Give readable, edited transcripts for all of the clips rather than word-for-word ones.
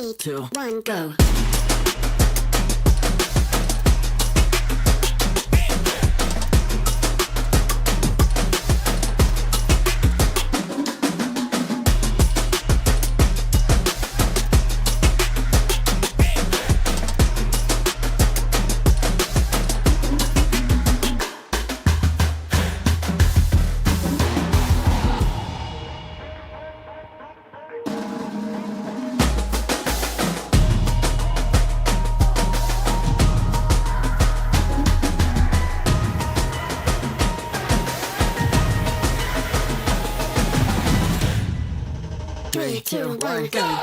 3, 2, 1, go. Three, two, one, go.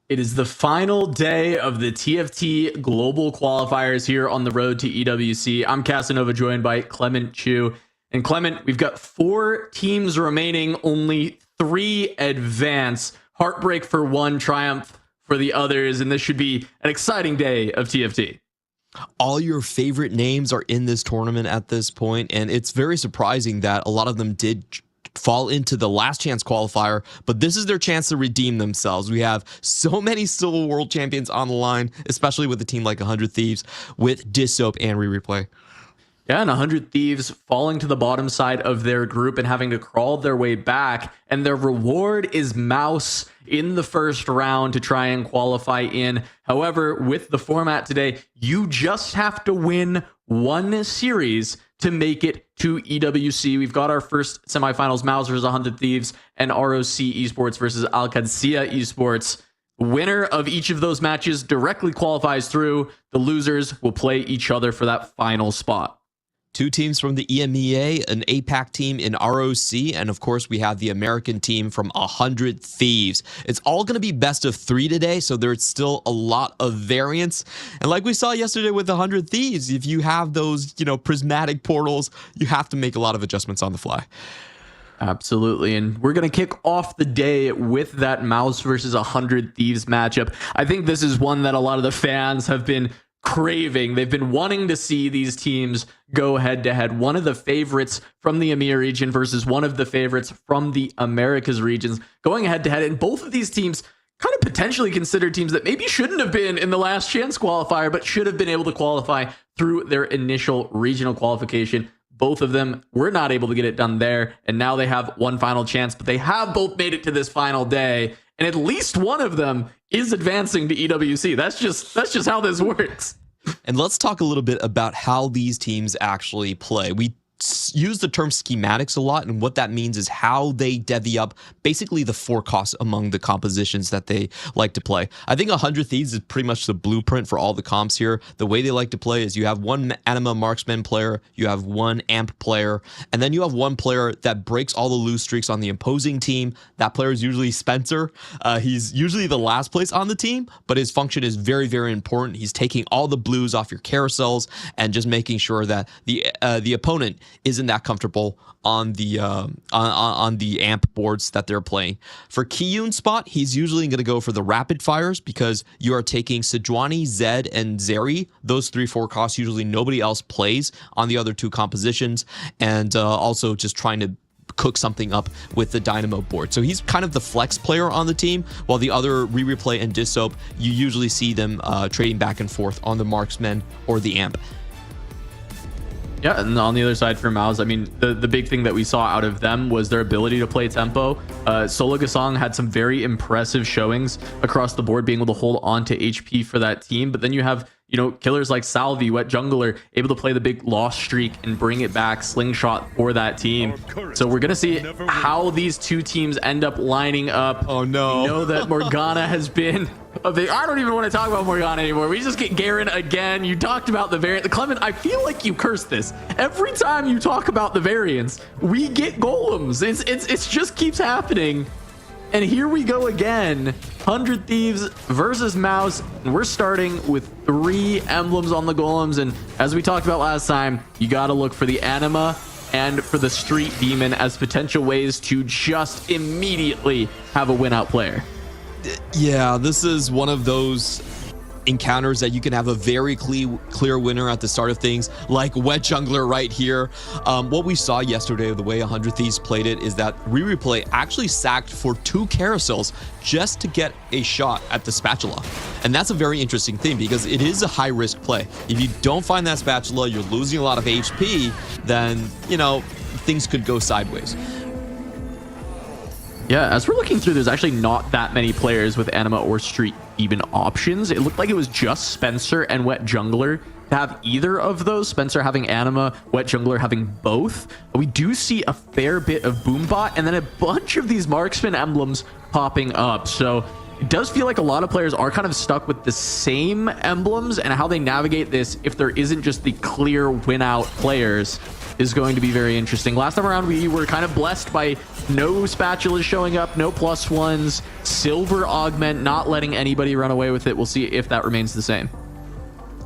It is the final day of the TFT Global Qualifiers here on the road to EWC. I'm Casanova, joined by Clement Chu. And Clement, we've got 4 teams remaining, only 3 advance. Heartbreak for one, triumph for the others, and this should be an exciting day of TFT. All your favorite names are in this tournament at this point, and it's very surprising that a lot of them did fall into the last chance qualifier, but this is their chance to redeem themselves. We have so many still world champions on the line, especially with a team like 100 Thieves with Dissoap and Replay. Yeah, and 100 Thieves falling to the bottom side of their group and having to crawl their way back, and their reward is Mouse in the first round to try and qualify in. However, with the format today, you just have to win one series to make it to EWC. We've got our first semifinals, Mouse versus 100 Thieves, and ROC Esports versus Al Qadsiya Esports. Winner of each of those matches directly qualifies through. The losers will play each other for that final spot. 2 teams from the EMEA, an APAC team in ROC, and of course we have the American team from 100 Thieves. It's all going to be best of 3 today, so there's still a lot of variance. And like we saw yesterday with 100 Thieves, if you have those, prismatic portals, you have to make a lot of adjustments on the fly. Absolutely, and we're going to kick off the day with that Mouse versus 100 Thieves matchup. I think this is one that a lot of the fans have been craving. They've been wanting to see these teams go head to head. One of the favorites from the EMEA region versus one of the favorites from the Americas regions going head to head. And both of these teams kind of potentially considered teams that maybe shouldn't have been in the last chance qualifier, but should have been able to qualify through their initial regional qualification. Both of them were not able to get it done there, and now they have one final chance, but they have both made it to this final day, and at least one of them is advancing to EWC. That's just how this works. And let's talk a little bit about how these teams actually play. We use the term schematics a lot, and what that means is how they divvy up basically the forecast among the compositions that they like to play. I think 100 Thieves is pretty much the blueprint for all the comps here. The way they like to play is you have one Anima Marksman player, you have one Amp player, and then you have one player that breaks all the lose streaks on the opposing team. That player is usually Spencer. He's usually the last place on the team, but his function is very, very important. He's taking all the blues off your carousels and just making sure that the opponent isn't that comfortable on the amp boards that they're playing. For Kiyun's spot, he's usually going to go for the rapid fires because you are taking Sejuani, Zed, and Zeri. Those 3 forecasts usually nobody else plays on the other 2 compositions, and also just trying to cook something up with the Dynamo board. So he's kind of the flex player on the team, while the other Replay and Dissoap, you usually see them trading back and forth on the Marksman or the Amp. Yeah, and on the other side for Mouse, I mean, the big thing that we saw out of them was their ability to play tempo. Solo Gasong had some very impressive showings across the board, being able to hold on to HP for that team. But then you have, you know, killers like Salvi, Wet Jungler, able to play the big loss streak and bring it back, Slingshot for that team. So we're going to see how these 2 teams end up lining up. Oh, no. We know that Morgana has been... I don't even want to talk about Morgana anymore. We just get Garen again. You talked about the variant. Clement, I feel like you curse this. Every time you talk about the variants, we get golems. It just keeps happening. And here we go again. 100 Thieves versus Mouse. And we're starting with 3 emblems on the golems. And as we talked about last time, you got to look for the Anima and for the Street Demon as potential ways to just immediately have a win-out player. Yeah, this is one of those encounters that you can have a very clear winner at the start of things, like Wet Jungler right here. What we saw yesterday, the way 100 Thieves played it, is that Replay actually sacked for 2 carousels just to get a shot at the spatula. And that's a very interesting thing because it is a high-risk play. If you don't find that spatula, you're losing a lot of HP, then, you know, things could go sideways. Yeah, as we're looking through, there's actually not that many players with Anima or Street Demon options. It looked like it was just Spencer and Wet Jungler to have either of those. Spencer having Anima, Wet Jungler having both. We do see a fair bit of Boombot and then a bunch of these Marksman emblems popping up. So it does feel like a lot of players are kind of stuck with the same emblems, and how they navigate this if there isn't just the clear win-out players is going to be very interesting. Last time around, we were kind of blessed by no spatulas showing up, no +1s, silver augment, not letting anybody run away with it. We'll see if that remains the same.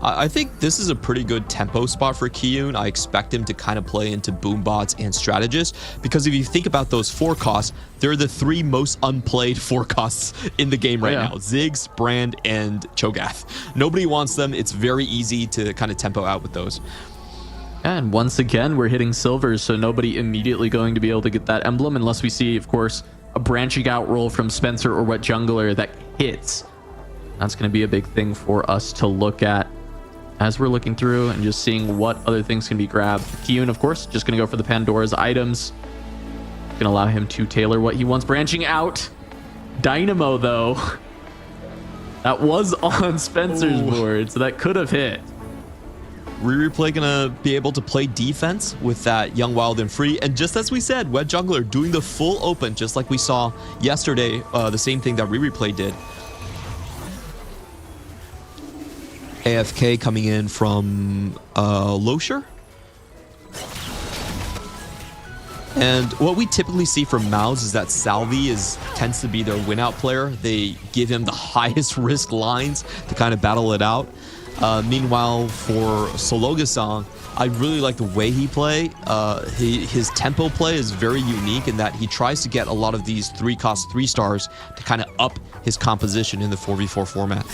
I think this is a pretty good tempo spot for Kiyun. I expect him to kind of play into Boombots and Strategists, because if you think about those forecasts, they're the 3 most unplayed forecasts in the game right now. Ziggs, Brand, and Cho'Gath. Nobody wants them. It's very easy to kind of tempo out with those. And once again, we're hitting silvers, so nobody immediately going to be able to get that emblem unless we see, of course, a branching out roll from Spencer or Wet Jungler that hits. That's going to be a big thing for us to look at as we're looking through and just seeing what other things can be grabbed. Kiyun, of course, just going to go for the Pandora's items. Going to allow him to tailor what he wants. Branching out. Dynamo, though. That was on Spencer's board, so that could have hit. Replay gonna be able to play defense with that Young, Wild, and Free. And just as we said, Wet Jungler doing the full open, just like we saw yesterday, the same thing that Replay did. AFK coming in from Losher. And what we typically see from Mouse is that Salvi tends to be their win-out player. They give him the highest risk lines to kind of battle it out. Meanwhile, for Sologasong, I really like the way he play. His tempo play is very unique in that he tries to get a lot of these 3-cost 3-stars to kind of up his composition in the 4v4 format.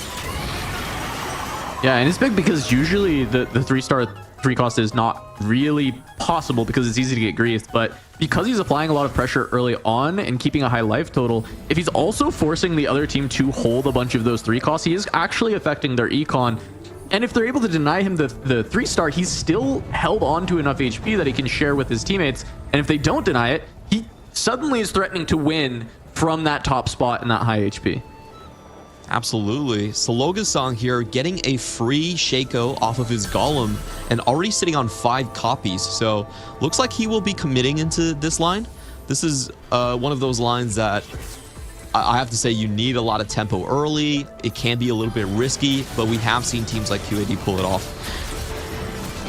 Yeah, and it's big because usually the 3-star 3-cost is not really possible because it's easy to get griefed, but because he's applying a lot of pressure early on and keeping a high life total, if he's also forcing the other team to hold a bunch of those 3-costs, he is actually affecting their econ. And if they're able to deny him the 3-star, he's still held on to enough HP that he can share with his teammates. And if they don't deny it, he suddenly is threatening to win from that top spot and that high HP. Absolutely. Salogasong here getting a free Shaco off of his Golem and already sitting on 5 copies. So looks like he will be committing into this line. This is one of those lines that I have to say you need a lot of tempo early. It can be a little bit risky, but we have seen teams like QAD pull it off.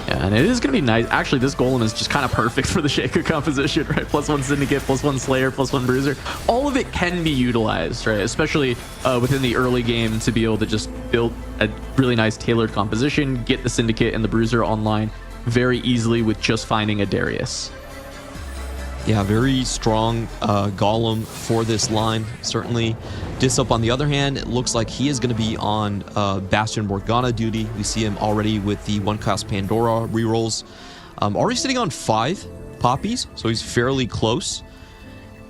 Yeah, and it is going to be nice. Actually, this Golem is just kind of perfect for the Shaco composition, right? +1 Syndicate, +1 Slayer, +1 Bruiser. All of it can be utilized, right? Especially within the early game to be able to just build a really nice tailored composition, get the Syndicate and the Bruiser online very easily with just finding a Darius. Yeah, very strong Golem for this line, certainly. Disup, on the other hand, it looks like he is going to be on Bastion Morgana duty. We see him already with the 1-cost Pandora rerolls. Already sitting on 5 poppies, so he's fairly close.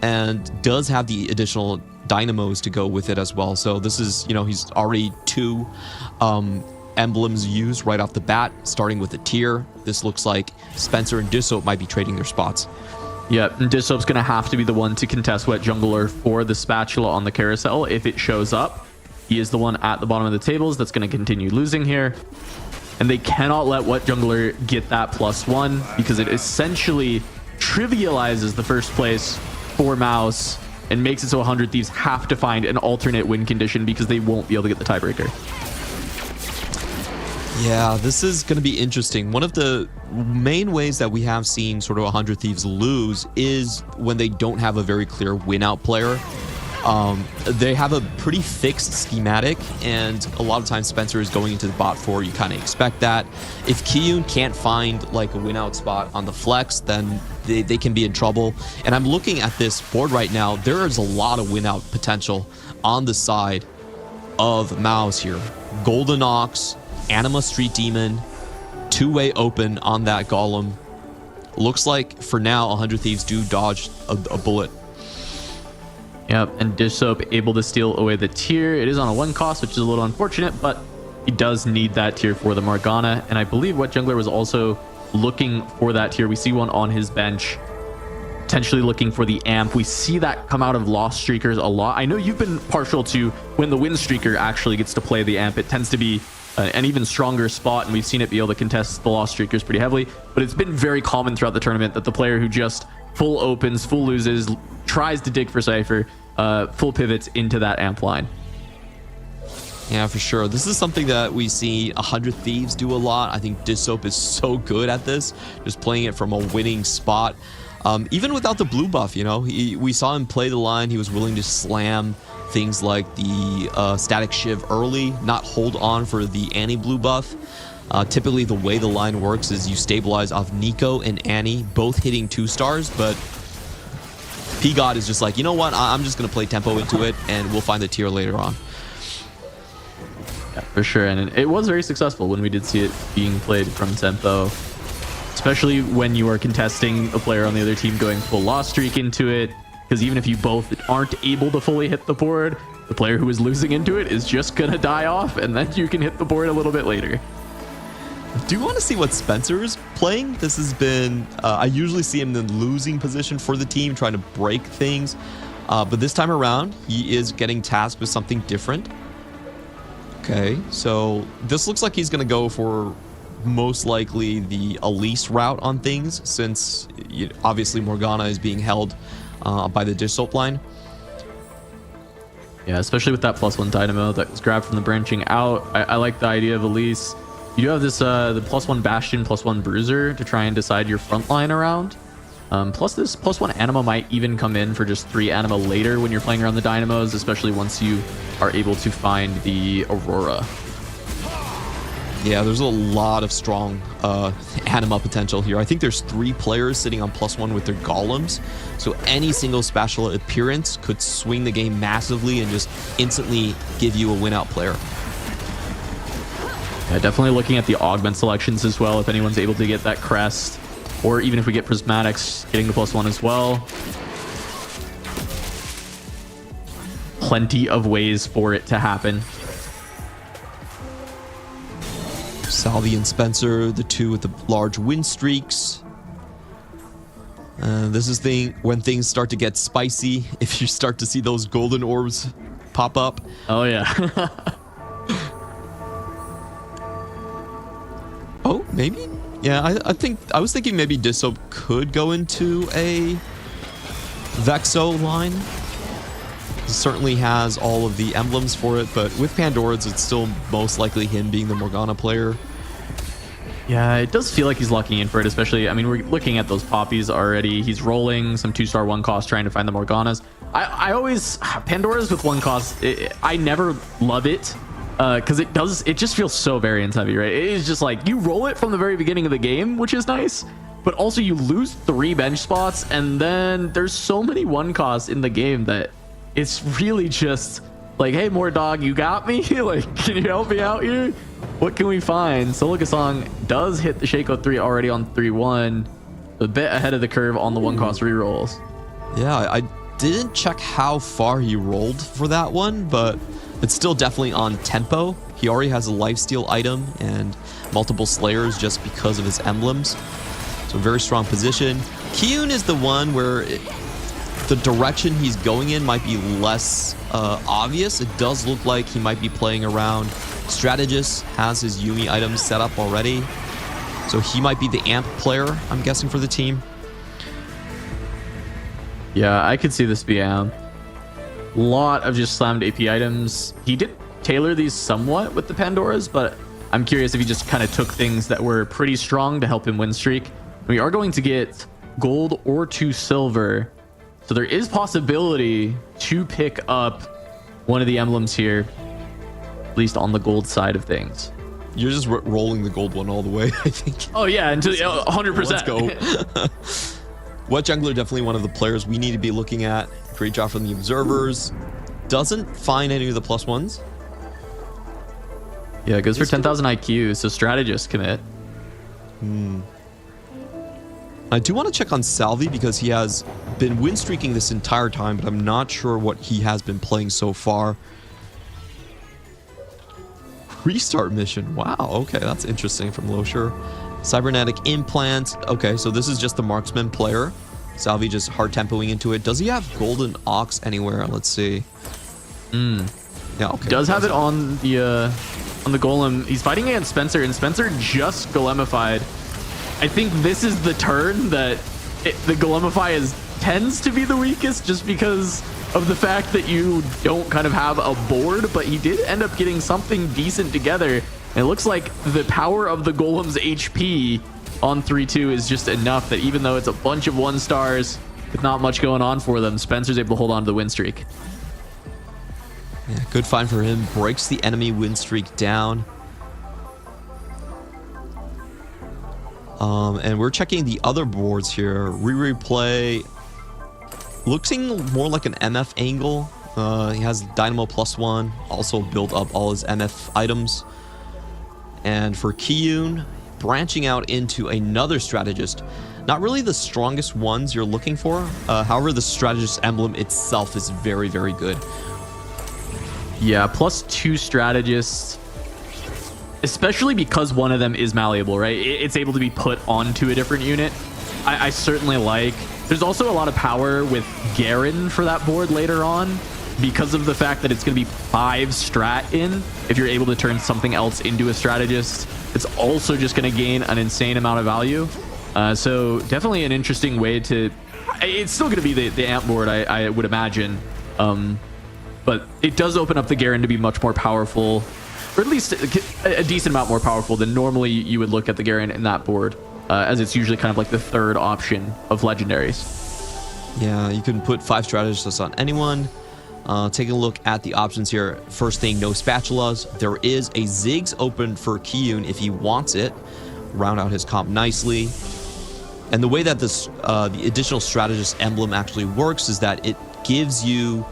And does have the additional dynamos to go with it as well. So this is, you know, he's already 2 emblems used right off the bat, starting with a tier. This looks like Spencer and Disup might be trading their spots. Yeah, and Disup's going to have to be the one to contest Wet Jungler for the spatula on the carousel if it shows up. He is the one at the bottom of the tables that's going to continue losing here. And they cannot let Wet Jungler get that +1 because it essentially trivializes the first place for Mouse and makes it so 100 Thieves have to find an alternate win condition because they won't be able to get the tiebreaker. Yeah, this is going to be interesting. One of the main ways that we have seen sort of 100 Thieves lose is when they don't have a very clear win-out player. They have a pretty fixed schematic, and a lot of times Spencer is going into the bot 4. You kind of expect that. If Kiyun can't find like a win-out spot on the flex, then they can be in trouble. And I'm looking at this board right now. There is a lot of win-out potential on the side of Mouse here. Golden Ox, Anima Street Demon, 2-way open on that Golem. Looks like for now 100 Thieves do dodge a bullet. Yep, and Dishsoap able to steal away the tier. It is on a 1 cost, which is a little unfortunate, but he does need that tier for the Morgana. And I believe Wet Jungler was also looking for that tier. We see one on his bench, potentially looking for the amp. We see that come out of Lost Streakers a lot. I know you've been partial to when the Win Streaker actually gets to play the amp. It tends to be an even stronger spot, and we've seen it be able to contest the Lost Streakers pretty heavily. But it's been very common throughout the tournament that the player who just full opens, full loses, tries to dig for Cypher, full pivots into that amp line. Yeah, for sure. This is something that we see 100 Thieves do a lot. I think Dishsoap is so good at this, just playing it from a winning spot. Even without the blue buff, you know, we saw him play the line. He was willing to slam things like the static shiv early, not hold on for the Annie blue buff. Typically the way the line works is you stabilize off Nico and Annie both hitting 2 stars, but P-God is just like, you know what, I'm just going to play tempo into it and we'll find the tier later on. Yeah, for sure. And it was very successful when we did see it being played from tempo, especially when you are contesting a player on the other team going full loss streak into it. Because even if you both aren't able to fully hit the board, the player who is losing into it is just going to die off, and then you can hit the board a little bit later. Do you want to see what Spencer is playing? This has been, I usually see him in the losing position for the team, trying to break things. But this time around, he is getting tasked with something different. Okay, so this looks like he's going to go for most likely the Elise route on things, since obviously Morgana is being held by the dish soap line. Yeah, especially with that +1 dynamo that was grabbed from the branching out. I like the idea of Elise. You do have this the +1 Bastion, +1 Bruiser to try and decide your front line around. Plus this +1 Anima might even come in for just 3 Anima later when you're playing around the dynamos, especially once you are able to find the Aurora. Yeah, there's a lot of strong Anima potential here. I think there's 3 players sitting on +1 with their golems. So any single spatula appearance could swing the game massively and just instantly give you a win-out player. Yeah, definitely looking at the augment selections as well, if anyone's able to get that crest. Or even if we get Prismatics getting the +1 as well. Plenty of ways for it to happen. Salvi and Spencer, the 2 with the large win streaks. This is when things start to get spicy. If you start to see those golden orbs pop up. Oh, yeah. Oh, maybe? Yeah, I was thinking maybe Disso could go into a Vexo line. He certainly has all of the emblems for it, but with Pandora's, it's still most likely him being the Morgana player. Yeah, it does feel like he's locking in for it, especially, I mean, we're looking at those poppies already. He's rolling some 2-star 1 cost trying to find the Morganas. I always, Pandora's with 1 cost, I never love it. Because it just feels so variance heavy, right? It is just like you roll it from the very beginning of the game, which is nice, but also you lose 3 bench spots, and then there's so many 1 costs in the game that it's really just like, hey, more dog, you got me? Like, can you help me out here? What can we find? Solo Song does hit the Shaco 3 already on 3-1, a bit ahead of the curve on the 1 cost rerolls. Yeah, I didn't check how far he rolled for that one, but it's still definitely on tempo. He already has a lifesteal item and multiple slayers just because of his emblems. So very strong position. Kiyun is the one where the direction he's going in might be less obvious. It does look like he might be playing around. Strategist has his Yumi items set up already. So he might be the amp player, I'm guessing, for the team. Yeah, I could see this be amp. Lot of just slammed AP items. He did tailor these somewhat with the Pandoras, but I'm curious if he just kind of took things that were pretty strong to help him win streak. We are going to get gold or 2 silver, so there is possibility to pick up one of the emblems here, at least on the gold side of things. You're just rolling the gold one all the way, I think. Oh yeah, until 100%. Let's go. Wet Jungler, definitely one of the players we need to be looking at. Great job from the observers. Doesn't find any of the +1s. Yeah, it goes for 10,000 IQ, so strategist commit. I do want to check on Salvi because he has been win streaking this entire time, but I'm not sure what he has been playing so far. Restart mission. Wow, okay, that's interesting from Losher. Cybernetic implant. Okay, so this is just the marksman player. Salvi just hard tempoing into it. Does he have golden ox anywhere? Let's see. Yeah, okay. Does have it on the golem. He's fighting against Spencer, and Spencer just golemified. I think this is the turn that the golemify tends to be the weakest, just because of the fact that you don't kind of have a board, but he did end up getting something decent together. And it looks like the power of the golem's HP on 3-2 is just enough that even though it's a bunch of 1 stars with not much going on for them, Spencer's able to hold on to the win streak. Yeah, good find for him. Breaks the enemy win streak down. And we're checking the other boards here. Replay looking more like an MF angle. He has Dynamo +1, also built up all his MF items. And for Kiyun, branching out into another strategist. Not really the strongest ones you're looking for. However, the strategist emblem itself is very, very good. Yeah, +2 strategists, especially because one of them is malleable, right? It's able to be put onto a different unit. I certainly like. There's also a lot of power with Garen for that board later on, because of the fact that it's going to be 5 strat in. If you're able to turn something else into a strategist, it's also just going to gain an insane amount of value. So definitely an interesting way to... It's still going to be the amp board, I would imagine. But it does open up the Garen to be much more powerful, or at least a decent amount more powerful than normally you would look at the Garen in that board, as it's usually kind of like the 3rd option of legendaries. Yeah, you can put 5 strategists on anyone. Taking a look at the options here. First thing, no spatulas. There is a Ziggs open for Kiyun if he wants it. Round out his comp nicely. And the way that this the additional strategist emblem actually works is that it gives you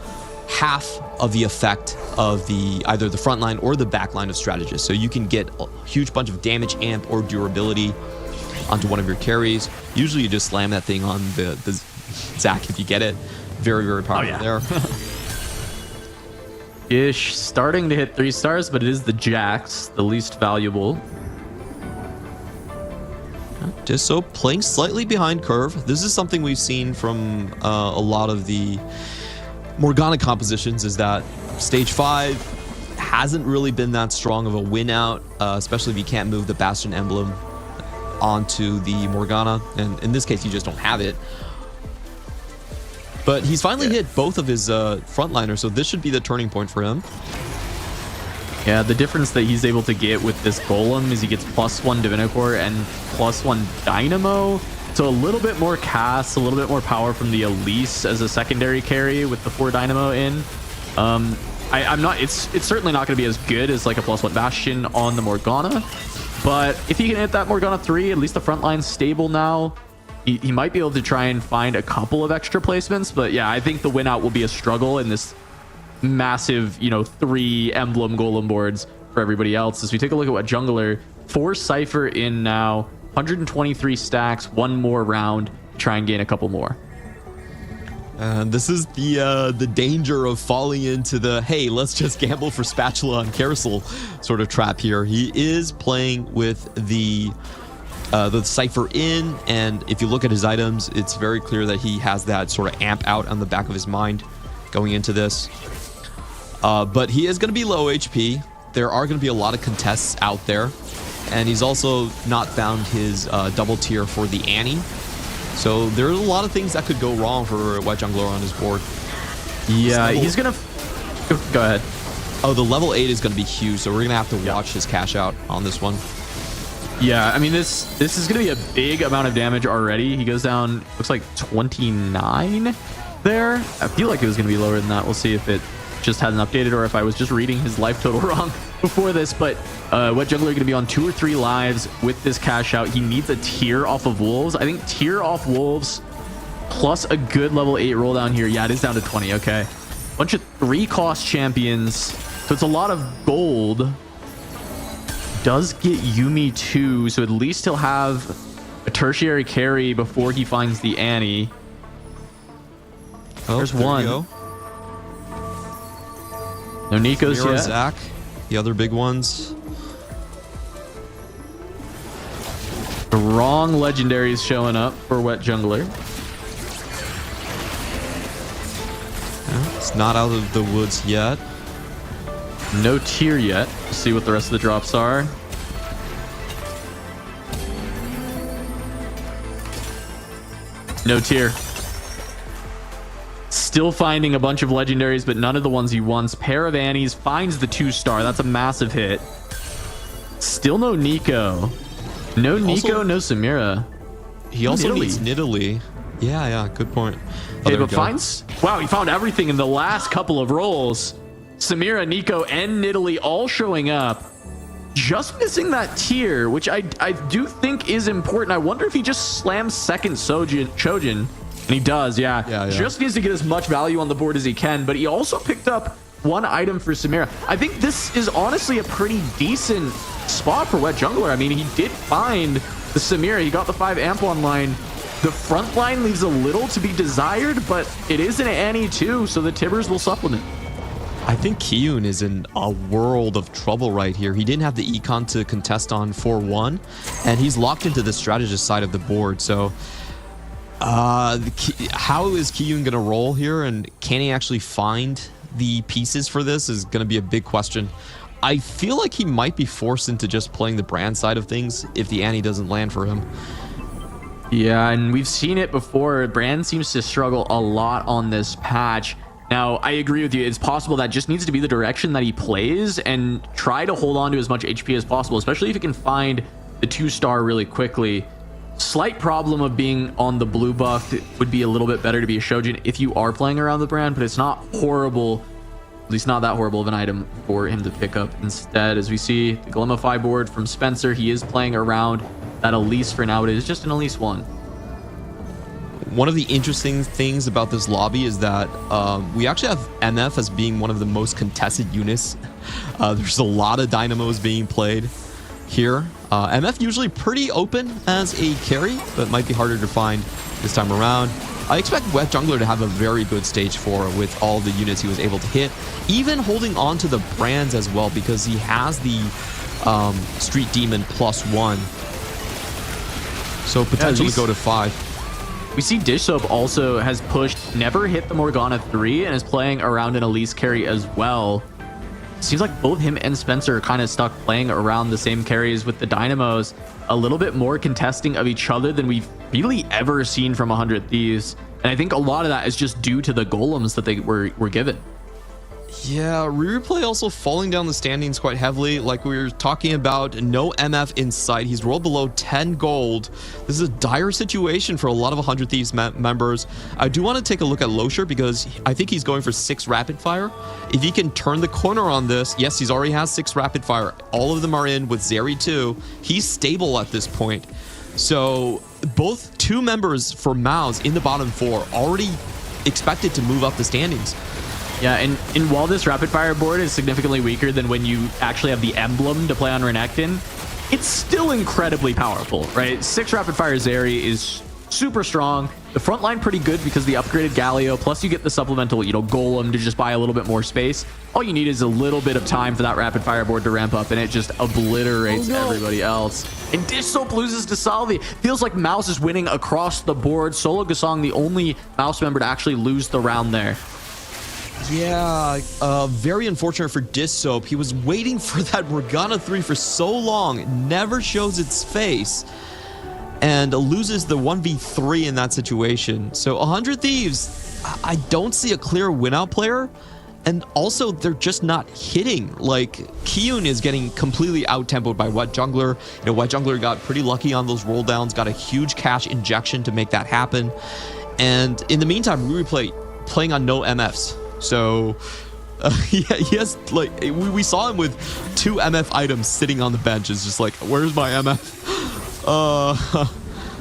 half of the effect of either the front line or the back line of strategists. So you can get a huge bunch of damage, amp, or durability onto one of your carries. Usually you just slam that thing on the Zac if you get it. Very, very powerful there. Ish starting to hit 3 stars, but it is the Jax, the least valuable. Disso playing slightly behind curve. This is something we've seen from a lot of the Morgana compositions, is that Stage 5 hasn't really been that strong of a win out, especially if you can't move the Bastion emblem onto the Morgana. And in this case, you just don't have it. But he's finally hit both of his frontliners, so this should be the turning point for him. Yeah, the difference that he's able to get with this Golem is he gets +1 Divinocore and +1 Dynamo. So a little bit more cast, a little bit more power from the Elise as a secondary carry with the 4 Dynamo in. I'm not. It's certainly not going to be as good as like a +1 Bastion on the Morgana, but if he can hit that Morgana 3, at least the front line's stable now. He might be able to try and find a couple of extra placements, but yeah, I think the win out will be a struggle in this massive, 3 emblem golem boards for everybody else. As we take a look at what jungler, 4 Cypher in now, 123 stacks, 1 more round to try and gain a couple more. This is the danger of falling into the, hey, let's just gamble for spatula and carousel sort of trap here. He is playing with the Cypher in, and if you look at his items, it's very clear that he has that sort of amp out on the back of his mind going into this. But he is going to be low HP. There are going to be a lot of contests out there, and he's also not found his double tier for the Annie. So there's a lot of things that could go wrong for Wet Jungler on his board. Yeah, he's going to... Go ahead. Oh, the level 8 is going to be huge, so we're going to have to watch his cash out on this one. Yeah, I mean, this is going to be a big amount of damage already. He goes down, looks like 29 there. I feel like it was going to be lower than that. We'll see if it just hasn't updated or if I was just reading his life total wrong before this. But Wet Jungler going to be on 2 or 3 lives with this cash out. He needs a tier off of Wolves. I think tier off Wolves plus a good level 8 roll down here. Yeah, it is down to 20. Okay. Bunch of 3-cost champions. So it's a lot of gold. Does get Yuumi too, so at least he'll have a tertiary carry before he finds the Annie. Oh, there's one. Go. No Nico's Mira, yet. Zach, the other big ones. The wrong legendaries showing up for Wet Jungler. Yeah, it's not out of the woods yet. No tier yet. Let's see what the rest of the drops are. No tier. Still finding a bunch of legendaries, but none of the ones he wants. Pair of Annies, finds the 2-star. That's a massive hit. Still no Nico. No Nico, also, no Samira. He also needs Nidalee. Yeah, good point. Okay, but finds... Wow, he found everything in the last couple of rolls. Samira, Nico, and Nidalee all showing up. Just missing that tier, which I do think is important. I wonder if he just slams second Chojin. And he does, yeah. Just needs to get as much value on the board as he can. But he also picked up 1 item for Samira. I think this is honestly a pretty decent spot for Wet Jungler. I mean, he did find the Samira. He got the 5 amp online. The front line leaves a little to be desired, but it is an Annie too, so the Tibbers will supplement. I think Kiyun is in a world of trouble right here. He didn't have the econ to contest on 4-1, and he's locked into the strategist side of the board. So how is Kiyun going to roll here, and can he actually find the pieces for this is going to be a big question. I feel like he might be forced into just playing the brand side of things if the Annie doesn't land for him. Yeah, and we've seen it before. Brand seems to struggle a lot on this patch. Now, I agree with you. It's possible that just needs to be the direction that he plays and try to hold on to as much HP as possible, especially if he can find the 2-star really quickly. Slight problem of being on the blue buff. It would be a little bit better to be a Shojin if you are playing around the brand, but it's not horrible, at least not that horrible of an item for him to pick up instead. As we see the Glimify board from Spencer, he is playing around that Elise for now. It is just an Elise 1. One of the interesting things about this lobby is that we actually have MF as being one of the most contested units. There's a lot of dynamos being played here. MF usually pretty open as a carry, but might be harder to find this time around. I expect Wet Jungler to have a very good stage 4 with all the units he was able to hit, even holding on to the brands as well, because he has the Street Demon +1. So potentially go to 5. we see Dish Soap also has pushed, never hit the Morgana 3, and is playing around an Elise carry as well. Seems like both him and Spencer are kind of stuck playing around the same carries with the Dynamos, a little bit more contesting of each other than we've really ever seen from 100 Thieves. And I think a lot of that is just due to the golems that they were given. Yeah, Replay also falling down the standings quite heavily. Like we were talking about, no MF in sight. He's rolled below 10 gold. This is a dire situation for a lot of 100 Thieves members. I do want to take a look at Losher because I think he's going for 6 rapid fire. If he can turn the corner on this, yes, he's already has 6 rapid fire. All of them are in with Zeri too. He's stable at this point. So both 2 members for Mouse in the bottom 4 already expected to move up the standings. Yeah, and while this rapid fire board is significantly weaker than when you actually have the emblem to play on Renekton, it's still incredibly powerful, right? 6 rapid fire Zeri is super strong. The front line pretty good because the upgraded Galio, plus you get the supplemental, golem to just buy a little bit more space. All you need is a little bit of time for that rapid fire board to ramp up, and it just obliterates everybody else. And Dish Soap loses to Salvi. Feels like Mouse is winning across the board. Solo Gasong, the only Mouse member to actually lose the round there. Yeah, very unfortunate for Dish Soap. He was waiting for that Morgana 3 for so long. It never shows its face. And loses the 1v3 in that situation. So 100 Thieves, I don't see a clear win-out player. And also, they're just not hitting. Like, Kiyun is getting completely out-tempoed by Wet Jungler. Wet Jungler got pretty lucky on those roll downs, got a huge cash injection to make that happen. And in the meantime, Replay playing on no MFs. So, yeah, he has, like, we saw him with 2 MF items sitting on the bench. It's just like, where's my MF?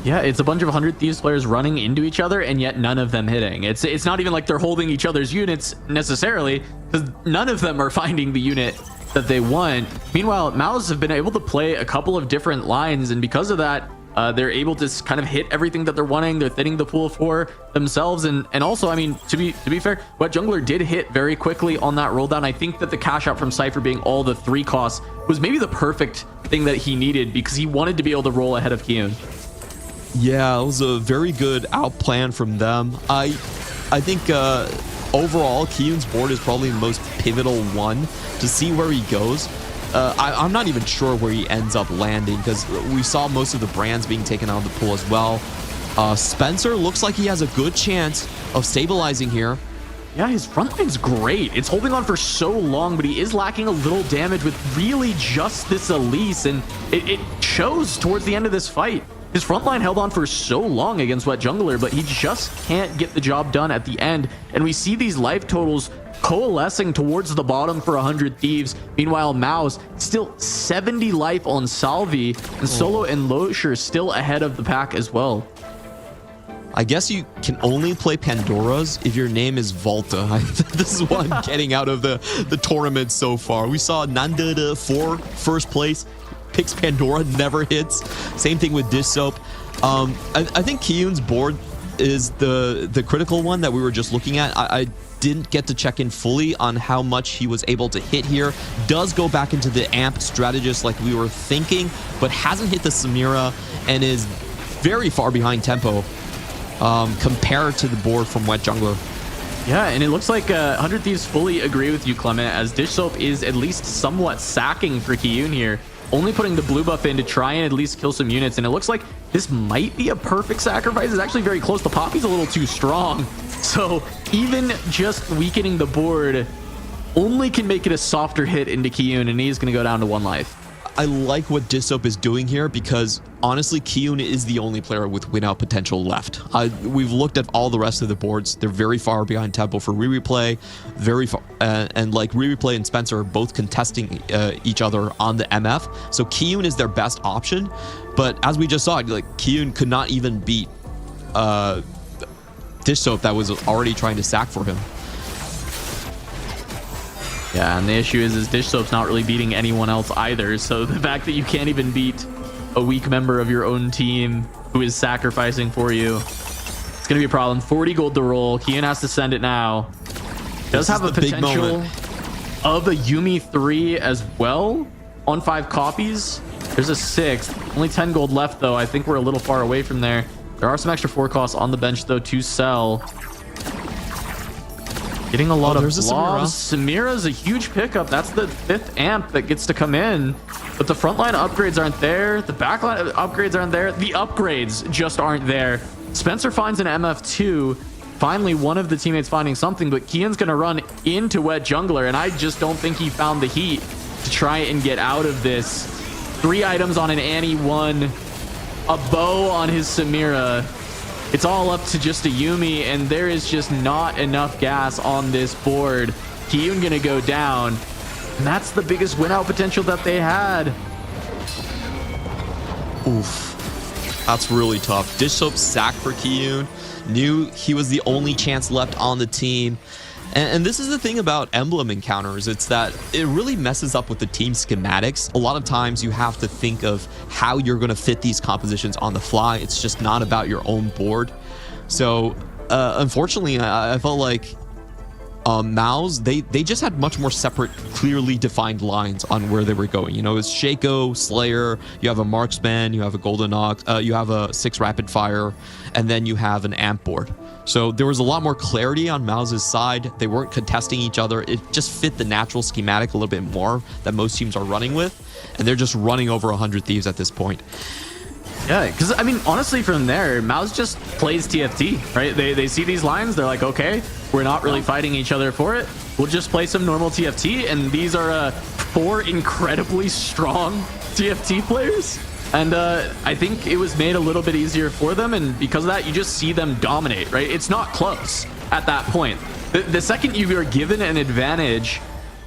Yeah, it's a bunch of 100 Thieves players running into each other, and yet none of them hitting. It's not even like they're holding each other's units necessarily, because none of them are finding the unit that they want. Meanwhile, Mouse have been able to play a couple of different lines, and because of that, they're able to kind of hit everything that they're wanting. They're thinning the pool for themselves, and also, I mean, to be fair, Wet Jungler did hit very quickly on that roll down. I think that the cash out from Cypher being all the 3 costs was maybe the perfect thing that he needed, because he wanted to be able to roll ahead of Kiyun. Yeah, it was a very good out plan from them. I think overall, Kiyun's board is probably the most pivotal one to see where he goes. I'm not even sure where he ends up landing, because we saw most of the brands being taken out of the pool as well. Spencer looks like he has a good chance of stabilizing here. Yeah, his front line's great. It's holding on for so long, but he is lacking a little damage with really just this Elise, and it shows towards the end of this fight. His front line held on for so long against Wet Jungler, but he just can't get the job done at the end. And we see these life totals coalescing towards the bottom for 100 Thieves. Meanwhile, Mouse still 70 life on Salvi, and Solo and Losher still ahead of the pack as well. I guess you can only play Pandoras if your name is Volta. This is what I'm getting out of the tournament so far. We saw Nanda for first place. Picks Pandora, never hits. Same thing with Dish Soap. I think Kiyun's board is the critical one that we were just looking at. I didn't get to check in fully on how much he was able to hit here. Does go back into the amp strategist like we were thinking, but hasn't hit the Samira and is very far behind tempo compared to the board from Wet Jungler. Yeah, and it looks like 100 Thieves fully agree with you, Clement, as Dish Soap is at least somewhat sacking for Kiyun here. Only putting the blue buff in to try and at least kill some units, and it looks like this might be a perfect sacrifice. It's actually very close. The Poppy's a little too strong, so even just weakening the board only can make it a softer hit into Kiyun, and he is going to go down to 1 life. I like what Dish Soap is doing here, because honestly, Kiyun is the only player with win-out potential left. We've looked at all the rest of the boards. They're very far behind tempo for Replay, very far, and like Replay and Spencer are both contesting each other on the MF. So Kiyun is their best option, but as we just saw, like Kiyun could not even beat Dish Soap that was already trying to sack for him. Yeah, and the issue is Dish Soap's not really beating anyone else either. So the fact that you can't even beat a weak member of your own team who is sacrificing for you, it's going to be a problem. 40 gold to roll. Kiyun has to send it now. Does have a potential of a Yuumi 3 as well on 5 copies. There's a 6th. Only 10 gold left, though. I think we're a little far away from there. There are some extra 4 costs on the bench, though, to sell. Getting a lot of blobs. Samira's a huge pickup. That's the 5th amp that gets to come in. But the frontline upgrades aren't there. The backline upgrades aren't there. The upgrades just aren't there. Spencer finds an MF2. Finally, one of the teammates finding something, but Kian's going to run into Wet Jungler, and I just don't think he found the heat to try and get out of this. 3 items on an Annie 1. A bow on his Samira. It's all up to just a Yuumi, and there is just not enough gas on this board. Kiyun gonna go down, and that's the biggest win out potential that they had. Oof, that's really tough. Dish Soap sacked for Kiyun. Knew he was the only chance left on the team. And this is the thing about emblem encounters. It's that it really messes up with the team schematics. A lot of times you have to think of how you're going to fit these compositions on the fly. It's just not about your own board. So unfortunately, I felt like Maus, they just had much more separate, clearly defined lines on where they were going. You know, it's Shaco, Slayer, you have a Marksman, you have a Golden Ox, you have a 6 Rapid Fire, and then you have an Amp board. So there was a lot more clarity on Maus' side. They weren't contesting each other. It just fit the natural schematic a little bit more that most teams are running with. And they're just running over 100 Thieves at this point. Yeah, because, I mean, honestly, from there, Maus just plays TFT, right? They see these lines. They're like, okay, we're not really fighting each other for it. We'll just play some normal TFT. And these are 4 incredibly strong TFT players. And I think it was made a little bit easier for them. And because of that, you just see them dominate, right? It's not close at that point. The second you are given an advantage,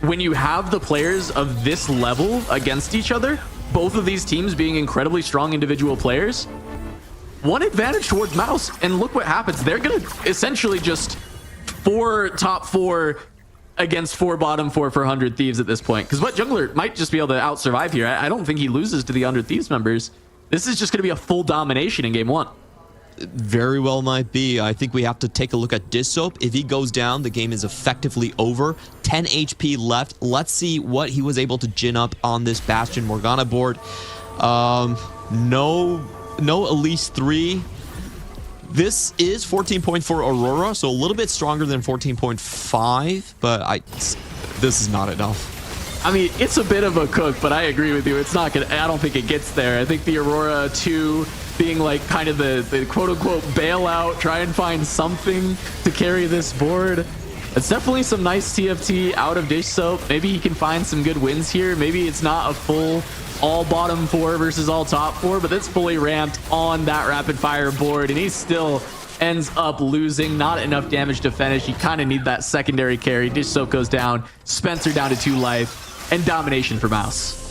when you have the players of this level against each other, both of these teams being incredibly strong individual players, one advantage towards Maus. And look what happens. They're going to essentially just 4 top 4 against 4 bottom 4 for 100 Thieves at this point, because Wet Jungler might just be able to out survive here. I don't think he loses to the 100 Thieves members. This is just going to be a full domination in game 1. Very well might be. I think we have to take a look at Dish Soap. If he goes down, the game is effectively over. 10 HP left. Let's see what he was able to gin up on this Bastion Morgana board. No Elise 3. This is 14.4 Aurora, so a little bit stronger than 14.5, but this is not enough. I mean, it's a bit of a cook, but I agree with you. It's not gonna. I don't think it gets there. I think the Aurora 2 being like kind of the quote-unquote bailout, try and find something to carry this board. It's definitely some nice TFT out of Dish Soap. Maybe he can find some good wins here. Maybe it's not a full all bottom 4 versus all top 4, but it's fully ramped on that rapid fire board, and he still ends up losing. Not enough damage to finish. You kind of need that secondary carry. Dish Soap goes down. Spencer down to 2 life, and domination for Maus.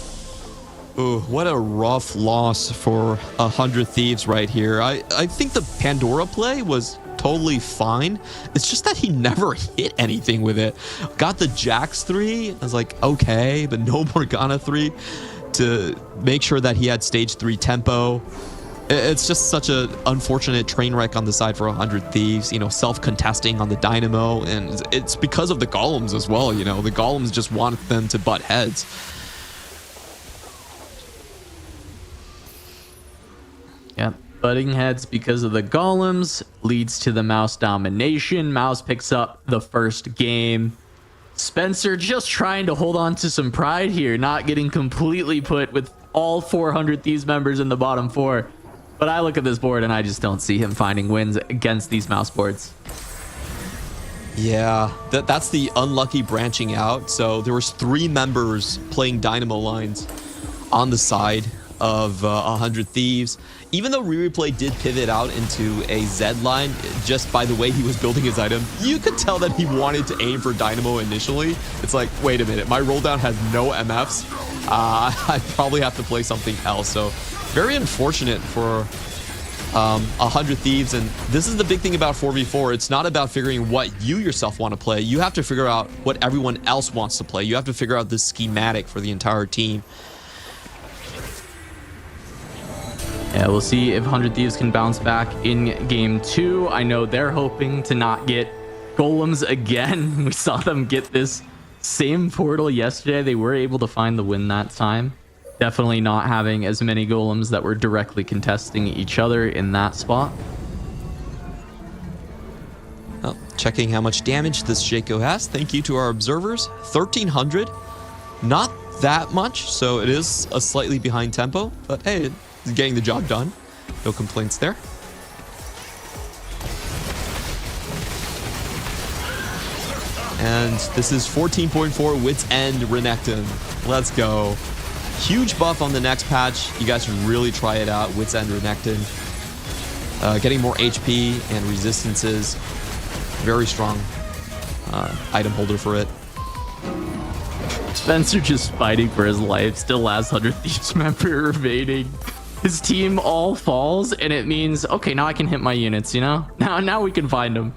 Ooh, what a rough loss for 100 Thieves right here. I think the Pandora play was totally fine. It's just that he never hit anything with it. Got the Jax 3. I was like, okay, but no Morgana 3 to make sure that he had stage 3 tempo. It's just such an unfortunate train wreck on the side for 100 Thieves, you know, self-contesting on the Dynamo, and it's because of the Golems as well, you know. The Golems just want them to butt heads. Yep, butting heads because of the Golems leads to the Maus domination. Maus picks up the first game. Spencer just trying to hold on to some pride here, not getting completely put with all 400 Thieves members in the bottom 4. But I look at this board and I just don't see him finding wins against these Maus boards. Yeah, that's the unlucky branching out. So there was 3 members playing Dynamo lines on the side of 100 Thieves. Even though Replay did pivot out into a Z line, just by the way he was building his item, you could tell that he wanted to aim for Dynamo initially. It's like, wait a minute, my roll down has no MFs. I probably have to play something else. So very unfortunate for 100 Thieves. And this is the big thing about 4v4. It's not about figuring what you yourself want to play. You have to figure out what everyone else wants to play. You have to figure out the schematic for the entire team. Yeah, we'll see if 100 Thieves can bounce back in game 2. I know they're hoping to not get Golems again. We saw them get this same portal yesterday. They were able to find the win that time. Definitely not having as many golems that were directly contesting each other in that spot. Well, checking how much damage this Shaco has. Thank you to our observers. 1,300. Not that much, so it is a slightly behind tempo, but hey, it's getting the job done. No complaints there. And this is 14.4 Wits End Renekton. Let's go. Huge buff on the next patch. You guys should really try it out. Wits End Renekton. Getting more HP and resistances. Very strong item holder for it. Spencer just fighting for his life. Still last 100 Thieves member remaining. His team all falls, and it means, okay, now I can hit my units, you know? Now we can find them.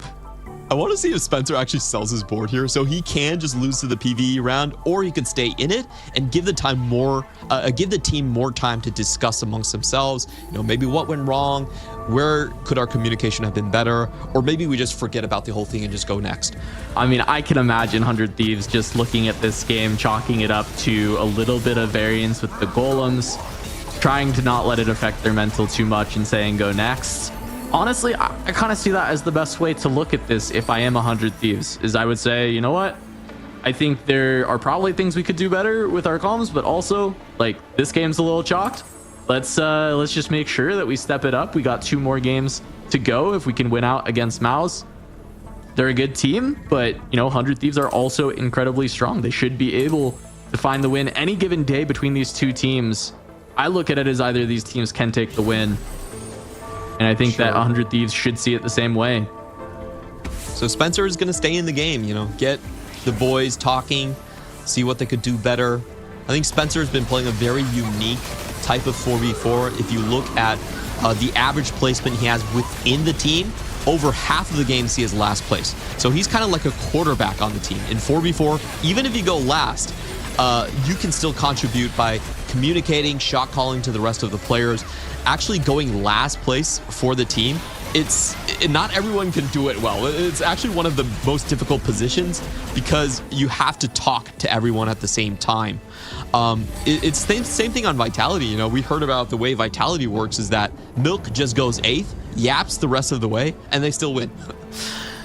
I want to see if Spencer actually sells his board here, so he can just lose to the PvE round, or he can stay in it and give the team more time to discuss amongst themselves. You know, maybe what went wrong, where could our communication have been better, or maybe we just forget about the whole thing and just go next. I mean, I can imagine 100 Thieves just looking at this game, chalking it up to a little bit of variance with the golems, trying to not let it affect their mental too much and saying go next. Honestly, I kind of see that as the best way to look at this if I am 100 Thieves, is I would say, you know what? I think there are probably things we could do better with our comms, but also, like, this game's a little chalked. Let's just make sure that we step it up. We got 2 more games to go if we can win out against Mouse. They're a good team, but, you know, 100 Thieves are also incredibly strong. They should be able to find the win any given day between these two teams. I look at it as either of these teams can take the win. And I think that 100 Thieves should see it the same way. So Spencer is going to stay in the game, you know, get the boys talking, see what they could do better. I think Spencer has been playing a very unique type of 4v4. If you look at the average placement he has within the team, over half of the games he has last place. So he's kind of like a quarterback on the team. In 4v4, even if you go last, you can still contribute by communicating, shot calling to the rest of the players. Actually going last place for the team, not everyone can do it well. It's actually one of the most difficult positions because you have to talk to everyone at the same time. It's the same thing on Vitality. You know, we heard about the way Vitality works is that Milk just goes 8th, yaps the rest of the way, and they still win.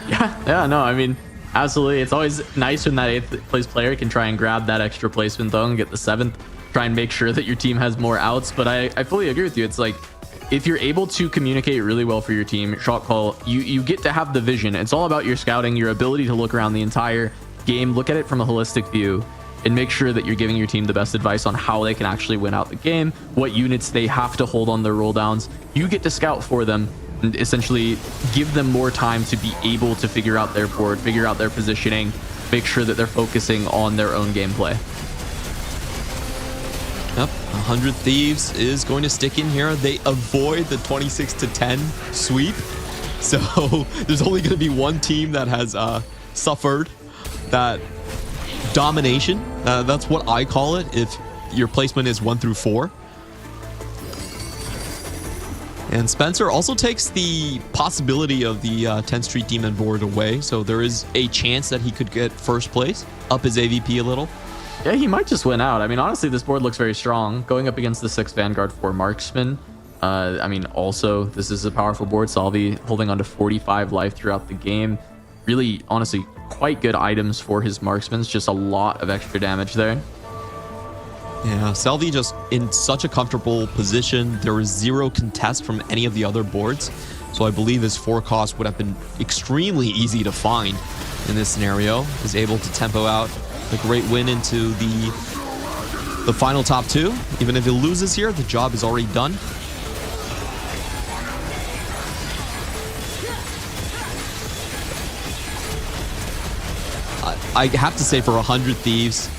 Yeah, no, I mean, absolutely. It's always nice when that 8th place player can try and grab that extra placement though and get the 7th. Try and make sure that your team has more outs. But I fully agree with you. It's like, if you're able to communicate really well for your team, shot call, you get to have the vision. It's all about your scouting, your ability to look around the entire game, look at it from a holistic view, and make sure that you're giving your team the best advice on how they can actually win out the game, what units they have to hold on their roll downs. You get to scout for them and essentially give them more time to be able to figure out their board, figure out their positioning, make sure that they're focusing on their own gameplay. Yep, 100 Thieves is going to stick in here. They avoid the 26-10 sweep. So there's only going to be one team that has suffered that domination. That's what I call it if your placement is 1 through 4. And Spencer also takes the possibility of the 10th Street Demon board away. So there is a chance that he could get first place, up his AVP a little. Yeah, he might just win out. I mean, honestly, this board looks very strong. Going up against the 6 Vanguard 4 Marksman. I mean, also, this is a powerful board. Salvi holding on to 45 life throughout the game. Really, honestly, quite good items for his Marksmans. Just a lot of extra damage there. Yeah, Salvi just in such a comfortable position. There was 0 contest from any of the other boards. So I believe his 4 cost would have been extremely easy to find in this scenario. Is able to tempo out a great win into the final top 2. Even if he loses here, the job is already done. I have to say, for 100 Thieves,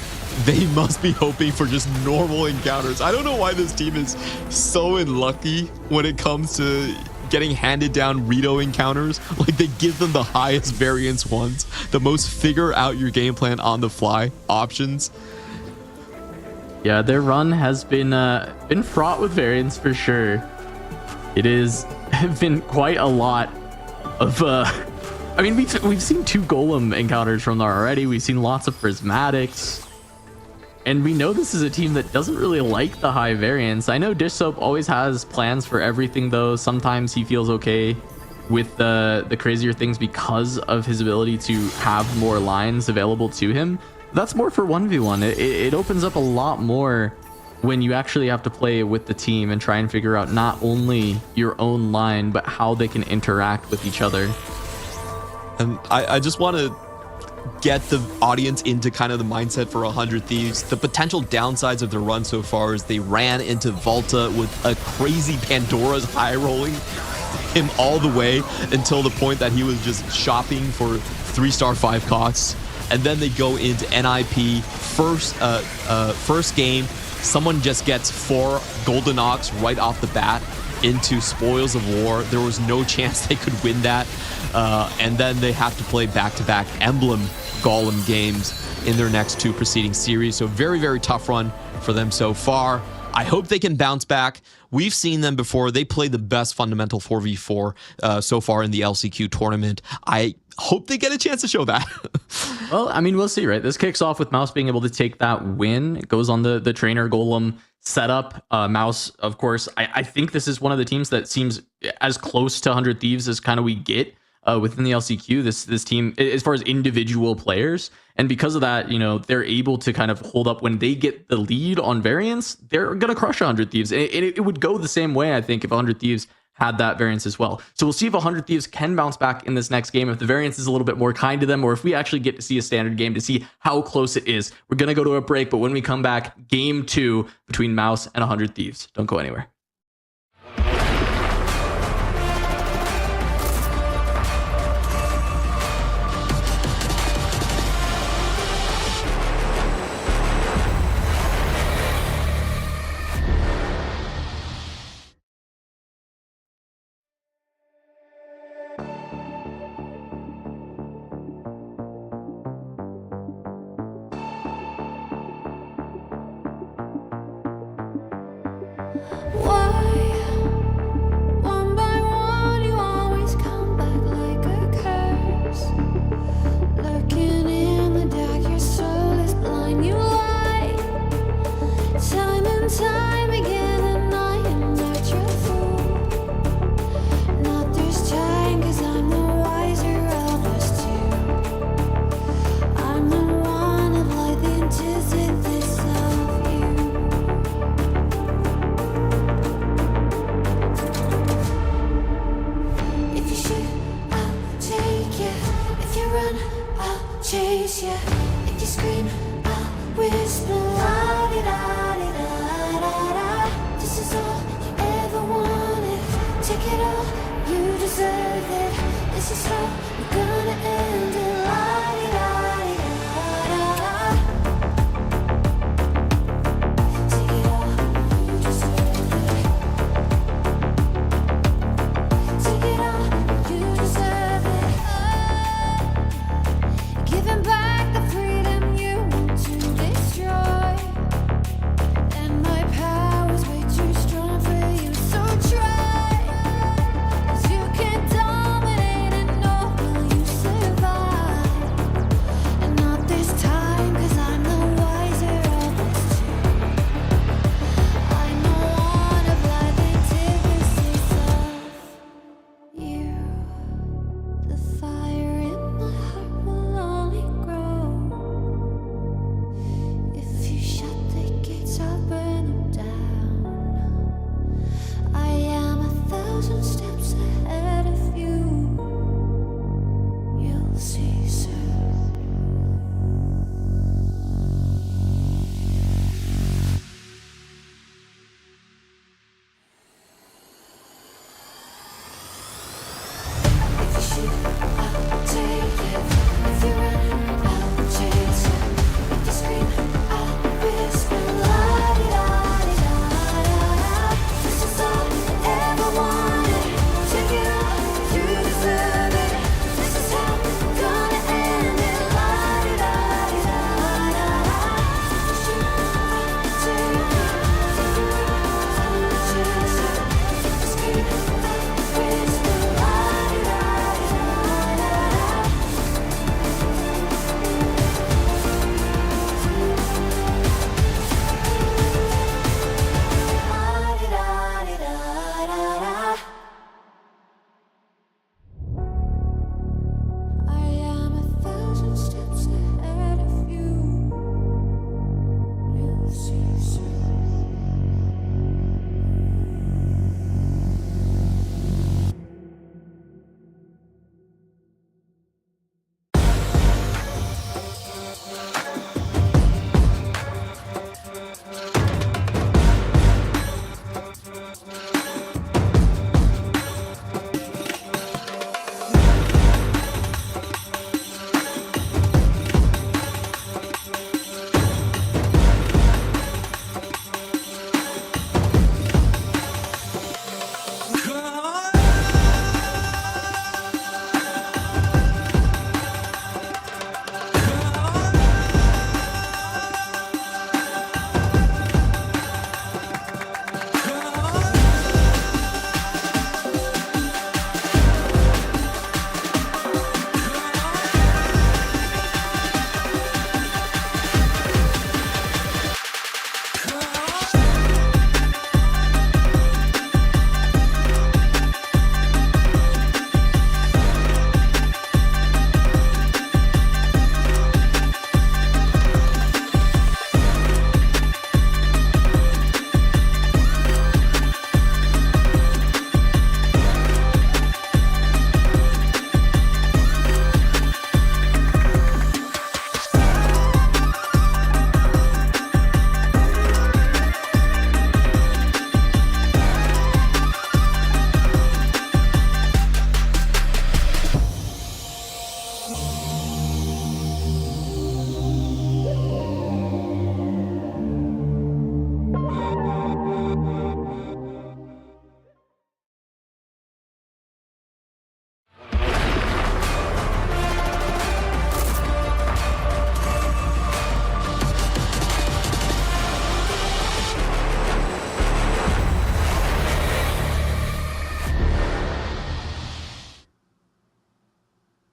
they must be hoping for just normal encounters. I don't know why this team is so unlucky when it comes to getting handed down Rito encounters. Like, they give them the highest variance ones, the most figure out your game plan on the fly options. Yeah, their run has been fraught with variance for sure. It has been quite a lot of I mean, we've seen 2 golem encounters from there already. We've seen lots of prismatics. And we know this is a team that doesn't really like the high variance. I know Dish Soap always has plans for everything, though. Sometimes he feels okay with the crazier things because of his ability to have more lines available to him. That's more for 1v1. It opens up a lot more when you actually have to play with the team and try and figure out not only your own line, but how they can interact with each other. And I just want to get the audience into kind of the mindset for 100 Thieves. The potential downsides of their run so far is they ran into Volta with a crazy Pandora's high rolling him all the way until the point that he was just shopping for 3-star 5 costs. And then they go into NIP first game. Someone just gets 4 Golden Ox right off the bat into Spoils of War. There was no chance they could win that. And then they have to play back-to-back Emblem Golem games in their next 2 preceding series. So very, very tough run for them so far. I hope they can bounce back. We've seen them before. They play the best fundamental 4v4 so far in the LCQ tournament. I hope they get a chance to show that. Well, I mean, we'll see, right? This kicks off with Mouse being able to take that win. It goes on the trainer golem setup. Mouse, of course, I think this is one of the teams that seems as close to 100 Thieves as kind of we get within the LCQ. This team, as far as individual players, and because of that, you know, they're able to kind of hold up when they get the lead on variance. They're gonna crush 100 Thieves. It would go the same way, I think, if 100 Thieves had that variance as well. So we'll see if 100 Thieves can bounce back in this next game, if the variance is a little bit more kind to them, or if we actually get to see a standard game to see how close it is. We're gonna go to a break, but when we come back, game 2 between Mouse and 100 Thieves. Don't go anywhere. Chase ya, if you scream, I'll whisper. La-di-da-di-da-da-da. This is all you ever wanted. Take it all, you deserve it. This is how we're gonna end it. La-di-da-di-da-da-da. Take it all, you deserve it. Take it all, you deserve it. Giving back the freedom you want to destroy. And my power's way too strong for you, so try. 'Cause you can't dominate.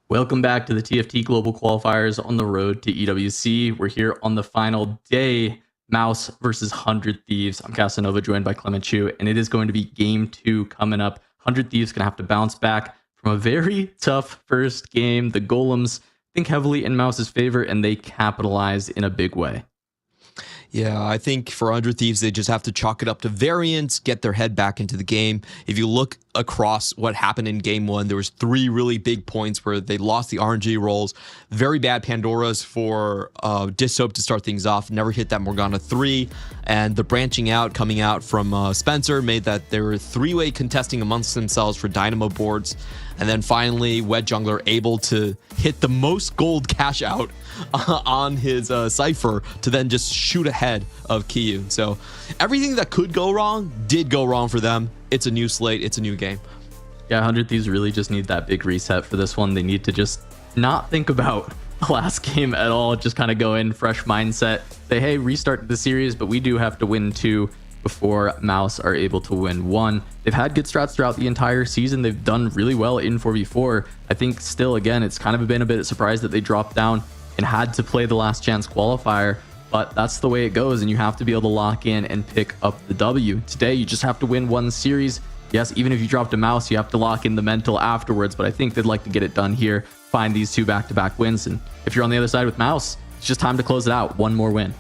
Welcome back to the TFT Global Qualifiers on the road to EWC. We're here on the final day, Mouse versus 100 Thieves. I'm Casanova, joined by Clement Chu, and it is going to be game 2 coming up. 100 Thieves going to have to bounce back from a very tough first game. The Golems think heavily in Mouse's favor, and they capitalize in a big way. Yeah, I think for 100 Thieves, they just have to chalk it up to variance, get their head back into the game. If you look across what happened in game 1, there was 3 really big points where they lost the RNG rolls. Very bad Pandoras for Dissoap to start things off. Never hit that Morgana 3. And the branching out coming out from Spencer made that they were 3-way contesting amongst themselves for Dynamo boards. And then finally, Wet Jungler able to hit the most gold cash out on his Cypher to then just shoot ahead of Kiyun. So everything that could go wrong did go wrong for them. It's a new slate. It's a new game. Yeah, 100 Thieves really just need that big reset for this one. They need to just not think about the last game at all. Just kind of go in, fresh mindset. Say, hey, restart the series, but we do have to win 2 before Mouse are able to win 1. They've had good strats throughout the entire season. They've done really well in 4v4. I think still, again, it's kind of been a bit of a surprise that they dropped down and had to play the last chance qualifier, but that's the way it goes, and you have to be able to lock in and pick up the W. Today, you just have to win 1 series. Yes, even if you dropped a Mouse, you have to lock in the mental afterwards, but I think they'd like to get it done here, find these 2 back-to-back wins, and if you're on the other side with Mouse, it's just time to close it out. 1 more win.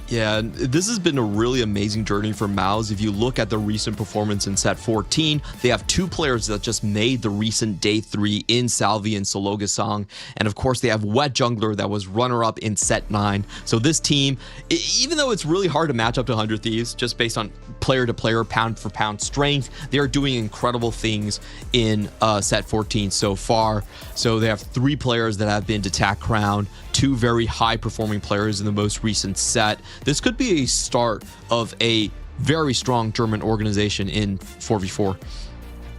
Yeah, this has been a really amazing journey for Mouse. If you look at the recent performance in set 14, they have 2 players that just made the recent day 3 in Salvi and Sologasong. And of course, they have Wet Jungler that was runner-up in set 9. So this team, even though it's really hard to match up to 100 Thieves, just based on player-to-player, pound-for-pound strength, they are doing incredible things in set 14 so far. So they have 3 players that have been to TAC Crown, 2 very high-performing players in the most recent set. This could be a start of a very strong German organization in 4v4.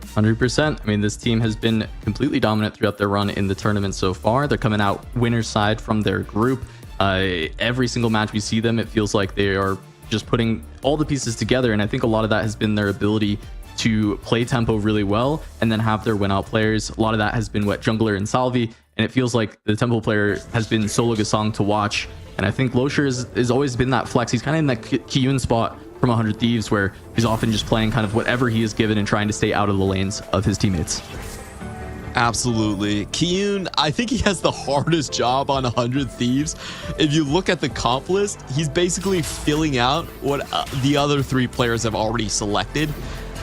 100%. I mean, this team has been completely dominant throughout their run in the tournament so far. They're coming out winner's side from their group. Every single match we see them, it feels like they are just putting all the pieces together. And I think a lot of that has been their ability to play tempo really well and then have their win-out players. A lot of that has been Wet Jungler and Salvi. And it feels like the tempo player has been Sologasong to watch. And I think Losher has always been that flex. He's kind of in that Kiyun spot from 100 Thieves, where he's often just playing kind of whatever he is given and trying to stay out of the lanes of his teammates. Absolutely. Kiyun, I think he has the hardest job on 100 Thieves. If you look at the comp list, he's basically filling out what the other 3 players have already selected.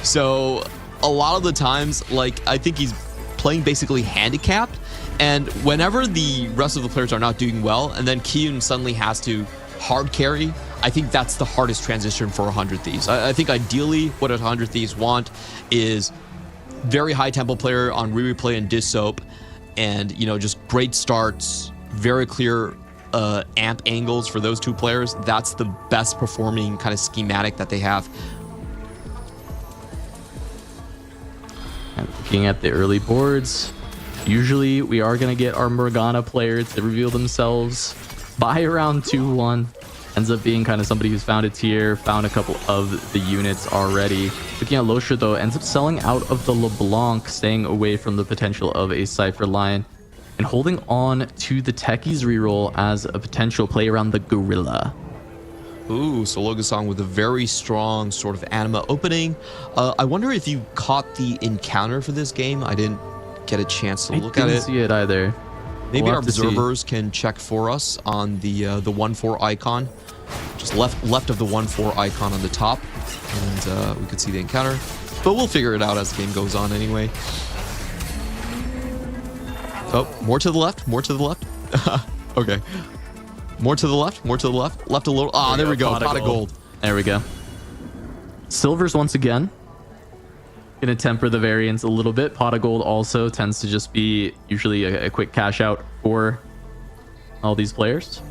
So a lot of the times, like, I think he's playing basically handicapped. And whenever the rest of the players are not doing well, and then Kiyun suddenly has to hard carry, I think that's the hardest transition for 100 Thieves. I think ideally what 100 Thieves want is very high tempo player on replay and Dissoap, and, you know, just great starts, very clear amp angles for those 2 players. That's the best performing kind of schematic that they have. And looking at the early boards, usually we are going to get our Morgana player to reveal themselves by around 2-1. Ends up being kind of somebody who's found a tier, found a couple of the units already. Looking at Losher, though, ends up selling out of the LeBlanc, staying away from the potential of a Cypher Lion, and holding on to the Techies reroll as a potential play around the Gorilla. Ooh, Sologasong with a very strong sort of anima opening. I wonder if you caught the encounter for this game. I didn't get a chance to look at it. I didn't see it either. Maybe our observers can check for us on the 1-4 icon, just left of the 1-4 icon on the top, and we could see the encounter. But we'll figure it out as the game goes on anyway. Oh, more to the left, more to the left. Okay, more to the left, more to the left. Left a little. Ah, there we go. Pot of gold. There we go. Silvers once again. Gonna temper the variance a little bit. Pot of gold also tends to just be usually a quick cash out for all these players.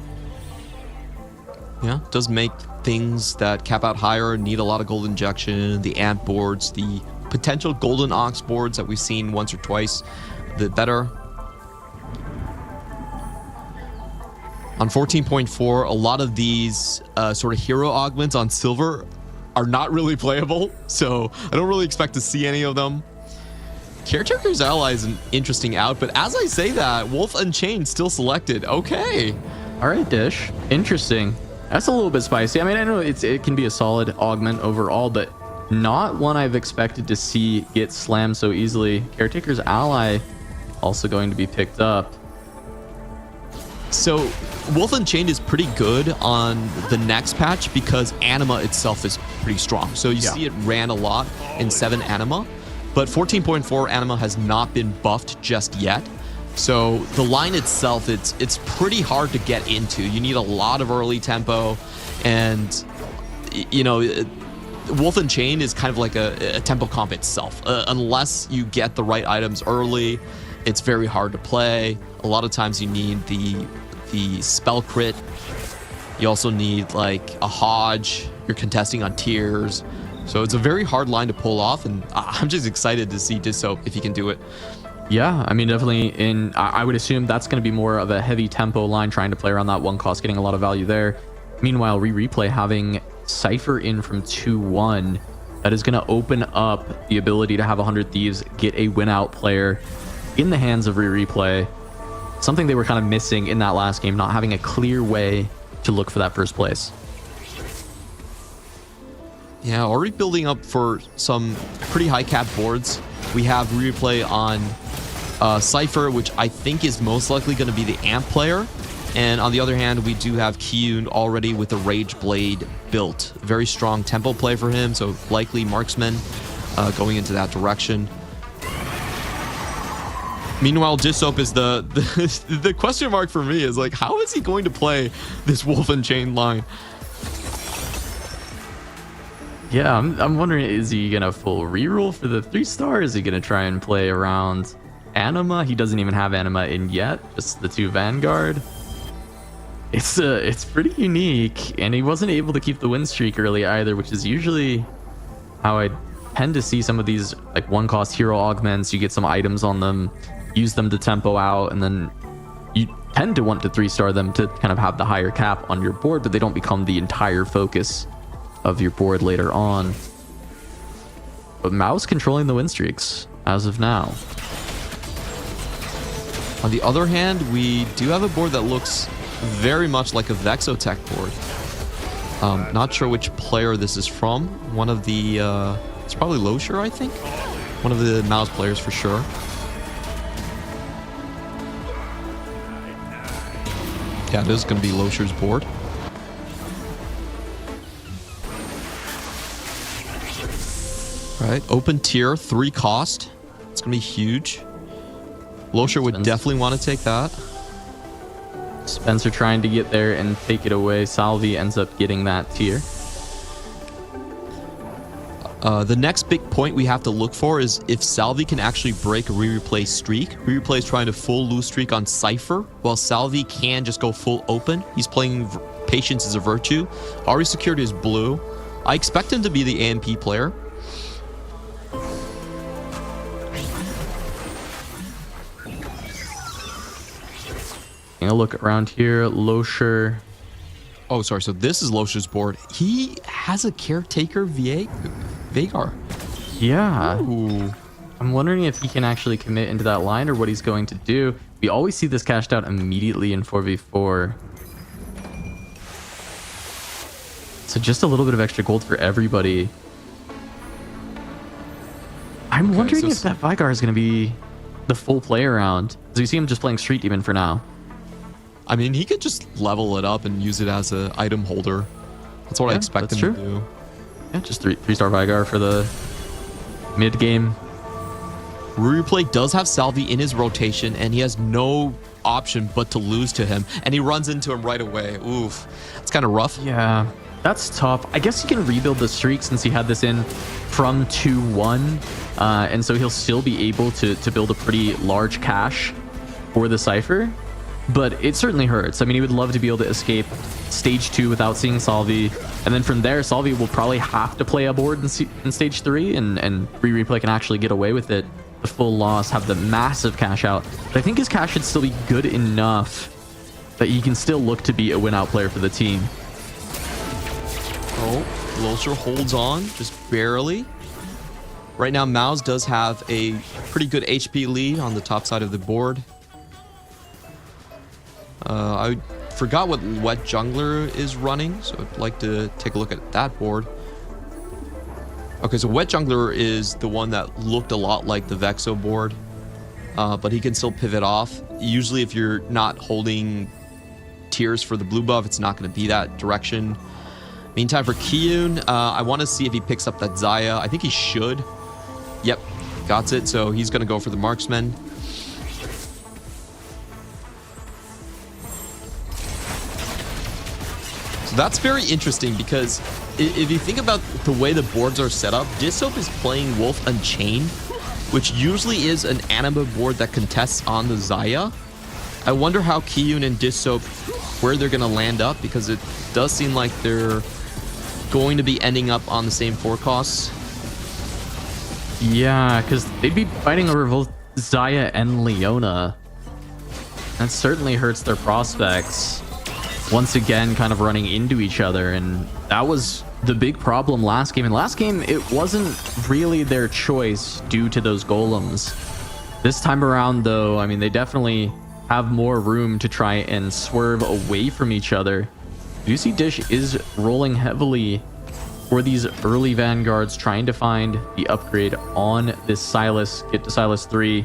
Yeah, does make things that cap out higher need a lot of gold injection. The amp boards, the potential golden ox boards that we've seen once or twice, a bit better. On 14.4, a lot of these sort of hero augments on silver are not really playable, so I don't really expect to see any of them. Caretaker's Ally is an interesting out, but as I say that, Wolf Unchained still selected. Okay. All right, Dish. Interesting. That's a little bit spicy. I mean, I know it can be a solid augment overall, but not one I've expected to see get slammed so easily. Caretaker's Ally also going to be picked up. So Wolf Unchained is pretty good on the next patch because Anima itself is pretty strong. So you see it ran a lot in 7 Anima, but 14.4 Anima has not been buffed just yet. So the line itself, it's pretty hard to get into. You need a lot of early tempo, and you know, Wolf Unchained is kind of like a tempo comp itself. Unless you get the right items early, it's very hard to play. A lot of times you need the spell crit. You also need like a Hodge. You're contesting on tiers. So it's a very hard line to pull off, and I'm just excited to see Disso if he can do it. Yeah, I mean, definitely I would assume that's going to be more of a heavy tempo line, trying to play around that 1 cost, getting a lot of value there. Meanwhile, Replay having Cypher in from 2-1, that is going to open up the ability to have 100 Thieves get a win out player in the hands of Replay. Something they were kind of missing in that last game, not having a clear way to look for that first place. Yeah, already building up for some pretty high cap boards. We have Replay on Cypher, which I think is most likely going to be the AMP player. And on the other hand, we do have Kyun already with the Rage Blade built. Very strong tempo play for him, so likely marksman going into that direction. Meanwhile, Jisop is the question mark for me is like, how is he going to play this Wolf Unchained line? Yeah, I'm wondering, is he gonna full reroll for the 3-star? Is he gonna try and play around Anima? He doesn't even have Anima in yet, just the 2 Vanguard. It's pretty unique, and he wasn't able to keep the win streak early either, which is usually how I tend to see some of these like 1-cost hero augments. You get some items on them, use them to tempo out, and then you tend to want to 3-star them to kind of have the higher cap on your board, but they don't become the entire focus of your board later on. But Mao's controlling the win streaks as of now. On the other hand, we do have a board that looks very much like a Vexotech board. Not sure which player this is from. One of the it's probably Losher, I think. One of the Mao's players for sure. Yeah, this is going to be Losher's board. Right, open tier, 3 cost. It's gonna be huge. Losher would definitely want to take that. Spencer trying to get there and take it away. Salvi ends up getting that tier. The next big point we have to look for is if Salvi can actually break a Replay streak. Replay is trying to full lose streak on Cypher, while Salvi can just go full open. He's playing Patience is a Virtue. Already secured his blue. I expect him to be the AMP player. Taking a look around here, Losher. Oh, sorry. So this is Losher's board. He has a Caretaker Vagar. Yeah. Ooh. I'm wondering if he can actually commit into that line or what he's going to do. We always see this cashed out immediately in 4v4. So just a little bit of extra gold for everybody. I'm wondering if that Vigar is going to be the full play around. So you see him just playing Street Demon for now. I mean, he could just level it up and use it as an item holder. That's what I expect him to do. Yeah, just 3-star Vigar for the mid game. Replay does have Salvi in his rotation, and he has no option but to lose to him, and he runs into him right away. Oof, it's kind of rough. Yeah, that's tough. I guess he can rebuild the streak since he had this in from 2-1, and so he'll still be able to build a pretty large cache for the Cypher. But it certainly hurts. I mean, he would love to be able to escape stage 2 without seeing Salvi. And then from there, Salvi will probably have to play a board in stage 3, and Replay can actually get away with it. The full loss, have the massive cash out. But I think his cash should still be good enough that he can still look to be a win-out player for the team. Oh, Losher holds on, just barely. Right now, Mouse does have a pretty good HP lead on the top side of the board. I forgot what Wet Jungler is running, so I'd like to take a look at that board. Okay, so Wet Jungler is the one that looked a lot like the Vexo board, but he can still pivot off. Usually if you're not holding tiers for the blue buff, it's not going to be that direction. Meantime, for Kiyun, I want to see if he picks up that Xayah. I think he should. Yep, got it. So he's going to go for the marksman. So that's very interesting because if you think about the way the boards are set up, Dissoap is playing Wolf Unchained, which usually is an anima board that contests on the Xayah. I wonder how Kiyun and Dissoap, where they're going to land up, because it does seem like they're going to be ending up on the same forecasts. Yeah, because they'd be fighting over both Xayah and Leona. That certainly hurts their prospects. Once again, kind of running into each other, and that was the big problem last game. And last game, it wasn't really their choice due to those golems. This time around, though, I mean, they definitely have more room to try and swerve away from each other. You see Dish is rolling heavily for these early vanguards, trying to find the upgrade on this Sylas. Get to Sylas 3.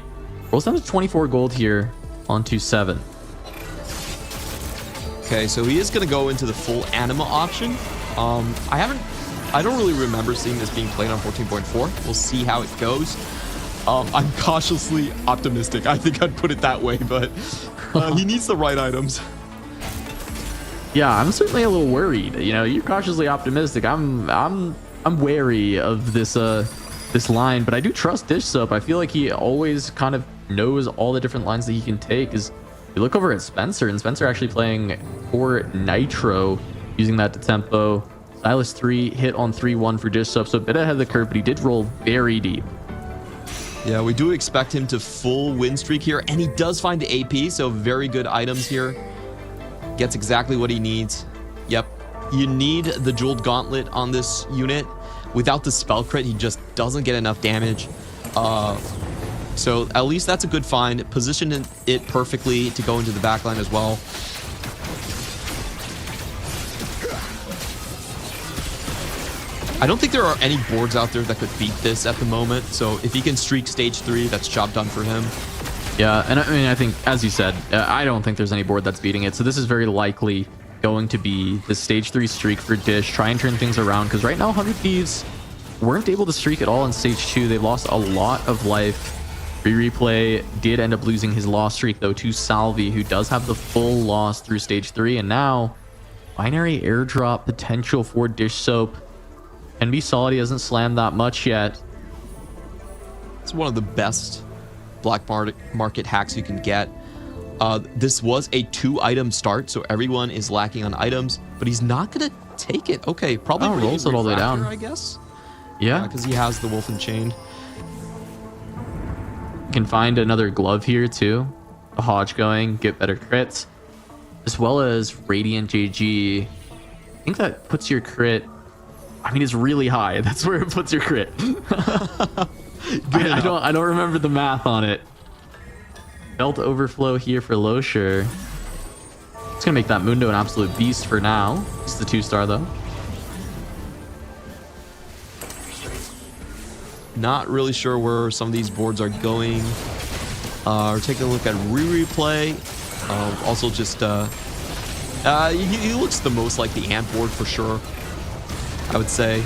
Rolls down to 24 gold here onto 7. Okay, so he is going to go into the full anima option. I don't really remember seeing this being played on 14.4. We'll see how it goes. I'm cautiously optimistic. I think I'd put it that way, but he needs the right items. Yeah, I'm certainly a little worried. You know, you're cautiously optimistic. I'm wary of this this line, but I do trust Dish Soap. I feel like he always kind of knows all the different lines that he can take. Is you look over at Spencer, and Spencer actually playing for Nitro, using that to tempo. Sylas 3 hit on 3-1 for Dish Soap, so a bit ahead of the curve, but he did roll very deep. Yeah, we do expect him to full win streak here, and he does find the AP, so very good items here. Gets exactly what he needs. Yep, you need the Jeweled Gauntlet on this unit. Without the spell crit, he just doesn't get enough damage. So at least that's a good find. Positioned it perfectly to go into the backline as well. I don't think there are any boards out there that could beat this at the moment. So if he can streak stage 3, that's job done for him. Yeah, and I mean, I think, as you said, I don't think there's any board that's beating it. So this is very likely going to be the stage 3 streak for Dish. Try and turn things around, because right now 100 Thieves weren't able to streak at all in stage 2. They lost a lot of life. Replay did end up losing his loss streak, though, to Salvi, who does have the full loss through stage 3. And now, binary airdrop potential for Dish Soap. Can be solid. He hasn't slammed that much yet. It's one of the best black market hacks you can get. This was a 2-item start, so everyone is lacking on items, but he's not going to take it. Okay, probably rolls it all the way down, I guess. Yeah, because he has the Wolf Unchained. Can find another glove here too. A Hodge going, get better crits, as well as Radiant JG. I think that puts your crit, I mean, it's really high. That's where it puts your crit. I don't remember the math on it. Belt overflow here for Losher. It's gonna make that Mundo an absolute beast for now. It's the 2-star though. Not really sure where some of these boards are going. We're taking a look at replay. Also just he looks the most like the Ant board for sure, I would say.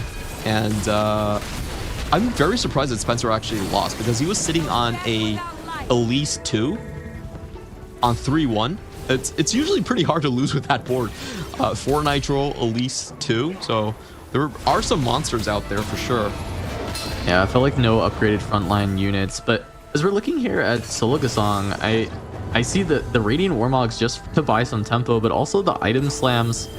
And I'm very surprised that Spencer actually lost, because he was sitting on a Elise 2 on 3-1. It's usually pretty hard to lose with that board. 4 Nitro, Elise 2. So there are some monsters out there for sure. Yeah, I felt like no upgraded frontline units, but as we're looking here at Sologasong, I see the Radiant Warmogs just to buy some tempo, but also the item slams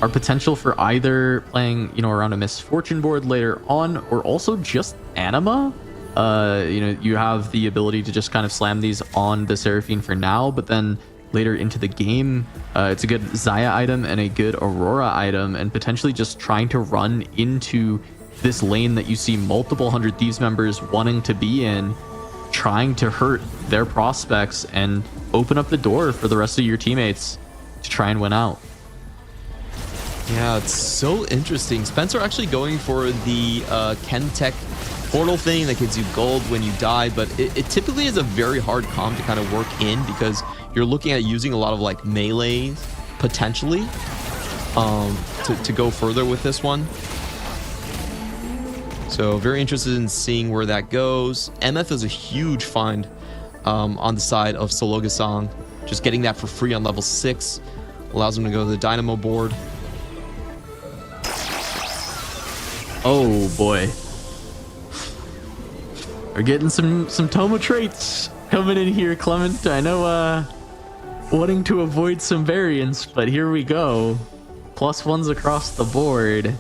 are potential for either playing, you know, around a Misfortune board later on, or also just anima. You know, you have the ability to just kind of slam these on the Seraphine for now, but then later into the game, it's a good Xayah item and a good Aurora item, and potentially just trying to run into this lane that you see multiple 100 Thieves members wanting to be in, trying to hurt their prospects and open up the door for the rest of your teammates to try and win out. Yeah, it's so interesting. Spencer actually going for the Chemtech portal thing that gives you gold when you die, but it typically is a very hard comp to kind of work in because you're looking at using a lot of like melees potentially to go further with this one. So very interested in seeing where that goes. MF is a huge find on the side of Sologasang. Just getting that for free on level 6 allows him to go to the Dynamo board. Oh boy. We're getting some Toma traits coming in here, Clement. I know wanting to avoid some variance, but here we go. +1s across the board.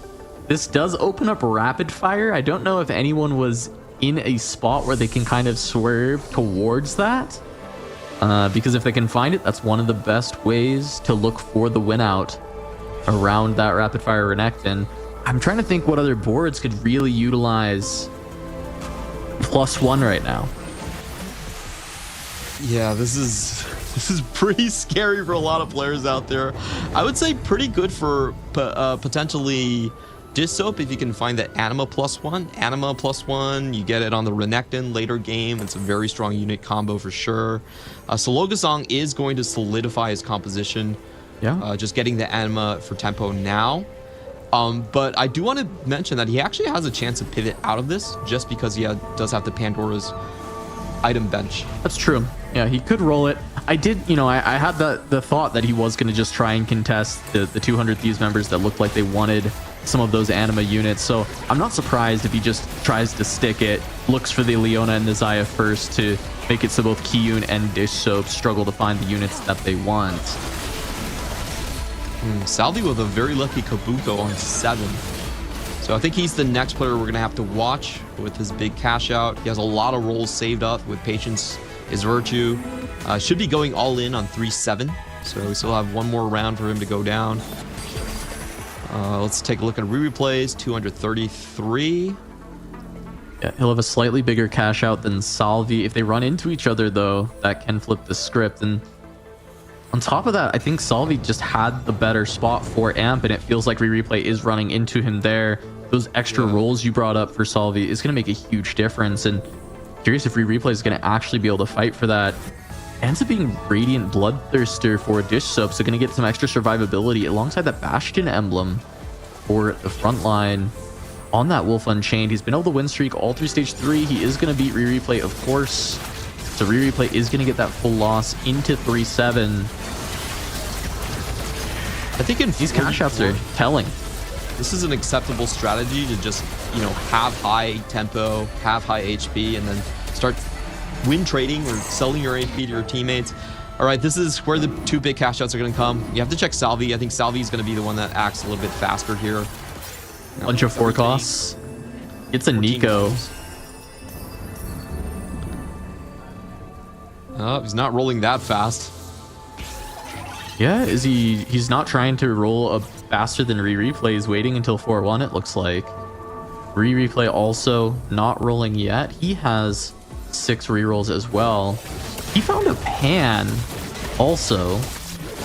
This does open up rapid fire. I don't know if anyone was in a spot where they can kind of swerve towards that. Because if they can find it, that's one of the best ways to look for the win out around that rapid fire Renekton. I'm trying to think what other boards could really utilize +1 right now. Yeah, this is pretty scary for a lot of players out there. I would say pretty good for potentially Dissoap if you can find that Anima +1. Anima +1, you get it on the Renekton later game. It's a very strong unit combo for sure. Sologasang is going to solidify his composition. Yeah. Just getting the Anima for tempo now. But I do want to mention that he actually has a chance to pivot out of this just because he does have the Pandora's item bench. That's true. Yeah, he could roll it. I did, I had the thought that he was going to just try and contest the 200 Thieves members that looked like they wanted some of those Anima units. So I'm not surprised if he just tries to stick it, looks for the Leona and the Xayah first to make it so both Kiyun and Dish Soap struggle to find the units that they want. Salvi with a very lucky Kabuto on 7. So I think he's the next player we're going to have to watch with his big cash out. He has a lot of rolls saved up with Patience is Virtue. Should be going all in on 3-7. So we still have one more round for him to go down. Let's take a look at re-replays. 233. Yeah, he'll have a slightly bigger cash out than Salvi. If they run into each other, though, that can flip the script. And on top of that, I think Salvi just had the better spot for Amp, and it feels like Re-Replay is running into him there. Those extra rolls you brought up for Salvi is going to make a huge difference, and curious if Re-Replay is going to actually be able to fight for that. Ends up being Radiant Bloodthirster for Dish Soap, so going to get some extra survivability alongside that Bastion emblem for the front line. On that Wolf Unchained, he's been able to win streak all through stage 3. He is going to beat Re-Replay, of course. So Re-Replay is going to get that full loss into 3-7. I think in these cash outs are telling. This is an acceptable strategy to just, have high tempo, have high HP, and then start win trading or selling your HP to your teammates. All right, this is where the two big cash outs are going to come. You have to check Salvi. I think Salvi is going to be the one that acts a little bit faster here. Bunch of forecasts. It's a Nico. Oh, he's not rolling that fast. Yeah, is he's not trying to roll up faster than Re-Replay. He's waiting until 4-1, it looks like. Re-Replay also not rolling yet. He has 6 rerolls as well. He found a Pan also,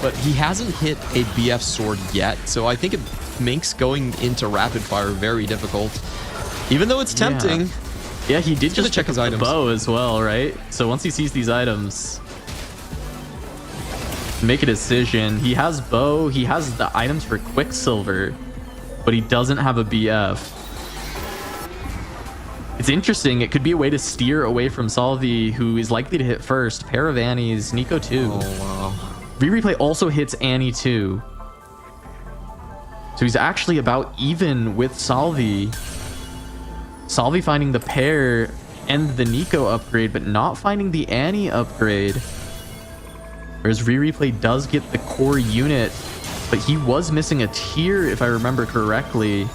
but he hasn't hit a BF sword yet, so I think it makes going into rapid fire very difficult, even though it's tempting. Yeah, he did just check his items. Bow as well, right? So once he sees these items, make a decision. He has bow, he has the items for Quicksilver, but he doesn't have a BF. It's interesting. It could be a way to steer away from Salvi, who is likely to hit first. Pair of Annies, Nico too. Oh, wow. Re-Replay also hits Annie too. So he's actually about even with Salvi. Salvi finding the pair and the Nico upgrade, but not finding the Annie upgrade. Whereas Re-Replay does get the core unit, but he was missing a tier, if I remember correctly.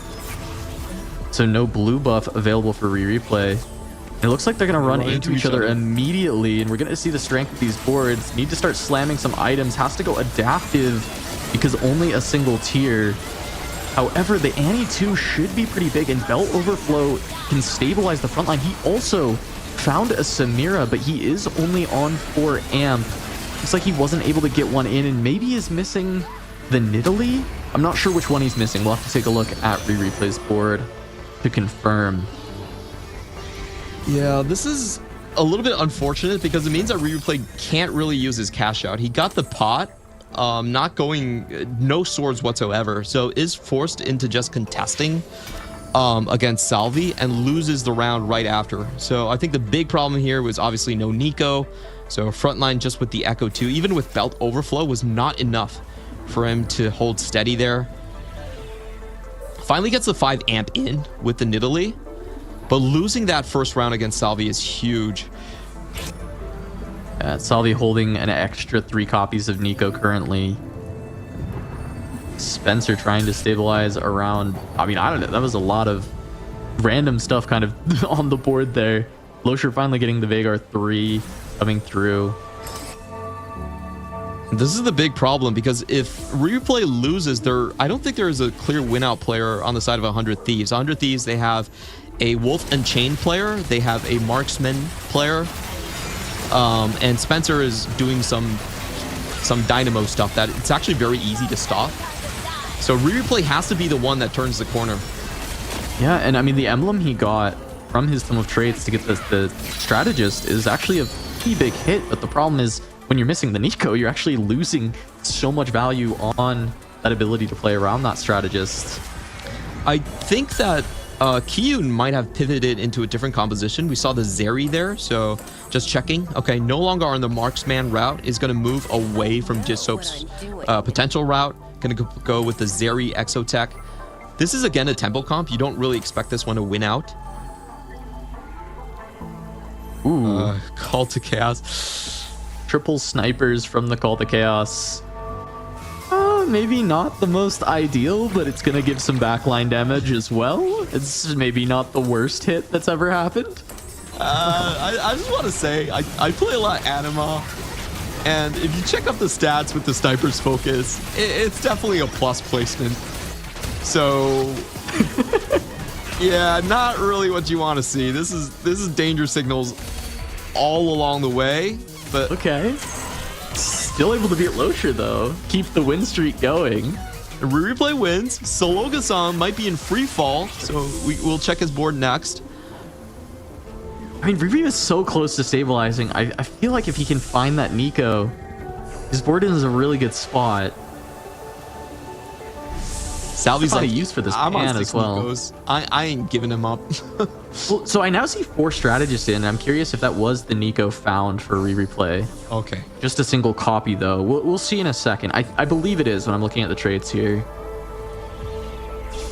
So no blue buff available for Re-Replay. It looks like they're going to run into each other immediately, and we're going to see the strength of these boards. Need to start slamming some items. Has to go adaptive because only a single tier. However, the Annie 2 should be pretty big, and Belt Overflow can stabilize the front line. He also found a Samira, but he is only on 4 amp. Looks like he wasn't able to get one in, and maybe is missing the Nidalee? I'm not sure which one he's missing. We'll have to take a look at Replay's board to confirm. Yeah, this is a little bit unfortunate because it means that Replay can't really use his cash out. He got the pot, not going, no swords whatsoever, so is forced into just contesting against Salvi and loses the round right after. So I think the big problem here was obviously no Nico. So frontline just with the Echo 2, even with Belt Overflow, was not enough for him to hold steady there. Finally gets the 5 amp in with the Nidalee, but losing that first round against Salvi is huge. Salvi holding an extra 3 copies of Nico currently. Spencer trying to stabilize around. I mean, I don't know. That was a lot of random stuff kind of on the board there. Losher finally getting the Vagar 3 coming through. This is the big problem because if Replay loses, I don't think there is a clear win-out player on the side of 100 Thieves. 100 Thieves, they have a Wolf and Chain player, they have a Marksman player, and Spencer is doing some dynamo stuff that it's actually very easy to stop. So Replay has to be the one that turns the corner. Yeah, and I mean, the emblem he got from his Tome of Traits to get the Strategist is actually a pretty big hit, but the problem is when you're missing the Nico, you're actually losing so much value on that ability to play around that Strategist. I think that Kiyun might have pivoted into a different composition. We saw the Zeri there, so just checking. Okay, no longer on the Marksman route, is going to move away from Jisop's potential route. Going to go with the Zeri Exotech. This is again a tempo comp. You don't really expect this one to win out. Ooh, Call to Chaos. Triple snipers from the Call to Chaos. Maybe not the most ideal, but it's going to give some backline damage as well. It's maybe not the worst hit that's ever happened. I just want to say, I play a lot of Anima, and if you check up the stats with the Sniper's Focus, it's definitely a plus placement. So, yeah, not really what you want to see. This is danger signals all along the way, but okay. Still able to beat Losher though. Keep the win streak going. Replay wins. Sologa-san might be in free fall, so we'll check his board next. I mean, Riri is so close to stabilizing. I feel like if he can find that Nico, his board is a really good spot. Salvi's like, use for this I'm pan on 6 as well. Nikos. I ain't giving him up. Well, so I now see 4 strategists in. I'm curious if that was the Nico found for replay. Okay. Just a single copy though. We'll see in a second. I believe it is when I'm looking at the traits here.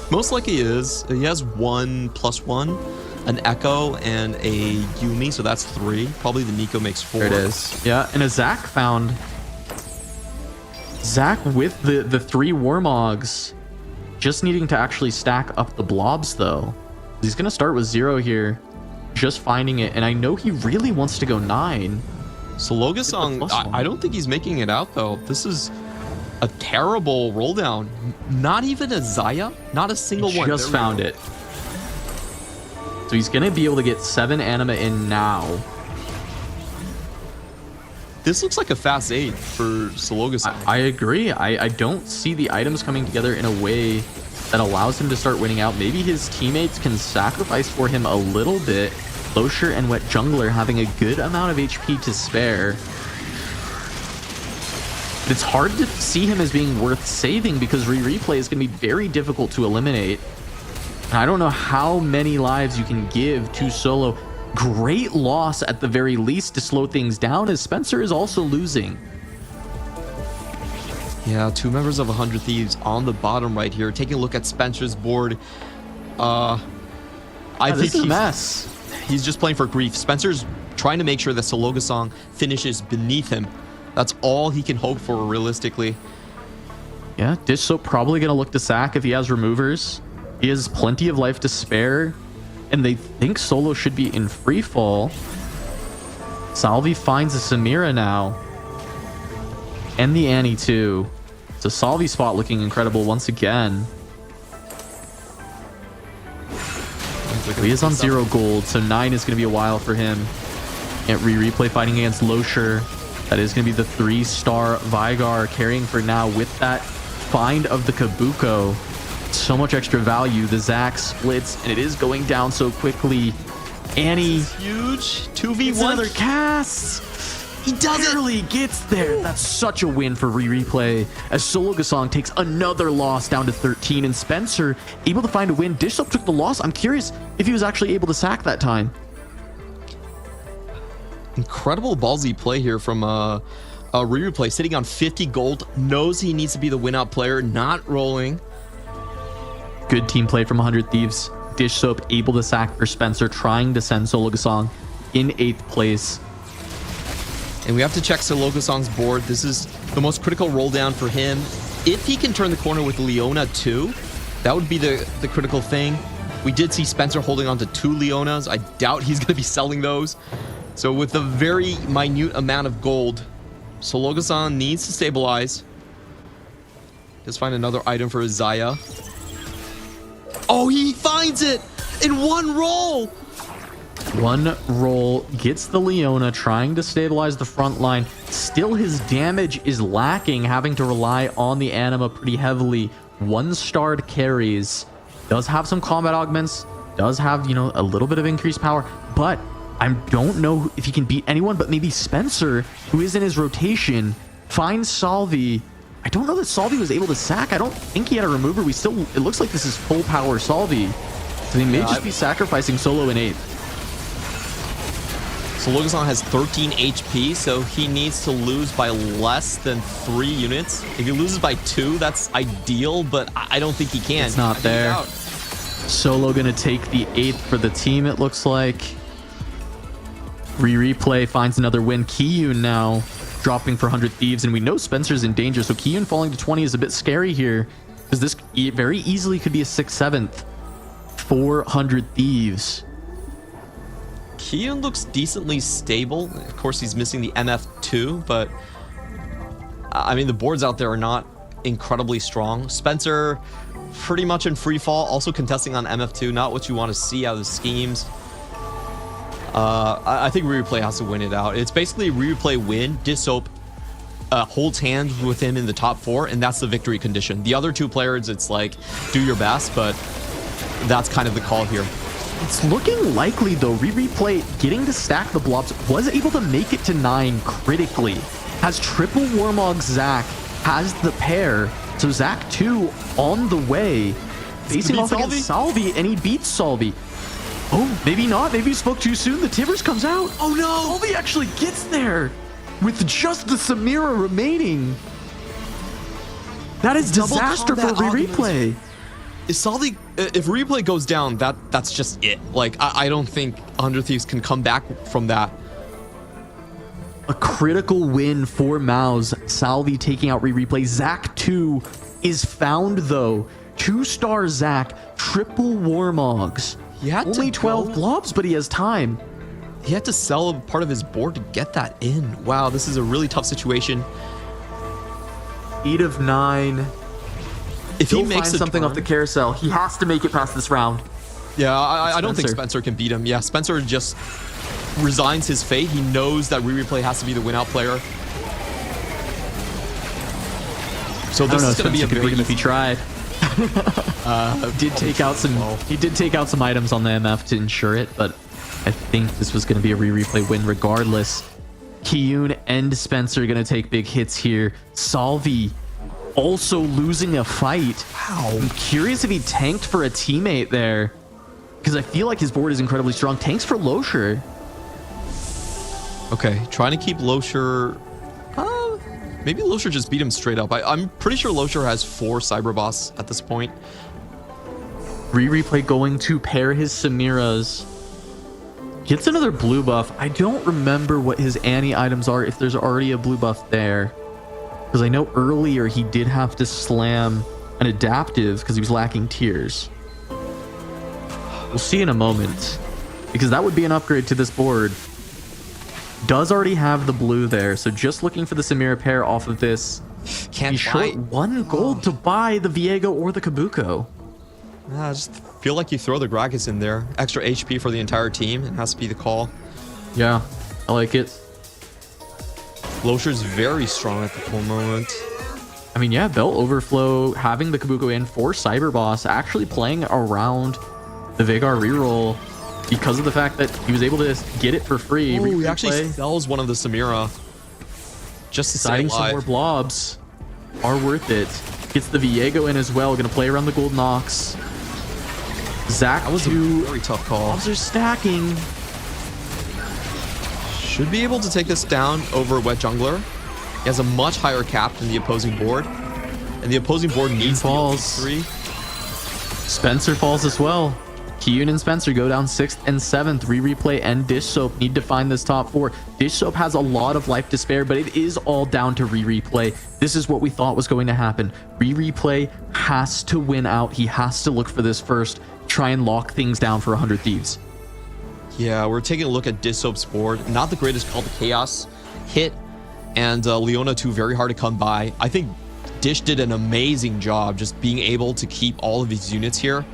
Most likely is. He has 1+1, an Echo, and a Yumi, so that's 3. Probably the Nico makes 4. There it is. Yeah, and a Zac found. Zac with the 3 Warmogs. Just needing to actually stack up the blobs though. He's gonna start with 0 here. Just finding it, and I know he really wants to go 9. Sologa-san, I don't think he's making it out though. This is a terrible roll down. Not even a Zaya, not a single one. Just found it. So he's gonna be able to get 7 anima in now. This looks like a fast 8 for Sologa-san. I agree. I don't see the items coming together in a way that allows him to start winning out. Maybe his teammates can sacrifice for him a little bit. Losher and Wet Jungler having a good amount of HP to spare. But it's hard to see him as being worth saving because replay is going to be very difficult to eliminate. And I don't know how many lives you can give to Solo. Great loss at the very least to slow things down, as Spencer is also losing. Yeah, 2 members of 100 Thieves on the bottom right here. Taking a look at Spencer's board. I think this is a mess. He's just playing for grief. Spencer's trying to make sure that Sologa-san finishes beneath him. That's all he can hope for realistically. Yeah, Dish Soap probably going to look to sack if he has removers. He has plenty of life to spare. And they think Solo should be in free fall. Salvi finds a Samira now. And the Annie too. So Salvi spot looking incredible once again. He is on 0 gold, so 9 is going to be a while for him. Can't replay fighting against Losher. That is going to be the 3-star Vigar carrying for now with that find of the Kabuko. So much extra value. The Zac splits, and it is going down so quickly. Annie, Huge 2v1. another cast. He barely gets there. That's such a win for replay. As Solo Gasong takes another loss down to 13, and Spencer able to find a win. Dishsoap took the loss. I'm curious if he was actually able to sack that time. Incredible ballsy play here from replay, sitting on 50 gold, knows he needs to be the win-out player, not rolling. Good team play from 100 Thieves. Dishsoap able to sack for Spencer, trying to send Solo Gasong in 8th place. And we have to check Solo Gasong's board. This is the most critical roll down for him. If he can turn the corner with Leona too, that would be the critical thing. We did see Spencer holding on to 2 Leonas. I doubt he's going to be selling those. So with a very minute amount of gold, Solo Gasong needs to stabilize. Let's find another item for Zaya. Oh, he finds it in 1 roll. 1 roll gets the Leona, trying to stabilize the front line. Still, his damage is lacking, having to rely on the Anima pretty heavily. 1-starred carries. Does have some combat augments. Does have, you know, a little bit of increased power. But I don't know if he can beat anyone, but maybe Spencer, who is in his rotation, finds Salvi. I don't know that Salvi was able to sack. I don't think he had a remover. It looks like this is full power Salvi. So he may just be sacrificing Solo in 8th. Solo Gasong has 13 HP, so he needs to lose by less than 3 units. If he loses by 2, that's ideal, but I don't think he can. It's not there. Solo gonna take the 8th for the team, it looks like. Replay finds another win. Kiyun now dropping for 100 Thieves, and we know Spencer's in danger, so Kiyun falling to 20 is a bit scary here, because this very easily could be a 6th, 7th. 400 Thieves. Kiyun looks decently stable. Of course, he's missing the MF2, but I mean, the boards out there are not incredibly strong. Spencer pretty much in free fall, also contesting on MF2, not what you want to see out of the schemes. I think Replay has to win it out. It's basically Replay win. Dishsoap holds hands with him in the top 4, and that's the victory condition. The other 2 players, it's like, do your best, but that's kind of the call here. It's looking likely, though. Replay getting to stack the blobs, was able to make it to 9 critically. Has triple Warmog Zac, has the pair. So Zac 2 on the way, facing off against Salvi, and he beats Salvi. Oh, maybe not. Maybe he spoke too soon. The Tivers comes out. Oh no! Salvi actually gets there with just the Samira remaining. That is disaster for Replay. Is Salvi, if Replay goes down, that's just it. Like, I don't think 100 Thieves can come back from that. A critical win for Mouse. Salvi taking out Replay. Zac 2 is found, though. 2-star Zac, triple Warmogs. Only 12 blobs, but he has time. He had to sell a part of his board to get that in. Wow, this is a really tough situation. 8 of 9. If he makes something off the carousel, he has to make it past this round. Yeah, I don't think Spencer can beat him. Yeah, Spencer just resigns his fate. He knows that Replay has to be the win-out player. So this is going to be a very if he tried. He did take out some items on the MF to ensure it, but I think this was going to be a Replay win regardless. Kiyun and Spencer going to take big hits here. Salvi also losing a fight. Wow. I'm curious if he tanked for a teammate there, because I feel like his board is incredibly strong. Tanks for Losher. Okay, trying to keep Losher. Maybe Losher just beat him straight up. I'm pretty sure Losher has 4 Cyber Boss at this point. Replay going to pair his Samiras. Gets another blue buff. I don't remember what his Annie items are, if there's already a blue buff there. Because I know earlier he did have to slam an adaptive because he was lacking tears. We'll see in a moment, because that would be an upgrade to this board. Does already have the blue there, so just looking for the Samira pair off of this. Can't He's short 1 gold to buy the Viego or the Kabuko. Just feel like you throw the Gragas in there. Extra HP for the entire team. It has to be the call. Yeah, I like it. Losher's very strong at the moment. I mean, yeah, Belt Overflow, having the Kabuko in for Cyber Boss, actually playing around the Veigar reroll because of the fact that he was able to get it for free. Oh, he actually sells one of the Samira just to stay alive. Some more blobs are worth it. Gets the Viego in as well. Gonna play around the Golden Ox. Zach, that was a very tough call. Blobs are stacking. Should be able to take this down over Wet Jungler. He has a much higher cap than the opposing board. And the opposing board needs falls. 3. Spencer falls as well. Kiyun and Spencer go down 6th and 7th. Replay and Dish Soap need to find this top 4. Dish Soap has a lot of life to spare, but it is all down to Replay. This is what we thought was going to happen. Replay has to win out. He has to look for this first. Try and lock things down for 100 Thieves. Yeah, we're taking a look at Dish Soap's board. Not the greatest call to Chaos. Hit and Leona 2 very hard to come by. I think Dish did an amazing job just being able to keep all of his units here.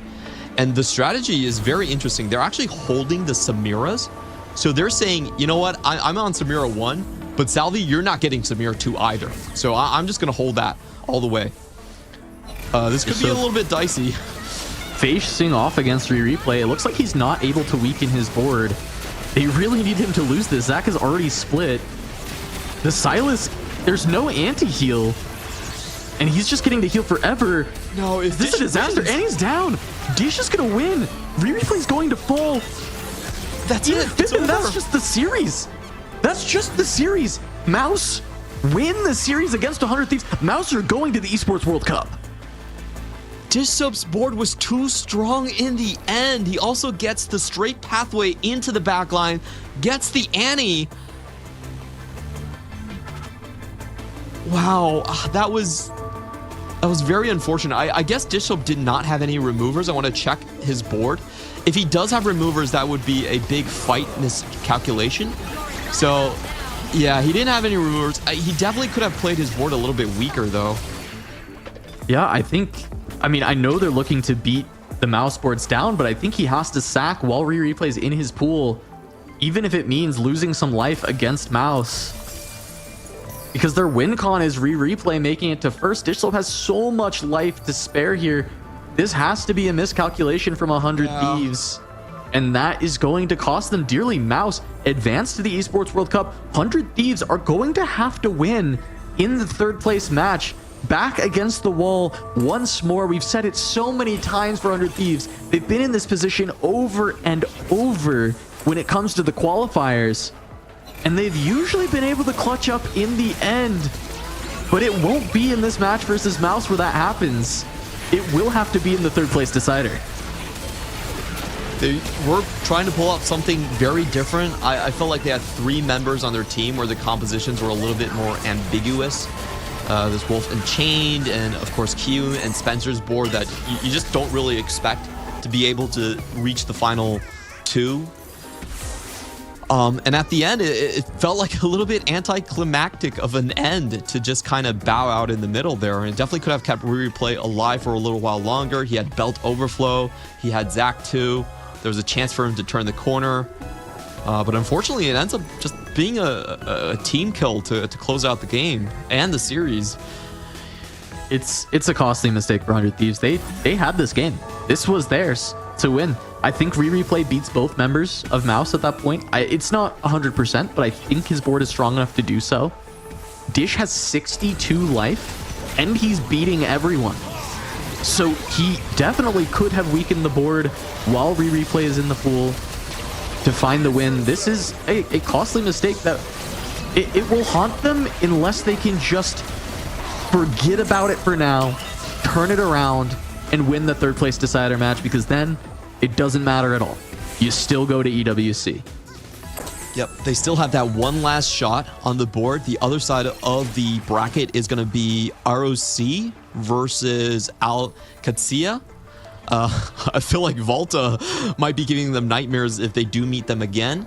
And the strategy is very interesting. They're actually holding the Samiras. So they're saying, you know what, I'm on Samira 1, but Salvi, you're not getting Samira 2 either. So I'm just going to hold that all the way. This could be a little bit dicey. Facing off against Replay, it looks like he's not able to weaken his board. They really need him to lose this. Zach has already split. The Silas, there's no anti-heal. And he's just getting to heal forever. No, if this is a disaster. And he's down. Dish is going to win. Replay's going to fall. That's it. That's just the series. That's just the series. Mouse win the series against 100 Thieves. Mouse are going to the Esports World Cup. Dish Soap's board was too strong in the end. He also gets the straight pathway into the backline, gets the Annie. Wow, that was very unfortunate. I guess Dish Soap did not have any removers. I want to check his board. If he does have removers, that would be a big fight miscalculation. So, yeah, he didn't have any removers. He definitely could have played his board a little bit weaker, though. Yeah, I mean, I know they're looking to beat the Mouse boards down, but I think he has to sack while Replay's in his pool, even if it means losing some life against Mouse. Because their win con is Replay making it to first. Dish Soap has so much life to spare here. This has to be a miscalculation from 100 Thieves. And that is going to cost them dearly. Mouse advance to the Esports World Cup. 100 Thieves are going to have to win in the third place match. Back against the wall once more. We've said it so many times for 100 Thieves. They've been in this position over and over when it comes to the qualifiers. And they've usually been able to clutch up in the end. But it won't be in this match versus Mouse where that happens. It will have to be in the third place decider. They were trying to pull out something very different. I felt like they had 3 members on their team where the compositions were a little bit more ambiguous. There's Wolf and Chained, and of course Q and Spencer's board that you just don't really expect to be able to reach the final 2. And at the end, it felt like a little bit anticlimactic of an end to just kind of bow out in the middle there. And it definitely could have kept Replay alive for a little while longer. He had Belt Overflow. He had Zach 2. There was a chance for him to turn the corner. But unfortunately, it ends up just being a team kill to close out the game and the series. It's a costly mistake for 100 Thieves. They had this game. This was theirs to win. I think Replay beats both members of Mouse at that point. It's not 100%, but I think his board is strong enough to do so. Dish has 62 life, and he's beating everyone. So he definitely could have weakened the board while Replay is in the pool to find the win. This is a costly mistake that it will haunt them unless they can just forget about it for now, turn it around, and win the third place decider match, because then it doesn't matter at all. You still go to EWC. Yep, they still have that one last shot on the board. The other side of the bracket is going to be ROC versus Al Qadsiya. I feel like Volta might be giving them nightmares if they do meet them again.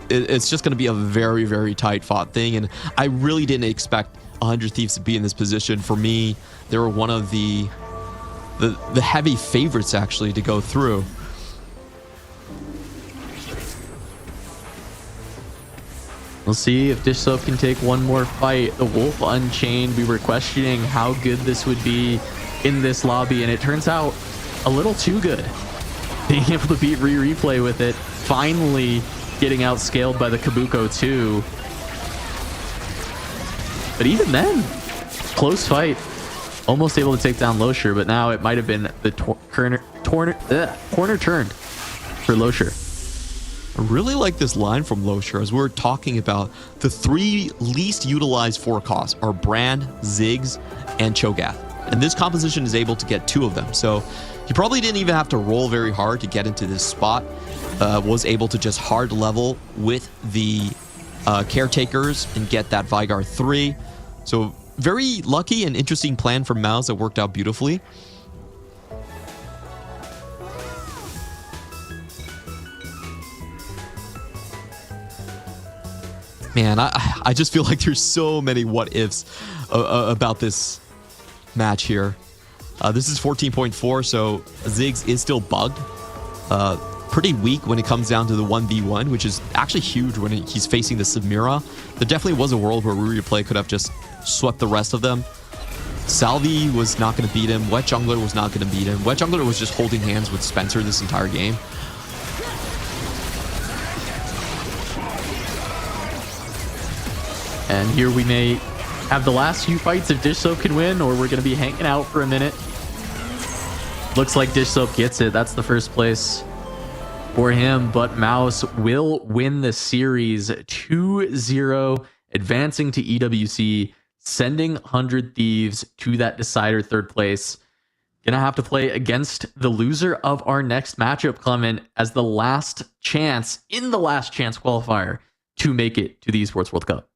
It's just going to be a very, very tight fought thing. And I really didn't expect 100 Thieves to be in this position. For me, they were one of the the heavy favorites actually to go through. We'll see if Dish Soap can take one more fight. The Wolf Unchained, we were questioning how good this would be in this lobby, and it turns out a little too good. Being able to beat Replay with it, finally getting outscaled by the Kabuko 2. But even then, close fight. Almost able to take down Losher, but now it might have been the corner turned for Losher. I really like this line from Losher as we're talking about the 3 least utilized 4 costs are Brand, Ziggs, and Cho'Gath. And this composition is able to get 2 of them. So he probably didn't even have to roll very hard to get into this spot. Was able to just hard level with the Caretakers and get that Vygar 3. So very lucky and interesting plan from Mouse that worked out beautifully. Man, I just feel like there's so many what ifs about this match here. This is 14.4, so Ziggs is still bugged. Pretty weak when it comes down to the 1v1, which is actually huge when he's facing the Samira. There definitely was a world where Replay could have just swept the rest of them. Salvi was not going to beat him. Wet Jungler was not going to beat him. Wet Jungler was just holding hands with Spencer this entire game. And here we may have the last few fights if Dish Soap can win, or we're going to be hanging out for a minute. Looks like Dish Soap gets it. That's the first place for him, but Mouse will win the series 2-0, advancing to EWC, sending 100 Thieves to that decider third place. Gonna have to play against the loser of our next matchup, Clement, as the last chance, in the last chance qualifier, to make it to the Esports World Cup.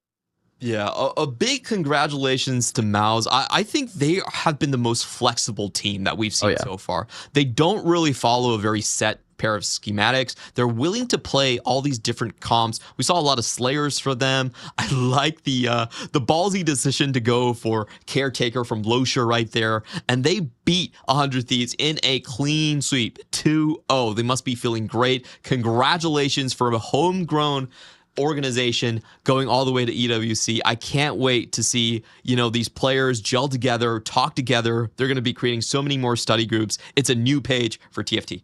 Yeah, a big congratulations to Mouse. I think they have been the most flexible team that we've seen so far. They don't really follow a very set pair of schematics. They're willing to play all these different comps. We saw a lot of Slayers for them. I like the ballsy decision to go for Caretaker from Losher right there. And they beat 100 Thieves in a clean sweep, 2-0. They must be feeling great. Congratulations for a homegrown organization going all the way to EWC. I can't wait to see, these players gel together, talk together. They're going to be creating so many more study groups. It's a new page for TFT.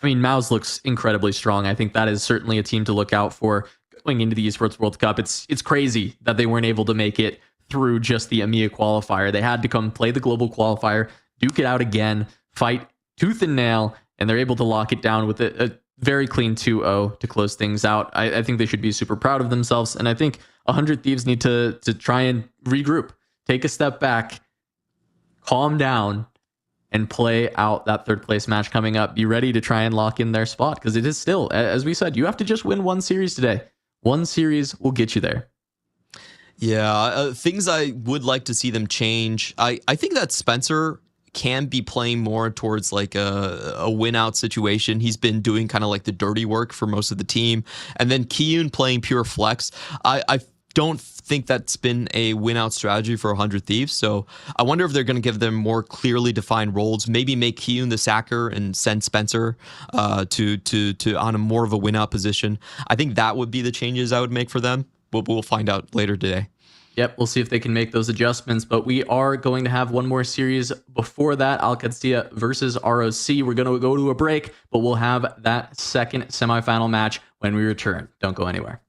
I mean, Mouse looks incredibly strong. I think that is certainly a team to look out for going into the Esports World Cup. It's crazy that they weren't able to make it through just the EMEA qualifier. They had to come play the global qualifier, duke it out again, fight tooth and nail, and they're able to lock it down with a very clean 2-0 to close things out. I think they should be super proud of themselves, and I think 100 Thieves need to try and regroup, take a step back, calm down, and play out that third place match coming up. Be ready to try and lock in their spot, because it is still, as we said, you have to just win one series today. One series will get you there. Yeah, things I would like to see them change. I think that Spencer can be playing more towards like a win out situation. He's been doing kind of like the dirty work for most of the team. And then Kiyun playing pure flex. I don't think that's been a win out strategy for 100 Thieves. So I wonder if they're going to give them more clearly defined roles, maybe make Kiyun the sacker and send Spencer to on a more of a win out position. I think that would be the changes I would make for them. We'll find out later today. Yep, we'll see if they can make those adjustments, but we are going to have one more series before that, Al Qadsiya versus ROC. We're going to go to a break, but we'll have that second semifinal match when we return. Don't go anywhere.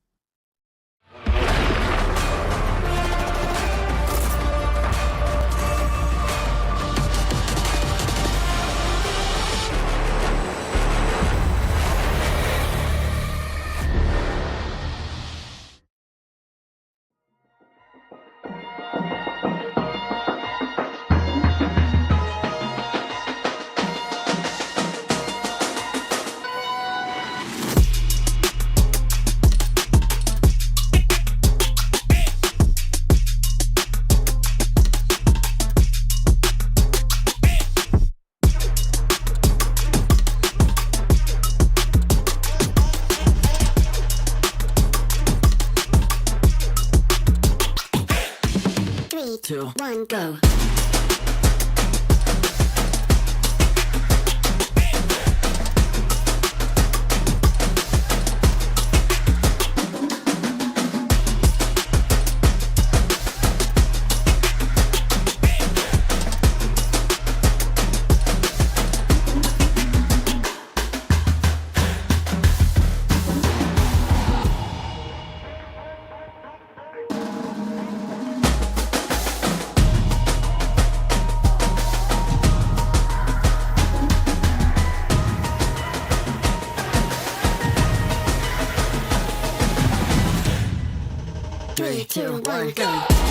Three, two, one, go. 2, 1, go.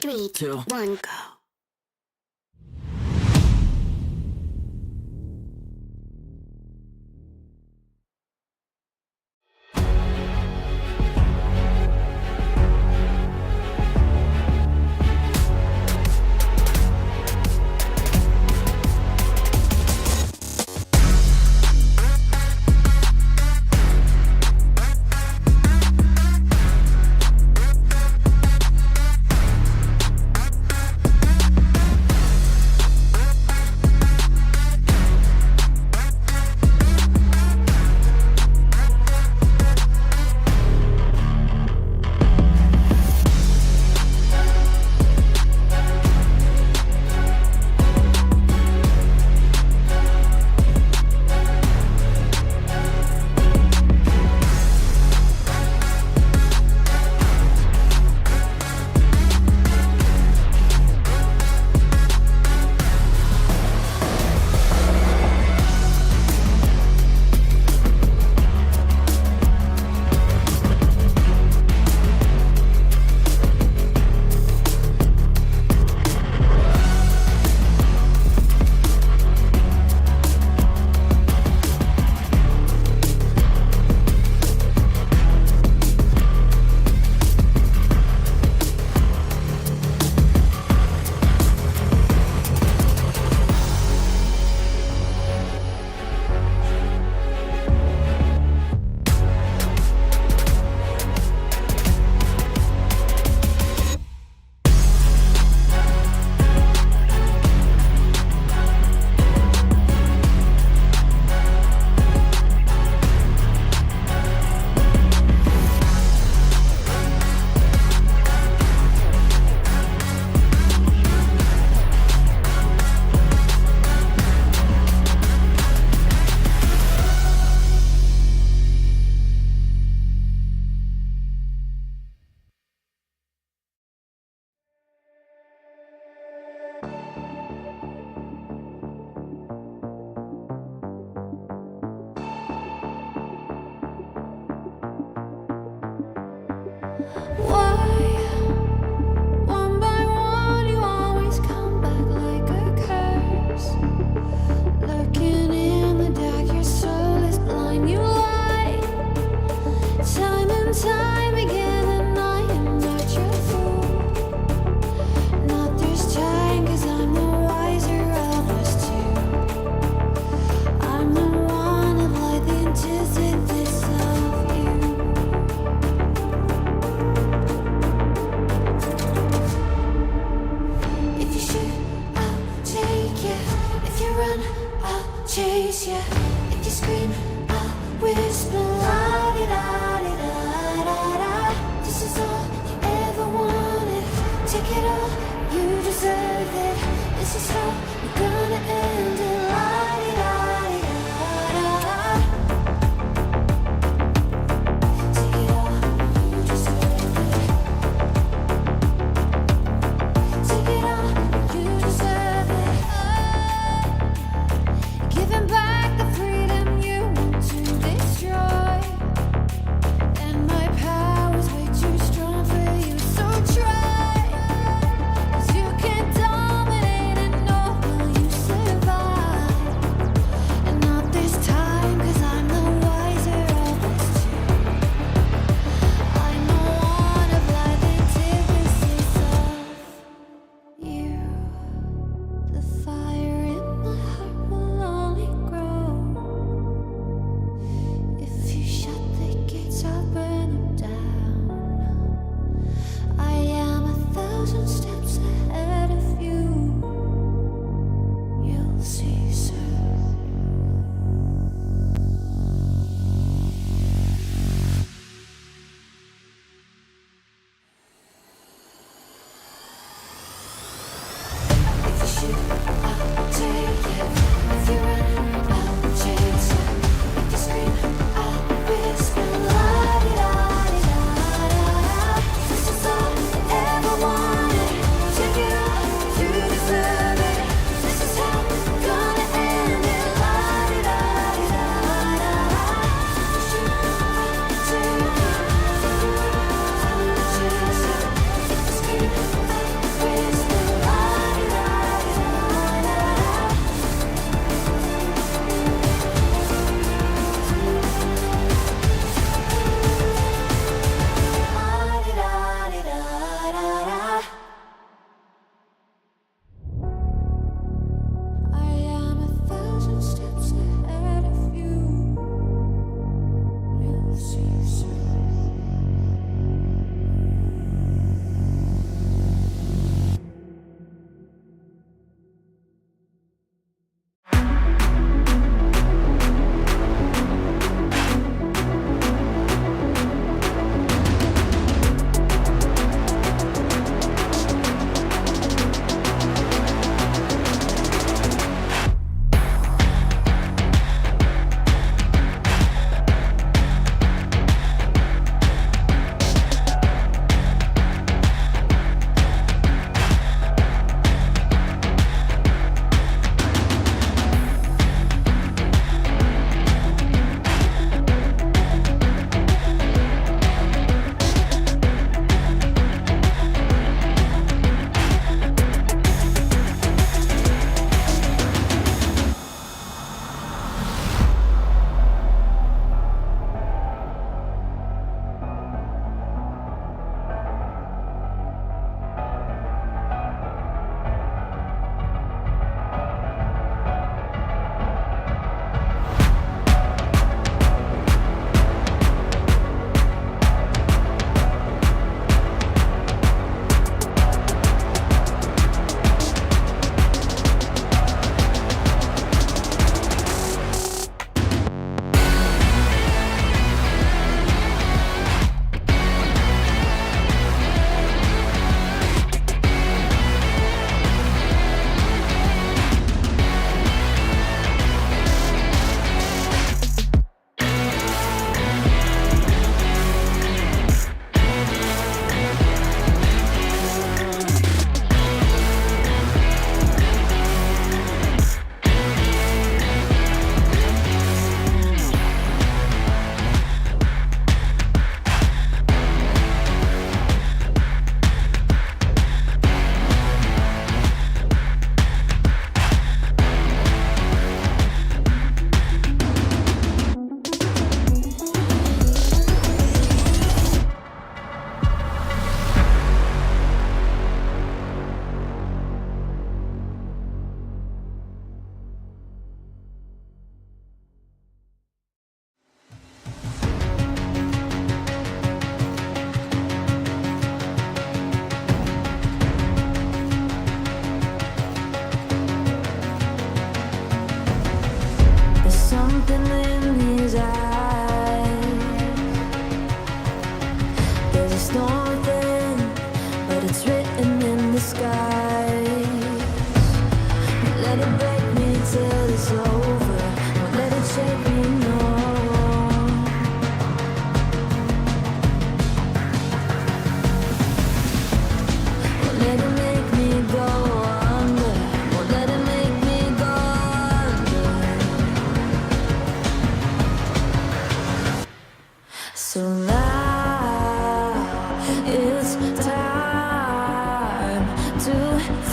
Three, two, one, go. chase you. If you scream, I'll whisper la di da di da da.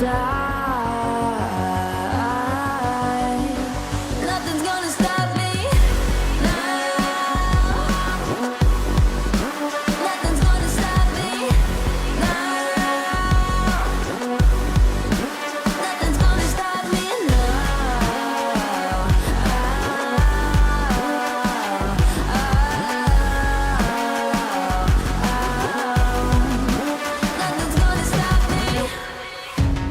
Nothing's gonna stop me now. Nothing's gonna stop me now. Nothing's gonna stop me now. Nothing's gonna stop me.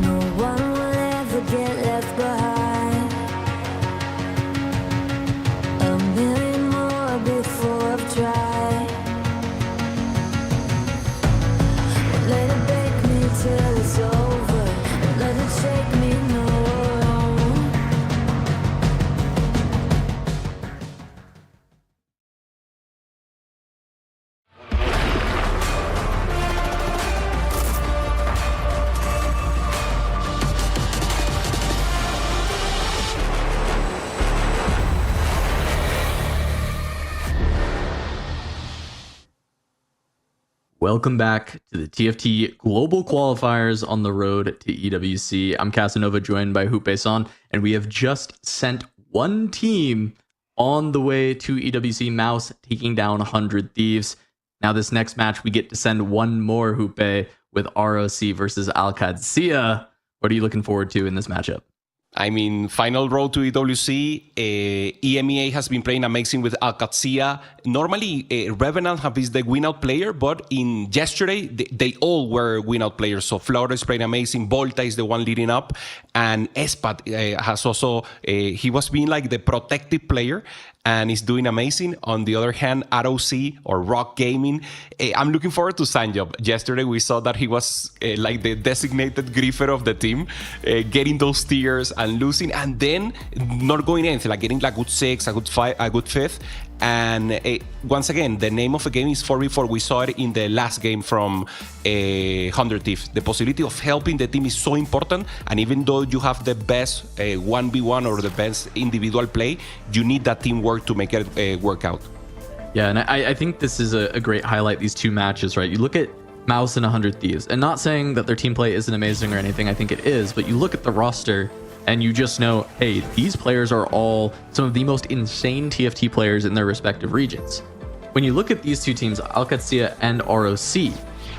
No one will ever get left behind. A million more before I've tried. Let it break me till it's over. Let it shake me, no. Welcome back to the TFT Global Qualifiers on the road to EWC. I'm Casanova, joined by Hupe-san, and we have just sent one team on the way to EWC, Mouse taking down 100 Thieves. Now this next match, we get to send one more, Hupe, with ROC versus Al Qadsiya. What are you looking forward to in this matchup? I mean, final road to EWC. EMEA has been playing amazing with Al Qadsiya. Normally, Revenant have is the win-out player, but in yesterday, they all were win-out players. So Flora is playing amazing. Volta is the one leading up. And Espat has also, he was being like the protective player and is doing amazing. On the other hand, ROC or Rock Gaming, I'm looking forward to Sanjob. Yesterday, we saw that he was like the designated griefer of the team, getting those tiers and losing, and then not going anything, like getting like good 6, a good 5, a good 5th. And once again, the name of the game is 4v4. We saw it in the last game from 100 Thieves. The possibility of helping the team is so important. And even though you have the best 1v1 or the best individual play, you need that teamwork to make it work out. Yeah, and I think this is a great highlight, these two matches, right? You look at Mouse and 100 Thieves, and not saying that their team play isn't amazing or anything, I think it is, but you look at the roster and you just know, hey, these players are all some of the most insane TFT players in their respective regions. When you look at these two teams, Al Qadsiya and ROC,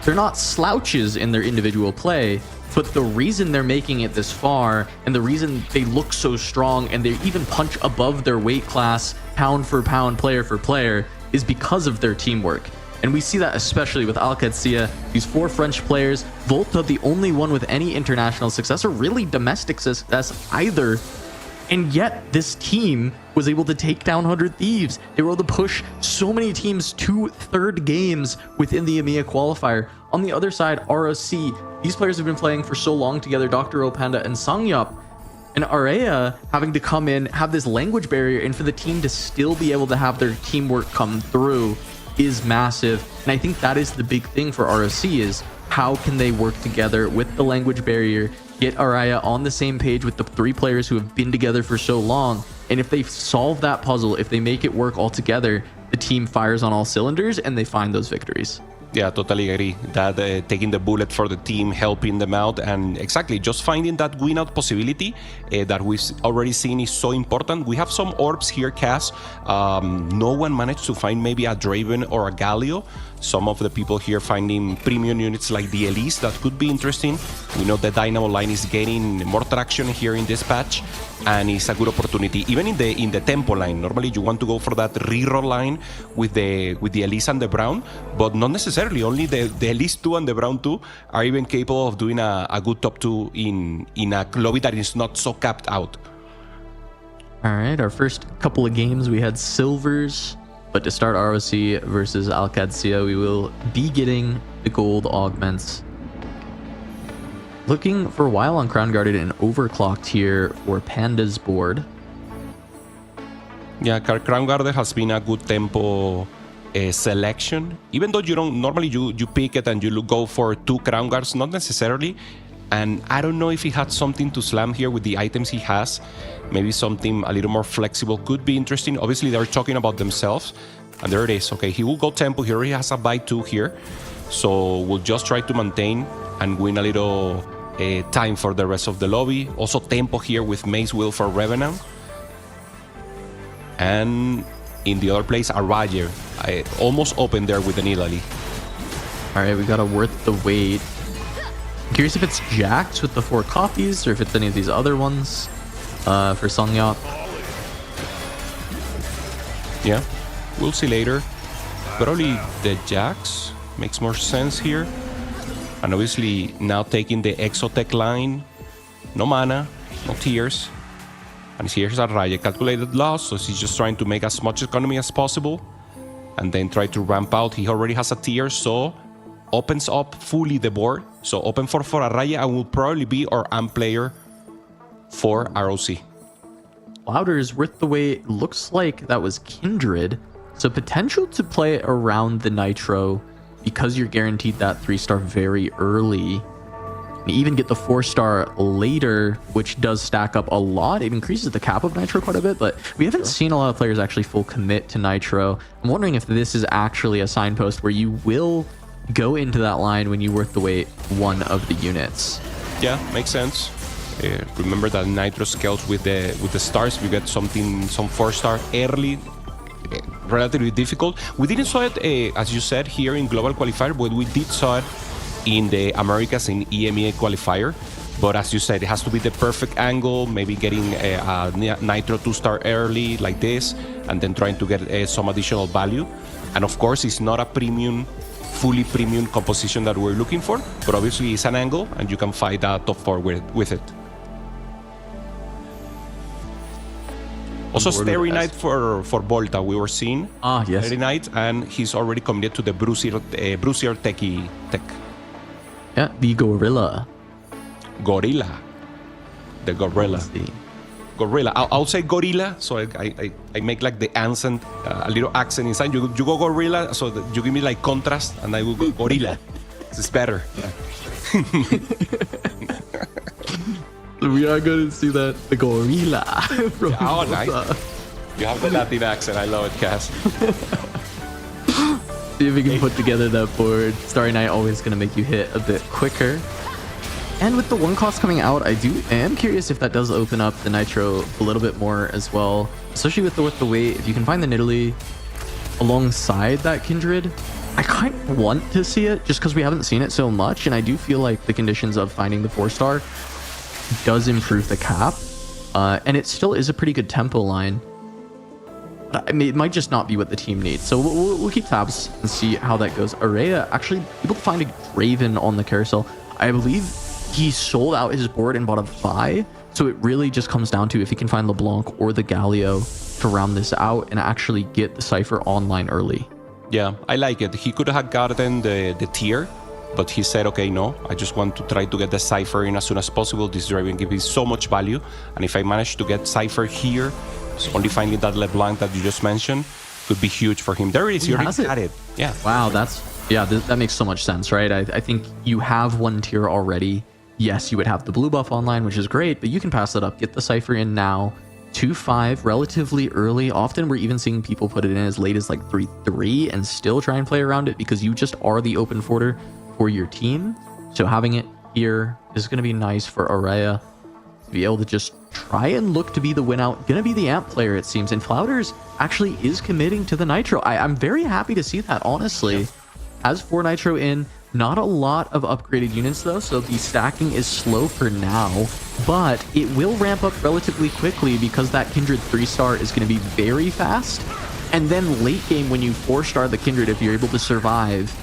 they're not slouches in their individual play, but the reason they're making it this far and the reason they look so strong and they even punch above their weight class, pound for pound, player for player, is because of their teamwork. And we see that especially with Al Qadsiya, these 4 French players, Volta the only one with any international success or really domestic success either. And yet this team was able to take down 100 Thieves. They were able to push so many teams to third games within the EMEA qualifier. On the other side, ROC, these players have been playing for so long together, Dr. Opanda and Sangyop. And Araya having to come in, have this language barrier, and for the team to still be able to have their teamwork come through is massive. And I think that is the big thing for ROC, is how can they work together with the language barrier, get Araya on the same page with the 3 players who have been together for so long. And if they solve that puzzle, if they make it work all together, the team fires on all cylinders and they find those victories. Yeah, totally agree. That taking the bullet for the team, helping them out, and exactly just finding that win-out possibility that we've already seen is so important. We have some orbs here, Cass. No one managed to find maybe a Draven or a Galio. Some of the people here finding premium units like the Elise that could be interesting. We know the Dynamo line is gaining more traction here in this patch, and it's a good opportunity. Even in the Tempo line, normally you want to go for that reroll line with the Elise and the Brown, but not necessarily. Only the Elise 2 and the Brown 2 are even capable of doing a good top 2 in a lobby that is not so capped out. All right, our first couple of games, we had silvers. But to start ROC versus Al Qadsiya, we will be getting the gold augments. Looking for a while on Crown Guarded and overclocked here for Panda's board. Yeah, Crown Guarded has been a good tempo selection. Even though you don't normally you pick it and you go for 2 Crown Guards, not necessarily. And I don't know if he had something to slam here with the items he has. Maybe something a little more flexible could be interesting. Obviously, they're talking about themselves. And there it is. Okay, he will go tempo. He already has a buy 2 here. So we'll just try to maintain and win a little time for the rest of the lobby. Also tempo here with Mace Will for Revenant. And in the other place, Araya almost open there with an Nidalee. All right, we got a worth the wait. I'm curious if it's Jax with the 4 copies or if it's any of these other ones for Songyop. Yeah, we'll see later. Probably the Jax makes more sense here. And obviously now taking the Exotech line. No mana, no tears. And here's Araya, calculated loss, so he's just trying to make as much economy as possible. And then try to ramp out. He already has a tier, so opens up fully the board. So open for Araya and will probably be our AMP player for ROC. Louder is worth the wait. Looks like that was Kindred. So potential to play around the Nitro because you're guaranteed that 3-star very early. And even get the 4-star later, which does stack up a lot. It increases the cap of Nitro quite a bit, but we haven't seen a lot of players actually full commit to Nitro. I'm wondering if this is actually a signpost where you will go into that line when you worth the wait one of the units. Yeah, makes sense. Remember that Nitro scales with the stars. We get some 4-star early, relatively difficult. We didn't saw it, as you said, here in Global Qualifier, but we did saw it in the Americas in EMEA Qualifier. But as you said, it has to be the perfect angle, maybe getting a Nitro 2-star early like this, and then trying to get some additional value. And of course, it's not a fully premium composition that we're looking for, but obviously it's an angle, and you can fight that top 4 with it. Also, Starry Knight for Volta, we were seeing. Ah, yes. Starry Knight, and he's already committed to the Bruiser Techie tech. Yeah, the Gorilla. Gorilla. The Gorilla. Gorilla. I'll say Gorilla, so I make like the accent, a little accent inside. You go Gorilla, so you give me like contrast, and I will go Gorilla. It's better. We are going to see that the Gorilla. Oh, nice. You have the Latin accent. I love it, Cass. See if we can put together that board. Starry Night always going to make you hit a bit quicker. And with the 1 cost coming out, I am curious if that does open up the Nitro a little bit more as well. Especially with the wait, if you can find the Nidalee alongside that Kindred, I kind of want to see it just because we haven't seen it so much. And I do feel like the conditions of finding the 4-star does improve the cap, and it still is a pretty good tempo line. But I mean, it might just not be what the team needs, so we'll keep tabs and see how that goes. Araya actually able to find a Draven on the carousel. I believe he sold out his board and bought a Vi, so it really just comes down to if he can find LeBlanc or the Galio to round this out and actually get the Cypher online early. Yeah, I like it. He could have gotten the tier, but he said, okay, no, I just want to try to get the Cypher in as soon as possible. This Draven gives me so much value. And if I manage to get Cypher here, only finding that LeBlanc that you just mentioned could be huge for him. There it is. You already had it. Yeah. Wow, that makes so much sense, right? I think you have 1 tier already. Yes, you would have the blue buff online, which is great, but you can pass that up. Get the Cypher in now. 2-5, relatively early. Often we're even seeing people put it in as late as like 3-3 and still try and play around it because you just are the open forwarder for your team. So having it here is going to be nice for Araya to be able to just try and look to be the win out. Going to be the AMP player, it seems. And Flouders actually is committing to the Nitro. I'm very happy to see that, honestly. Has 4 Nitro in. Not a lot of upgraded units, though, so the stacking is slow for now. But it will ramp up relatively quickly because that Kindred 3-star is going to be very fast. And then late game, when you 4-star the Kindred, if you're able to survive,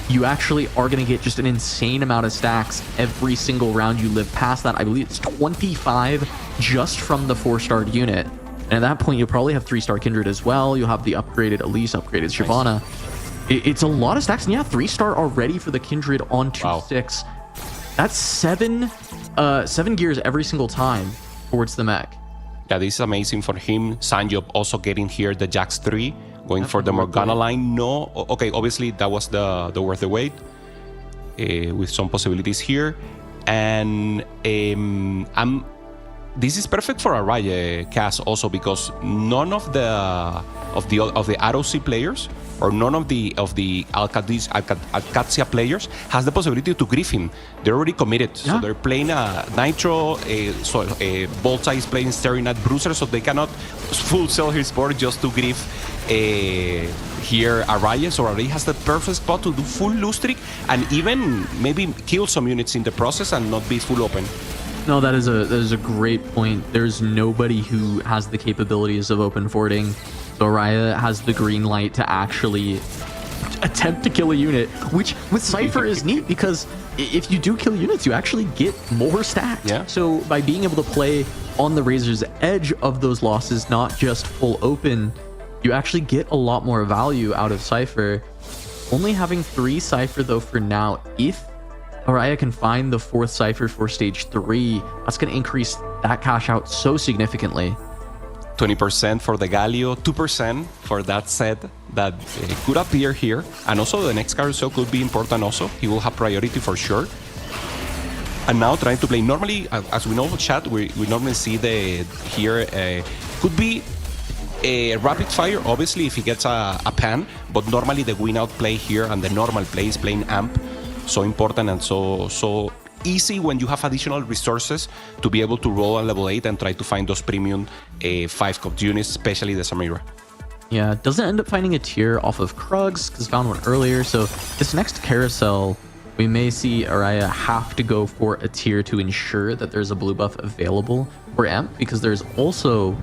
you actually are going to get just an insane amount of stacks every single round you live past that. I believe it's 25 just from the 4-starred unit. And at that point, you'll probably have 3-star Kindred as well. You'll have the upgraded Elise, upgraded Shyvana. It's a lot of stacks. And yeah, 3-star already for the Kindred on 2-6. That's 7 gears every single time towards the mech. Yeah, this is amazing for him. Sanjop also getting here the Jax 3. Going for the Morgana line. No, okay, obviously that was the worth the wait with some possibilities here. And I'm this is perfect for Araya Cass also, because none of the ROC players or none of the Alcatsia players has the possibility to grief him. They're already committed, so they're playing a Nitro. Volta is playing staring at Bruiser, so they cannot full sell his board just to grief here Araya. So Araya has the perfect spot to do full loose streak and even maybe kill some units in the process and not be full open. No, that is a great point. There's nobody who has the capabilities of open fording. So Araya has the green light to actually attempt to kill a unit, which with Cypher is neat because if you do kill units, you actually get more stacked. Yeah. So by being able to play on the razor's edge of those losses, not just full open, you actually get a lot more value out of Cypher. Only having 3 Cypher though for now. If Araya can find the 4th Cypher for stage 3, that's going to increase that cash out so significantly. 20% for the Galio, 2% for that set that could appear here. And also the next carousel could be important also. He will have priority for sure. And now trying to play. Normally, as we know chat, we normally see here could be a rapid fire, obviously, if he gets a pan. But normally the win out play here and the normal play is playing amp. So important and so easy when you have additional resources to be able to roll on level 8 and try to find those premium 5-cop units, especially the Samira. Yeah, doesn't end up finding a tier off of Krugs because found one earlier. So this next carousel, we may see Araya have to go for a tier to ensure that there's a blue buff available for Amp, because there's also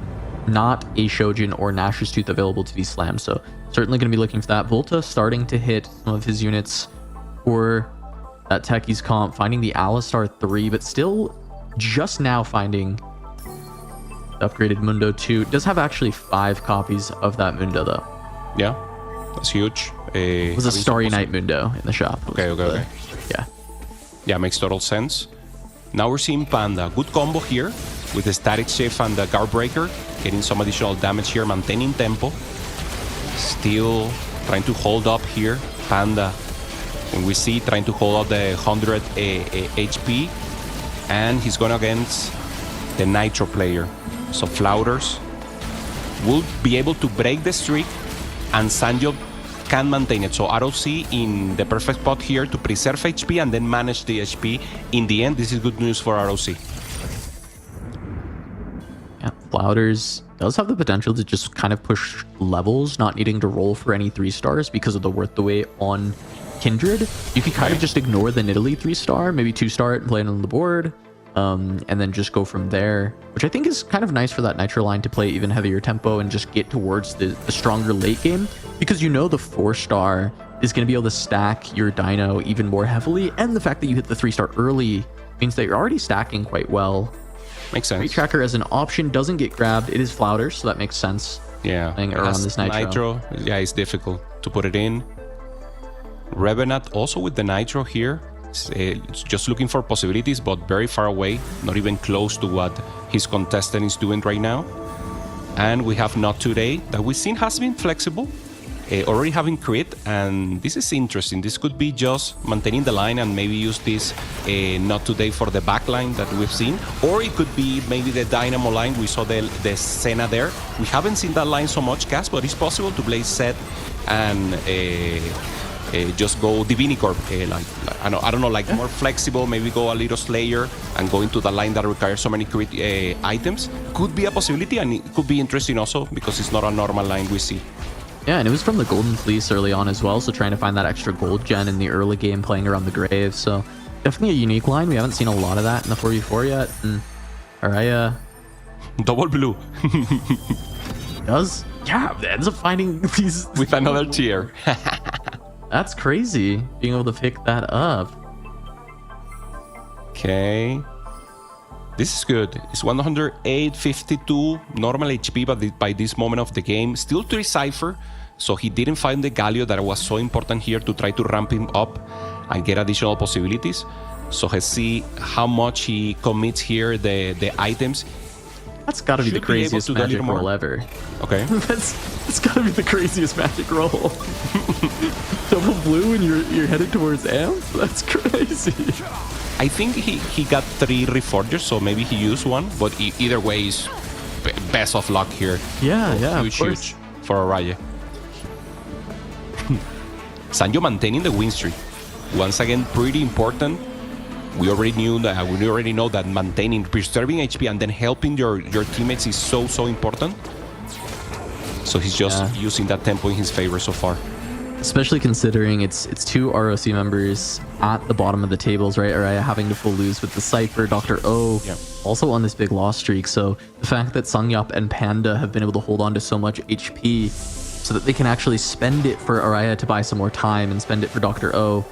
not a Shojin or Nash's Tooth available to be slammed. So certainly going to be looking for that. Volta starting to hit some of his units for that Techies comp, finding the Alistar 3, but still just now finding the upgraded Mundo 2. Does have actually 5 copies of that Mundo though. Yeah, that's huge. It was a Starry Night Mundo in the shop. Okay. Yeah, makes total sense. Now we're seeing Panda. Good combo here with the Static Shift and the Guard Breaker, getting some additional damage here, maintaining tempo. Still trying to hold up here, Panda. And we see trying to hold out the 100 HP, and he's going against the Nitro player. So Flouters will be able to break the streak, and Sanjo can maintain it. So ROC in the perfect spot here to preserve HP and then manage the HP. In the end, this is good news for ROC. Yeah, Flouters does have the potential to just kind of push levels, not needing to roll for any 3 stars because of the worth the weight on Kindred. You could kind of just ignore the Nidalee 3-star, maybe 2-star it and play it on the board, and then just go from there, which I think is kind of nice for that Nitro line to play even heavier tempo and just get towards the stronger late game, because you know the 4-star is going to be able to stack your Dino even more heavily, and the fact that you hit the 3-star early means that you're already stacking quite well. Makes sense. Streak Tracker as an option doesn't get grabbed. It is Flouters, so that makes sense. Yeah, Playing around this Nitro. Yeah, it's difficult to put it in. Revenant also with the Nitro here. It's just looking for possibilities, but very far away, not even close to what his contestant is doing right now. And we have Not Today, that we've seen has been flexible, already having crit, and this is interesting. This could be just maintaining the line and maybe use this Not Today for the backline that we've seen, or it could be maybe the Dynamo line. We saw the Senna there. We haven't seen that line so much, Cass, but it's possible to play set and just go Divinicorp, I don't know, like more flexible, maybe go a little Slayer and go into the line that requires so many crit items. Could be a possibility, and it could be interesting also because it's not a normal line we see. Yeah, and it was from the Golden Fleece early on as well, so trying to find that extra gold gen in the early game, playing around the grave. So definitely a unique line. We haven't seen a lot of that in the 4v4 yet. And Araya Double blue. does, yeah, ends up finding these with another tier. That's crazy, being able to pick that up. Okay. This is good. It's 108.52 normal HP, but by this moment of the game, still 3 Cypher. So he didn't find the Galio that was so important here to try to ramp him up and get additional possibilities. So let's see how much he commits here, the items. That's got to be the craziest magic roll ever. Okay. That's got to be the craziest magic roll. Double blue and you're headed towards amp? That's crazy. I think he got 3 reforgers, so maybe he used one. But either way, is best of luck here. Yeah, Huge for Araya. Sanjo maintaining the win streak. Once again, pretty important. We already know that maintaining, preserving HP and then helping your teammates is so important. So he's just using that tempo in his favor so far. Especially considering it's 2 ROC members at the bottom of the tables, right? Araya having to full lose with the Cypher, Dr. O, also on this big loss streak. So the fact that Sangyup and Panda have been able to hold on to so much HP so that they can actually spend it for Araya to buy some more time and spend it for Dr. O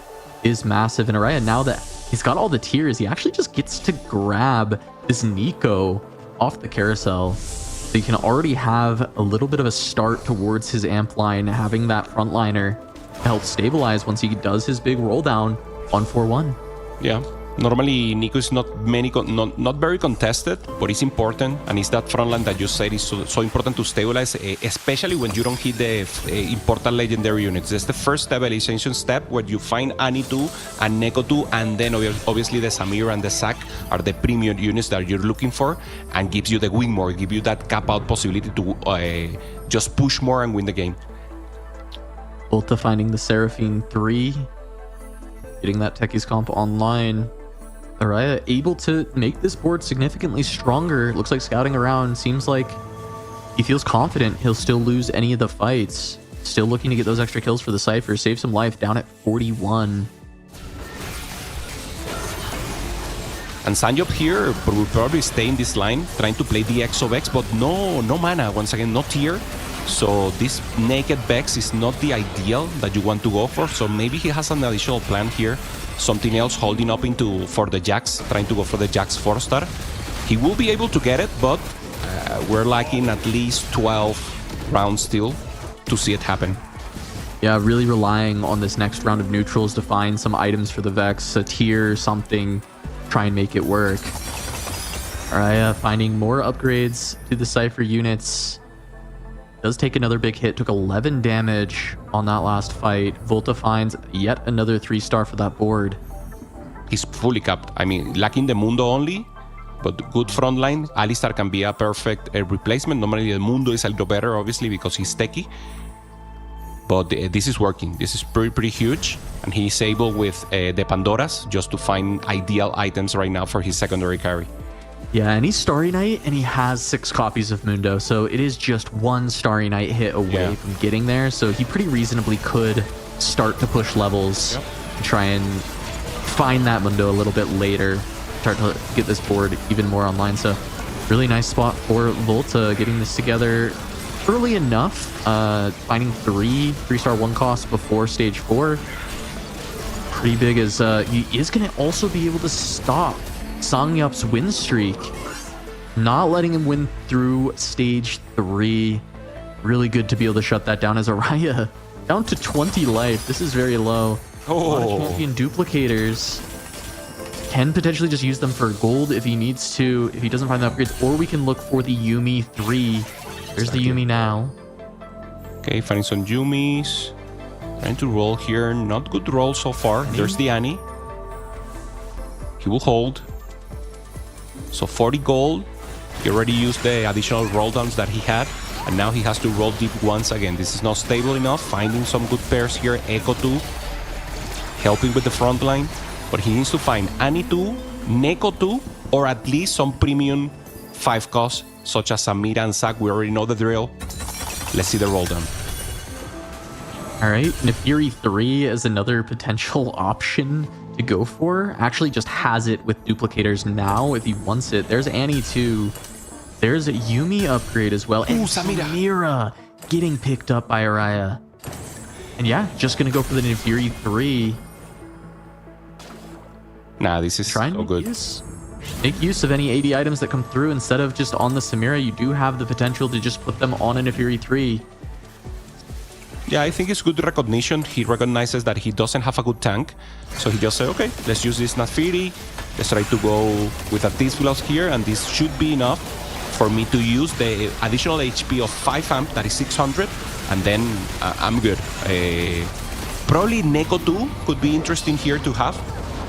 is massive. And Araya, now that he's got all the tiers, he actually just gets to grab this Nico off the carousel. So you can already have a little bit of a start towards his amp line, having that frontliner to help stabilize once he does his big roll down on 4-1. Yeah. Normally, Nico is not very contested, but it's important, and it's that front line that you said is so important to stabilize, especially when you don't hit the important legendary units. That's the first stabilization step, where you find Annie 2 and Neko 2, and then obviously the Samira and the Zac are the premium units that you're looking for, and gives you the win more, give you that cap out possibility to just push more and win the game. Volta finding the Seraphine 3, getting that Techies comp online. Araya able to make this board significantly stronger. Looks like scouting around, seems like he feels confident he'll still lose any of the fights. Still looking to get those extra kills for the Cypher, save some life, down at 41. And Sanjop here will probably stay in this line, trying to play the X of X, but no mana, once again, no tier. So this naked Vex is not the ideal that you want to go for. So maybe he has an additional plan here. Something else holding up for the Jax, trying to go for the Jax 4-star. He will be able to get it, but we're lacking at least 12 rounds still to see it happen. Yeah, really relying on this next round of neutrals to find some items for the Vex, a tier, something, try and make it work. Araya finding more upgrades to the Cypher units. Does take another big hit, took 11 damage on that last fight. Volta finds yet another 3-star for that board. He's fully capped. I mean, lacking the Mundo only, but good front line. Alistar can be a perfect replacement. Normally the Mundo is a little better, obviously, because he's techie. But this is working. This is pretty huge. And he's able with the Pandoras just to find ideal items right now for his secondary carry. Yeah, and he's Starry Night, and he has 6 copies of Mundo, so it is just 1 Starry Night hit away from getting there, so he pretty reasonably could start to push levels and try and find that Mundo a little bit later, start to get this board even more online. So really nice spot for Volta, getting this together early enough, finding 3-star 1 cost before stage 4. Pretty big, as he is going to also be able to stop Sangyup's win streak, not letting him win through stage 3. Really good to be able to shut that down, as Araya down to 20 life. This is very low. Champion duplicators can potentially just use them for gold if he needs to, if he doesn't find the upgrades, or we can look for the Yumi 3. There's the Yumi now. Okay, finding some Yumis. Trying to roll here. Not good roll so far. There's the Annie. He will hold. So 40 gold. He already used the additional roll downs that he had, and now he has to roll deep once again. This is not stable enough. Finding some good pairs here. Echo 2 helping with the front line, but he needs to find Annie 2, Neko 2, or at least some premium 5 costs such as Samira and Zac. We already know the drill. Let's see the roll down. All right, Nefiri 3 is another potential option to go for. Actually just has it with duplicators now if he wants it. There's Annie 2. There's a Yumi upgrade as well. And Samira getting picked up by Araya. And yeah, just going to go for the Nefiri 3. Nah, this is so good. Make use of any AD items that come through. Instead of just on the Samira, you do have the potential to just put them on a Nefiri 3. Yeah, I think it's good recognition. He recognizes that he doesn't have a good tank. So he just said, okay, let's use this Nefiri. Let's try to go with a T-Flask here. And this should be enough for me to use the additional HP of 5 amp, that is 600. And then I'm good. Probably Neko 2 could be interesting here to have.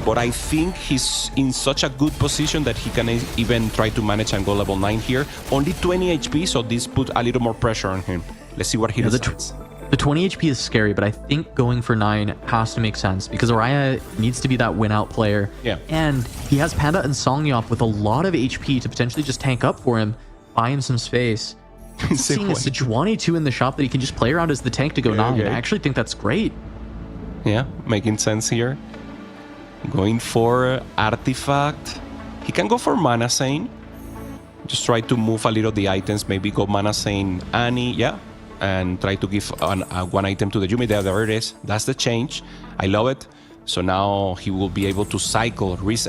but I think he's in such a good position that he can even try to manage and go level 9 here. Only 20 HP, so this put a little more pressure on him. Let's see what he decides. The 20 HP is scary, but I think going for 9 has to make sense because Araya needs to be that win-out player. Yeah. And he has Panda and Songyop with a lot of HP to potentially just tank up for him, buy him some space. Seeing a Sejuani 2 in the shop that he can just play around as the tank to go 9. Okay. I actually think that's great. Yeah, making sense here. Going for Artifact. He can go for Mana Sane. Just try to move a little the items. Maybe go Mana Sane Annie. Yeah. And try to give one item to the Yumi. There it is. That's the change. I love it. So now he will be able to cycle the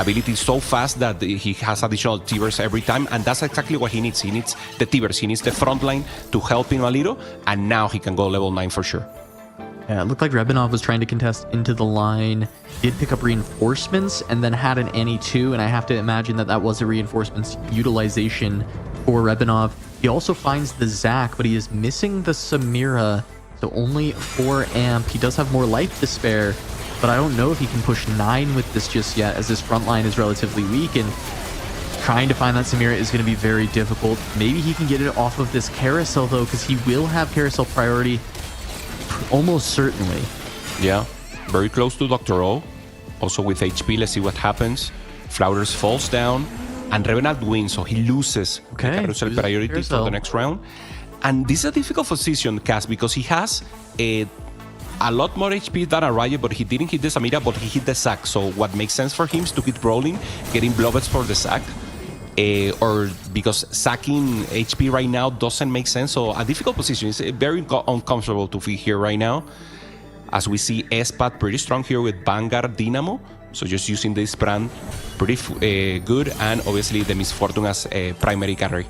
ability so fast that he has additional T-Burst every time. And that's exactly what he needs. He needs the T-Burst. He needs the front line to help him a little. And now he can go level 9 for sure. Yeah, it looked like Rebinov was trying to contest into the line. Did pick up reinforcements and then had an Annie 2. And I have to imagine that that was a reinforcements utilization for Rebinov. He also finds the Zac, but he is missing the Samira, so only 4 amp. He does have more life to spare, but I don't know if he can push 9 with this just yet, as this front line is relatively weak, and trying to find that Samira is going to be very difficult. Maybe he can get it off of this Carousel, though, because he will have Carousel priority almost certainly. Yeah, very close to Dr. O. Also with HP, let's see what happens. Flouters falls down. And Revenant wins, so he loses the Carousel priority for the next round. And this is a difficult position, Cass, because he has a lot more HP than Araya, but he didn't hit the Samira, but he hit the Zac. So what makes sense for him is to keep rolling, getting Blobets for the Zac. Or because sacking HP right now doesn't make sense. So a difficult position. It's very uncomfortable to be here right now. As we see Espat pretty strong here with Vanguard Dynamo. So just using this brand pretty good, and obviously the Misfortune as a primary carry.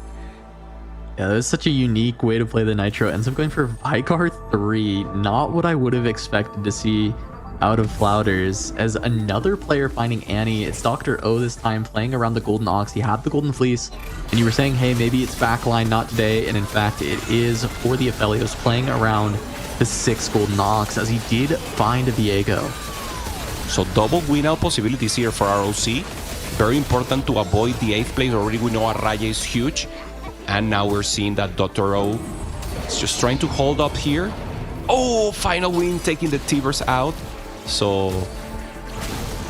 Yeah, that was such a unique way to play the Nitro. Ends up going for Vigar 3. Not what I would have expected to see out of Flouters. As another player finding Annie, it's Dr. O this time playing around the Golden Ox. He had the Golden Fleece, and you were saying, hey, maybe it's backline, not today. And in fact, it is for the Aphelios playing around the 6 Golden Ox, as he did find a Viego. So double win-out possibilities here for ROC. Very important to avoid the 8th place. Already we know Araya is huge. And now we're seeing that Dr. O is just trying to hold up here. Oh, final win, taking the T-Burst out. So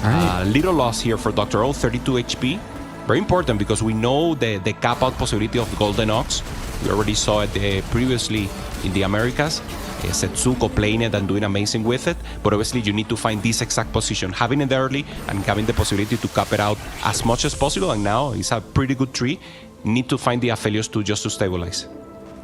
a little loss here for Dr. O, 32 HP. Very important because we know the cap-out possibility of Golden Ox. We already saw it previously in the Americas. Setsuko playing it and doing amazing with it, but obviously you need to find this exact position, having it early and having the possibility to cap it out as much as possible. And now it's a pretty good tree. Need to find the Aphelios to stabilize.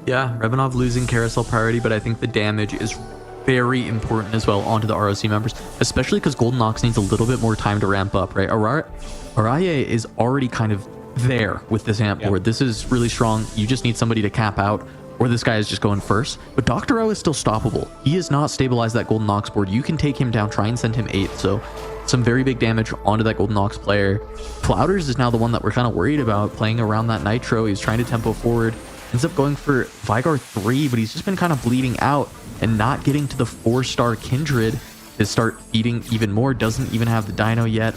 Yeah, Rebinov losing Carousel priority, but I think the damage is very important as well onto the ROC members, especially because Golden Ox needs a little bit more time to ramp up, right? Araya is already kind of there with this amp board. This is really strong. You just need somebody to cap out, or this guy is just going first. But Dr. O is still stoppable. He has not stabilized that Golden Ox board. You can take him down, try and send him 8. So some very big damage onto that Golden Ox player. Flouters is now the one that we're kind of worried about playing around that Nitro. He's trying to tempo forward. Ends up going for Vigar 3, but he's just been kind of bleeding out and not getting to the 4-star Kindred to start feeding even more. Doesn't even have the Dino yet.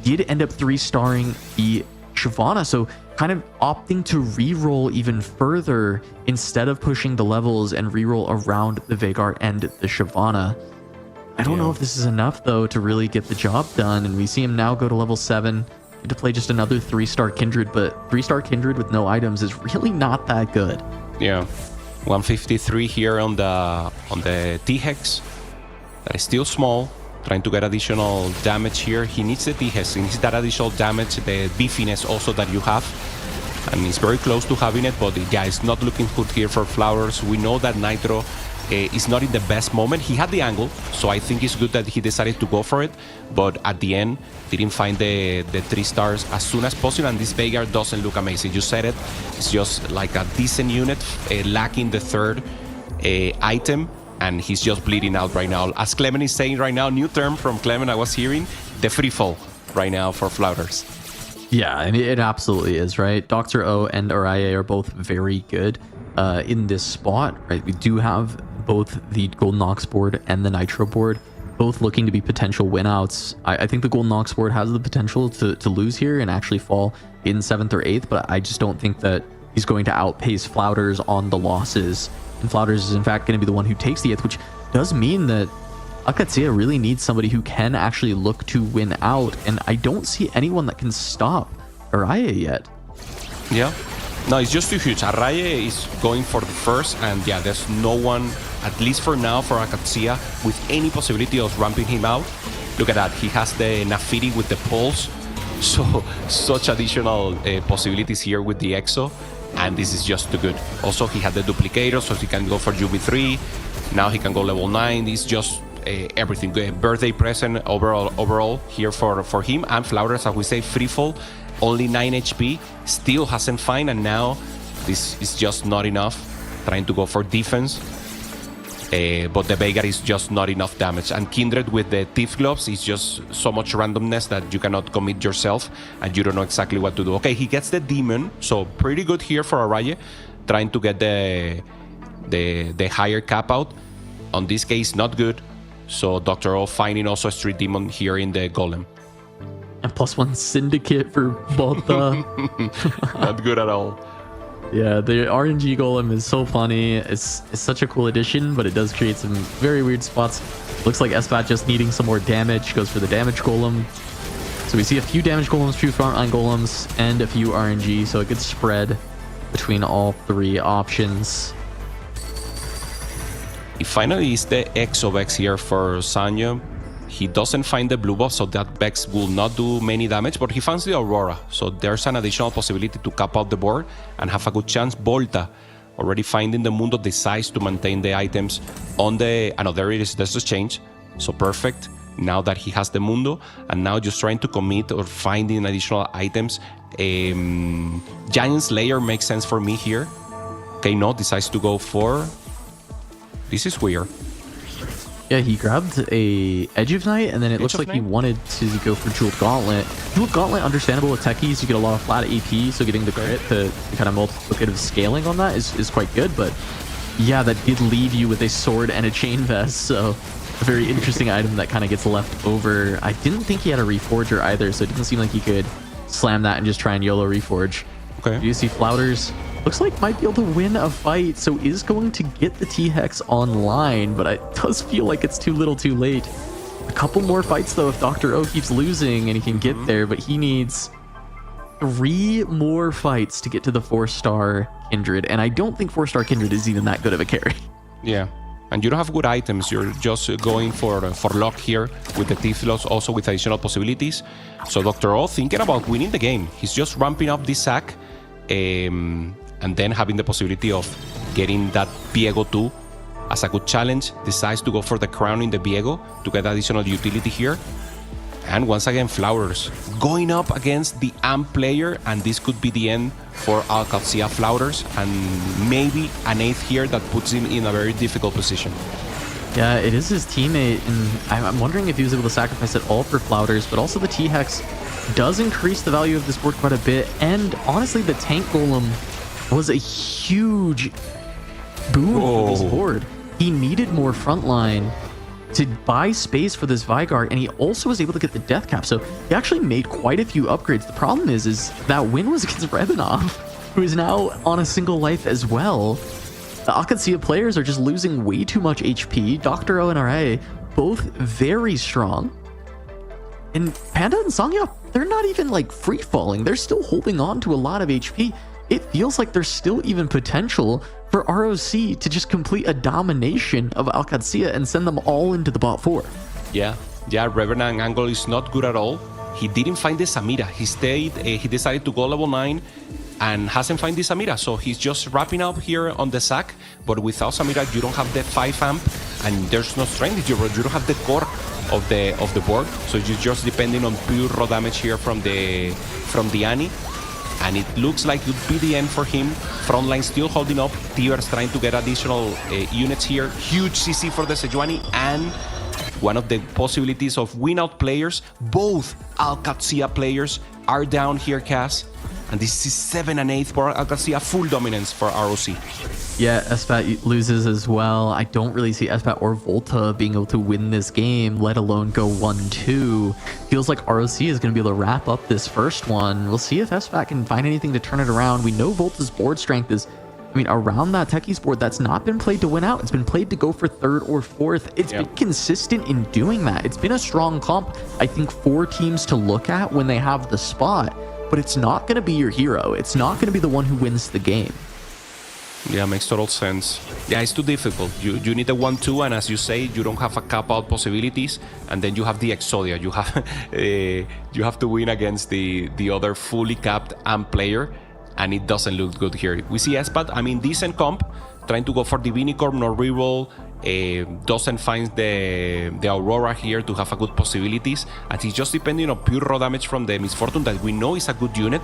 Did end up 3-starring the Shyvana, so kind of opting to reroll even further instead of pushing the levels and reroll around the Veigar and the Shyvana. I don't know if this is enough though to really get the job done, and we see him now go to level 7 to play just another 3-star Kindred, but 3-star Kindred with no items is really not that good. Yeah, 153 here on the T-Hex. That is still small. Trying to get additional damage here. He needs the T-Hex. He needs that additional damage, the beefiness also that you have. And he's very close to having it, but yeah, it's not looking good here for Flouters. We know that Nitro is not in the best moment. He had the angle, so I think it's good that he decided to go for it. But at the end, didn't find the 3 stars as soon as possible. And this Veigar doesn't look amazing. You said it. It's just like a decent unit, lacking the 3rd item. And he's just bleeding out right now. As Clement is saying right now, new term from Clement I was hearing, the free fall right now for Flouters. Yeah, and it absolutely is, right? Dr. O and Araya are both very good in this spot, right? We do have both the Golden Ox board and the Nitro board, both looking to be potential winouts. I think the Golden Ox board has the potential to lose here and actually fall in 7th or 8th, but I just don't think that he's going to outpace Flouters on the losses. And Flouters is in fact going to be the one who takes the 8th, which does mean that Alcacea really needs somebody who can actually look to win out, and I don't see anyone that can stop Araya yet. Yeah. No, it's just too huge. Araya is going for the first, and yeah, there's no one, at least for now, for Alcacea, with any possibility of ramping him out. Look at that. He has the Nafiri with the pulse. So, such additional possibilities here with the Exo, and this is just too good. Also, he had the duplicator, so he can go for UB3. Now he can go level 9. It's just everything. Birthday present overall here for him. And Flouters, as we say, free fall, only 9 HP, still hasn't found, and now this is just not enough. Trying to go for defense. But the Veigar is just not enough damage. And Kindred with the Thief Gloves is just so much randomness that you cannot commit yourself and you don't know exactly what to do. Okay, he gets the Demon, so pretty good here for Araye, trying to get the higher cap out. On this case, not good. So Dr. O finding also a Street Demon here in the Golem. And +1 Syndicate for Bota. Not good at all. Yeah, the RNG Golem is so funny. It's such a cool addition, but it does create some very weird spots. Looks like Espat just needing some more damage, goes for the damage Golem. So we see a few damage Golems, few frontline Golems, and a few RNG, so a good spread between all three options. It finally is the Exo Vex here for Sanyo. He doesn't find the blue buff, so that Vex will not do many damage, but he finds the Aurora. So there's an additional possibility to cap out the board and have a good chance. Volta already finding the Mundo decides to maintain the items on the... I know there it is, there's the change. So perfect. Now that he has the Mundo, and now just trying to commit or finding additional items. Giant Slayer makes sense for me here. Okay, no, decides to go for... This is weird. Yeah, he grabbed a Edge of Night, and then it looks like he wanted to go for Jeweled Gauntlet. Jeweled Gauntlet, understandable with techies, you get a lot of flat AP, so getting the crit to kind of multiplicative scaling on that is quite good, but yeah, that did leave you with a sword and a chain vest, so a very interesting item that kind of gets left over. I didn't think he had a Reforger either, so it didn't seem like he could slam that and just try and YOLO Reforge. Okay. You see Flouters looks like might be able to win a fight, so is going to get the T-Hex online, but it does feel like it's too little too late. A couple more fights though if Dr. O keeps losing and he can get there, but he needs 3 more fights to get to the 4-star Kindred, and I don't think 4-star Kindred is even that good of a carry. Yeah, and you don't have good items. You're just going for luck here with the Thief Loss, also with additional possibilities. So Dr. O thinking about winning the game. He's just ramping up this sack. And then having the possibility of getting that Viego 2 as a good challenge, decides to go for the crown in the Viego to get additional utility here. And once again, Flouters going up against the AMP player, and this could be the end for Alcacea Flouters, and maybe an 8th here that puts him in a very difficult position. Yeah, it is his teammate, and I'm wondering if he was able to sacrifice it all for Flouters, but also the T-Hex does increase the value of this board quite a bit, and honestly, the Tank Golem was a huge boon for this board. He needed more frontline to buy space for this Veigar, and he also was able to get the death cap, so he actually made quite a few upgrades. The problem is that win was against Revanov, who is now on a single life as well. The Alcacea players are just losing way too much HP. Dr. O and RA, both very strong. And Panda and Sangya, they're not even like free-falling. They're still holding on to a lot of HP. It feels like there's still even potential for ROC to just complete a domination of Alcacea and send them all into the bot 4. Yeah, Revenant angle is not good at all. He didn't find the Samira. He stayed, he decided to go level 9 and hasn't found the Samira. So he's just wrapping up here on the sack, but without Samira, you don't have the 5 amp and there's no strength. You don't have the core of the board. So you're just depending on pure raw damage here from the Annie. And it looks like it would be the end for him. Frontline still holding up. Tivers trying to get additional units here. Huge CC for the Sejuani. And one of the possibilities of win-out players. Both Alcacea players are down here, Cass. And this is 7 and 8 for Alcacia, full dominance for ROC. Yeah, Espat loses as well. I don't really see Espat or Volta being able to win this game, let alone go 1-2. Feels like ROC is going to be able to wrap up this first one. We'll see if Espat can find anything to turn it around. We know Volta's board strength is, around that Techies board, that's not been played to win out. It's been played to go for third or fourth. It's been consistent in doing that. It's been a strong comp, I think, for teams to look at when they have the spot, but it's not going to be your hero. It's not going to be the one who wins the game. Yeah, makes total sense. Yeah, it's too difficult. You need a 1-2, and as you say, you don't have a cap-out possibilities, and then you have the Exodia. You have to win against the other fully capped AMP player, and it doesn't look good here. We see Espat, decent comp, trying to go for the Vinicorp, no reroll, doesn't find the Aurora here to have a good possibilities, and he's just depending on pure raw damage from the Misfortune that we know is a good unit,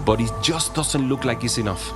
but it just doesn't look like it's enough.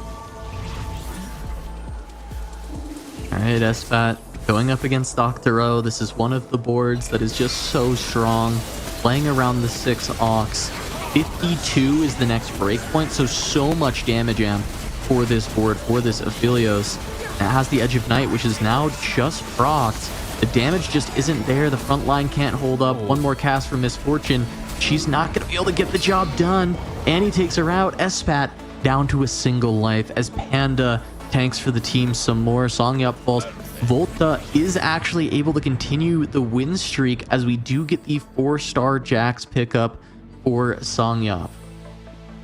Alright, Espat going up against Dr. O. This is one of the boards that is just so strong. Playing around the 6 Ox. 52 is the next breakpoint, so much damage amp for this board, for this Aphelios. And it has the Edge of Night, which is now just procced. The damage just isn't there. The front line can't hold up. One more cast for Misfortune. She's not going to be able to get the job done. Annie takes her out. Espat down to a single life as Panda tanks for the team some more. Songyup falls. Volta is actually able to continue the win streak as we do get the 4-star Jax pickup for Songyup.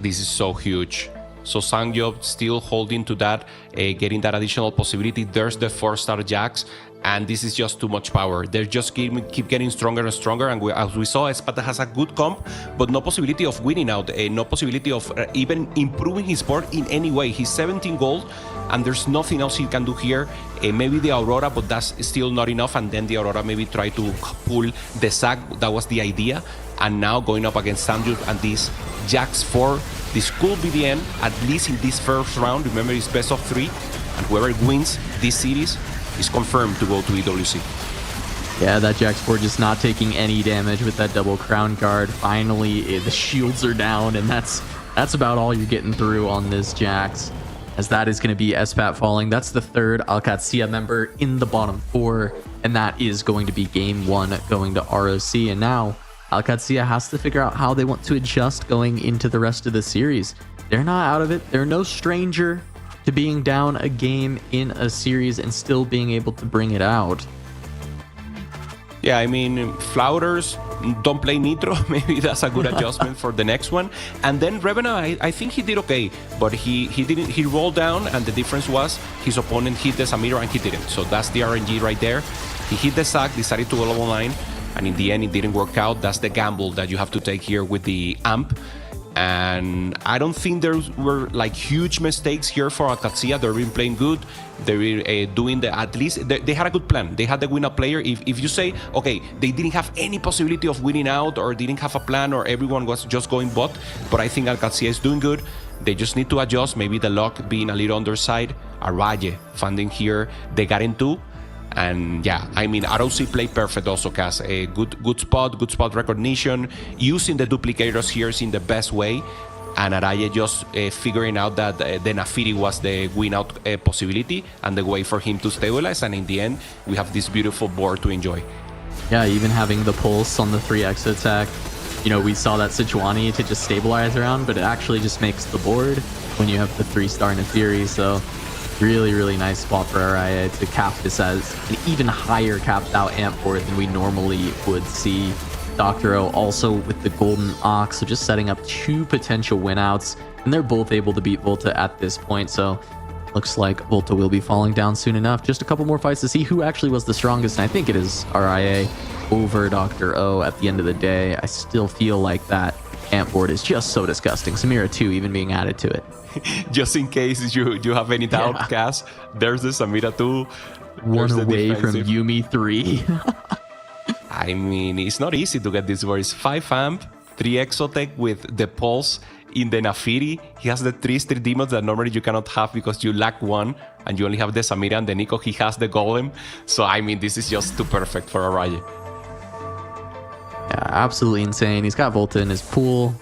This is so huge. So Songyup still holding to that, getting that additional possibility. There's the 4-star Jax, and this is just too much power. They're just keep getting stronger and stronger, and as we saw, Espada has a good comp, but no possibility of winning out, no possibility of even improving his board in any way. He's 17 gold, and there's nothing else he can do here. Maybe the Aurora, but that's still not enough, and then the Aurora maybe try to pull the sack. That was the idea, and now going up against Songyup and this Jax 4, this could be the end, at least in this first round. Remember, it's best of 3, and whoever wins this series is confirmed to go to EWC. Yeah, that Jax 4 just not taking any damage with that double crown guard. Finally, the shields are down, and that's about all you're getting through on this Jax, as that is going to be Espat falling. That's the third Alcacia member in the bottom 4, and that is going to be game 1 going to ROC. And now Alcacia has to figure out how they want to adjust going into the rest of the series. They're not out of it. They're no stranger to being down a game in a series and still being able to bring it out. Yeah, Flouters don't play Nitro. Maybe that's a good adjustment for the next one. And then Rebena, I think he did okay, but he didn't. He rolled down, and the difference was his opponent hit the Samira and he didn't. So that's the RNG right there. He hit the sack, decided to go level 9, and in the end it didn't work out. That's the gamble that you have to take here with the AMP. And I don't think there were huge mistakes here for Alcacia. They've been playing good. They're doing at least they had a good plan. They had the win-up player. If you say, okay, they didn't have any possibility of winning out, or didn't have a plan, or everyone was just going bot, but I think Alcacia is doing good. They just need to adjust. Maybe the luck being a little underside. Araye funding here. They got into. And yeah, ROC played perfect also, Cass. A good spot recognition, using the duplicators here in the best way, and Araye just figuring out that the Nafiri was the win out possibility and the way for him to stabilize, and in the end, we have this beautiful board to enjoy. Yeah, even having the pulse on the 3x attack, we saw that Sejuani to just stabilize around, but it actually just makes the board when you have the 3-star Nafiri, so really nice spot for Araye to cap this as an even higher capped out amp board than we normally would see. Dr. O also with the golden ox, so just setting up 2 potential win outs, and they're both able to beat Volta at this point, so looks like Volta will be falling down soon enough. Just a couple more fights to see who actually was the strongest, and I think it is Araye over Dr. O at the end of the day. I still feel like that amp board is just so disgusting. Samira 2 even being added to it. Just in case you have any doubt, Cass, there's the Samira 2. One away from Yumi 3. It's not easy to get this board. It's 5 amp, 3 Exotech with the pulse in the Nafiri. He has the 3 Street Demons that normally you cannot have because you lack 1, and you only have the Samira and the Nico. He has the Golem. So, this is just too perfect for Araye. Yeah, absolutely insane. He's got Volta in his pool.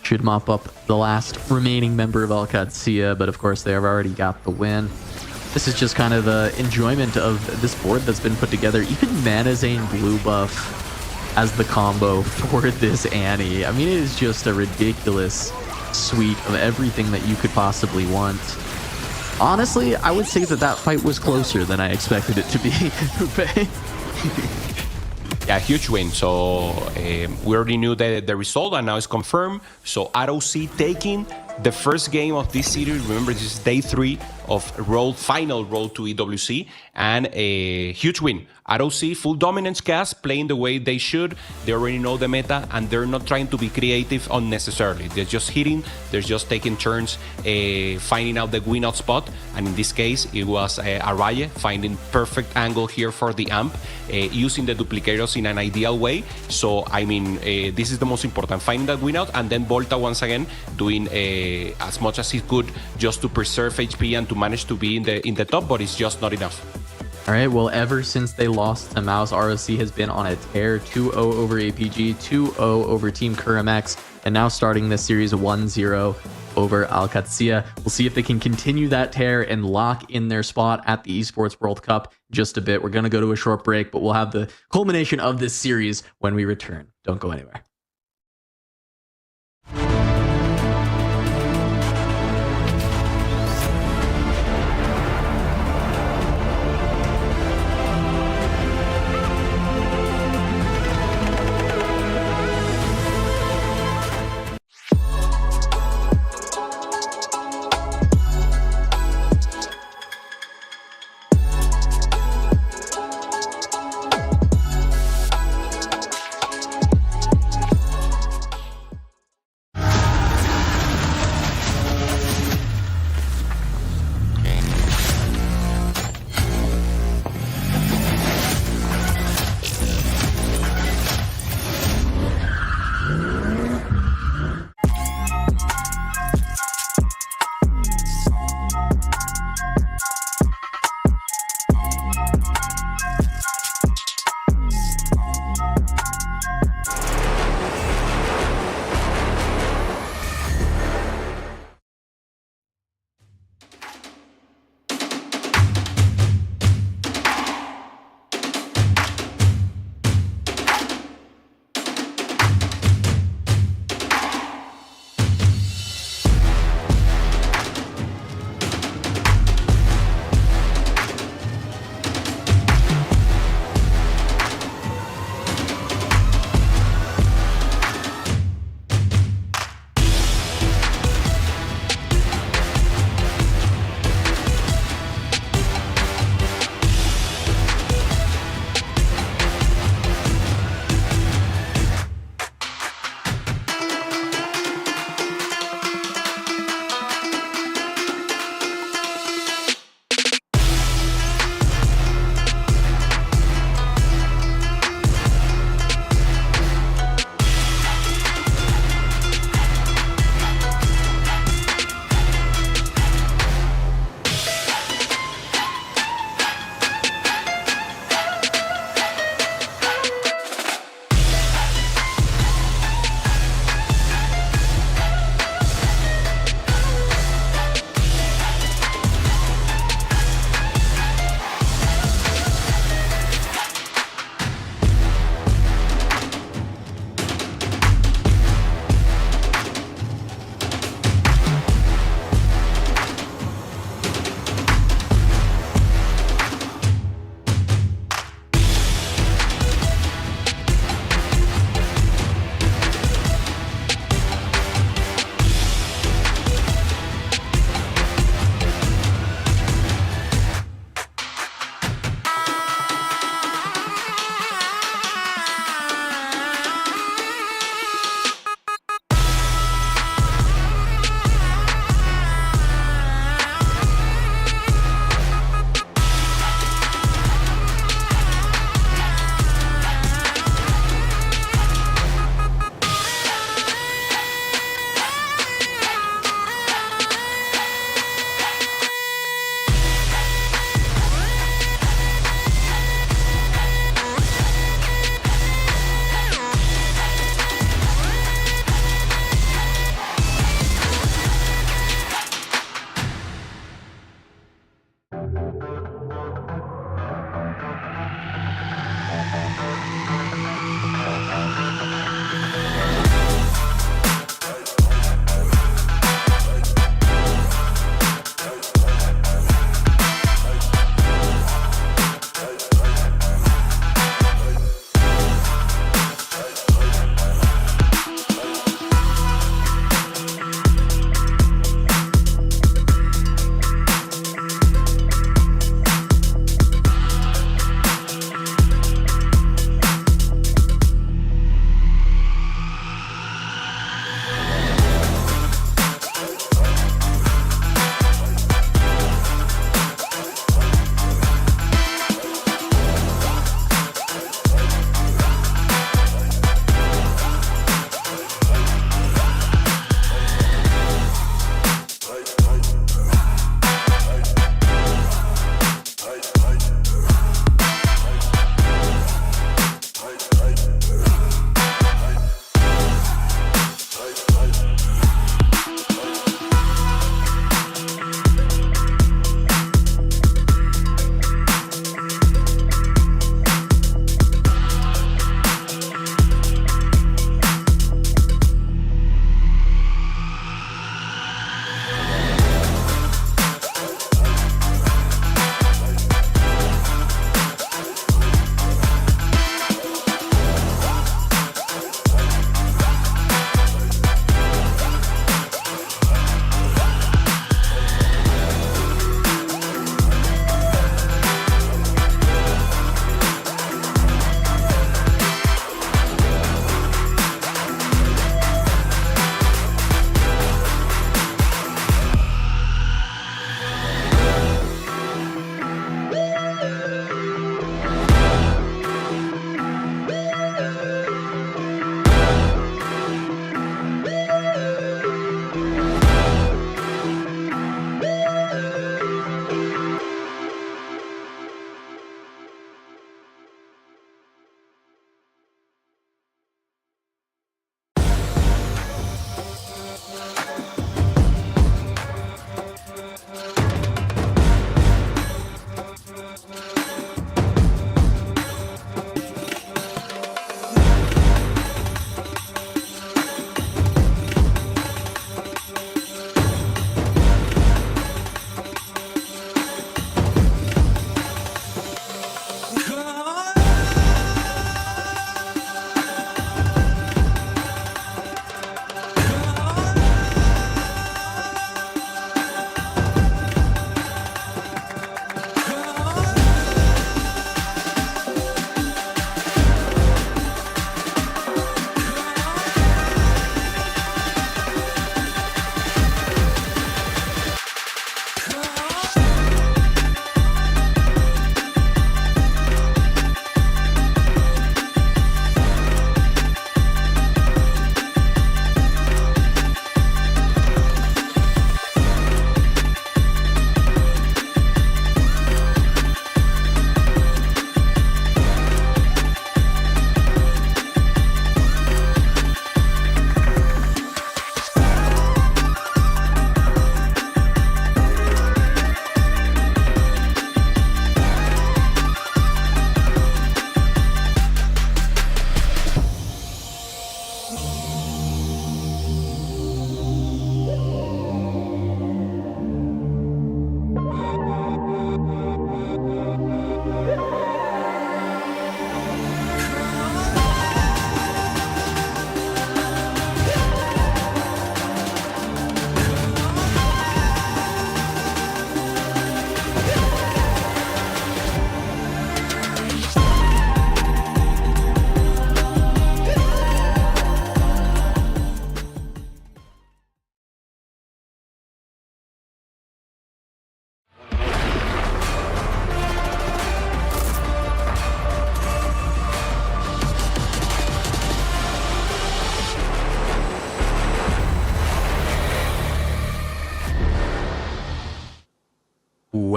should mop up the last remaining member of Alcacia, but of course they have already got the win. This is just kind of the enjoyment of this board that's been put together. Even Manazane blue buff as the combo for this Annie. I mean, it is just a ridiculous suite of everything that you could possibly want. Honestly, I would say that that fight was closer than I expected it to be. Yeah, huge win. So we already knew the result, and now it's confirmed. So ROC taking the first game of this series. Remember, this is day 3 of final road to EWC, and a huge win. ROC full dominance cast, playing the way they should. They already know the meta, and they're not trying to be creative unnecessarily. They're just hitting, they're just taking turns, finding out the win out spot. And in this case, it was Araye finding perfect angle here for the amp, using the duplicators in an ideal way. So I mean, this is the most important, finding that win out, and then Volta once again doing as much as he could just to preserve HP and to manage to be in the top, but it's just not enough. All right, well, ever since they lost to Mouse, ROC has been on a tear. 2-0 over APG, 2-0 over Team Kuramex, and now starting this series 1-0 over Alcacia. We'll see if they can continue that tear and lock in their spot at the Esports World Cup in just a bit. We're going to go to a short break, but we'll have the culmination of this series when we return. Don't go anywhere.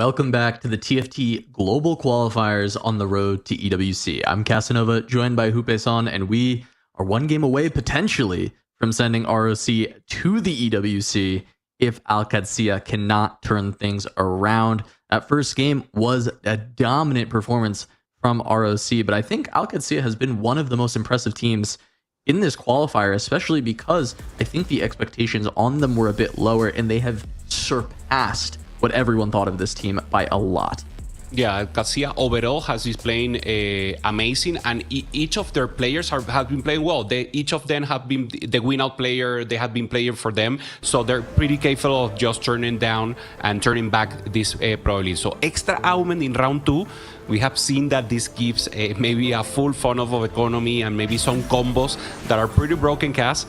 Welcome back to the TFT Global Qualifiers on the road to EWC. I'm Casanova, joined by Hupe-san, and we are one game away, potentially, from sending ROC to the EWC if Al Qadsiya cannot turn things around. That first game was a dominant performance from ROC, but I think Al Qadsiya has been one of the most impressive teams in this qualifier, especially because I think the expectations on them were a bit lower, and they have surpassed what everyone thought of this team by a lot. Yeah, Qadsiya overall has been playing amazing, and each of their players have been playing well. Each of them have been the win-out player. They have been playing for them, so they're pretty capable of just turning down and turning back this probably. So extra augment in round 2. We have seen that this gives maybe a full funnel of economy and maybe some combos that are pretty broken, Cas.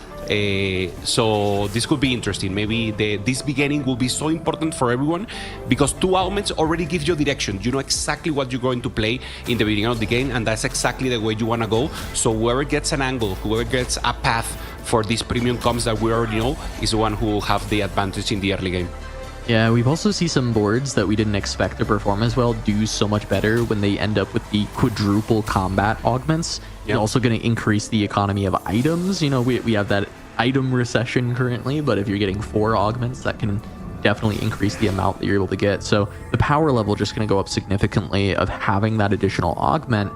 So this could be interesting. Maybe this beginning will be so important for everyone because 2 augments already give you direction. You know exactly what you're going to play in the beginning of the game, and that's exactly the way you want to go. So whoever gets an angle, whoever gets a path for these premium comps that we already know is the one who will have the advantage in the early game. Yeah, we've also seen some boards that we didn't expect to perform as well do so much better when they end up with the quadruple combat augments. Yep. It's also going to increase the economy of items. You know, we have that item recession currently, but if you're getting 4 augments, that can definitely increase the amount that you're able to get. So the power level just going to go up significantly of having that additional augment.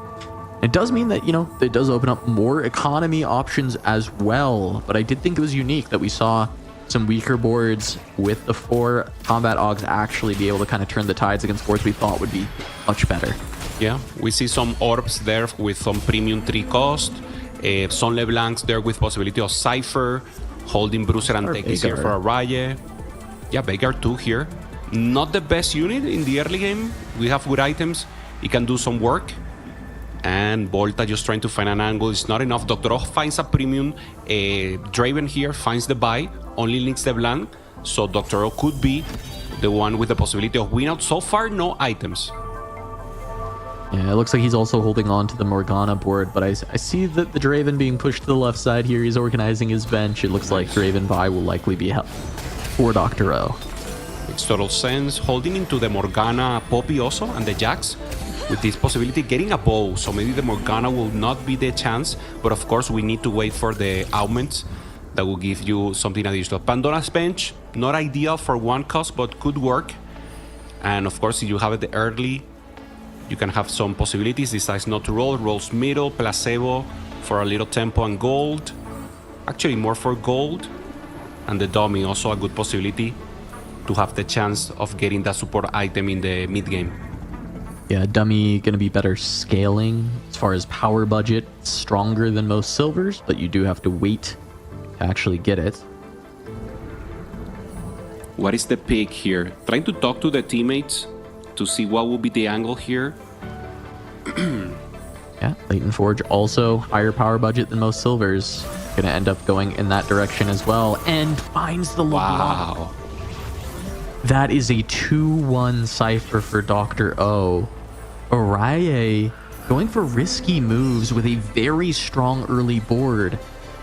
It does mean that, you know, it does open up more economy options as well, but I did think it was unique that we saw some weaker boards with the 4 combat augs actually be able to kind of turn the tides against boards we thought would be much better. Yeah, we see some orbs there with some premium 3 cost, some LeBlancs there with possibility of Cypher, holding Bruiser and Tekis here for Araye. Yeah, Veigar 2 here. Not the best unit in the early game. We have good items. He can do some work. And Volta just trying to find an angle. It's not enough. Dr. O finds a premium. Draven here finds the buy. Only links the blank. So Dr. O could be the one with the possibility of win out. So far, no items. Yeah, it looks like he's also holding on to the Morgana board, but I see that the Draven being pushed to the left side here. He's organizing his bench. It looks like Draven buy will likely be help for Dr. O. Makes total sense. Holding into the Morgana Poppy also and the Jax. With this possibility, getting a bow. So maybe the Morgana will not be the chance. But of course, we need to wait for the augments that will give you something additional. Pandora's bench, not ideal for 1 cost, but could work. And of course, if you have it early, you can have some possibilities. Decides not to roll. Rolls middle, placebo for a little tempo and gold. Actually, more for gold. And the dummy, also a good possibility to have the chance of getting that support item in the mid game. Yeah, dummy going to be better scaling as far as power budget, stronger than most silvers, but you do have to wait to actually get it. What is the pick here? Trying to talk to the teammates to see what will be the angle here. Yeah, Latent Forge also higher power budget than most silvers. Going to end up going in that direction as well, and finds the LeBlanc. Wow. That is a 2-1 Cypher for Dr. O. Araye going for risky moves with a very strong early board.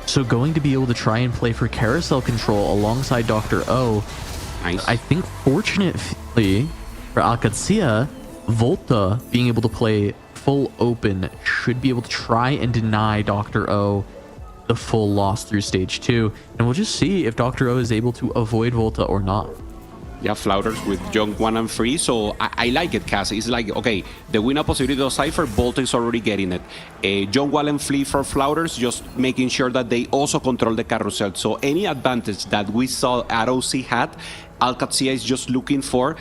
So going to be able to try and play for carousel control alongside Dr. O. Nice. I think fortunately for Al Qadsiya, Volta being able to play full open should be able to try and deny Dr. O the full loss through stage 2. And we'll just see if Dr. O is able to avoid Volta or not. Yeah, Flouters with Jung 1 and 3, so I like it, Cass. It's like, okay, the winner possibility of Cypher, Bolt is already getting it. Jung 1 and 3 for Flouters, just making sure that they also control the carousel. So any advantage that we saw ROC had, Al Qadsiya is just looking for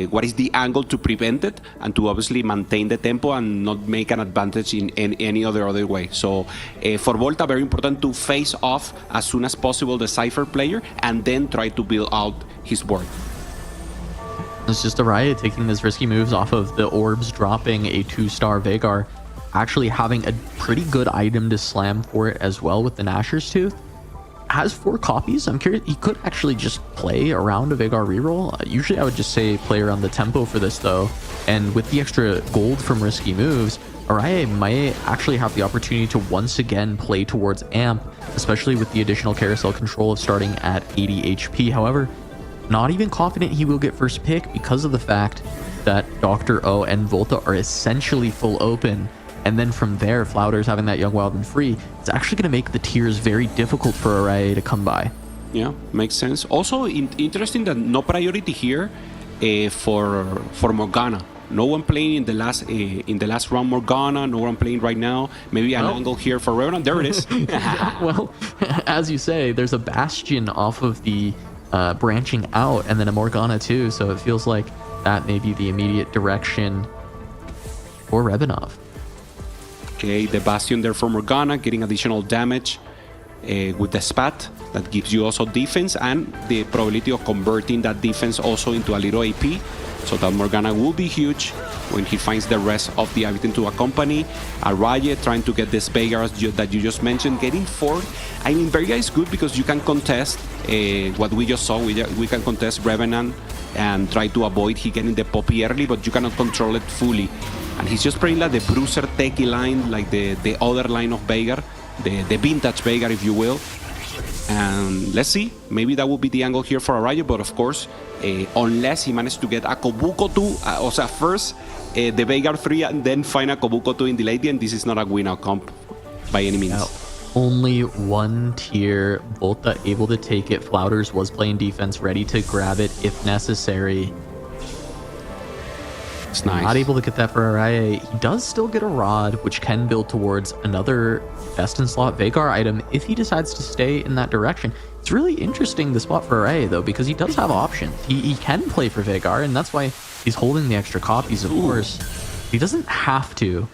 what is the angle to prevent it and to obviously maintain the tempo and not make an advantage in any other way. So for Volta, very important to face off as soon as possible the Cypher player and then try to build out his board. It's just Araye taking those risky moves off of the orbs, dropping a 2-star Veigar, actually having a pretty good item to slam for it as well with the Nashor's Tooth. Has 4 copies. I'm curious, he could actually just play around a Veigar reroll. Usually I would just say play around the tempo for this though. And with the extra gold from risky moves, Araye might actually have the opportunity to once again play towards Amp, especially with the additional carousel control of starting at 80 HP. However, not even confident he will get first pick because of the fact that Dr. O and Volta are essentially full open. And then from there, Flouders having that Young Wild and free, it's actually going to make the tiers very difficult for Araye to come by. Yeah, makes sense. Also, interesting that no priority here for Morgana. No one playing in the last round Morgana. No one playing right now. Maybe an angle here for Revenant. There it is. Well, as you say, there's a Bastion off of the branching out, and then a Morgana too. So it feels like that may be the immediate direction for Rebenov. Okay, the Bastion there for Morgana, getting additional damage with the Spat. That gives you also defense and the probability of converting that defense also into a little AP. So that Morgana will be huge when he finds the rest of the everything to accompany. Araye trying to get this Veigar that you just mentioned, getting forward. I mean, Veigar is good because you can contest what we just saw. We can contest Revenant and try to avoid he getting the Poppy early, but you cannot control it fully. And he's just playing like the Bruiser techie line, like the other line of Veigar, the vintage Veigar, if you will. And let's see, maybe that will be the angle here for Araye, but of course, unless he managed to get a Kobuko 2, also first the Veigar 3 and then find a Kobuko 2 in the late game, this is not a win-out comp by any means. Now, only one tier, Volta able to take it. Flouders was playing defense, ready to grab it if necessary. It's nice. Not able to get that for Araye. He does still get a Rod, which can build towards another best-in-slot Veigar item if he decides to stay in that direction. It's really interesting, the spot for Araye, though, because he does have options. He can play for Veigar, and that's why he's holding the extra copies, of course. He doesn't have to.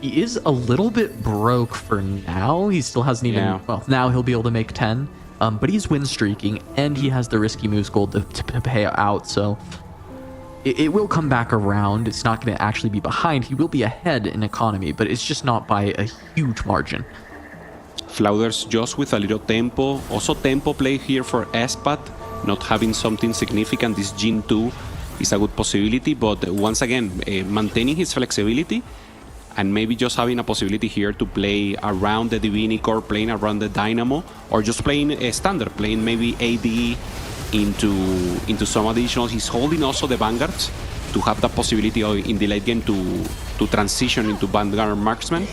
He is a little bit broke for now. He still hasn't even... Yeah. Well, now he'll be able to make 10. But he's win streaking, and he has the risky moves gold to pay out, so... It will come back around. It's not going to actually be behind. He will be ahead in economy, but it's just not by a huge margin. Flouders just with a little tempo. Also tempo play here for Espat. Not having something significant. This Jin 2 is a good possibility, but once again, maintaining his flexibility and maybe just having a possibility here to play around the Divini Core, playing around the Dynamo, or just playing a standard, playing maybe AD into some additional. He's holding also the Vanguards to have that possibility in the late game to transition into Vanguard Marksman.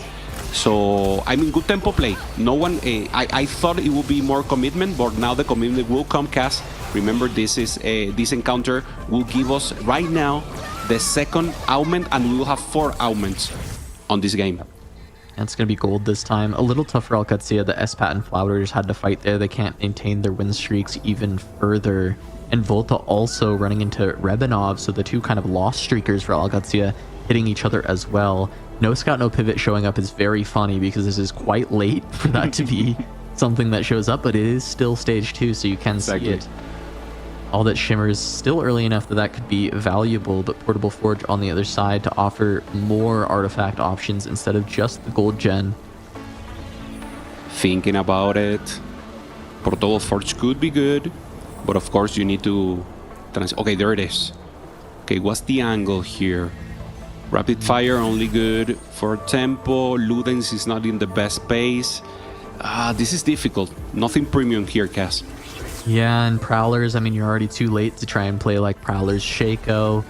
So, I mean, good tempo play. No one, I thought it would be more commitment, but now the commitment will come, Cass. Remember, this encounter will give us right now the second augment, and we will have 4 augments on this game. It's going to be gold this time. A little tough for Alcatsia. The Espat and Flouders had to fight there. They can't maintain their win streaks even further. And Volta also running into Rebenov, so the two kind of lost streakers for Alcatsia hitting each other as well. No scout, no pivot showing up is very funny because this is quite late for that to be something that shows up, but it is still stage 2, so you can see it. All that shimmers still early enough that could be valuable, but Portable Forge on the other side to offer more artifact options instead of just the gold gen. Thinking about it, Portable Forge could be good, but of course you need to... Okay, there it is. Okay, what's the angle here? Rapid Fire only good for tempo. Ludens is not in the best pace. This is difficult. Nothing premium here, Cass. Yeah, and Prowlers, I mean, you're already too late to try and play like Prowlers Shaco,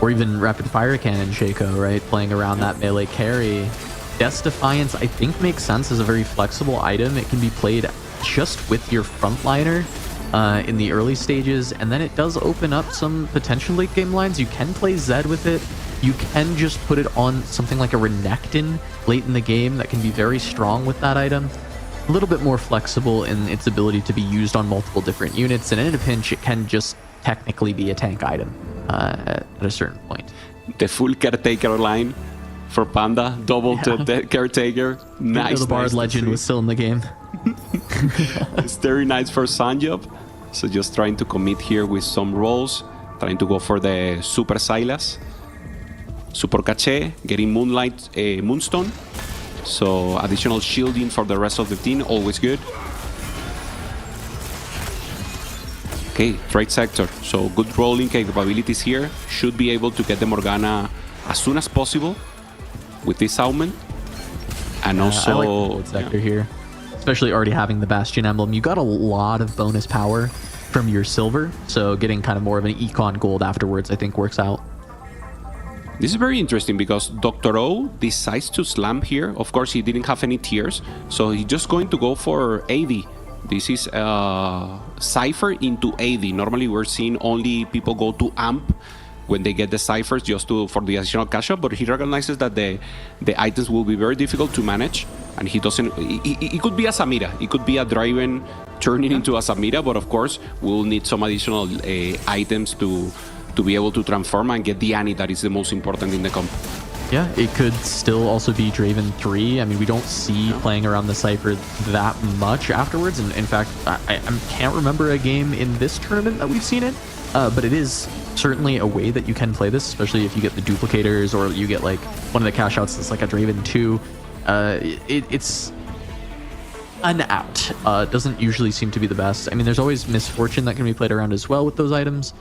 or even Rapid Fire Cannon Shaco, right? Playing around that melee carry. Death's Defiance, I think, makes sense as a very flexible item. It can be played just with your frontliner in the early stages, and then it does open up some potential late game lines. You can play Zed with it. You can just put it on something like a Renekton late in the game that can be very strong with that item. A little bit more flexible in its ability to be used on multiple different units, and in a pinch it can just technically be a tank item at a certain point. The full Caretaker line for Panda, double to Caretaker. Nice. The Bard Legend was still in the game. It's very nice for Sanjob. So just trying to commit here with some rolls, trying to go for the Super Silas. Super Cache, getting Moonlight, Moonstone. So additional shielding for the rest of the team, always good. Okay, trade sector. So good rolling capabilities here. Should be able to get the Morgana as soon as possible with this augment. And also... I like the gold sector here. Especially already having the Bastion emblem. You got a lot of bonus power from your silver. So getting kind of more of an econ gold afterwards, I think, works out. This is very interesting because Dr. O decides to slam here. Of course, he didn't have any tiers, so he's just going to go for AD. This is Cypher into AD. Normally, we're seeing only people go to AMP when they get the ciphers just for the additional cash out, but he recognizes that the items will be very difficult to manage, and he doesn't. It could be a Samira, it could be a Draven turning into a Samira, but of course we'll need some additional items to be able to transform and get the Annie that is the most important in the comp. Yeah, it could still also be Draven 3. I mean, we don't see playing around the Cypher that much afterwards. And in fact, I can't remember a game in this tournament that we've seen it. But it is certainly a way that you can play this, especially if you get the duplicators or you get like one of the cash outs that's like a Draven 2. It's an out. Doesn't usually seem to be the best. I mean, there's always Misfortune that can be played around as well with those items.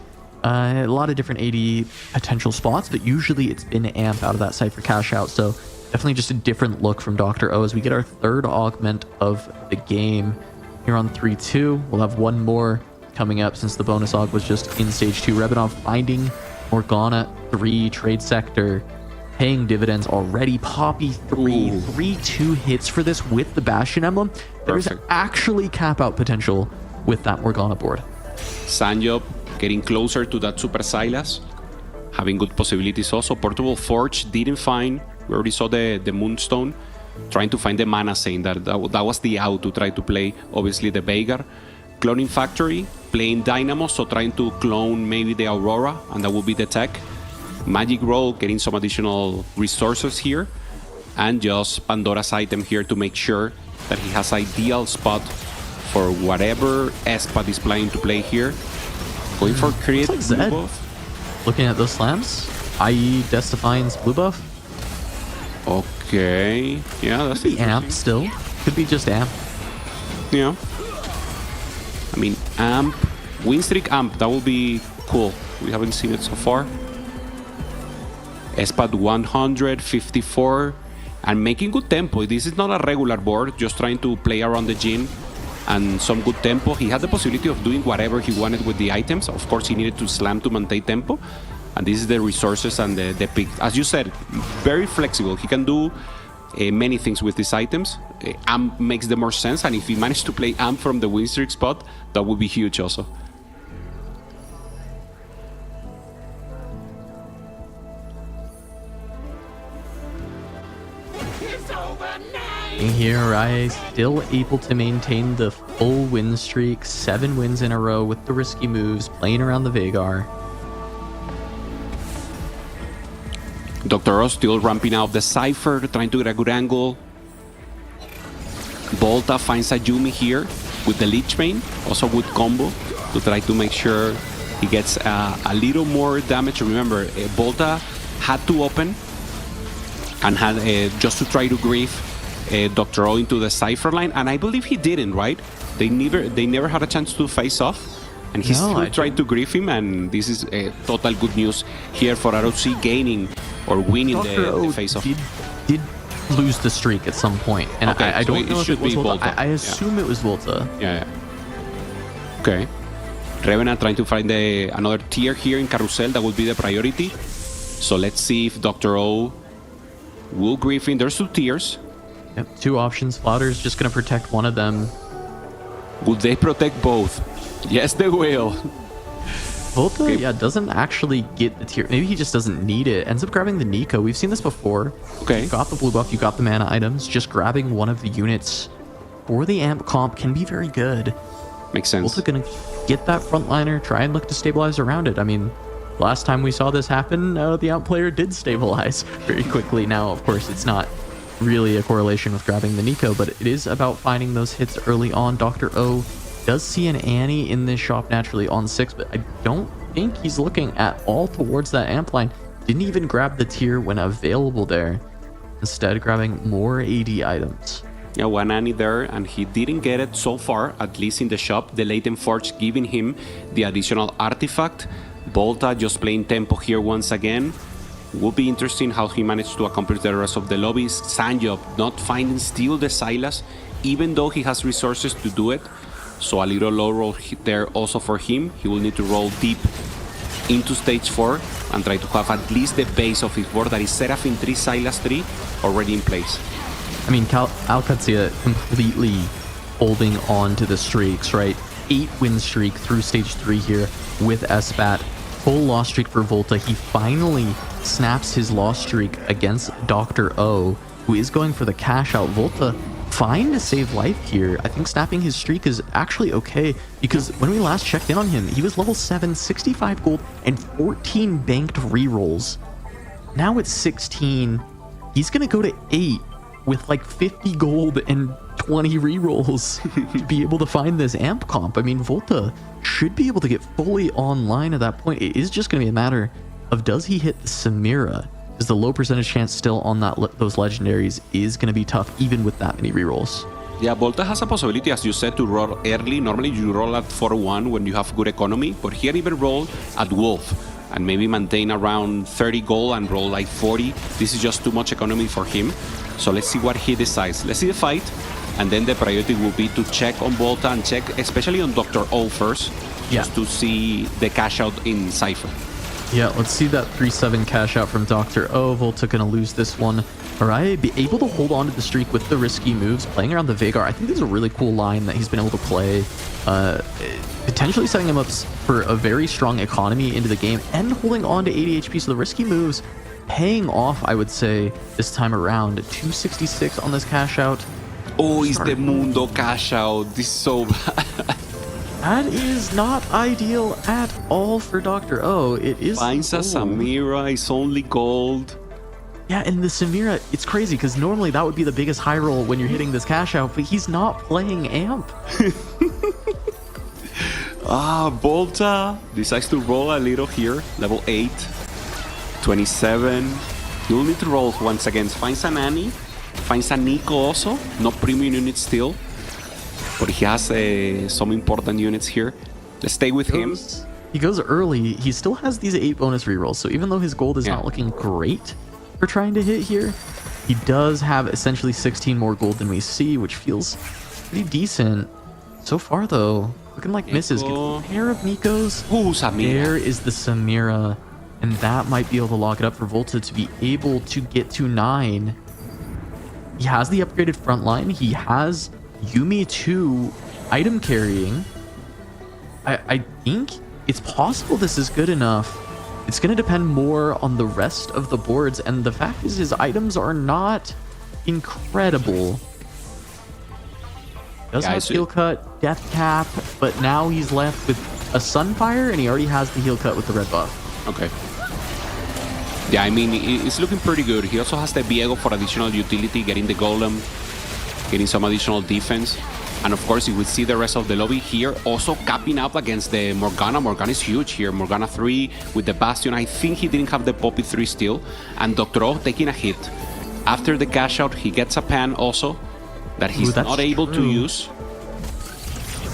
A lot of different AD potential spots, but usually it's been amp out of that Cypher cash out. So definitely just a different look from Dr. O as we get our third augment of the game here on 3-2. We'll have one more coming up since the bonus aug was just in stage 2. Rebanov finding Morgana 3 trade sector, paying dividends already. Poppy 3 hits for this with the Bastion emblem. There's actually cap out potential with that Morgana board. Sanjop getting closer to that Super Silas, having good possibilities also. Portable Forge didn't find, we already saw the Moonstone, trying to find the Mana Saint, that was the out to try to play, obviously, the Veigar. Cloning Factory, playing Dynamo, so trying to clone maybe the Aurora, and that will be the tech. Magic Roll, getting some additional resources here, and just Pandora's item here to make sure that he has ideal spot for whatever Espat is planning to play here. Going for crit like blue Zed. buff. Looking at those slams, i.e. Death Defiance blue buff. Okay, yeah, that's Could be amp still. Could be just amp. Yeah. I mean, amp, win streak amp, that would be cool. We haven't seen it so far. Espat 154 and making good tempo. This is not a regular board, just trying to play around the Jhin and some good tempo. He had the possibility of doing whatever he wanted with the items. Of course, he needed to slam to maintain tempo. And this is the resources and the pick. As you said, very flexible. He can do many things with these items. Amp makes the more sense. And if he managed to play Amp from the win streak spot, that would be huge also. Here, Rai still able to maintain the full win streak, 7 wins in a row with the risky moves, playing around the Veigar. Dr. O still ramping out the Cypher, trying to get a good angle. Volta finds a Yumi here with the Lich Bane, also good combo to try to make sure he gets a little more damage. Remember, Volta had to open and had just to try to grief Dr. O into the Cypher line, and I believe he didn't, right? They never had a chance to face off, and he still tried to grief him, and this is total good news here for ROC gaining or winning the face off. Did lose the streak at some point, and okay, I don't know if it was Volta. I assume it was Volta. Yeah. Okay. Revenant trying to find another tier here in Carousel. That would be the priority. So let's see if Dr. O will grief in. There's 2 tiers. Yep, 2 options. Flouder's just going to protect one of them. Will they protect both? Yes, they will. Volta, yeah, doesn't actually get the tier. Maybe he just doesn't need it. Ends up grabbing the Nico. We've seen this before. Okay. You got the blue buff, you got the mana items. Just grabbing one of the units for the amp comp can be very good. Makes sense. Volta going to get that frontliner, try and look to stabilize around it. I mean, last time we saw this happen, the amp player did stabilize very quickly. Now, of course, it's not really a correlation with grabbing the Nico, but it is about finding those hits early on. Dr. O does see an Annie in this shop naturally on 6, but I don't think he's looking at all towards that amp line. Didn't even grab the tier when available there. Instead, grabbing more AD items. Yeah, one Annie there, and he didn't get it so far, at least in the shop. The Latent Forge giving him the additional artifact. Volta just playing tempo here once again. Will be interesting how he managed to accomplish the rest of the lobbies. Sanjop not finding still the Silas, even though he has resources to do it. So a little low roll there also for him. He will need to roll deep into stage 4. and try to have at least the base of his board that is Seraphim 3, Silas 3 already in place. I mean, Alcazia completely holding on to the streaks, right? 8-win streak through stage 3 here with Espat. Full loss streak for Volta. He finally snaps his loss streak against Dr. O, who is going for the cash out. Volta fine to save life here. I think snapping his streak is actually okay, because when we last checked in on him, he was level 7, 65 gold, and 14 banked rerolls. Now it's 16. He's going to go to 8 with like 50 gold and 20 rerolls to be able to find this amp comp. I mean, Volta should be able to get fully online at that point. It is just going to be a matter of, does he hit the Samira? Because the low percentage chance still on those legendaries is going to be tough, even with that many rerolls. Yeah, Volta has a possibility, as you said, to roll early. Normally you roll at 4-1 when you have good economy, but here even roll at Wolf and maybe maintain around 30 gold and roll like 40. This is just too much economy for him. So let's see what he decides. Let's see the fight, and then the priority will be to check on Volta and check especially on Dr. O first, just to see the cash out in Cypher. Yeah, let's see that 3-7 cash out from Dr. O. Volta gonna lose this one. Alright, be able to hold on to the streak with the risky moves, playing around the Veigar. I think this is a really cool line that he's been able to play. Potentially setting him up for a very strong economy into the game and holding on to 80 HP. So the risky moves paying off, I would say, this time around. 266 on this cash out. Oh, it's the Mundo cash out. This is so bad. That is not ideal at all for Dr. O. It is. Finds a Samira, it's only gold. Yeah, and the Samira, it's crazy because normally that would be the biggest high roll when you're hitting this cash out, but he's not playing amp. Volta decides to roll a little here. Level 8, 27. You'll need to roll once again. Finds a Nani, finds a Nico also. No premium unit still, but he has some important units here. Let's stay with him. He goes early. He still has these 8 bonus rerolls, so even though his gold is not looking great for trying to hit here, he does have essentially 16 more gold than we see, which feels pretty decent. So far, though, looking like misses. Gets a pair of Nikos. Samira. There is the Samira, and that might be able to lock it up for Volta to be able to get to 9. He has the upgraded front line. He has Yumi 2 item carrying. I think it's possible this is good enough. It's going to depend more on the rest of the boards, and the fact is his items are not incredible. Does have heal cut, death cap, but now he's left with a Sunfire, and he already has the heal cut with the red buff. Okay. Yeah, I mean, it's looking pretty good. He also has the Viego for additional utility, getting the Golem, getting some additional defense. And of course, you will see the rest of the lobby here also capping up against the Morgana. Morgana is huge here. Morgana 3 with the Bastion. I think he didn't have the Poppy 3 still. And Dr. O taking a hit. After the cash out, he gets a pan also that he's not able to use.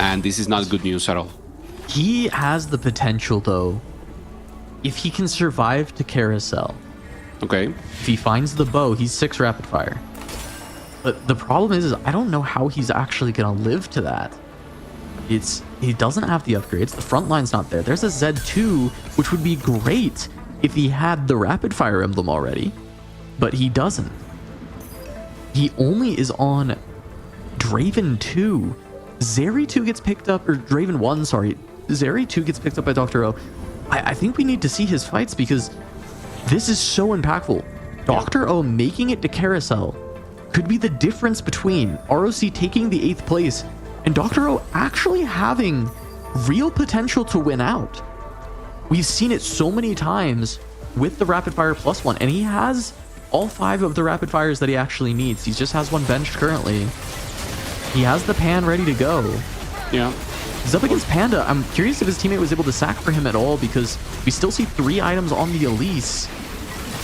And this is not good news at all. He has the potential, though, if he can survive to Carousel. Okay. If he finds the bow, he's 6 rapid fire. But the problem is I don't know how he's actually going to live to that. He doesn't have the upgrades. The front line's not there. There's a Z2, which would be great if he had the rapid fire emblem already. But he doesn't. He only is on Draven 2. Zeri 2 gets picked up, or Draven 1, sorry. Zeri 2 gets picked up by Dr. O. I think we need to see his fights because this is so impactful. Dr. O making it to Carousel could be the difference between ROC taking the 8th place and Dr. O actually having real potential to win out. We've seen it so many times with the rapid fire +1, and he has all 5 of the rapid fires that he actually needs. He just has one benched currently. He has the pan ready to go. Yeah. He's up against Panda. I'm curious if his teammate was able to sack for him at all, because we still see 3 items on the Elise.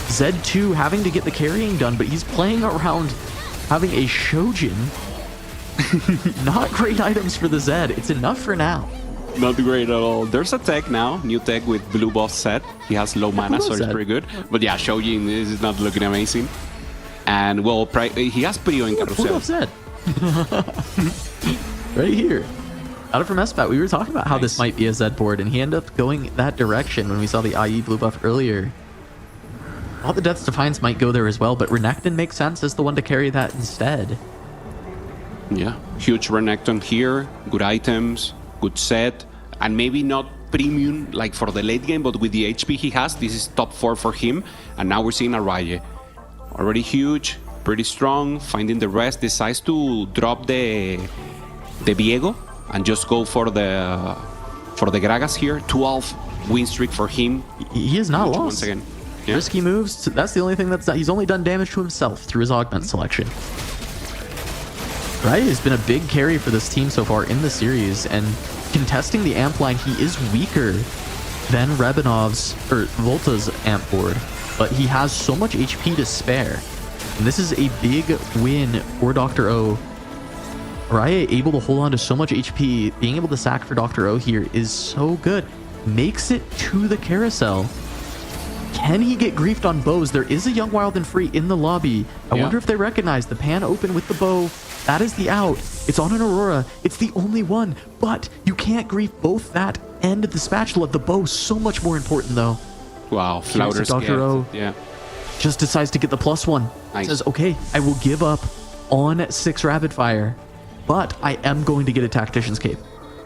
Z2 having to get the carrying done, but he's playing around having a Shojin. Not great items for the Zed. It's enough for now. Not great at all. There's a tech now, new tech with blue buff set. He has low mana, so it's pretty good. But yeah, Shojin this is not looking amazing. And well, he has Prio in Carousel. Blue buff Zed. Right here. Got it from SBAT. We were talking about how this Nice. might be a Z board, and he ended up going that direction when we saw the IE blue buff earlier. All the Death's Defiance might go there as well, but Renekton makes sense as the one to carry that instead. Yeah, huge Renekton here, good items, good set, and maybe not premium like for the late game, but with the HP he has, this is top 4 for him. And now we're seeing Araye. Already huge, pretty strong, finding the rest, decides to drop the Viego and just go for the Gragas here. 12 win streak for him. He is not Huge lost. once again. Yeah. Risky moves. That's the only thing that's he's only done damage to himself through his augment selection. Right, has been a big carry for this team so far in the series, and contesting the amp line, he is weaker than Rebanov's or Volta's amp board, but he has so much HP to spare. And this is a big win for Dr. O. Raya able to hold on to so much HP, being able to sack for Dr. O here is so good. Makes it to the carousel. Can he get griefed on bows? There is a Young Wild and Free in the lobby. I wonder if they recognize the pan open with the bow. That is the out. It's on an Aurora. It's the only one, but you can't grief both that and the spatula. The bow so much more important though. Wow, Flouters Dr. O. Yeah. Just decides to get the +1. Nice. Says, okay, I will give up on 6 rapid fire, but I am going to get a tactician's cape.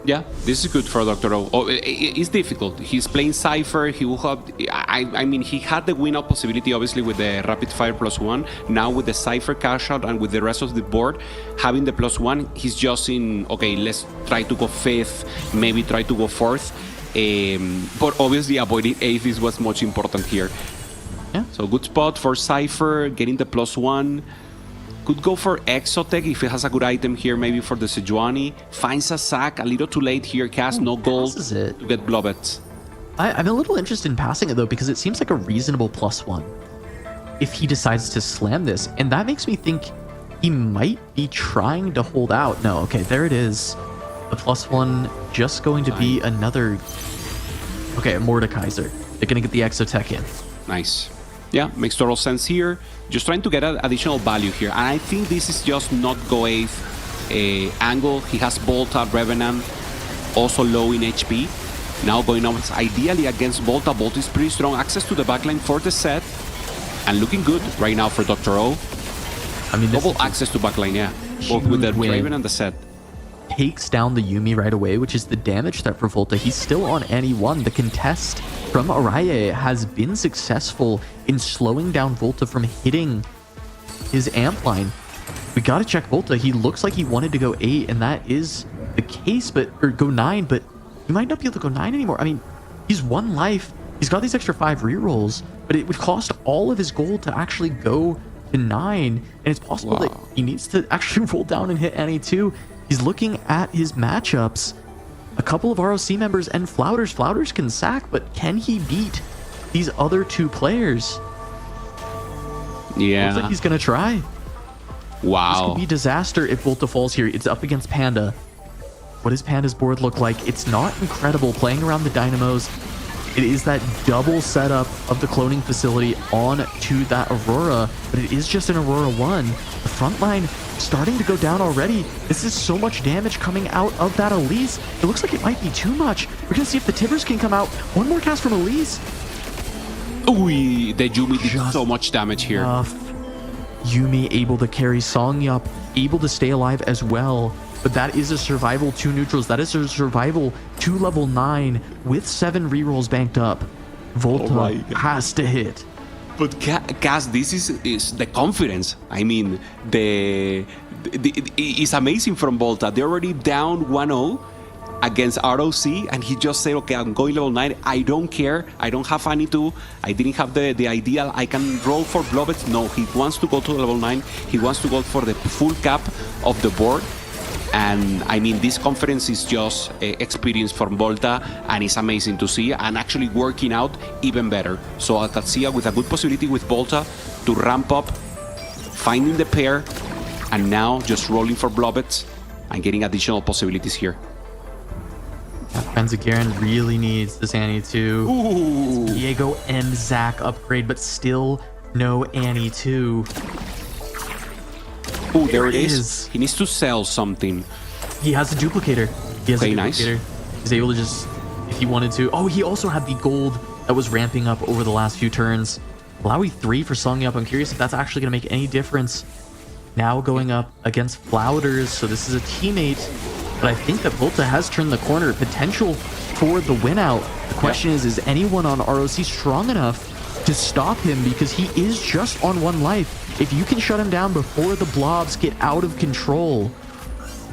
Yeah, this is good for Dr. O. Oh, it's difficult. He's playing Cypher. He will have. I mean, he had the win out possibility, obviously, with the Rapid Fire +1. Now, with the Cypher cash out and with the rest of the board having the +1, he's just in, okay, let's try to go 5th, maybe try to go 4th. But obviously, avoiding 8th is what's much important here. Yeah. So, good spot for Cypher, getting the +1. Could go for Exotech if it has a good item here, maybe for the Sejuani. Finds a sack, a little too late here, cast no gold passes it. to get Blobets. I'm a little interested in passing it though, because it seems like a reasonable +1 if he decides to slam this. And that makes me think he might be trying to hold out. No, okay, there it is. The +1 just going to be another... Okay, a Mordekaiser. They're going to get the Exotech in. Nice. Yeah, makes total sense here. Just trying to get an additional value here. And I think this is just not go 8th angle. He has Volta, Revenant, also low in HP. Now going on ideally against Volta. Volta is pretty strong. Access to the backline for the set. And looking good right now for Dr. O. I mean, this Double access to backline, yeah. Both with the win. Raven and the set. Takes down the Yuumi right away, which is the damage threat for Volta. He's still on Annie 1. The contest from Araye has been successful in slowing down Volta from hitting his amp line. We gotta check Volta. He looks like he wanted to go 8, and that is the case, or go 9, but he might not be able to go 9 anymore. I mean, he's 1 life. He's got these extra 5 rerolls, but it would cost all of his gold to actually go to 9, and it's possible that he needs to actually roll down and hit Annie 2. He's looking at his matchups. A couple of ROC members and Flouters. Flouters can sack, but can he beat these other 2 players? Yeah. Looks like he's going to try. This Wow. could be disaster if Volta falls here. It's up against Panda. What does Panda's board look like? It's not incredible playing around the Dynamos. It is that double setup of the cloning facility on to that Aurora, but it is just an Aurora 1. The front line starting to go down already. This is so much damage coming out of that Elise. It looks like it might be too much. We're going to see if the Tibbers can come out. One more cast from Elise. Ooh, the Yuumi did Just so much damage here. Yuumi able to carry Songyup, able to stay alive as well. But that is a survival 2 neutrals. That is a survival 2 level 9 with 7 rerolls banked up. Volta has to hit. But Cass, this is the confidence. I mean, it's amazing from Volta. They're already down 1-0 against ROC, and he just said, okay, I'm going level 9. I don't care. I don't have any 2. I didn't have the ideal. I can roll for Blobets. No, he wants to go to level 9. He wants to go for the full cap of the board. And I mean, this confidence is just experience from Volta, and it's amazing to see, and actually working out even better. So Alcazia with a good possibility with Volta to ramp up, finding the pair, and now just rolling for Blobets and getting additional possibilities here. Benzigiran really needs this Annie 2. Diego and Zach upgrade, but still no Annie 2. Oh, there it is. He needs to sell something. He has a duplicator. He has Okay, a nice. duplicator. He's able to just, if he wanted to. Oh, he also had the gold that was ramping up over the last few turns. Malawi 3 for Songyup. I'm curious if that's actually going to make any difference. Now going up against Flouters. So this is a teammate. But I think that Volta has turned the corner. Potential for the win out. The question is anyone on ROC strong enough to stop him? Because he is just on 1 life. If you can shut him down before the blobs get out of control,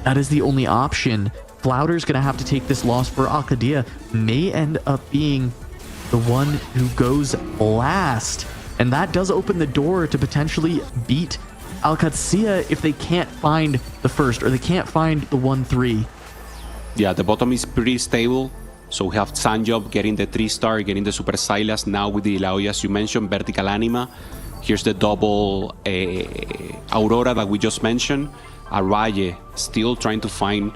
that is the only option. Flouter's going to have to take this loss for Alcadia. May end up being the one who goes last. And that does open the door to potentially beat Alcatia if they can't find the first or they can't find the 1-3. Yeah, the bottom is pretty stable. So we have Sanjob getting the 3-star, getting the Super Silas. Now with the Ilaoi, as you mentioned, Vertical Anima. Here's the double Aurora that we just mentioned. Araye still trying to find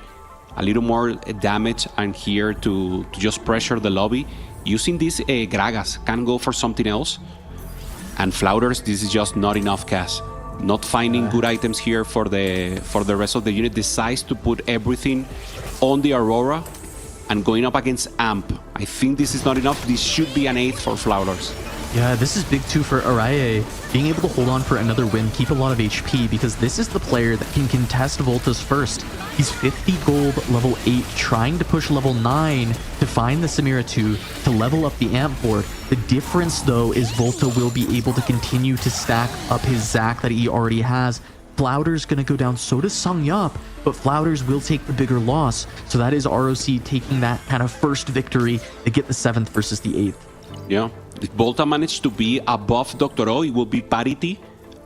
a little more damage and here to just pressure the lobby. Using these Gragas can go for something else. And Flouters, this is just not enough cash. Not finding good items here for the rest of the unit. Decides to put everything on the Aurora and going up against Amp. I think this is not enough. This should be an 8th for Flouters. Yeah, this is big too for Araye. Being able to hold on for another win, keep a lot of HP, because this is the player that can contest Volta's first. He's 50 gold, level 8, trying to push level 9 to find the Samira 2 to level up the Amp board. The difference, though, is Volta will be able to continue to stack up his Zac that he already has. Flouter's going to go down, so does Songyup, but Flouters will take the bigger loss. So that is ROC taking that kind of first victory to get the 7th versus the 8th. Yeah, if Volta managed to be above Dr. O, it will be parity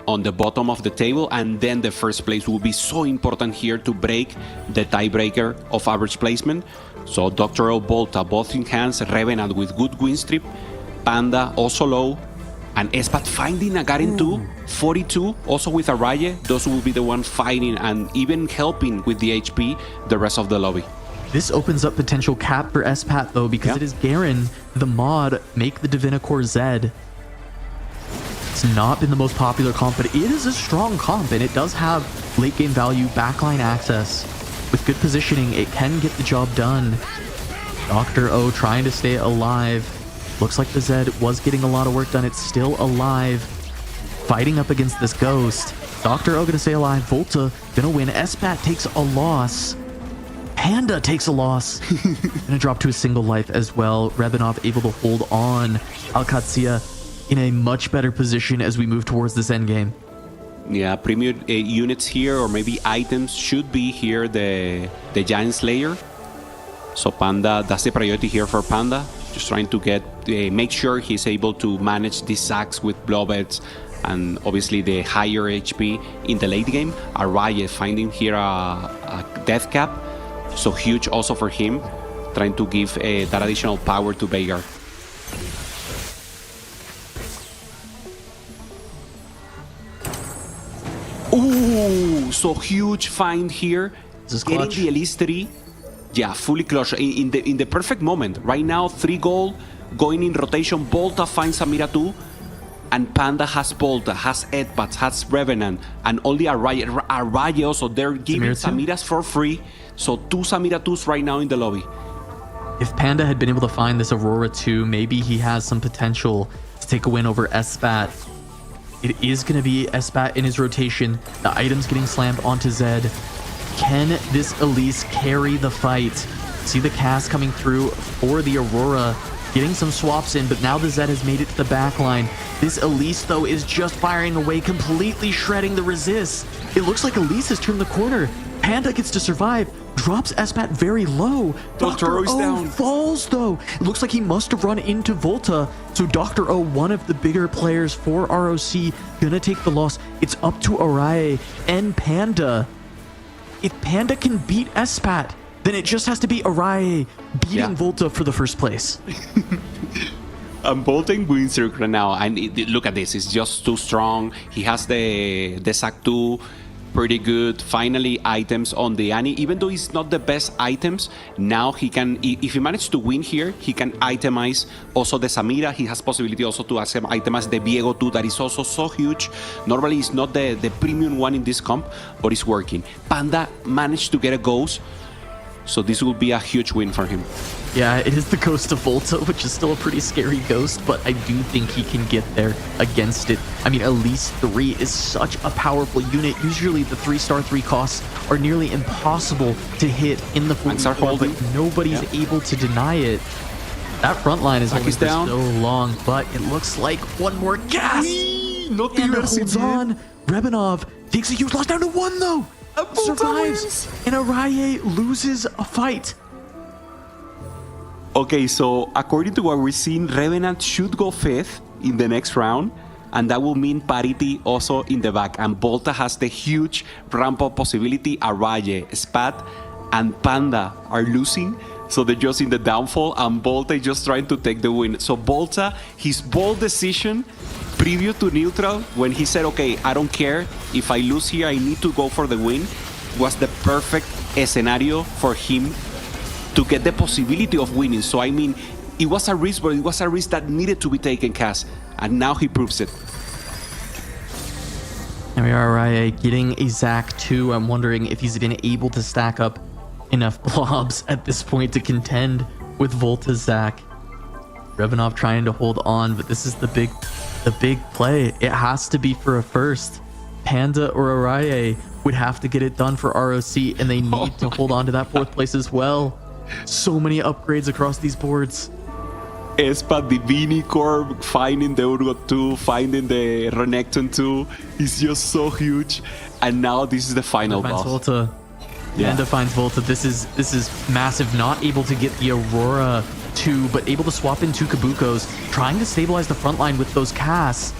on the bottom of the table, and then the first place will be so important here to break the tiebreaker of average placement. So Dr. O, Volta, both in hands, Revenant with good win strip, Panda also low, and Espat finding a Garen 2, 42, also with Araye. Those will be the ones fighting and even helping with the HP the rest of the lobby. This opens up potential cap for Espat, though, because it is Garen, the mod, make the Divinicore Zed. It's not been the most popular comp, but it is a strong comp, and it does have late game value, backline access. With good positioning, it can get the job done. Dr. O trying to stay alive. Looks like the Zed was getting a lot of work done. It's still alive. Fighting up against this ghost. Dr. O gonna stay alive. Volta gonna win. Espat takes a loss. Panda takes a loss. Gonna drop to a single life as well. Rebanov able to hold on. Alcatia in a much better position as we move towards this endgame. Yeah, premium units here, or maybe items, should be here the Giant Slayer. So Panda, that's the priority here for Panda. Just trying to get make sure he's able to manage these sacks with blowbeds and obviously the higher HP in the late game. Araye finding here a death cap. So huge also for him, trying to give that additional power to Veigar. Ooh, so huge find here. This is Getting clutch. the Elise 3. Yeah, fully clutch. In the perfect moment. Right now, 3 gold, going in rotation. Volta finds Samira 2. And Panda has Volta, has Edpats, has Revenant, and only Araye also. They're giving Samiras for free. So 2 Samira 2s right now in the lobby. If Panda had been able to find this Aurora 2, maybe he has some potential to take a win over Espat. It is going to be Espat in his rotation. The item's getting slammed onto Zed. Can this Elise carry the fight? See the cast coming through for the Aurora. Getting some swaps in, but now the Zed has made it to the back line. This Elise, though, is just firing away, completely shredding the resist. It looks like Elise has turned the corner. Panda gets to survive, drops Espat very low. Dr. O down. Falls, though. It looks like he must have run into Volta. So Dr. O, one of the bigger players for ROC, gonna take the loss. It's up to Araye and Panda. If Panda can beat Espat, then it just has to be Araye beating Volta for the first place. I'm Volta in win streak right now, and look at this. It's just too strong. He has the Zac 2, pretty good. Finally, items on the Annie. Even though it's not the best items, now he can, if he manages to win here, he can itemize also the Samira. He has possibility also to itemize the Viego 2, that is also so huge. Normally, it's not the premium one in this comp, but it's working. Panda managed to get a ghost. So this will be a huge win for him. Yeah, it is the Ghost of Volta, which is still a pretty scary ghost, but I do think he can get there against it. I mean, Elise 3 is such a powerful unit. Usually the 3-star 3 costs are nearly impossible to hit in the 4v4, but nobody's able to deny it. That front line is only for so long, but it looks like one more gas. And holds on. Rebanov takes a huge loss down to 1, though. Survives, and Araye loses a fight. Okay, so according to what we're seeing, Revenant should go 5th in the next round, and that will mean parity also in the back. And Volta has the huge ramp-up possibility. Araye, Spat, and Panda are losing, so they're just in the downfall, and Volta is just trying to take the win. So Volta, his bold decision preview to neutral, when he said, okay, I don't care, if I lose here, I need to go for the win, was the perfect scenario for him to get the possibility of winning. So I mean, it was a risk, but it was a risk that needed to be taken, Cass, and now he proves it. There we are, Araye getting a Zac 2. I'm wondering if he's been able to stack up enough blobs at this point to contend with Volta's Zac. Revanov trying to hold on, but this is the big play. It has to be for a first. Panda or Araye would have to get it done for ROC, and they need to hold on to that 4th place as well. So many upgrades across these boards. Espa, the Vini Corp, finding the Urgot 2, finding the Renekton 2 is just so huge. And now this is the final boss. Volta. Panda finds Volta. This is massive. Not able to get the Aurora 2, but able to swap in 2 Kabukos, trying to stabilize the front line with those casts.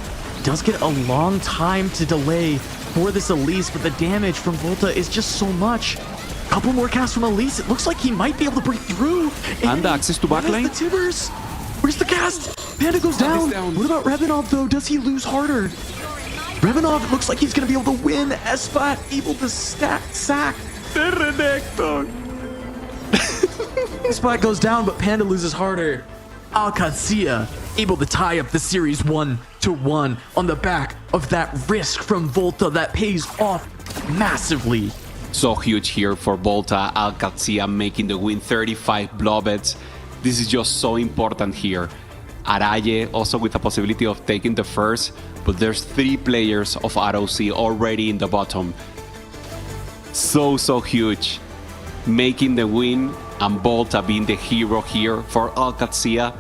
Does get a long time to delay for this Elise, but the damage from Volta is just so much. Couple more casts from Elise. It looks like he might be able to break through. And the access to backline. The Tibbers. Where's the cast? Panda goes down. What about Revanov, though? Does he lose harder? Revanov, it looks like he's going to be able to win. Espat able to sack the Renekton. Espat goes down, but Panda loses harder. Alcacia able to tie up the series 1-1 on the back of that risk from Volta that pays off massively. So huge here for Volta. Alcacia making the win, 35 blobets. This is just so important here. Araye also with the possibility of taking the first, but there's 3 players of ROC already in the bottom. So huge. Making the win, and Volta being the hero here for Alcacia.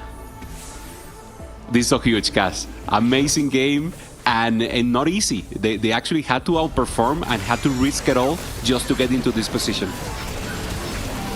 This is so huge, guys. Amazing game, and not easy. They actually had to outperform and had to risk it all just to get into this position.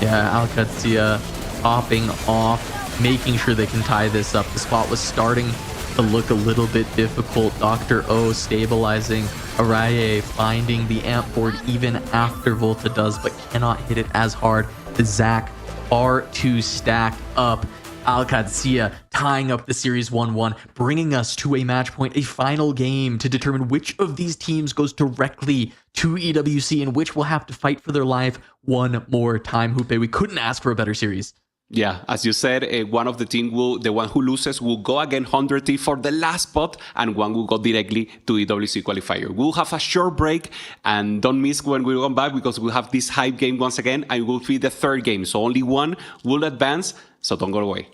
Yeah, Alcacia popping off, making sure they can tie this up. The spot was starting to look a little bit difficult. Dr. O stabilizing. Araye finding the amp board even after Volta does, but cannot hit it as hard. The Zac far too stacked up. Alcacia tying up the series 1-1, bringing us to a match point, a final game to determine which of these teams goes directly to EWC and which will have to fight for their life one more time. Hoope, we couldn't ask for a better series. Yeah, as you said, one of the team the one who loses will go against 100T for the last spot, and one will go directly to EWC qualifier. We'll have a short break, and don't miss when we come back, because we'll have this hype game once again, and it will be the 3rd game. So only one will advance, so don't go away.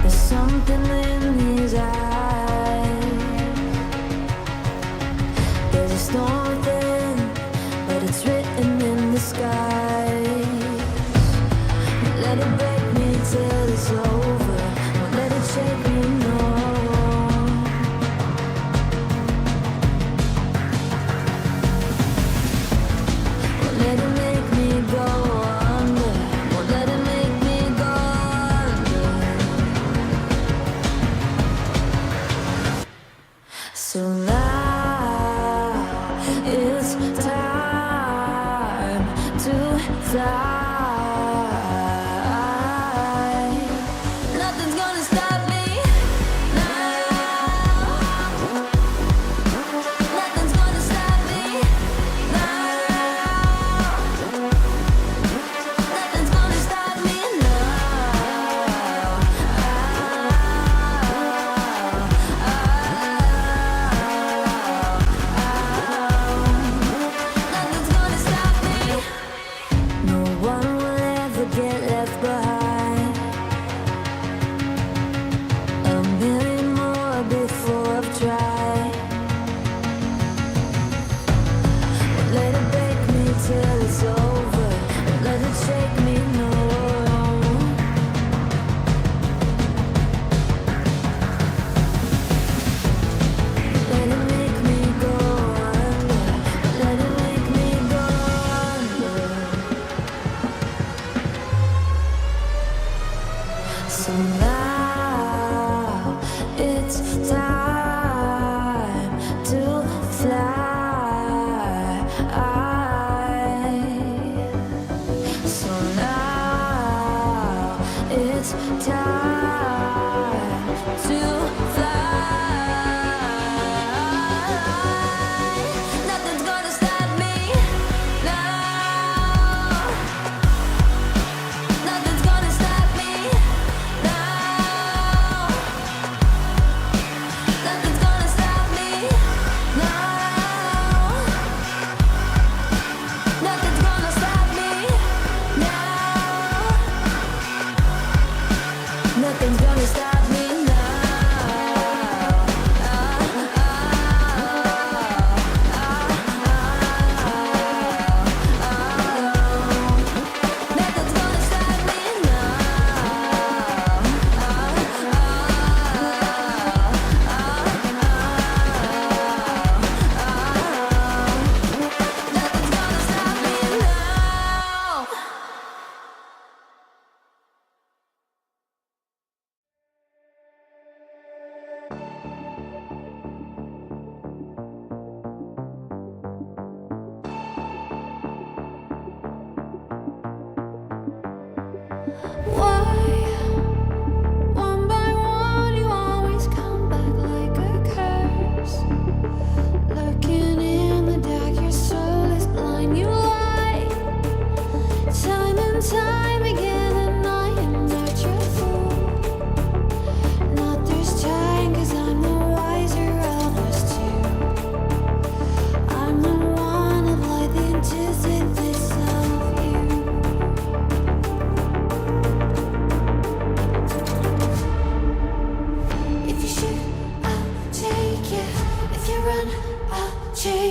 There's something in his eyes. There's a storm within, but it's written in the skies. Let it break me till it's over. Won't let it shake me, no.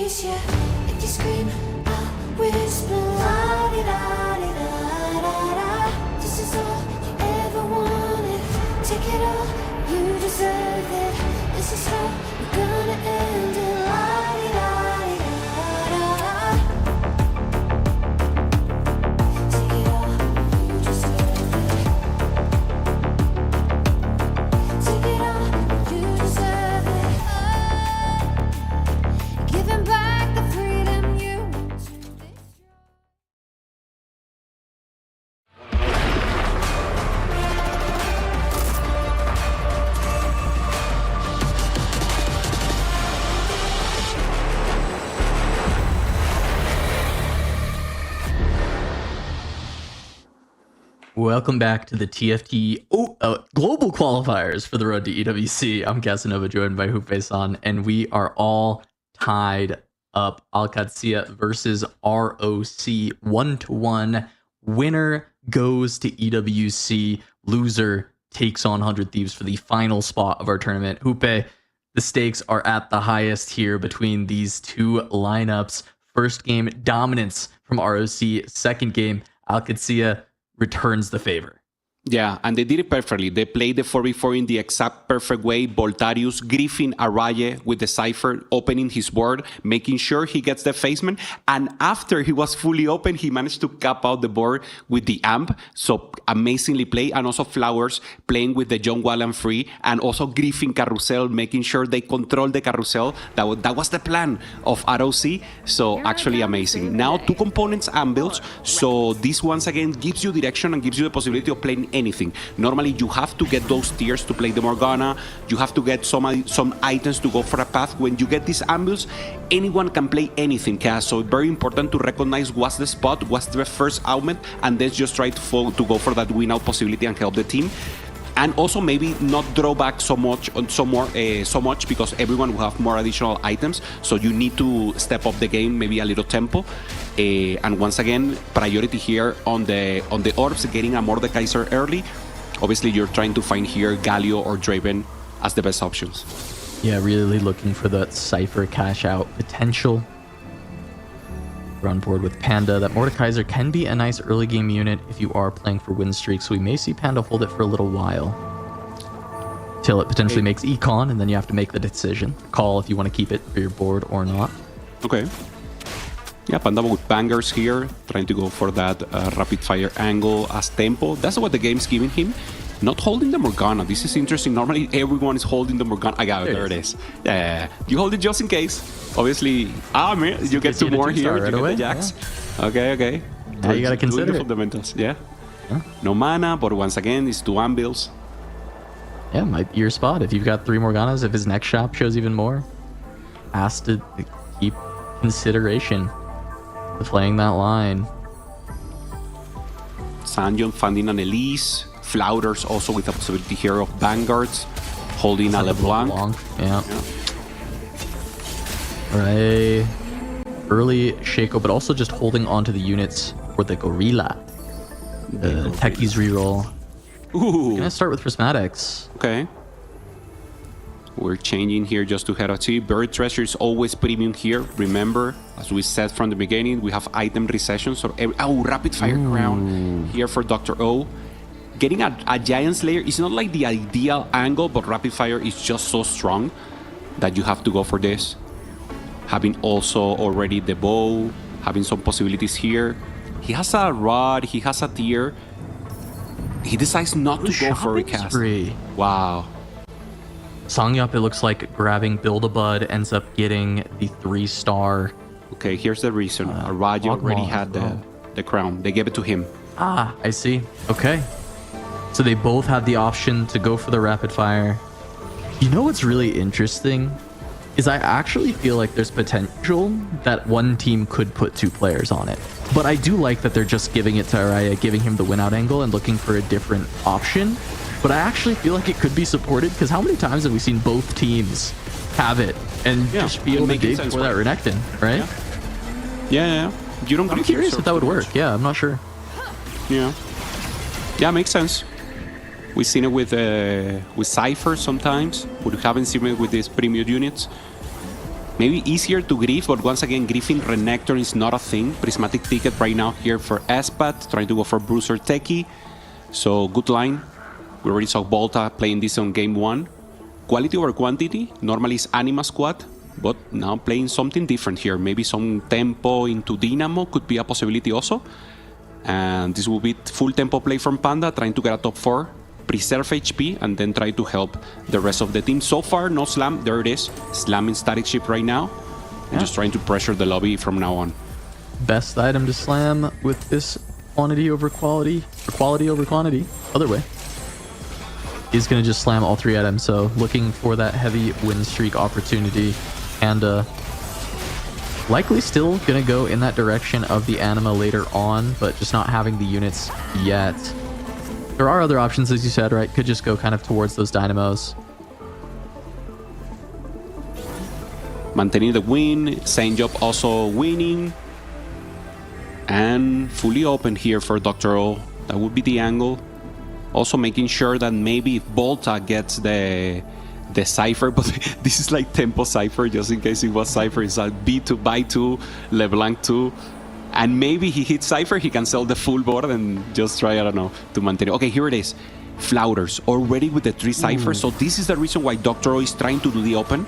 face you, make you scream, I'll whisper, la-di-da-di-da-da-da. This is all you ever wanted. Take it all, you deserve it. This is how we're gonna end it. La-di-da-di-da-da-da. Take it all, you deserve it. Take it all, you deserve it. Giving back the freedom you want to destroy. Welcome back to the TFT global qualifiers for the road to EWC. I'm Casanova, joined by Hupe-san, and we are all tied up. Al-Qadsiya versus ROC 1-1. Winner goes to EWC. Loser takes on 100 Thieves for the final spot of our tournament. Hupe, the stakes are at the highest here between these two lineups. First game, dominance from ROC. Second game, Al-Qadsiya returns the favor. Yeah, and they did it perfectly. They played the 4v4 in the exact perfect way. Voltarius, Griffin, Araye with the Cypher opening his board, making sure he gets the facement. And after he was fully open, he managed to cap out the board with the amp. So amazingly played. And also Flowers playing with the John Wallen free. And also Griffin Carousel, making sure they control the carousel. That was the plan of ROC. So actually amazing. Now 2 components and builds. So this once again gives you direction and gives you the possibility of playing anything. Normally you have to get those tiers to play the Morgana. You have to get some items to go for a path. When you get these ambush, anyone can play anything, Cass. So very important to recognize what's the spot, what's the first augment, and then just try to go for that win out possibility and help the team. And also maybe not draw back so much because everyone will have more additional items. So you need to step up the game, maybe a little tempo. And once again, priority here on the orbs, getting a Mordekaiser early. Obviously, you're trying to find here Galio or Draven as the best options. Yeah, really looking for that Cypher cash out potential. We're on board with Panda. That Mordekaiser can be a nice early game unit if you are playing for win streaks. So we may see Panda hold it for a little while till it potentially makes econ, and then you have to make the decision. Call if you want to keep it for your board or not. Okay. Yeah, Panda with bangers here, trying to go for that rapid fire angle as tempo. That's what the game's giving him. Not holding the Morgana. This is interesting. Normally, everyone is holding the Morgana. I got it. There it is. Yeah. You hold it just in case. Obviously, man, you get 2 more here. Right you away. get the Jax. Yeah. Okay. Now you got to consider the it. fundamentals. Yeah. Huh? No mana, but once again, it's 2 ambuils. Yeah, might be your spot. If you've got 3 Morganas, if his next shop shows even more, has to keep consideration of playing that line. Sanjon finding an Elise. Flouters also with a possibility here of Vanguards. Holding a LeBlanc. Yeah. Right. Early Shaco, but also just holding on to the units for the Gorilla. The Techies reroll. Ooh. Gonna start with Prismatics. Okay. We're changing here just to head out. See, Buried Treasure is always premium here. Remember, as we said from the beginning, we have item recession. So, Rapid Fire Crown here for Dr. O. Getting a Giant Slayer is not like the ideal angle, but Rapid Fire is just so strong that you have to go for this. Having also already the bow, having some possibilities here. He has a rod, he has a tier. He decides not to go for recast. Wow. Songyup, it looks like grabbing Build-A-Bud, ends up getting the 3-star. Okay, here's the reason. Araji already had the crown. They gave it to him. Ah, I see. Okay. So they both had the option to go for the rapid fire. You know what's really interesting is I actually feel like there's potential that one team could put 2 players on it. But I do like that they're just giving it to Araya, giving him the win out angle and looking for a different option. But I actually feel like it could be supported because how many times have we seen both teams have it and just be able to dig for that Renekton, right? Yeah. You don't. I'm curious if that would work. Yeah, I'm not sure. Yeah, makes sense. We've seen it with Cypher sometimes, but we haven't seen it with these premium units. maybe easier to grief, but once again, griefing Renekton is not a thing. Prismatic Ticket right now here for Espat, trying to go for Bruiser Teki. So good line. We already saw Volta playing this on game 1. Quality over quantity, normally is Anima Squad, but now playing something different here. Maybe some tempo into Dynamo could be a possibility also. And this will be full tempo play from Panda, trying to get a top 4, preserve HP, and then try to help the rest of the team. So far, no slam. There it is. Slamming Static Ship right now. And just trying to pressure the lobby from now on. Best item to slam with this quantity over quality, or quality over quantity, other way, is going to just slam all 3 items. So looking for that heavy win streak opportunity, and likely still going to go in that direction of the Anima later on, but just not having the units yet. There are other options, as you said, right? Could just go kind of towards those Dynamos. Maintaining the win, Saint Job also winning. And fully open here for Dr. O. That would be the angle. Also making sure that maybe if Volta gets the Cypher, but this is like Tempo Cypher, just in case it was Cypher. It's like B2 by 2, LeBlanc 2. And maybe he hits Cypher, he can sell the full board and just try, I don't know, to maintain it. Okay, here it is. Flouters, already with the 3 Cyphers. So this is the reason why Dr. O is trying to do the open.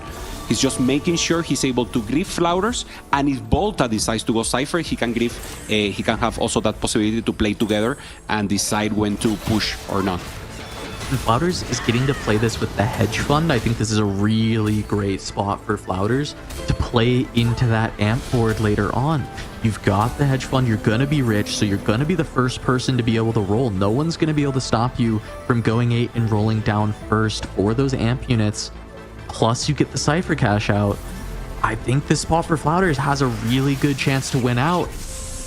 He's just making sure he's able to grief Flouters, and if Volta decides to go Cypher, he can grief, he can have also that possibility to play together and decide when to push or not. Flouters is getting to play this with the hedge fund. I think this is a really great spot for Flouters to play into that amp board later on. You've got the hedge fund, you're going to be rich, so you're going to be the first person to be able to roll. No one's going to be able to stop you from going 8 and rolling down first for those amp units. Plus you get the Cypher cash out. I think this spot for Flouters has a really good chance to win out.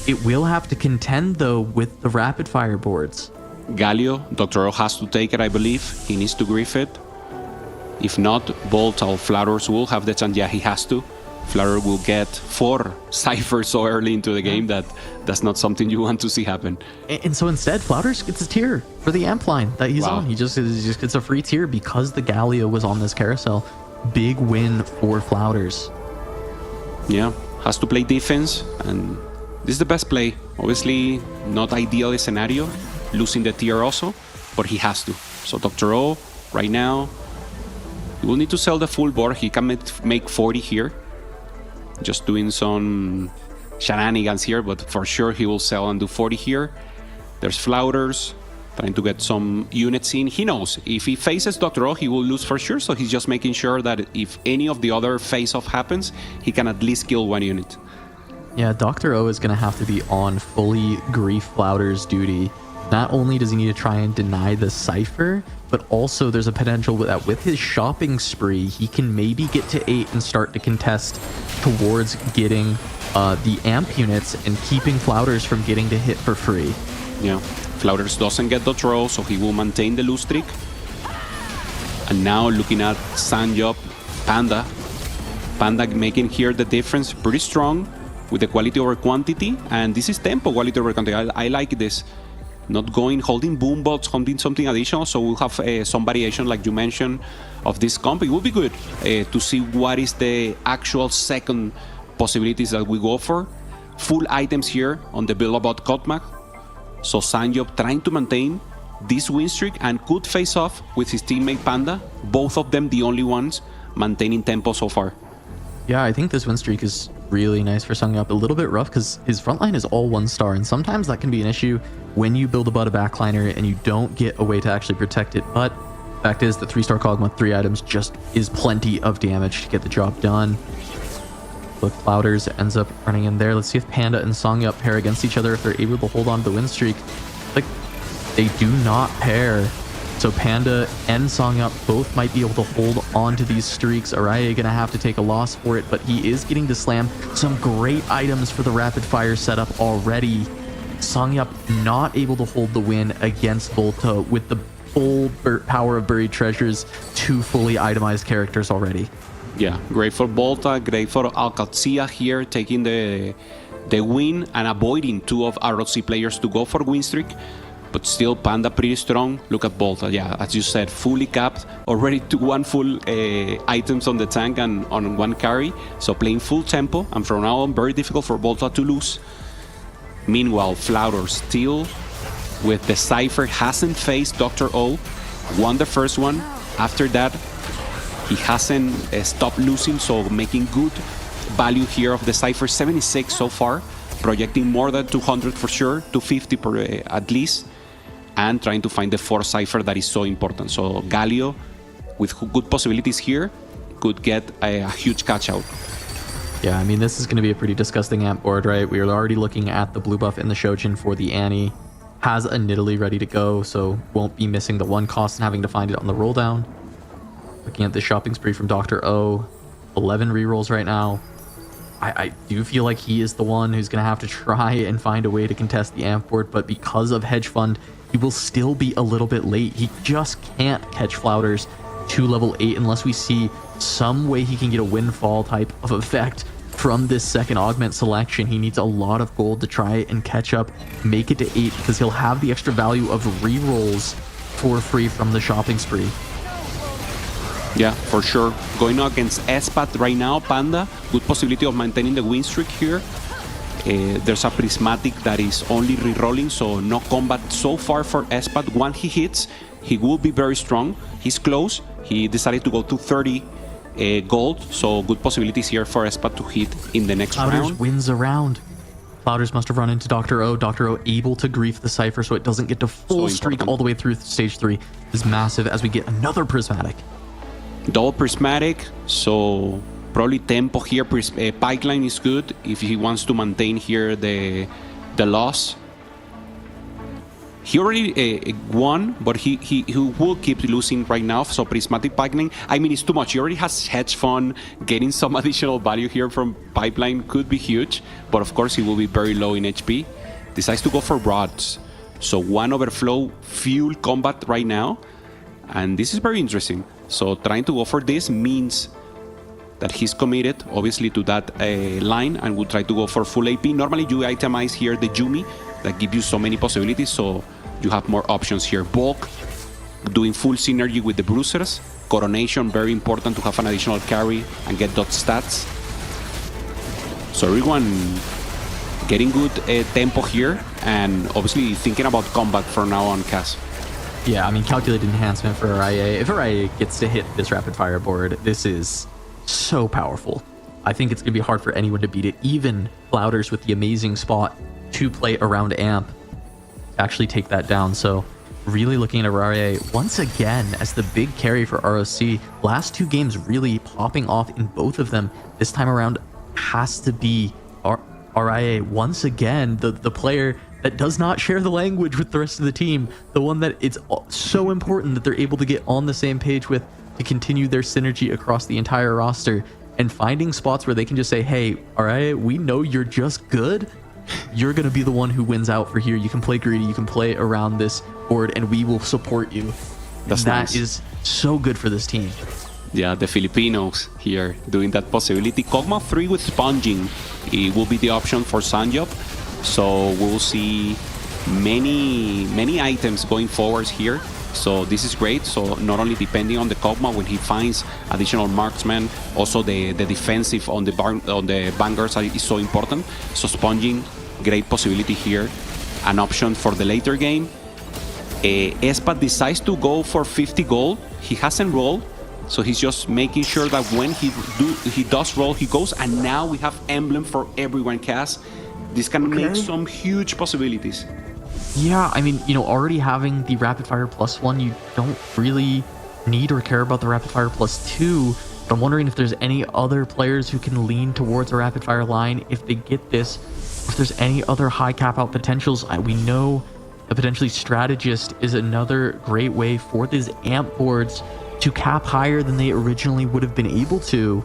It will have to contend though with the rapid fire boards. Galio, Dr. O has to take it, I believe. He needs to grief it. If not, Volta or Flouters will have the chance. Yeah, he has to. Flutter will get 4 Cyphers so early into the game that that's not something you want to see happen. And so instead, Flouters gets a tier for the amp line that he's on. He just gets a free tier because the Galio was on this carousel. Big win for Flouters. Yeah, has to play defense, and this is the best play. Obviously, not ideal scenario, losing the tier also, but he has to. So Dr. O, right now, he will need to sell the full board. He can make 40 here. Just doing some shenanigans here, but for sure he will sell and do 40 here. There's Flouters, trying to get some units in. He knows if he faces Dr. O, he will lose for sure, so he's just making sure that if any of the other face-off happens, he can at least kill 1 unit. Yeah, Dr. O is going to have to be on fully grief Flouters duty. Not only does he need to try and deny the Cypher, but also there's a potential that with his shopping spree, he can maybe get to 8 and start to contest towards getting the amp units and keeping Flouters from getting to hit for free. Yeah, Flouters doesn't get the draw, so he will maintain the lose streak. And now looking at Sanjop, Panda. Panda making here the difference pretty strong with the quality over quantity. And this is tempo quality over quantity. I like this. Not going, holding boombots, holding something additional, so we'll have some variation, like you mentioned, of this comp. It will be good to see what is the actual second possibilities that we go for. Full items here on the Boulevard Kotmak. So Sanjop trying to maintain this win streak and could face off with his teammate Panda. Both of them the only ones maintaining tempo so far. Yeah, I think this win streak is really nice for Sangyup. A little bit rough because his front line is all 1-star, and sometimes that can be an issue when you build about a backliner and you don't get a way to actually protect it. But fact is that 3-star Cog with 3 items just is plenty of damage to get the job done. Look, Flouters ends up running in there. Let's see if Panda and Sangyup pair against each other, if they're able to hold on to the win streak. Like, they do not pair. So Panda and Sangyup both might be able to hold on to these streaks. Araya gonna have to take a loss for it, but he is getting to slam some great items for the rapid fire setup already. Sangyup not able to hold the win against Volta with the full power of buried treasures, 2 fully itemized characters already. Yeah, great for Volta, great for Alcazia here, taking the win and avoiding 2 of ROC players to go for win streak. but still Panda pretty strong. Look at Volta, yeah, as you said, fully capped, already to one full items on the tank and on one carry, so playing full tempo, and from now on very difficult for Volta to lose. Meanwhile, Flounder still with the Cypher, hasn't faced Dr. O, won the first one. After that, he hasn't stopped losing, so making good value here of the Cypher. 76 so far, projecting more than 200 for sure, 250 per, at least, and trying to find the fourth Cypher that is so important. So Galio, with good possibilities here, could get a huge catch out. Yeah, I mean, this is going to be a pretty disgusting amp board, right? We are already looking at the blue buff in the Shojin for the Annie. Has a Nidalee ready to go, so won't be missing the one cost and having to find it on the roll down. Looking at the shopping spree from Dr. O, 11 rerolls right now. I do feel like he is the one who's going to have to try and find a way to contest the amp board, but because of Hedge Fund, he will still be a little bit late. He just can't catch Flouters to level 8 unless we see some way he can get a windfall type of effect from this second augment selection. He needs a lot of gold to try and catch up, make it to 8, because he'll have the extra value of rerolls for free from the shopping spree. Yeah, for sure. Going against Espat right now, Panda, good possibility of maintaining the win streak here. There's a Prismatic that is only rerolling, so no combat so far for Espat. Once he hits, he will be very strong. He's close. He decided to go to 30 gold, so good possibilities here for Espat to hit in the next Flouters round. wins a round. Flouters must have run into Dr. O. Dr. O able to grief the Cypher so it doesn't get to full streak all the way through stage 3 is massive as we get another Prismatic. Double Prismatic, so probably tempo here. Pipeline is good if he wants to maintain here the loss. He already won, but he will keep losing right now. So Prismatic Pipeline, I mean, it's too much. He already has Hedge Fund. Getting some additional value here from Pipeline could be huge, but of course he will be very low in HP. Decides to go for Rods. So one overflow fuel combat right now, and this is very interesting. So trying to go for this means that he's committed, obviously, to that line, and will try to go for full AP. Normally, you itemize here the Yumi, that gives you so many possibilities, so you have more options here. Bulk, doing full synergy with the Bruisers. Coronation, very important to have an additional carry and get dot stats. So everyone getting good tempo here, and obviously thinking about combat from now on, Cass. Yeah, I mean, calculated enhancement for Araya. If Araya gets to hit this rapid fire board, this is so powerful. I think it's going to be hard for anyone to beat it. Even Flouters with the amazing spot to play around Amp actually take that down. So really looking at Araya once again as the big carry for ROC. Last 2 games really popping off in both of them. This time around has to be Araya once again, the player that does not share the language with the rest of the team, the one that it's so important that they're able to get on the same page with to continue their synergy across the entire roster, and finding spots where they can just say, hey, all right, we know you're just good. You're going to be the one who wins out for here. You can play greedy, you can play around this board, and we will support you. That nice. Is so good for this team. Yeah, the Filipinos here doing that possibility. Kog'Maw 3 with sponging, it will be the option for Sanjop. So we'll see many items going forwards here. So this is great. So not only depending on the Kog'Maw when he finds additional marksmen, also the defensive on the vanguards is so important. So sponging, great possibility here. An option for the later game. Espat decides to go for 50 gold. He hasn't rolled, so he's just making sure that when he does roll, he goes. And now we have emblem for everyone, Cass. This can make some huge possibilities. Yeah, I mean, you know, already having the Rapid Fire +1, you don't really need or care about the Rapid Fire +2. But I'm wondering if there's any other players who can lean towards a Rapid Fire line if they get this. If there's any other high cap out potentials. We know that potentially Strategist is another great way for these amp boards to cap higher than they originally would have been able to.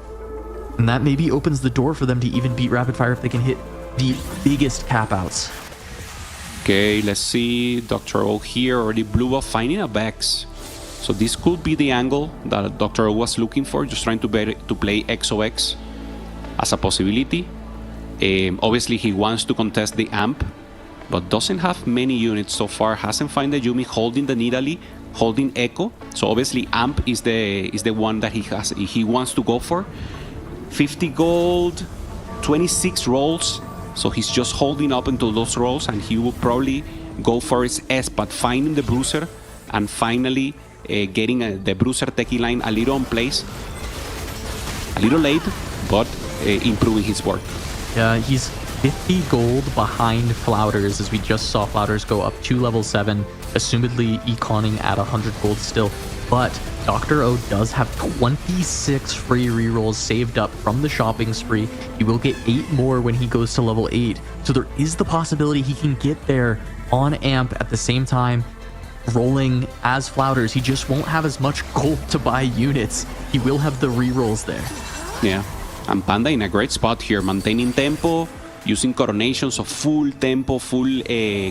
And that maybe opens the door for them to even beat Rapid Fire if they can hit the biggest cap outs. Okay, let's see. Dr. O here already blew up, finding a Vex. So this could be the angle that Dr. O was looking for, just trying to play XOX as a possibility. Obviously, he wants to contest the amp. but doesn't have many units so far. Hasn't found the Yumi, holding the Nidalee, holding Echo. So obviously Amp is the one that he wants to go for. 50 gold, 26 rolls. So he's just holding up into those rolls, and he will probably go for his S-But, finding the Bruiser and finally getting the Bruiser techie line a little on place. A little late, but improving his work. Yeah, he's 50 gold behind Flouters, as we just saw Flouters go up to level 7, assumedly econing at 100 gold still. But Dr. O does have 26 free rerolls saved up from the shopping spree. He will get 8 more when he goes to level 8. So there is the possibility he can get there on Amp at the same time, rolling as Flouters. He just won't have as much gold to buy units. He will have the rerolls there. Yeah, and Panda in a great spot here, maintaining tempo, using coronations of full tempo, full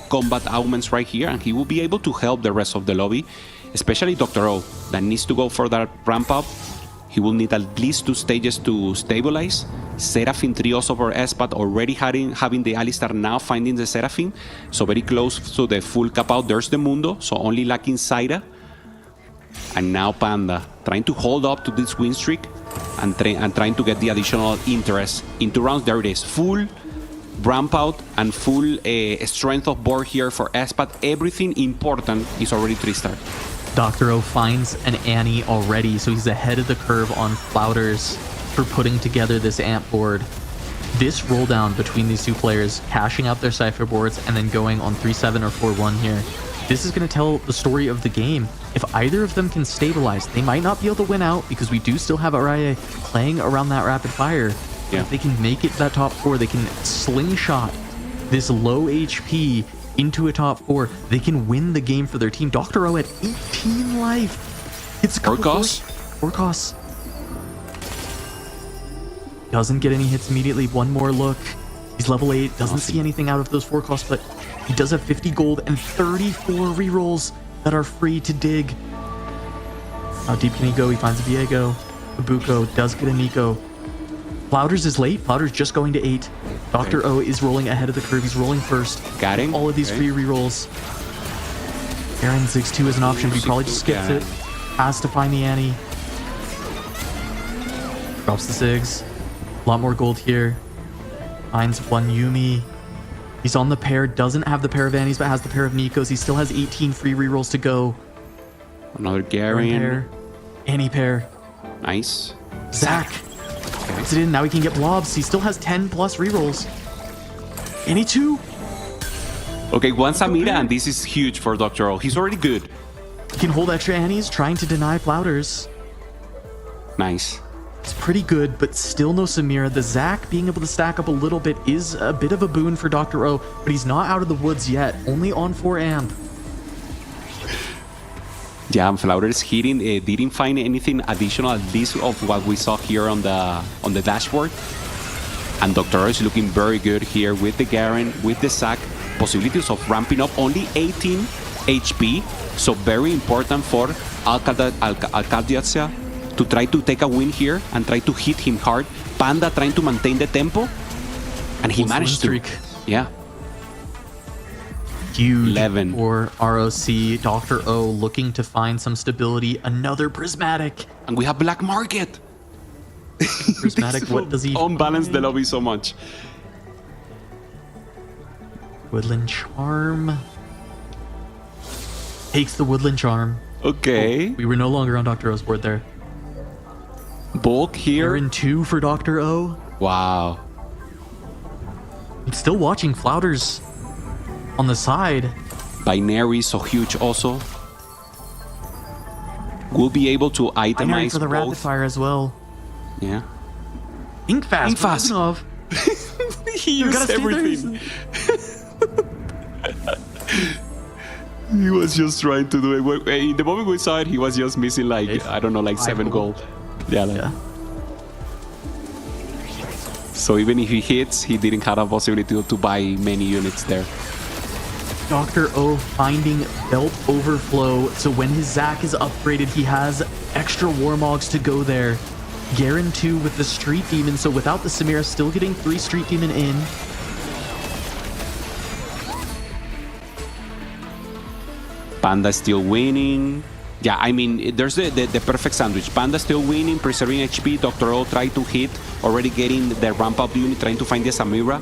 combat augments right here, and he will be able to help the rest of the lobby, especially Dr. O, that needs to go for that ramp up. He will need at least 2 stages to stabilize. Seraphim trios over S-But, already having the Alistar, now finding the Seraphim, so very close to the full cap out. There's the Mundo, so only lacking Zaira. And now Panda, trying to hold up to this win streak and trying to get the additional interest in 2 rounds. There it is, full ramp out and full strength of board here for S-But. Everything important is already 3-star. Dr. O finds an Annie already, so he's ahead of the curve on Flouters for putting together this Amp board. This roll down between these two players, cashing out their Cypher boards and then going on 3-7 or 4-1 here, this is going to tell the story of the game. If either of them can stabilize, they might not be able to win out, because we do still have Araya playing around that rapid fire. Yeah. If they can make it to that top 4, they can slingshot this low HP into a top 4. They can win the game for their team. Dr. O at 18 life. It's Orcos. Doesn't get any hits immediately. One more look. He's level 8. Doesn't see anything out of those 4 costs, but he does have 50 gold and 34 rerolls that are free to dig. How deep can he go? He finds a Viego. Ibuko does get a Nico. Flouters is late. Flouters just going to 8. Dr. O is rolling ahead of the curve. He's rolling first. Got him. All of these free rerolls. Aaron 6-2 is an option. He probably just skips it. Has to find the Annie. Drops the Sigs. A lot more gold here. Finds one Yumi. He's on the pair. Doesn't have the pair of Annies, but has the pair of Nikos. He still has 18 free rerolls to go. Another Garion. Pair. Annie pair. Nice. Zach. Gets it in. Now he can get blobs. He still has 10 plus rerolls. Annie 2. Okay, one Samira, and this is huge for Dr. O. He's already good. He can hold extra Annies, trying to deny Flouters. Nice. It's pretty good, but still no Samira. The Zach being able to stack up a little bit is a bit of a boon for Dr. O, but he's not out of the woods yet. Only on 4 amp. Yeah, and Flouters hitting, didn't find anything additional, at least of what we saw here on the dashboard. And Dr. O is looking very good here with the Garen, with the Zac. Possibilities of ramping up, only 18 HP, so very important for Alcaldiacia to try to take a win here and try to hit him hard. Panda trying to maintain the tempo, and he managed to. Yeah. Huge 11 for ROC. Dr. O looking to find some stability. Another Prismatic. And we have Black Market. Prismatic, what does he unbalance the lobby so much? Woodland Charm. Takes the Woodland Charm. Okay. Oh, we were no longer on Dr. O's board there. Bulk here. We're in 2 for Dr. O. Wow. I'm still watching Flouters on the side. Binary, so huge also. We'll be able to itemize Binary for the rapid both. fire as well. Yeah. Inkfast. Inkfast. He used everything. He was just trying to do it. In the moment we saw it, he was just missing like, I don't know, like 7 gold. Yeah, Yeah. So even if he hits, he didn't have a possibility to buy many units there. Dr. O finding Belt Overflow, so when his Zac is upgraded, he has extra Warmogs to go there. Garen 2 with the Street Demon, so without the Samira, still getting 3 Street Demon in. Panda still winning. Yeah, I mean, there's the perfect sandwich. Panda still winning, preserving HP. Dr. O trying to hit, already getting the ramp-up unit, trying to find the Samira.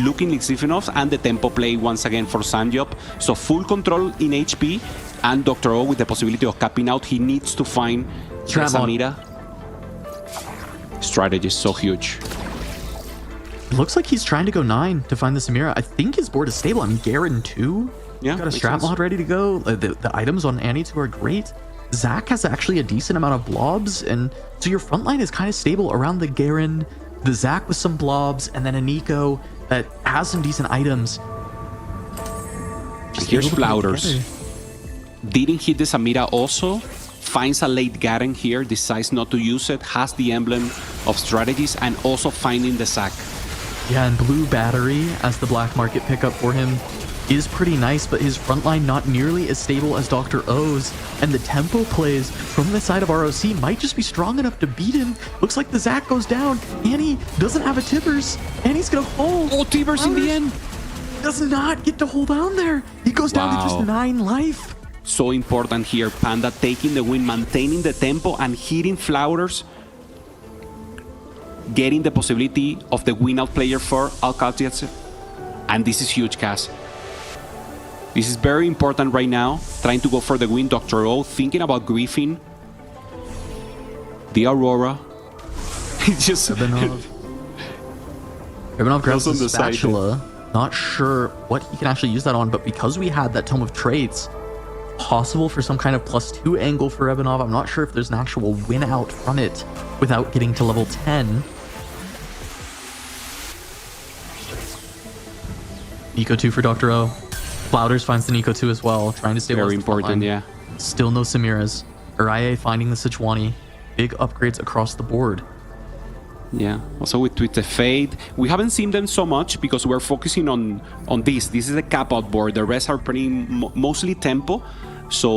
Looking like safe enough, and the tempo play once again for Sanjop. So full control in HP, and Dr. O with the possibility of capping out. He needs to find the Samira. Strategy is so huge. It looks like he's trying to go 9 to find the Samira. I think his board is stable. I mean, Garen too. Yeah, got a strap mod ready to go. The items on Annie 2 are great. Zach has actually a decent amount of blobs, and so your front line is kind of stable around the Garen, the Zach with some blobs, and then a Nico that has some decent items. And here's Flouters. Didn't hit the Samira also. Finds a late Garen here, decides not to use it, has the emblem of strategies, and also finding the Zach. Yeah, and Blue Battery as the black market pickup for him is pretty nice, but his front line not nearly as stable as Dr. O's, and the tempo plays from the side of ROC might just be strong enough to beat him. Looks like the Zach goes down. Annie doesn't have a Tibbers. Annie's gonna fall. Oh, Tibbers in the end. Does not get to hold down there. He goes down to just 9 life. So important here. Panda taking the win, maintaining the tempo, and hitting Flouters. Getting the possibility of the win-out player for Alcatraz. And this is huge, Cass. This is very important right now. Trying to go for the win. Dr. O thinking about Griffin. The Aurora. It's just... Urbanov grabs the spatula. Not sure what he can actually use that on, but because we had that Tome of Traits, possible for some kind of +2 angle for Urbanov. I'm not sure if there's an actual win out from it without getting to level 10. Nico 2 for Dr. O. Flouters finds the Nico 2 as well, trying to stabilize. Very important, yeah. Still no Samiras. Uriah finding the Sejuani. Big upgrades across the board. Yeah. Also with the Fade, we haven't seen them so much because we're focusing on this. This is the cap out board. The rest are pretty mostly tempo. So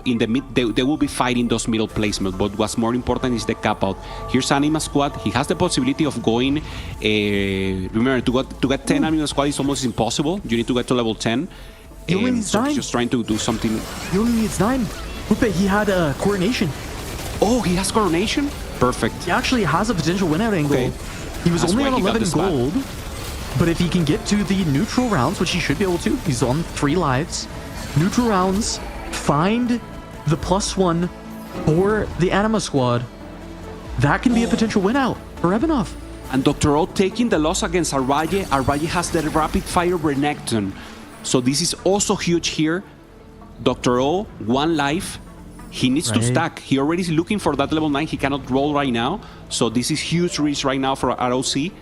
in the mid, they will be fighting those middle placements. But what's more important is the cap out. Here's Anima Squad. He has the possibility of going. Remember, to get 10 Anima Squad is almost impossible. You need to get to level 10. He only needs 9. He's just trying to do something. He only needs 9. Lupe, he had a coronation. Oh, he has coronation? Perfect. He actually has a potential win out angle. Okay. He was That's only why on he got 11 the spot. gold. But if he can get to the neutral rounds, which he should be able to, he's on 3 lives. Neutral rounds, find the +1 for the Anima Squad. That can be a potential win out for Evanov. And Dr. O taking the loss against Arvalle. Arvalle has the rapid fire Renekton. So this is also huge here. Dr. O, 1 life. He needs to stack. He already is looking for that level 9. He cannot roll right now. So this is huge risk right now for ROC.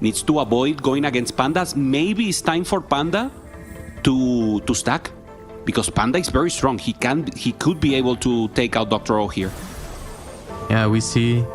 Needs to avoid going against Pandas. Maybe it's time for Panda to stack. Because Panda is very strong. He could be able to take out Dr. O here. Yeah, we see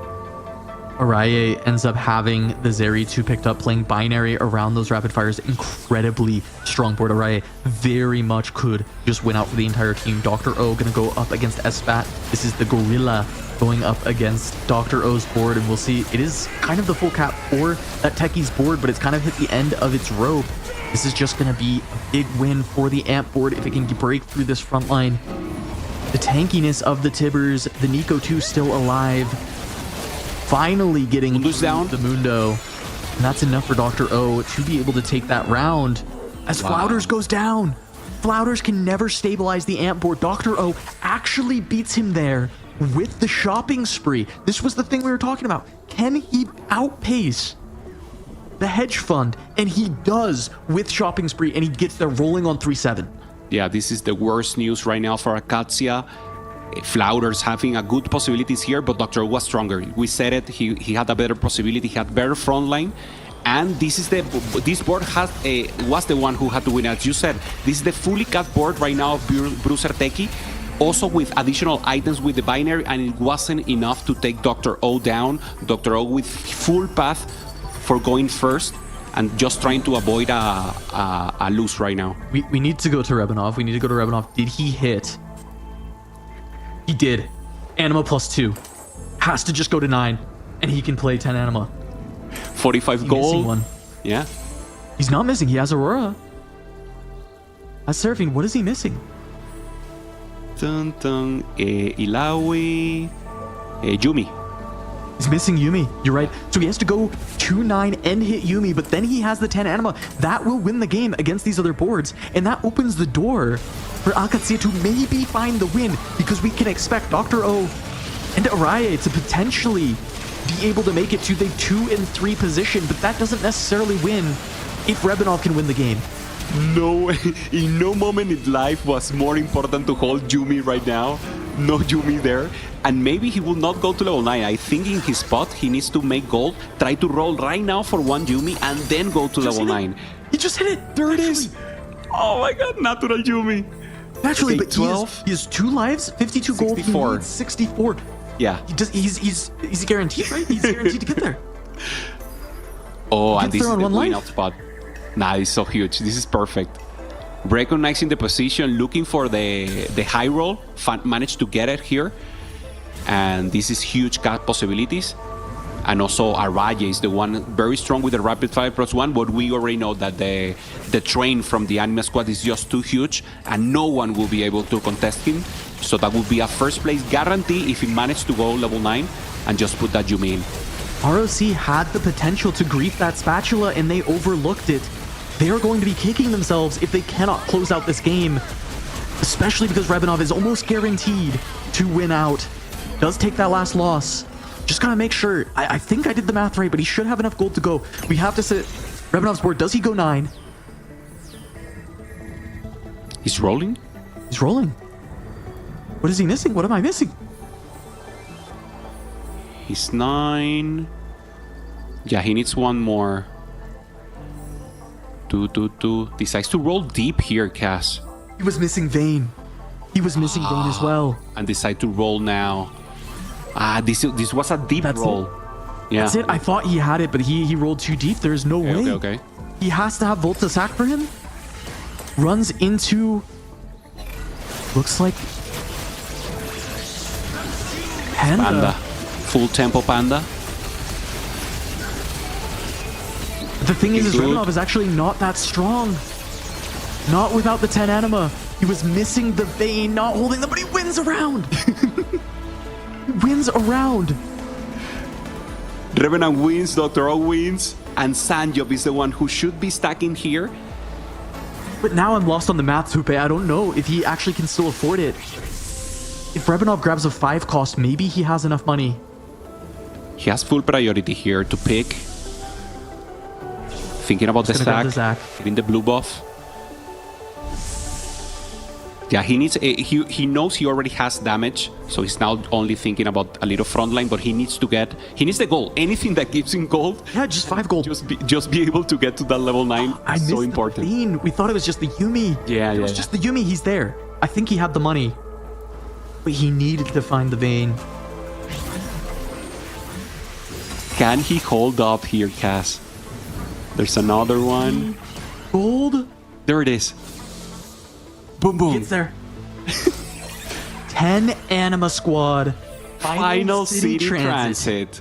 Araye ends up having the Zeri 2 picked up, playing binary around those rapid fires. Incredibly strong board. Araye very much could just win out for the entire team. Dr. O gonna go up against Espat. This is the Gorilla going up against Dr. O's board, and we'll see it is kind of the full cap for that Techie's board, but it's kind of hit the end of its rope. This is just gonna be a big win for the Amp board if it can break through this front line. The tankiness of the Tibbers, the Nico 2 still alive. Finally getting down. the Mundo. And that's enough for Dr. O to be able to take that round. As Flouters goes down. Flouters can never stabilize the Amp board. Dr. O actually beats him there with the shopping spree. This was the thing we were talking about. Can he outpace the hedge fund? And he does with shopping spree, and he gets there rolling on 3-7. Yeah, this is the worst news right now for Acacia. Flouters having a good possibilities here, but Dr. was stronger. We said it, he had a better possibility, he had better front line. And this board was the one who had to win. As you said, this is the fully cut board right now of Bruiser Techie. Also with additional items with the binary, and it wasn't enough to take Dr. O down. Dr. O with full path for going first, and just trying to avoid a lose right now. We need to go to Rebanov. We need to go to Rebanov. Did he hit? He did. Anima +2. Has to just go to 9, and he can play 10 Anima. 45 gold. One. Yeah. He's not missing. He has Aurora. Seraphine, what is he missing? Dun, dun, Ilawi, Yumi. He's missing Yumi. You're right. So he has to go 2-9 and hit Yumi, but then he has the 10 anima. That will win the game against these other boards, and that opens the door for Alcatsia to maybe find the win, because we can expect Dr. O and Araye to potentially be able to make it to the 2 and 3 position, but that doesn't necessarily win if Rebanov can win the game. No, in no moment in life was more important to hold Yumi right now. No Yumi there. And maybe he will not go to level 9. I think in his spot, he needs to make gold, try to roll right now for one Yumi, and then go to level 9. He just hit it. There it is. Oh my god, natural Yumi. Naturally, Okay, but 12. he has 2 lives, 52 gold, he 64. needs 64. Yeah. He's guaranteed, right? He's guaranteed to get there. Oh, and Gets this there is on the one win life. out spot. Nah, it's so huge. This is perfect. Recognizing the position, looking for the high roll, managed to get it here. And this is huge cat possibilities. And also Araye is the one very strong with the rapid fire +1, but we already know that the train from the anime squad is just too huge and no one will be able to contest him. So that would be a first place guarantee if he managed to go level 9 and just put that Yumi in. ROC had the potential to grief that spatula and they overlooked it. They are going to be kicking themselves if they cannot close out this game, especially because Rebanov is almost guaranteed to win out. Does take that last loss. Just gotta make sure. I think I did the math right, but he should have enough gold to go. We have to sit Rebanov's board. Does he go 9? He's rolling? He's rolling. What is he missing? What am I missing? He's 9. Yeah, he needs one more. 2, 2, 2. Decides to roll deep here, Cass. He was missing Vayne. He was missing Vayne as well. And decide to roll now. This was a deep That's roll. it. Yeah. That's it. I thought he had it, but he rolled too deep. There's no way. Okay. He has to have Volta sack for him. Runs into... Looks like... Panda. Full tempo Panda. The thing is Good. Rebanov is actually not that strong. Not without the 10 anima. He was missing the Vayne, not holding them, but he wins around. He wins around. Revenant wins, Dr. O wins, and Sanjob is the one who should be stacking here. But now I'm lost on the math, Hupe. I don't know if he actually can still afford it. If Rebanov grabs a 5 cost, maybe he has enough money. He has full priority here to pick. Thinking about the Gonna grab the stack, Zac. getting the blue buff. Yeah, he needs. He knows he already has damage, so he's now only thinking about a little frontline. But he needs to get. He needs the gold. Anything that gives him gold. Yeah, just 5 gold. Just be able to get to that level 9. I missed So important. the Vayne. We thought it was just the Yumi. Yeah, If it was just the Yumi, he's there. I think he had the money. But he needed to find the Vayne. Can he hold up here, Cass? There's another one. Gold? There it is. Boom, boom. Gets there. 10 anima squad. Final city transit.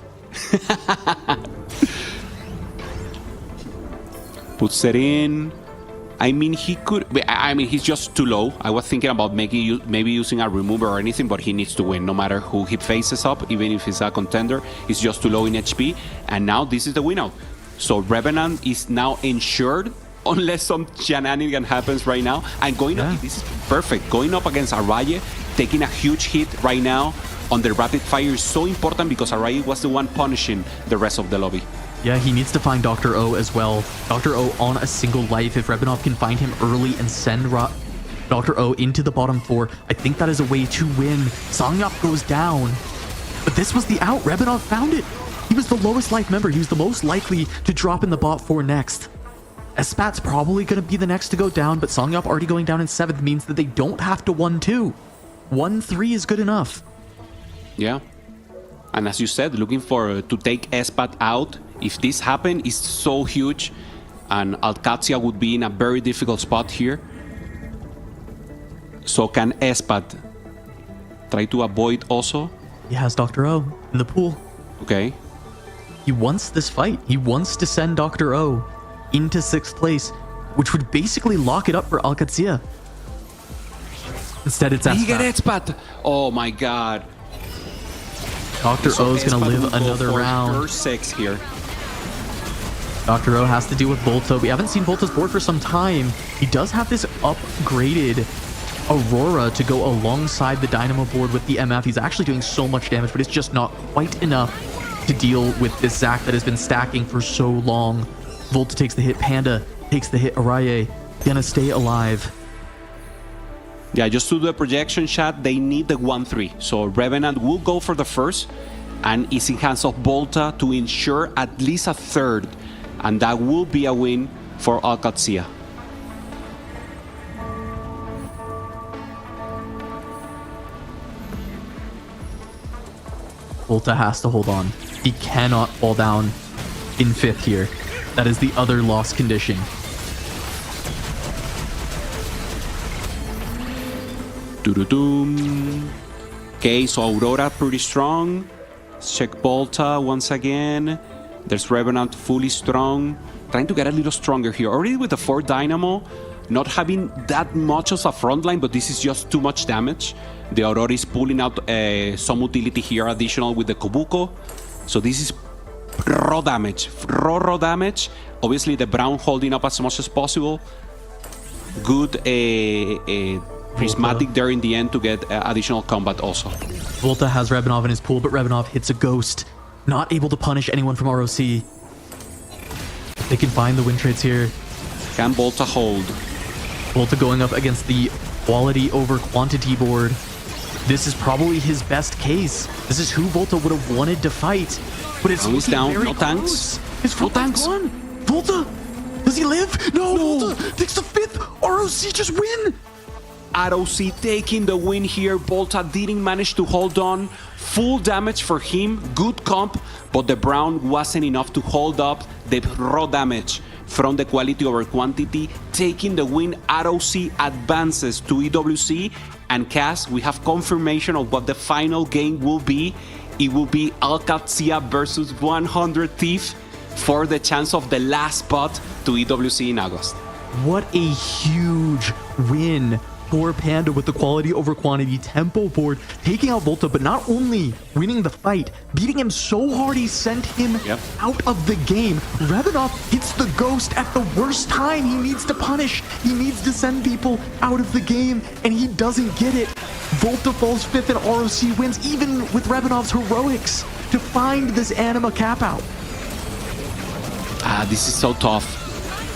Puts it in. I mean, he could. I mean, he's just too low. I was thinking about maybe using a remover or anything, but he needs to win no matter who he faces up, even if he's a contender. He's just too low in HP. And now this is the win out. So Revenant is now insured unless some shenanigan happens right now. And going up, this is perfect. Going up against Araye, taking a huge hit right now on the rapid fire is so important because Araye was the one punishing the rest of the lobby. Yeah, he needs to find Dr. O as well. Dr. O on a single life. If Rebanov can find him early and send Dr. O into the bottom 4, I think that is a way to win. Songyop goes down. But this was the out. Rebanov found it. He was the lowest life member. He was the most likely to drop in the bot 4 next. Espat's probably going to be the next to go down, but Songyop already going down in 7th means that they don't have to 1-2. 1-3 is good enough. Yeah. And as you said, looking for to take Espat out. If this happens, it's so huge. And Alcatsia would be in a very difficult spot here. So can Espat try to avoid also? He has Dr. O in the pool. Okay. He wants this fight. He wants to send Dr. O into 6th place, which would basically lock it up for Alcatsia. Instead, it's He get Espat. Expat. Oh my god. Dr. So O is going to Espat live will go another for round. her 6 here. Dr. O has to deal with Volta. We haven't seen Volta's board for some time. He does have this upgraded Aurora to go alongside the Dynamo board with the MF. He's actually doing so much damage, but it's just not quite enough to deal with this Zac that has been stacking for so long. Volta takes the hit. Panda takes the hit. Araye gonna stay alive. Yeah, just to do the projection shot, they need the 1-3. So Revenant will go for the first and is in hands of Volta to ensure at least a third. And that will be a win for Alcazia. Volta has to hold on. He cannot fall down in 5th here. That is the other loss condition. Doo-doo-doom. Okay, so Aurora pretty strong. Let's check Volta once again. There's Revenant fully strong. Trying to get a little stronger here. Already with the 4 Dynamo, not having that much of a front line, but this is just too much damage. The Aurora is pulling out some utility here additional with the Kobuko. So this is raw damage. Raw damage. Obviously the Brown holding up as much as possible. Good prismatic there in the end to get additional combat also. Volta has Rebanov in his pool, but Rebanov hits a ghost. Not able to punish anyone from ROC. They can find the win trades here. Can Volta hold? Volta going up against the quality over quantity board. This is probably his best case. This is who Volta would have wanted to fight. But it's He's down, very no close. tanks. His full tank's gone. Volta, does he live? No, Volta takes the 5th. ROC just win. ROC taking the win here. Volta didn't manage to hold on. Full damage for him. Good comp, but the Brown wasn't enough to hold up the raw damage from the quality over quantity. Taking the win, ROC advances to EWC. And Cass, we have confirmation of what the final game will be. It will be Alcazia versus 100 Thief for the chance of the last spot to EWC in August. What a huge win for Panda with the quality over quantity tempo board, taking out Volta, but not only winning the fight, beating him so hard he sent him out of the game. Rebanov hits the ghost at the worst time he needs to punish. He needs to send people out of the game, and he doesn't get it. Volta falls 5th and ROC wins, even with Rebanov's heroics to find this Anima cap out. This is so tough.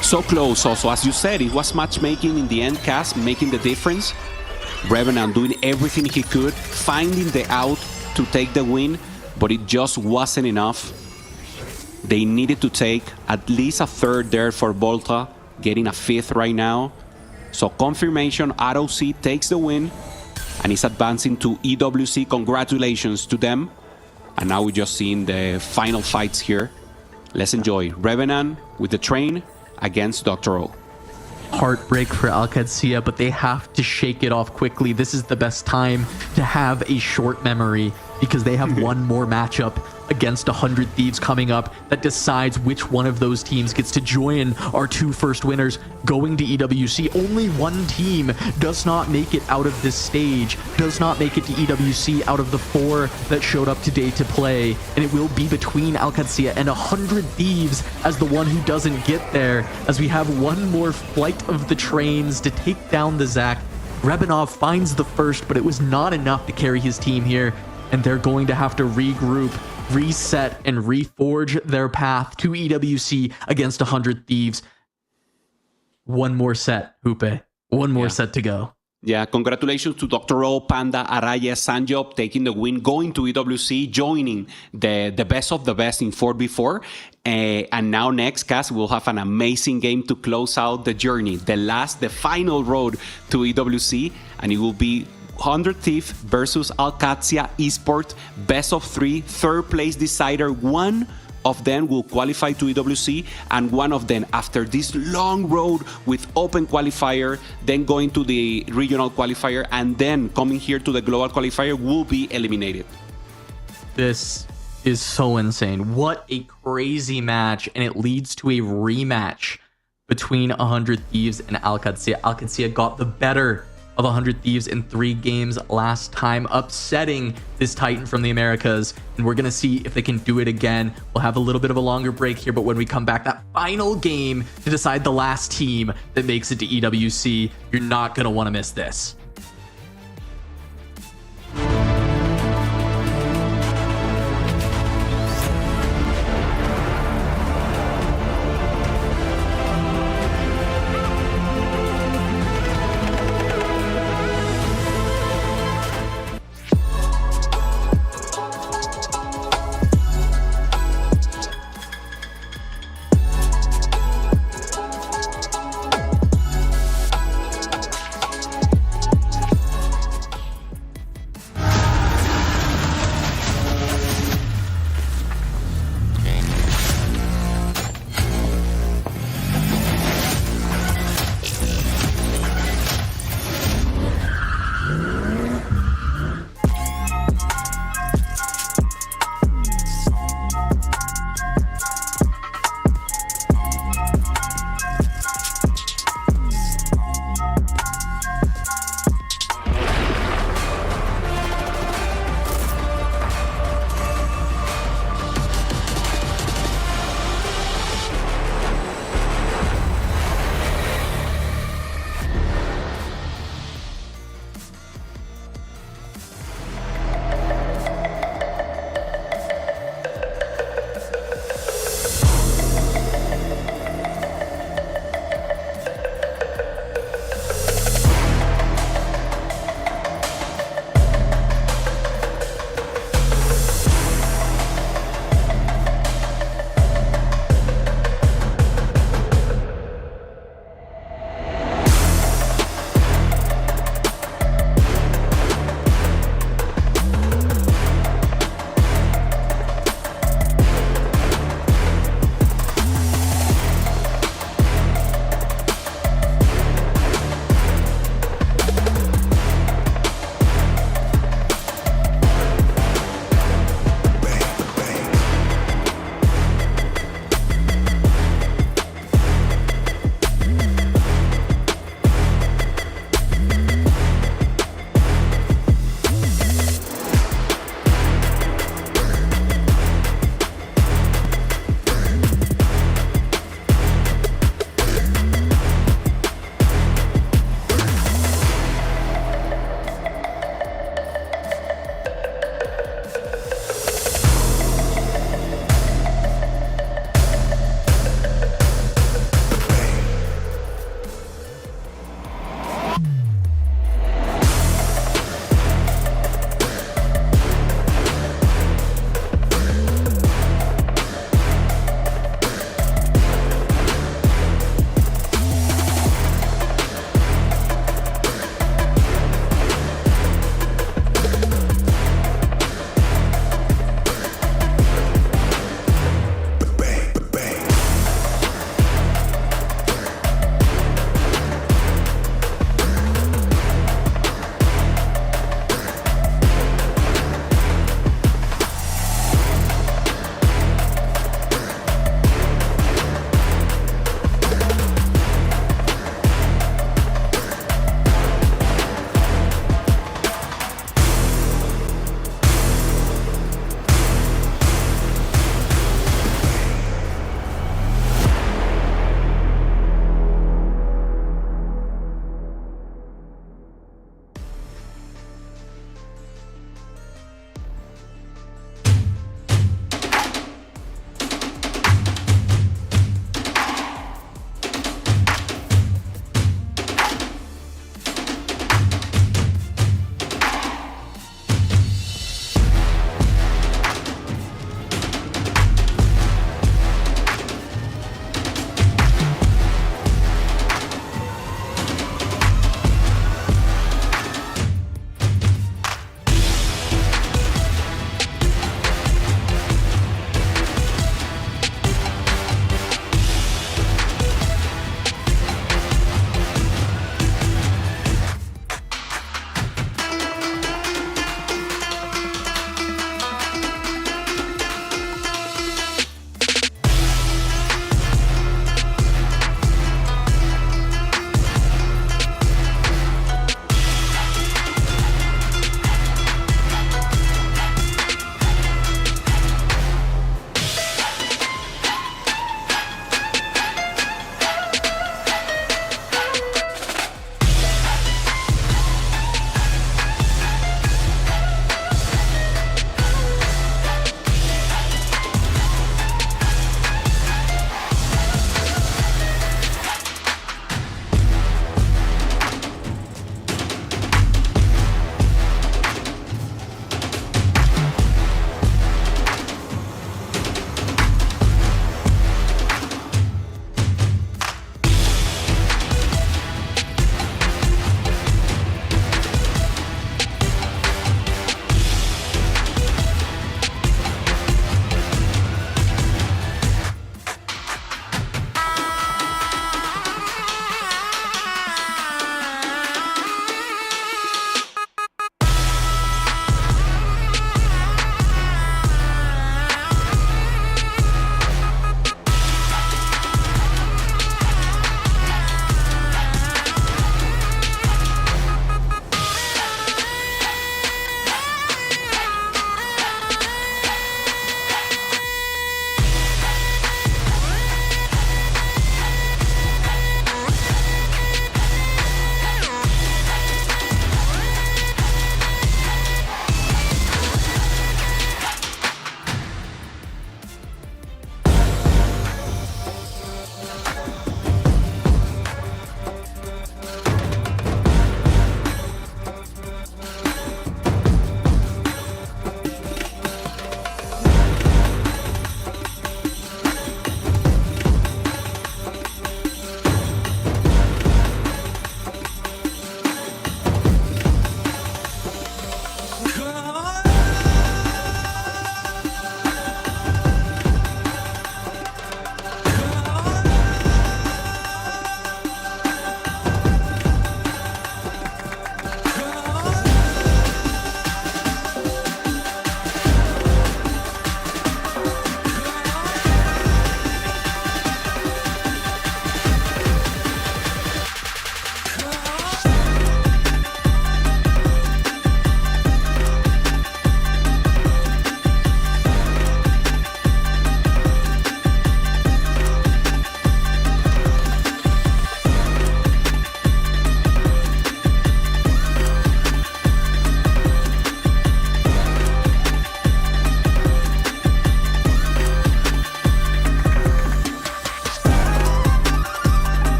So close also. As you said, it was matchmaking in the end, Cass making the difference. Revenant doing everything he could, finding the out to take the win, but it just wasn't enough. They needed to take at least a third there for Volta, getting a 5th right now. So confirmation, ROC takes the win and is advancing to EWC. Congratulations to them. And now we're just seeing the final fights here. Let's enjoy Revenant with the train against Dr. O. Heartbreak for Alcazia, but they have to shake it off quickly. This is the best time to have a short memory because they have one more matchup against 100 Thieves coming up that decides which one of those teams gets to join our 2 first winners going to EWC. Only one team does not make it out of this stage, does not make it to EWC out of the 4 that showed up today to play, and it will be between Alcazia and 100 Thieves as the one who doesn't get there, as we have one more flight of the trains to take down the Zac. Rebanov finds the first, but it was not enough to carry his team here, and they're going to have to regroup, reset, and reforge their path to EWC against 100 Thieves. One more set, Hoope. One more set to go. Yeah, congratulations to Dr. O, Panda, Araya, Sanjob taking the win, going to EWC, joining the best of the best in 4v4. And now next, Cass, we'll have an amazing game to close out the journey, the final road to EWC, and it will be 100 Thief versus Alcazia Esports, best of 3, third place decider. One of them will qualify to EWC, and one of them, after this long road with open qualifier, then going to the regional qualifier, and then coming here to the global qualifier, will be eliminated. This is so insane. What a crazy match, and it leads to a rematch between 100 Thieves and Alcazia. Alcazia got the better of 100 Thieves in 3 games last time, upsetting this Titan from the Americas. And we're going to see if they can do it again. We'll have a little bit of a longer break here, but when we come back, that final game to decide the last team that makes it to EWC, you're not going to want to miss this.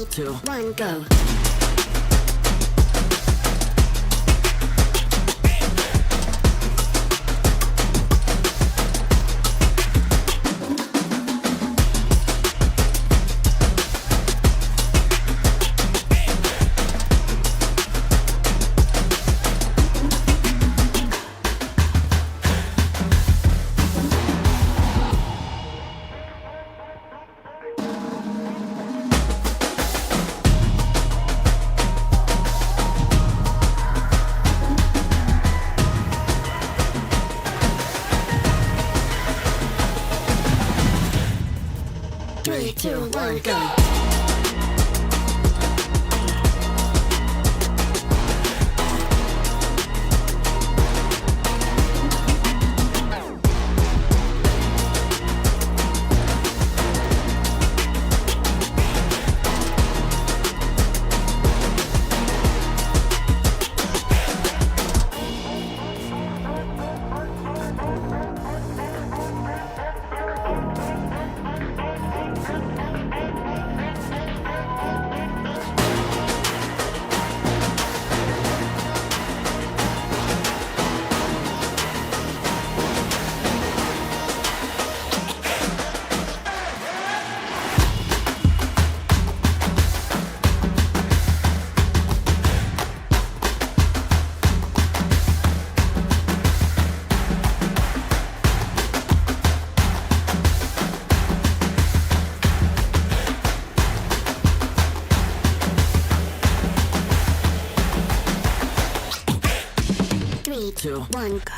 3, 2, 1, go. Three, two, one, go. Three, two, one, go.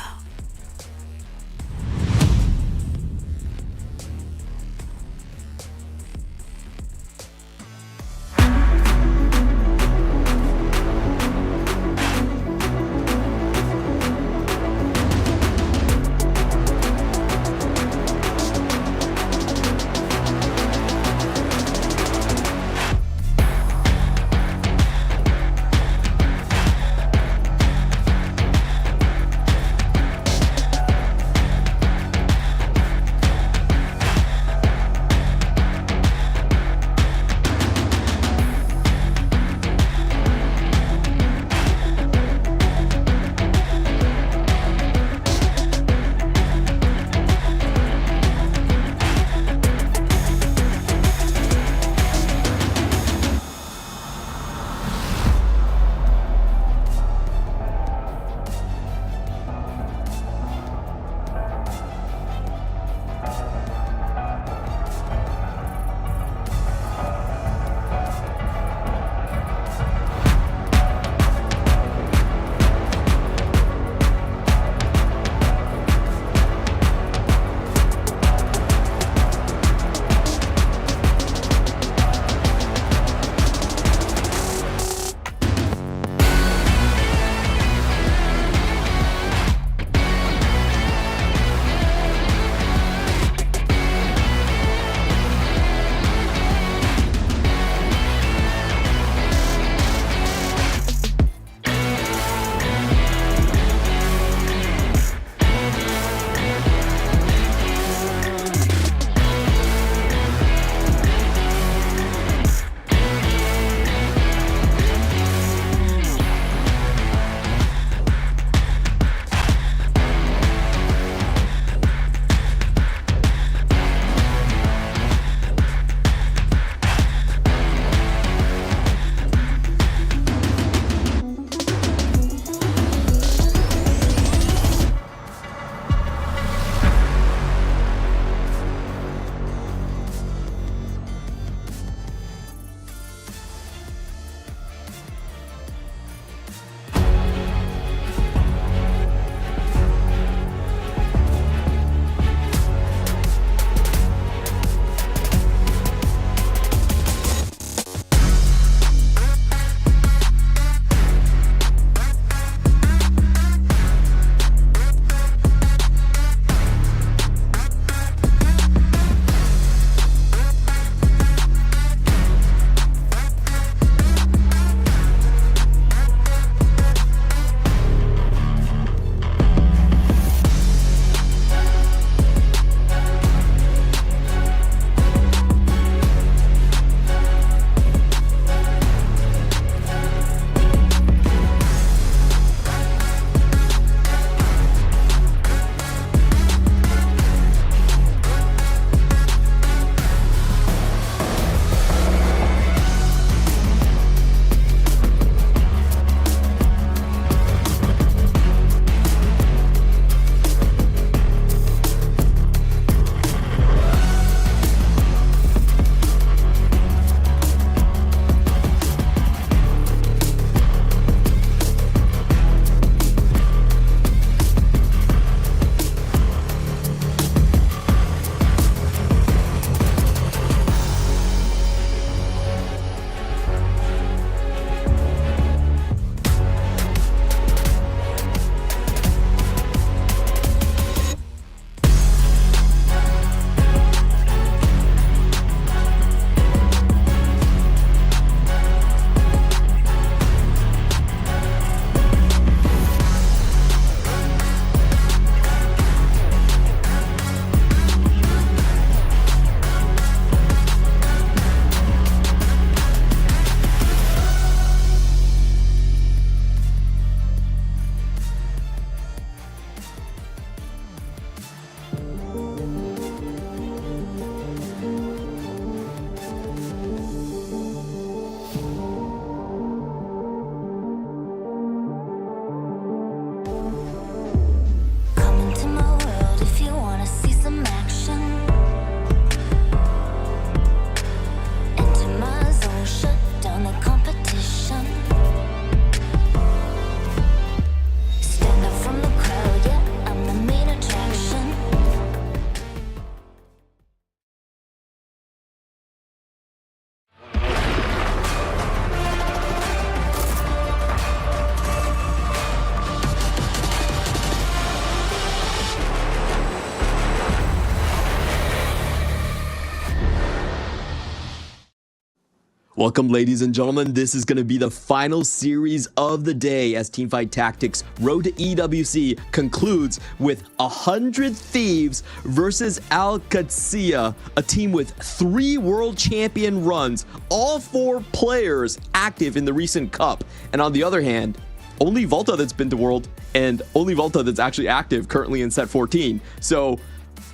Welcome, ladies and gentlemen. This is going to be the final series of the day as Teamfight Tactics Road to EWC concludes with 100 Thieves versus Al Qadsiya, a team with 3 world champion runs, all 4 players active in the recent cup. And on the other hand, only Volta that's been to World and only Volta that's actually active currently in set 14. So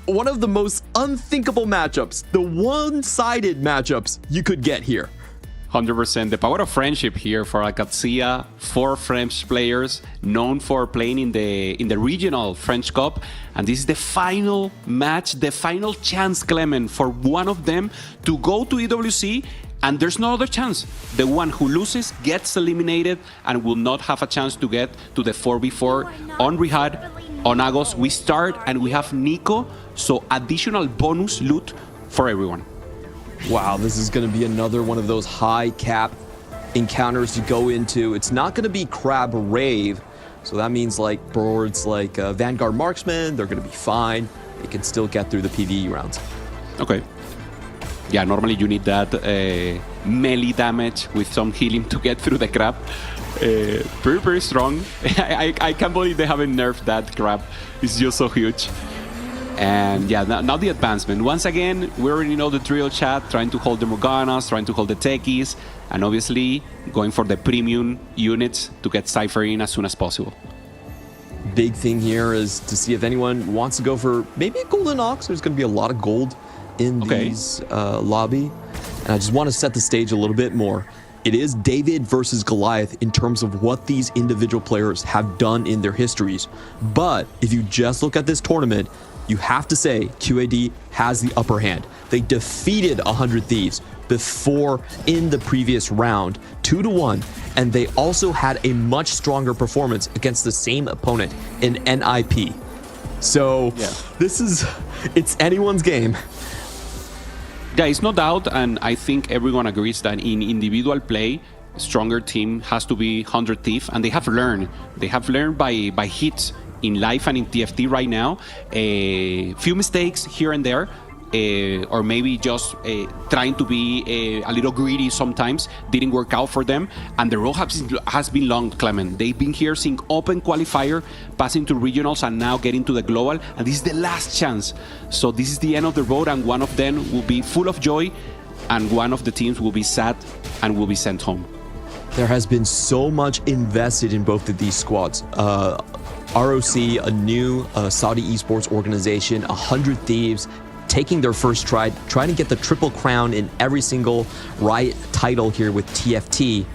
one of the most unthinkable matchups, the one-sided matchups you could get here. 100%. The power of friendship here for Al Qadsiya, 4 French players known for playing in the regional French Cup, and this is the final match, the final chance, Clement, for one of them to go to EWC, and there's no other chance. The one who loses gets eliminated and will not have a chance to get to the 4v4 on Riyadh. On August, we start and we have Nico, so additional bonus loot for everyone. Wow, this is going to be another one of those high cap encounters to go into. It's not going to be Crab Rave, so that means like boards like Vanguard Marksman, they're going to be fine. They can still get through the PvE rounds. Okay. Yeah, normally you need that melee damage with some healing to get through the crab. Very, very strong. I can't believe they haven't nerfed that crab. It's just so huge. And yeah, now the advancement. Once again, we already know the drill, chat, trying to hold the Morganas, trying to hold the techies, and obviously going for the premium units to get Cypher in as soon as possible. Big thing here is to see if anyone wants to go for maybe a Golden Ox. There's going to be a lot of gold in these lobby. And I just want to set the stage a little bit more. It is David versus Goliath in terms of what these individual players have done in their histories. But if you just look at this tournament, you have to say QAD has the upper hand. They defeated 100 Thieves before in the previous round, 2-1, and they also had a much stronger performance against the same opponent in NIP. So it's anyone's game. Yeah, it's no doubt, and I think everyone agrees that in individual play, stronger team has to be 100 Thief, and they have learned. They have learned by hits in life and in TFT right now. A few mistakes here and there, or maybe just trying to be a little greedy sometimes didn't work out for them, and the road has been long, Clement. They've been here seeing open qualifier, passing to regionals, and now getting to the global, and this is the last chance. So this is the end of the road, and one of them will be full of joy, and one of the teams will be sad and will be sent home. There has been so much invested in both of these squads. ROC, a new Saudi esports organization, 100 Thieves, taking their first try, trying to get the triple crown in every single Riot title here with TFT.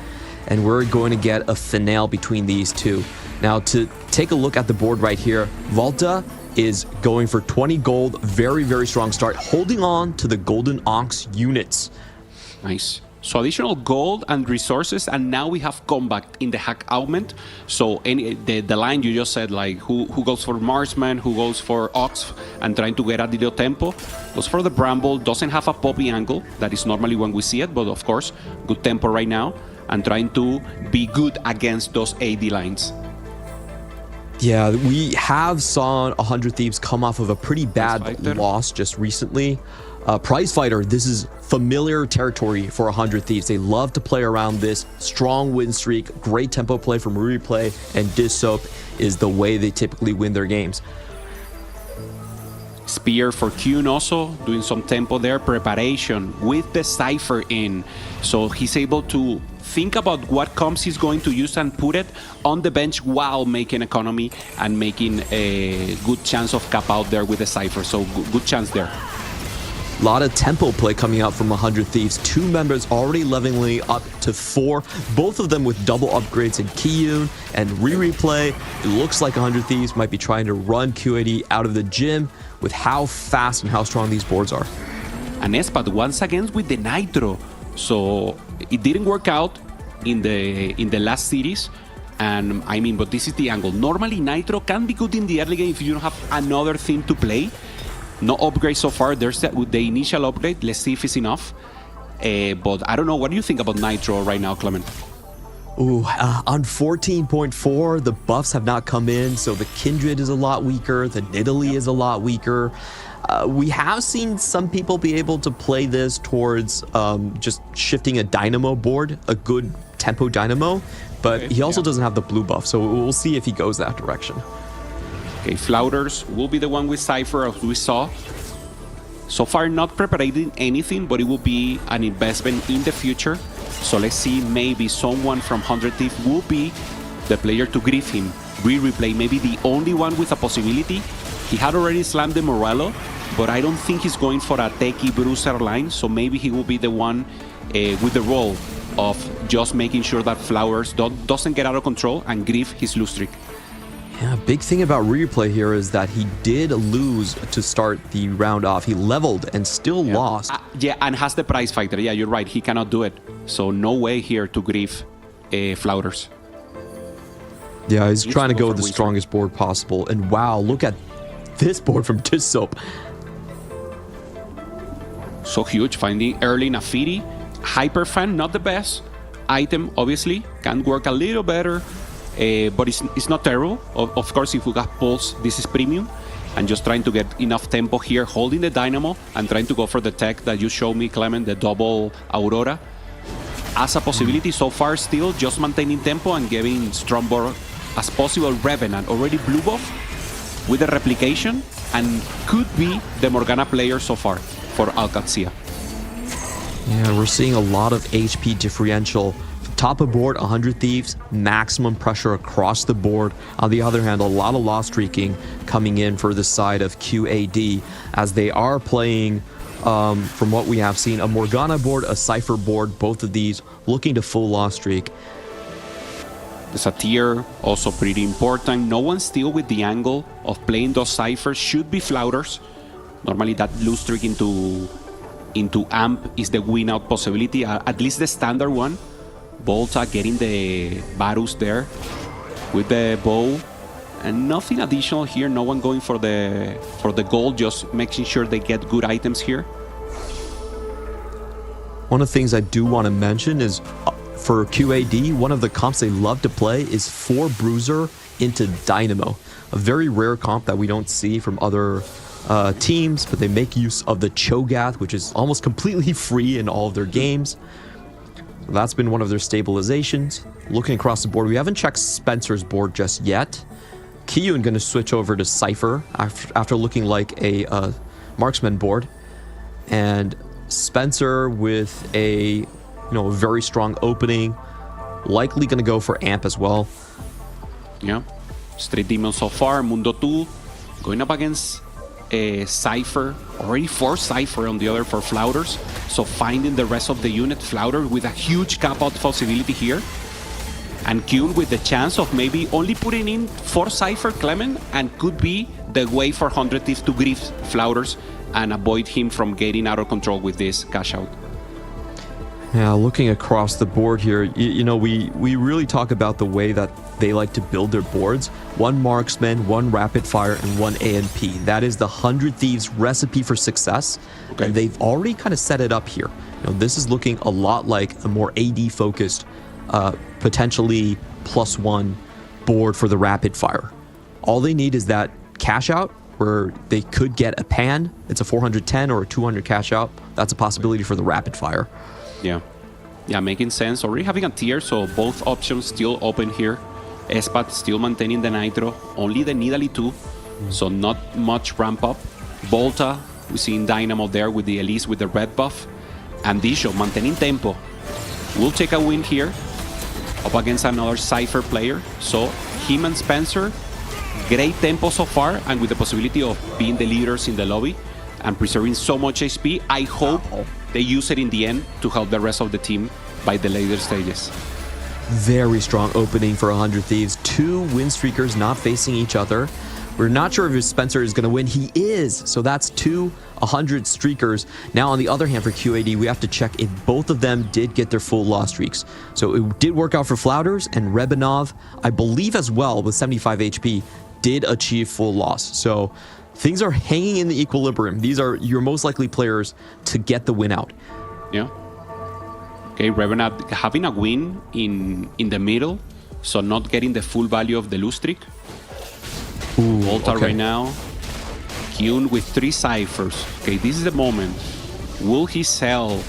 And we're going to get a finale between these two. Now, to take a look at the board right here, Volta is going for 20 gold, very, very strong start, holding on to the Golden Ox units. Nice. So additional gold and resources, and now we have combat in the hack augment. So the line you just said, like who goes for Marksman, who goes for Ox, and trying to get a little tempo, goes for the Bramble, doesn't have a poppy angle, that is normally when we see it, but of course, good tempo right now, and trying to be good against those AD lines. Yeah, we have saw 100 Thieves come off of a pretty bad loss just recently. Prize Fighter, this is familiar territory for 100 Thieves. They love to play around this strong win streak, great tempo play from Replay, and Dish Soap is the way they typically win their games. Spear for Kyun also, doing some tempo there, preparation with the Cypher in. So he's able to think about what comps he's going to use and put it on the bench while making economy and making a good chance of cap out there with the Cypher. So good chance there. A lot of tempo play coming out from 100 Thieves. 2 members already leveling up to 4, both of them with double upgrades in Kiyun and Replay. It looks like 100 Thieves might be trying to run QAD out of the gym with how fast and how strong these boards are. And Espat once again with the Nitro. So it didn't work out in the last series. And I mean, but this is the angle. Normally Nitro can be good in the early game if you don't have another thing to play. No upgrade so far. There's the initial upgrade. Let's see if it's enough. But I don't know. What do you think about Nitro right now, Clement? Ooh, on 14.4, the buffs have not come in, so the Kindred is a lot weaker, the Nidalee is a lot weaker. We have seen some people be able to play this towards just shifting a Dynamo board, a good tempo Dynamo, but he also doesn't have the blue buff, so we'll see if he goes that direction. Okay, Flouters will be the one with Cypher, as we saw. So far, not preparing anything, but it will be an investment in the future. So let's see, maybe someone from 100 Thief will be the player to grief him. Replay, maybe the only one with a possibility. He had already slammed the Morello, but I don't think he's going for a techie bruiser line, so maybe he will be the one with the role of just making sure that Flowers doesn't get out of control and grief his lose streak. Yeah, big thing about Replay here is that he did lose to start the round off. He leveled and still lost. Yeah, and has the prize fighter. Yeah, you're right. He cannot do it. So no way here to grief Flouters. Yeah, he's trying to go with the strongest board possible. And wow, look at this board from Tissoap. So huge, finding early Nafiri. Hyperfan, not the best item, obviously. Can work a little better, but it's not terrible. Of course, if we got Pulse, this is premium. And just trying to get enough tempo here, holding the Dynamo and trying to go for the tech that you showed me, Clement, the double Aurora. As a possibility so far, still just maintaining tempo and giving Stromborg as possible. Revenant, already blue buff with the replication, and could be the Morgana player so far for Alcazia. Yeah, we're seeing a lot of HP differential. Top of board, 100 Thieves, maximum pressure across the board. On the other hand, a lot of loss streaking coming in for the side of QAD as they are playing, from what we have seen, a Morgana board, a Cypher board, both of these looking to full loss streak. The Satyr, also pretty important. No one still with the angle of playing those Cyphers. Should be Flouters. Normally that lose streak into AMP is the win out possibility, at least the standard one. Volta getting the Varus there with the bow, and nothing additional here. No one going for the gold, just making sure they get good items here. One of the things I do want to mention is for QAD, one of the comps they love to play is 4 Bruiser into Dynamo. A very rare comp that we don't see from other teams, but they make use of the Cho'Gath, which is almost completely free in all of their games. That's been one of their stabilizations. Looking across the board, we haven't checked Spencer's board just yet. Kiyun going to switch over to Cypher after looking like a marksman board. And Spencer with a very strong opening, likely going to go for AMP as well. Yeah, straight demon so far. Mundo 2 going up against Cypher, already 4 Cypher on the other for Flouters, so finding the rest of the unit. Flouter with a huge cap out possibility here, and Kyun with the chance of maybe only putting in 4 Cypher, Clement, and could be the way for 100 Thieves to grief Flouters and avoid him from getting out of control with this cash out. Yeah, looking across the board here, we really talk about the way that they like to build their boards. 1 marksman, 1 rapid fire, and 1 ANP. That is the 100 Thieves recipe for success, and they've already kind of set it up here. This is looking a lot like a more AD focused, potentially +1 board for the rapid fire. All they need is that cash out where they could get a pan. It's a 410 or a 200 cash out. That's a possibility for the rapid fire. Yeah, making sense. Already having a tier, so both options still open here. Espat still maintaining the Nitro, only the Nidalee 2, so not much ramp up. Volta, we see in Dynamo there with the Elise with the red buff. And Disho maintaining tempo. We'll take a win here up against another Cypher player. So him and Spencer, great tempo so far, and with the possibility of being the leaders in the lobby and preserving so much HP. I hope they use it in the end to help the rest of the team by the later stages. Very strong opening for 100 Thieves. 2 win streakers not facing each other. We're not sure if Spencer is going to win. He is. So that's 2 100 streakers. Now, on the other hand, for QAD, we have to check if both of them did get their full loss streaks. So it did work out for Flouters, and Rebanov, I believe as well, with 75 HP, did achieve full loss. So things are hanging in the equilibrium. These are your most likely players to get the win out. Yeah. Okay, Revenant having a win in the middle, so not getting the full value of the lose streak. Volta right now. Kyun with 3 ciphers. Okay, this is the moment. Will he sell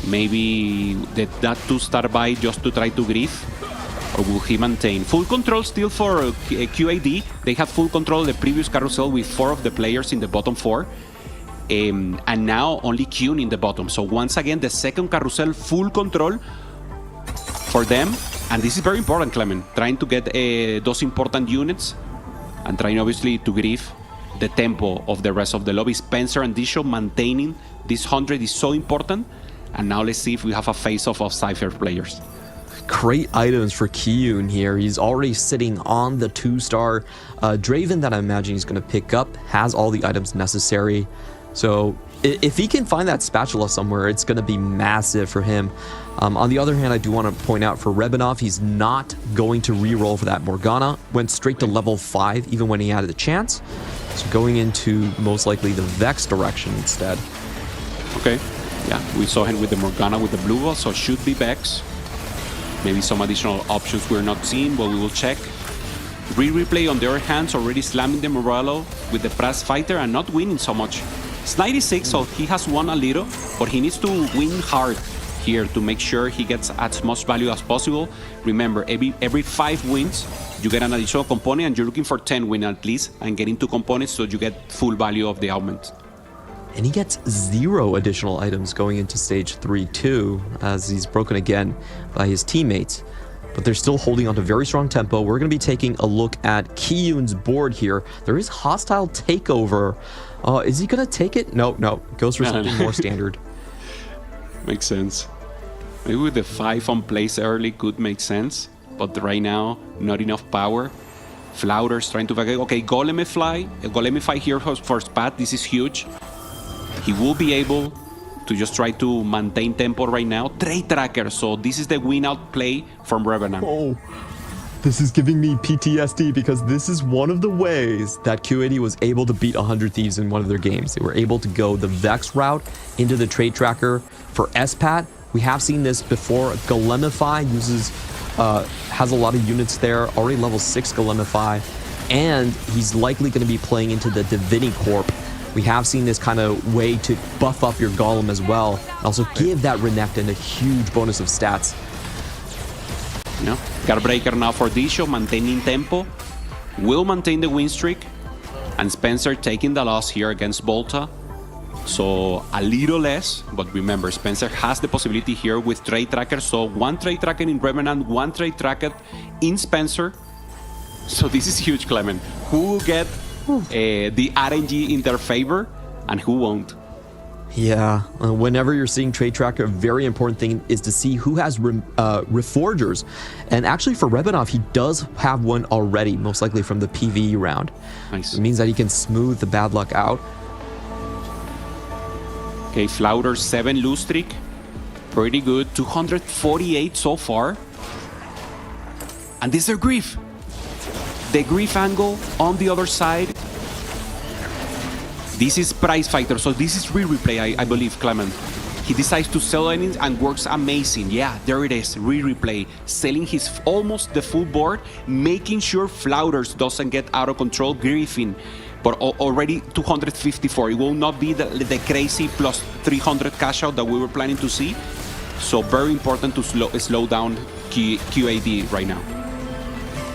maybe that 2-star buy just to try to grief? Or will he maintain? Full control still for QAD. They had full control of the previous carousel with 4 of the players in the bottom 4. And now only Kyun in the bottom. So once again, the second carousel, full control for them. And this is very important, Clement. Trying to get those important units and trying obviously to grief the tempo of the rest of the lobby. Spencer and Disho maintaining this 100 is so important. And now let's see if we have a face-off of Cypher players. Great items for Kyun here. He's already sitting on the 2-star Draven that I imagine he's going to pick up. Has all the items necessary. So if he can find that spatula somewhere, it's going to be massive for him. On the other hand, I do want to point out for Rebanov, he's not going to re-roll for that Morgana. Went straight to level 5 even when he had the chance. So going into most likely the Vex direction instead. Okay, yeah, we saw him with the Morgana with the blue ball, so should be Vex. Maybe some additional options we're not seeing, but we will check. Replay on the other hand, already slamming the Morello with the Press Fighter and not winning so much. It's 96, so he has won a little, but he needs to win hard here to make sure he gets as much value as possible. Remember, every 5 wins, you get an additional component, and you're looking for 10 wins at least, and getting 2 components so you get full value of the augment. And he gets 0 additional items going into stage 3 too, as he's broken again by his teammates. But they're still holding on to very strong tempo. We're going to be taking a look at Kyun's board here. There is hostile takeover. Is he going to take it? No. Goes for something more standard. Makes sense. Maybe with the 5 on place early could make sense, but right now, not enough power. Flouters trying to... Okay, Golemify here for Spat. This is huge. He will be able to just try to maintain tempo right now. Trade Tracker, so this is the win out play from Revenant. Oh, this is giving me PTSD because this is one of the ways that QAD was able to beat 100 Thieves in one of their games. They were able to go the Vex route into the Trade Tracker for SPAT. We have seen this before. Golemify has a lot of units there, already level 6 Golemify, and he's likely going to be playing into the Divinity Corp. We have seen this kind of way to buff up your Golem as well, and also give that Renekton a huge bonus of stats. No, Guardbreaker now for Disho, maintaining tempo, will maintain the win streak, and Spencer taking the loss here against Volta. So a little less, but remember, Spencer has the possibility here with Trade Tracker. So 1 Trade Tracker in Revenant, 1 Trade Tracker in Spencer. So this is huge, Clement. Who will get the RNG in their favor and who won't? Yeah, whenever you're seeing Trade Tracker, a very important thing is to see who has Reforgers. And actually for Rebanov, he does have one already, most likely from the PvE round. Nice. It means that he can smooth the bad luck out. Okay, Flouter 7 lose streak. Pretty good. 248 so far. And this is their grief. The grief angle on the other side. This is Prize Fighter, so this is replay, I believe, Clement. He decides to sell it and works amazing. Yeah, there it is, replay. Selling his almost the full board, making sure Flouters doesn't get out of control, griefing. But already 254. It will not be the crazy plus 300 cash out that we were planning to see. So very important to slow down QAD right now.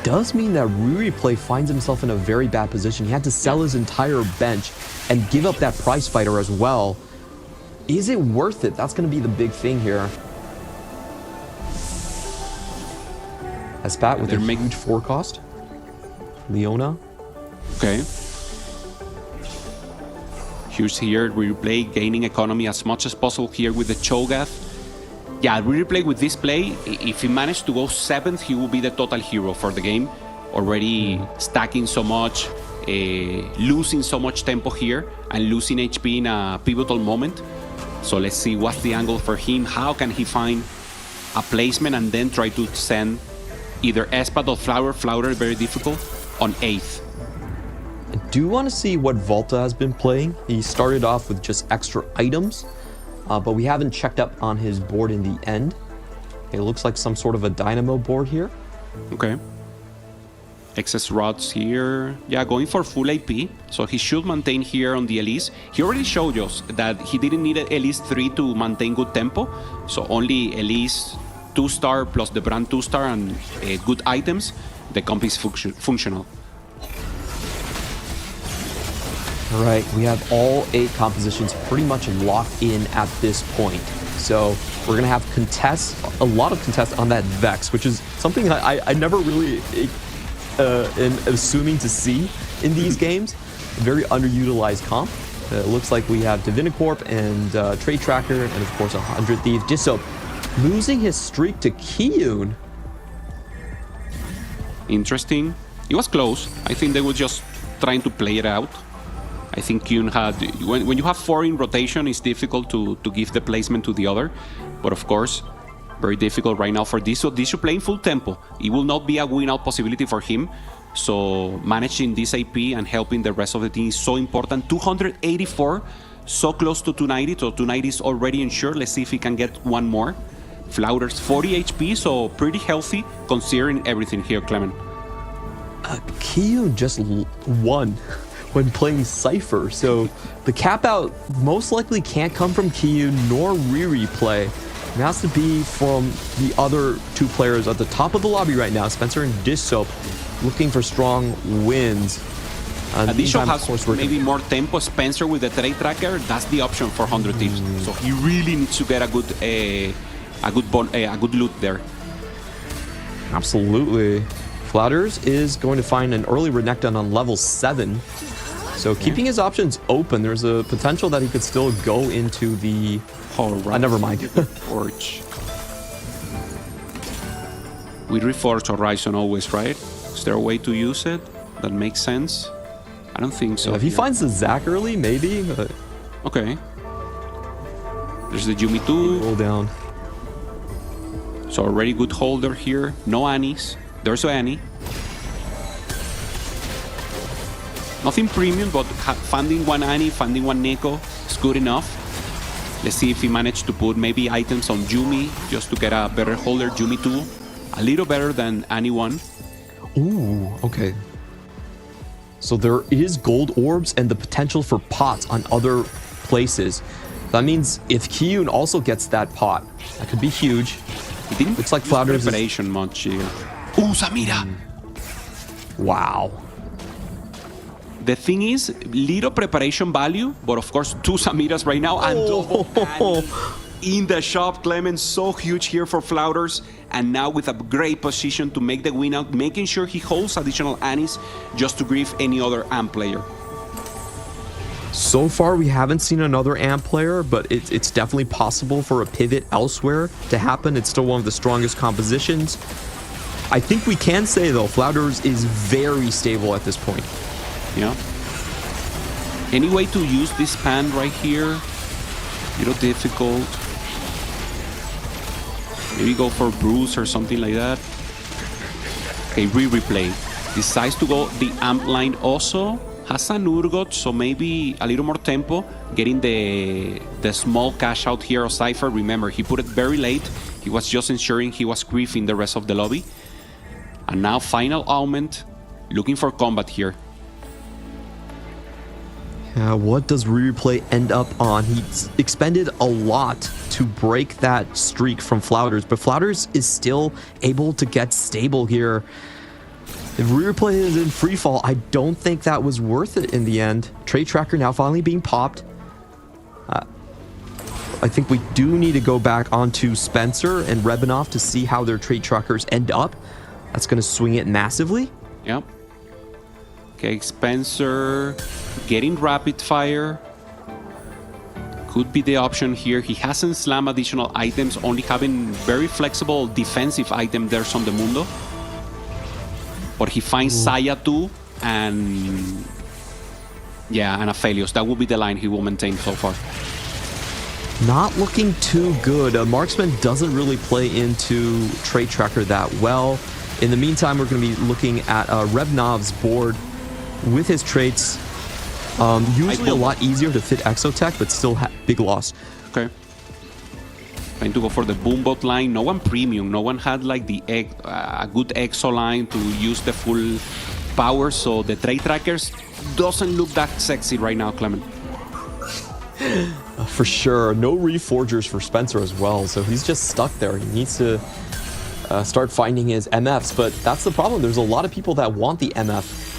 Does mean that Replay finds himself in a very bad position. He had to sell his entire bench and give up that Prize Fighter as well. Is it worth it? That's going to be the big thing here. Aspat with a huge 4 cost. Leona. Okay. Huge here, Replay gaining economy as much as possible here with the Cho'Gath. Yeah, Replay with this play, if he managed to go 7th, he will be the total hero for the game. Already stacking so much, losing so much tempo here, and losing HP in a pivotal moment. So let's see what's the angle for him. How can he find a placement and then try to send either Espat or Flouter, very difficult, on 8th. I do want to see what Volta has been playing. He started off with just extra items, but we haven't checked up on his board in the end. Okay, looks like some sort of a dynamo board here. Okay. Excess rods here. Yeah, going for full AP. So he should maintain here on the Elise. He already showed us that he didn't need an Elise 3 to maintain good tempo. So only Elise 2-star plus the brand 2-star and good items. The comp is functional. All right, we have all 8 compositions pretty much locked in at this point. So we're gonna have a lot of contests on that Vex, which is something I never really am assuming to see in these games. A very underutilized comp. It looks like we have Divinicorp and Trade Tracker, and of course 100 Thieves. Disso losing his streak to Kiyun. Interesting. It was close. I think they were just trying to play it out. I think Kyun had... When you have 4 in rotation, it's difficult to give the placement to the other. But of course, very difficult right now for Disso. Disso playing full tempo. It will not be a win-out possibility for him. So managing this AP and helping the rest of the team is so important. 284, so close to 290. So 290 is already ensured. Let's see if he can get one more. Flouters 40 HP, so pretty healthy considering everything here, Clement. Kiyun just won when playing Cypher, so the cap out most likely can't come from Kiyun nor Riri play. It has to be from the other 2 players at the top of the lobby right now, Spencer and Disso, looking for strong wins. Disso has maybe more tempo. Spencer with the Trade Tracker, that's the option for 100 Thieves. So he really needs to get a good loot there. Absolutely. Flouters is going to find an early Renekton on level 7. So keeping his options open, there's a potential that he could still go into the... Oh, right. Never mind. Forge. We reforge Horizon always, right? Is there a way to use it that makes sense? I don't think so. Yeah, if he finds the Zac early, maybe. But... Okay. There's the Yumi 2. Roll down. So already good holder here. No Annies. There's an Annie. Nothing premium, but funding one Annie, funding one Neko is good enough. Let's see if he managed to put maybe items on Yumi just to get a better holder. Yumi 2, a little better than Annie 1. Ooh, okay. So there is gold orbs and the potential for pots on other places. That means if Kiyun also gets that pot, that could be huge. He didn't looks like Flouters preparation much here. Ooh, Samira! Wow. The thing is, little preparation value, but of course, 2 Samiras right now and double Annie in the shop. Clement, so huge here for Flouters, and now with a great position to make the win out, making sure he holds additional Annies just to grief any other AMP player. So far, we haven't seen another AMP player, but it's definitely possible for a pivot elsewhere to happen. It's still one of the strongest compositions. I think we can say, though, Flouters is very stable at this point. Yeah. Any way to use this pan right here? A little difficult. Maybe go for Bruce or something like that. Okay, replay. Decides to go the AMP line also. Has an Urgot, so maybe a little more tempo. Getting the small cash out here of Cypher. Remember, he put it very late. He was just ensuring he was griefing the rest of the lobby. And now final augment. Looking for combat here. What does Replay end up on? He's expended a lot to break that streak from Flouters, but Flouters is still able to get stable here. If Replay is in freefall, I don't think that was worth it in the end. Trade Tracker now finally being popped. I think we do need to go back onto Spencer and Rebanov to see how their trade trackers end up. That's going to swing it massively. Yep. Okay, Spencer getting rapid fire. Could be the option here. He hasn't slammed additional items, only having very flexible defensive item there on the Mundo. But he finds Saya too, and yeah, and Aphelios. That will be the line he will maintain so far. Not looking too good. Marksman doesn't really play into Trade Tracker that well. In the meantime, we're going to be looking at Revnov's board with his traits. Usually a lot easier to fit Exotech, but still big loss. Okay. Trying to go for the boombot line. No one premium. No one had like the a good EXO line to use the full power. So the trade trackers doesn't look that sexy right now, Clement. For sure. No reforgers for Spencer as well. So he's just stuck there. He needs to start finding his MFs. But that's the problem. There's a lot of people that want the MF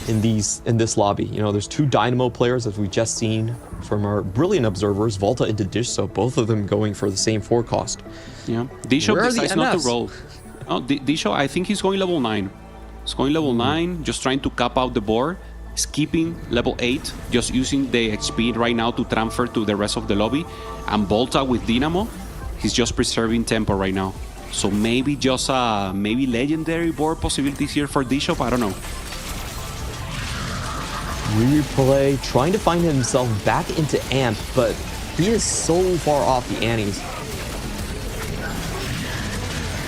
in this lobby. You know, there's two Dynamo players, as we just seen from our brilliant observers, Volta into Dish, so both of them going for the same 4 cost. Yeah, Disho decides not to roll. Oh, Disho, I think he's going level 9. He's going level 9, just trying to cap out the board, skipping level 8, just using the XP right now to transfer to the rest of the lobby. And Volta with Dynamo, he's just preserving tempo right now. So maybe just maybe legendary board possibilities here for Disho, I don't know. Replay, trying to find himself back into Amp, but he is so far off the Annies.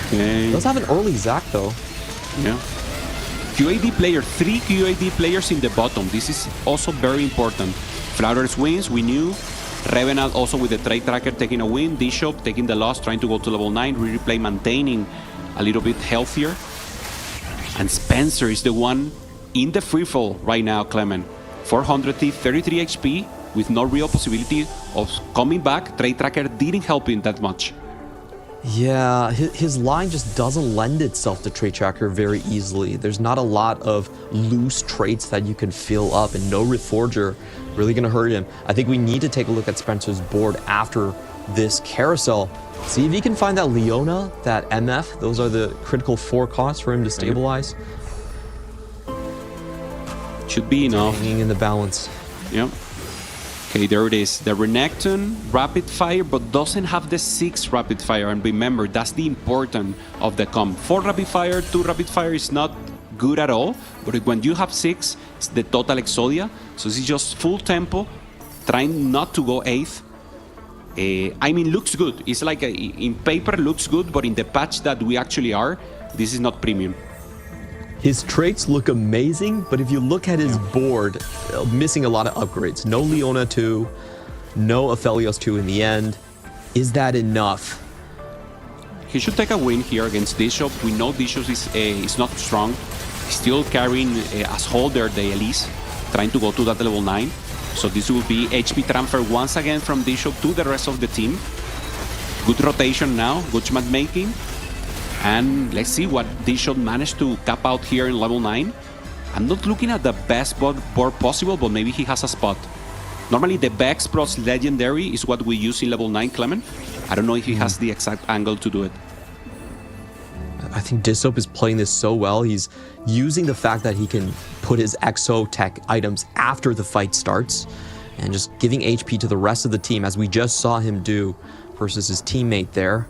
Okay. Does have an early Zac though. Yeah. QAD player, 3 QAD players in the bottom. This is also very important. Flowers wins, we knew. Revenant also with the trade tracker taking a win. Bishop taking the loss, trying to go to level 9. Replay maintaining a little bit healthier. And Spencer is the one in the free fall right now, Clement. 433 HP with no real possibility of coming back. Trade tracker didn't help him that much. Yeah, his line just doesn't lend itself to Trade Tracker very easily. There's not a lot of loose traits that you can fill up, and no Reforger really going to hurt him. I think we need to take a look at Spencer's board after this carousel. See if he can find that Leona, that MF. Those are the critical 4 costs for him to stabilize. Should be enough. Hanging in the balance. Yep. Okay, there it is. The Renekton rapid fire, but doesn't have the 6 rapid fire. And remember, that's the important of the comp. 4 rapid fire, 2 rapid fire is not good at all. But when you have 6, it's the total Exodia. So this is just full tempo, trying not to go 8th. I mean, looks good. It's like in paper looks good, but in the patch that we actually are, this is not premium. His traits look amazing, but if you look at his board, missing a lot of upgrades. No Leona 2, no Aphelios 2 in the end. Is that enough? He should take a win here against Bishop. We know Bishop is not strong. He's still carrying as holder the Elise, trying to go to that level 9. So this will be HP transfer once again from Bishop to the rest of the team. Good rotation now, good matchmaking. And let's see what Bishop managed to cap out here in level 9. I'm not looking at the best board possible, but maybe he has a spot. Normally the Vex plus Legendary is what we use in level 9, Clement. I don't know if he has the exact angle to do it. I think Dissop is playing this so well. He's using the fact that he can put his exo tech items after the fight starts and just giving HP to the rest of the team, as we just saw him do versus his teammate there.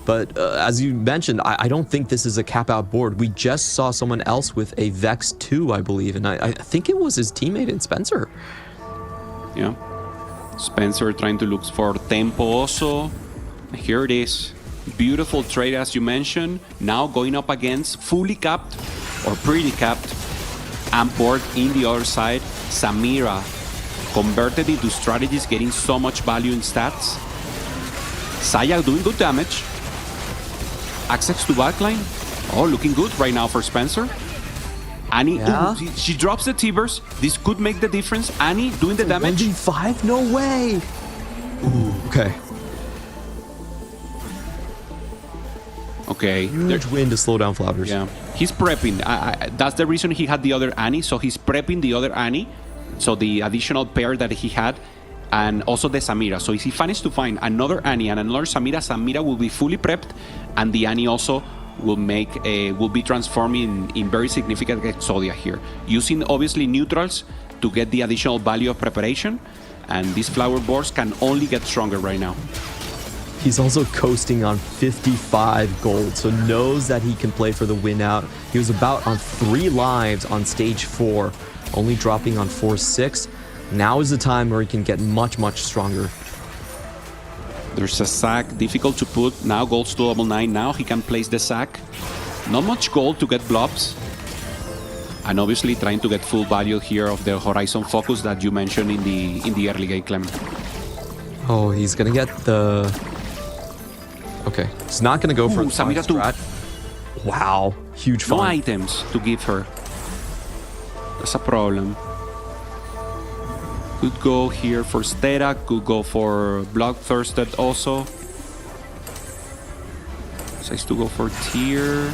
But as you mentioned, I don't think this is a cap-out board. We just saw someone else with a Vex 2, I believe, and I think it was his teammate in Spencer. Yeah. Spencer trying to look for tempo also. Here it is. Beautiful trade, as you mentioned. Now going up against fully capped or pretty capped Amport in the other side. Samira converted into strategies, getting so much value in stats. Saya doing good damage. Access to backline. Oh, looking good right now for Spencer. Annie, Yeah. ooh, she drops the T-burst. This could make the difference. Annie doing the damage. 1v5? No way! Ooh, okay. Okay. Huge win to slow down Flounders. Yeah, he's prepping. That's the reason he had the other Annie. So he's prepping the other Annie. So the additional pair that he had. And also the Samira. So if he managed to find another Annie and another Samira, Samira will be fully prepped, and the Annie also will be transforming in very significant Exodia here, using obviously neutrals to get the additional value of preparation. And these flower boards can only get stronger right now. He's also coasting on 55 gold, so knows that he can play for the win out. He was about on 3 lives on stage 4, only dropping on 4-6. Now is the time where he can get much, much stronger. There's a sack, difficult to put. Now gold's to level 9. Now he can place the sack. Not much gold to get blobs. And obviously trying to get full value here of the Horizon Focus that you mentioned in the early game, Clement. Oh, he's gonna get the Okay, he's not going to go for Ooh, a Samira too. strat. Wow, huge No fun. items to give her. That's a problem. Could go here for Stera, could go for Bloodthirsted also. Decides to go for Tier.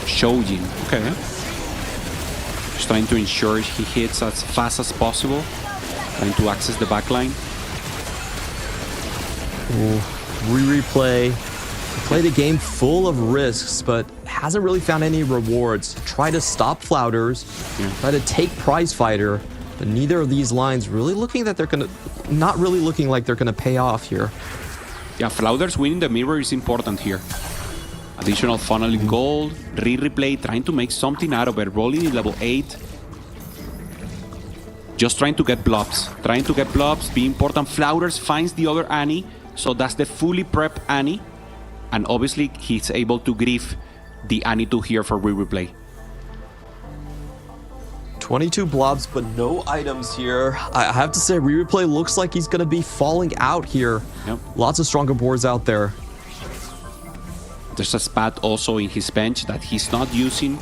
Shojin, okay. Just trying to ensure he hits as fast as possible. Trying to access the backline. Replay. Played a game full of risks, but hasn't really found any rewards. Try to stop Flouters, try to take Prize Fighter, but neither of these lines really looking that they're gonna, not really looking like they're gonna pay off here. Yeah, Flouters winning the mirror is important here. Additional funneling gold, replay, trying to make something out of it, rolling in level 8. Just trying to get blobs. Be important. Flouters finds the other Annie, so that's the fully prep Annie. And obviously, he's able to grief the Annie 2 here for replay. 22 blobs, but no items here. I have to say, replay looks like he's gonna be falling out here. Yep. Lots of stronger boards out there. There's a spat also in his bench that he's not using.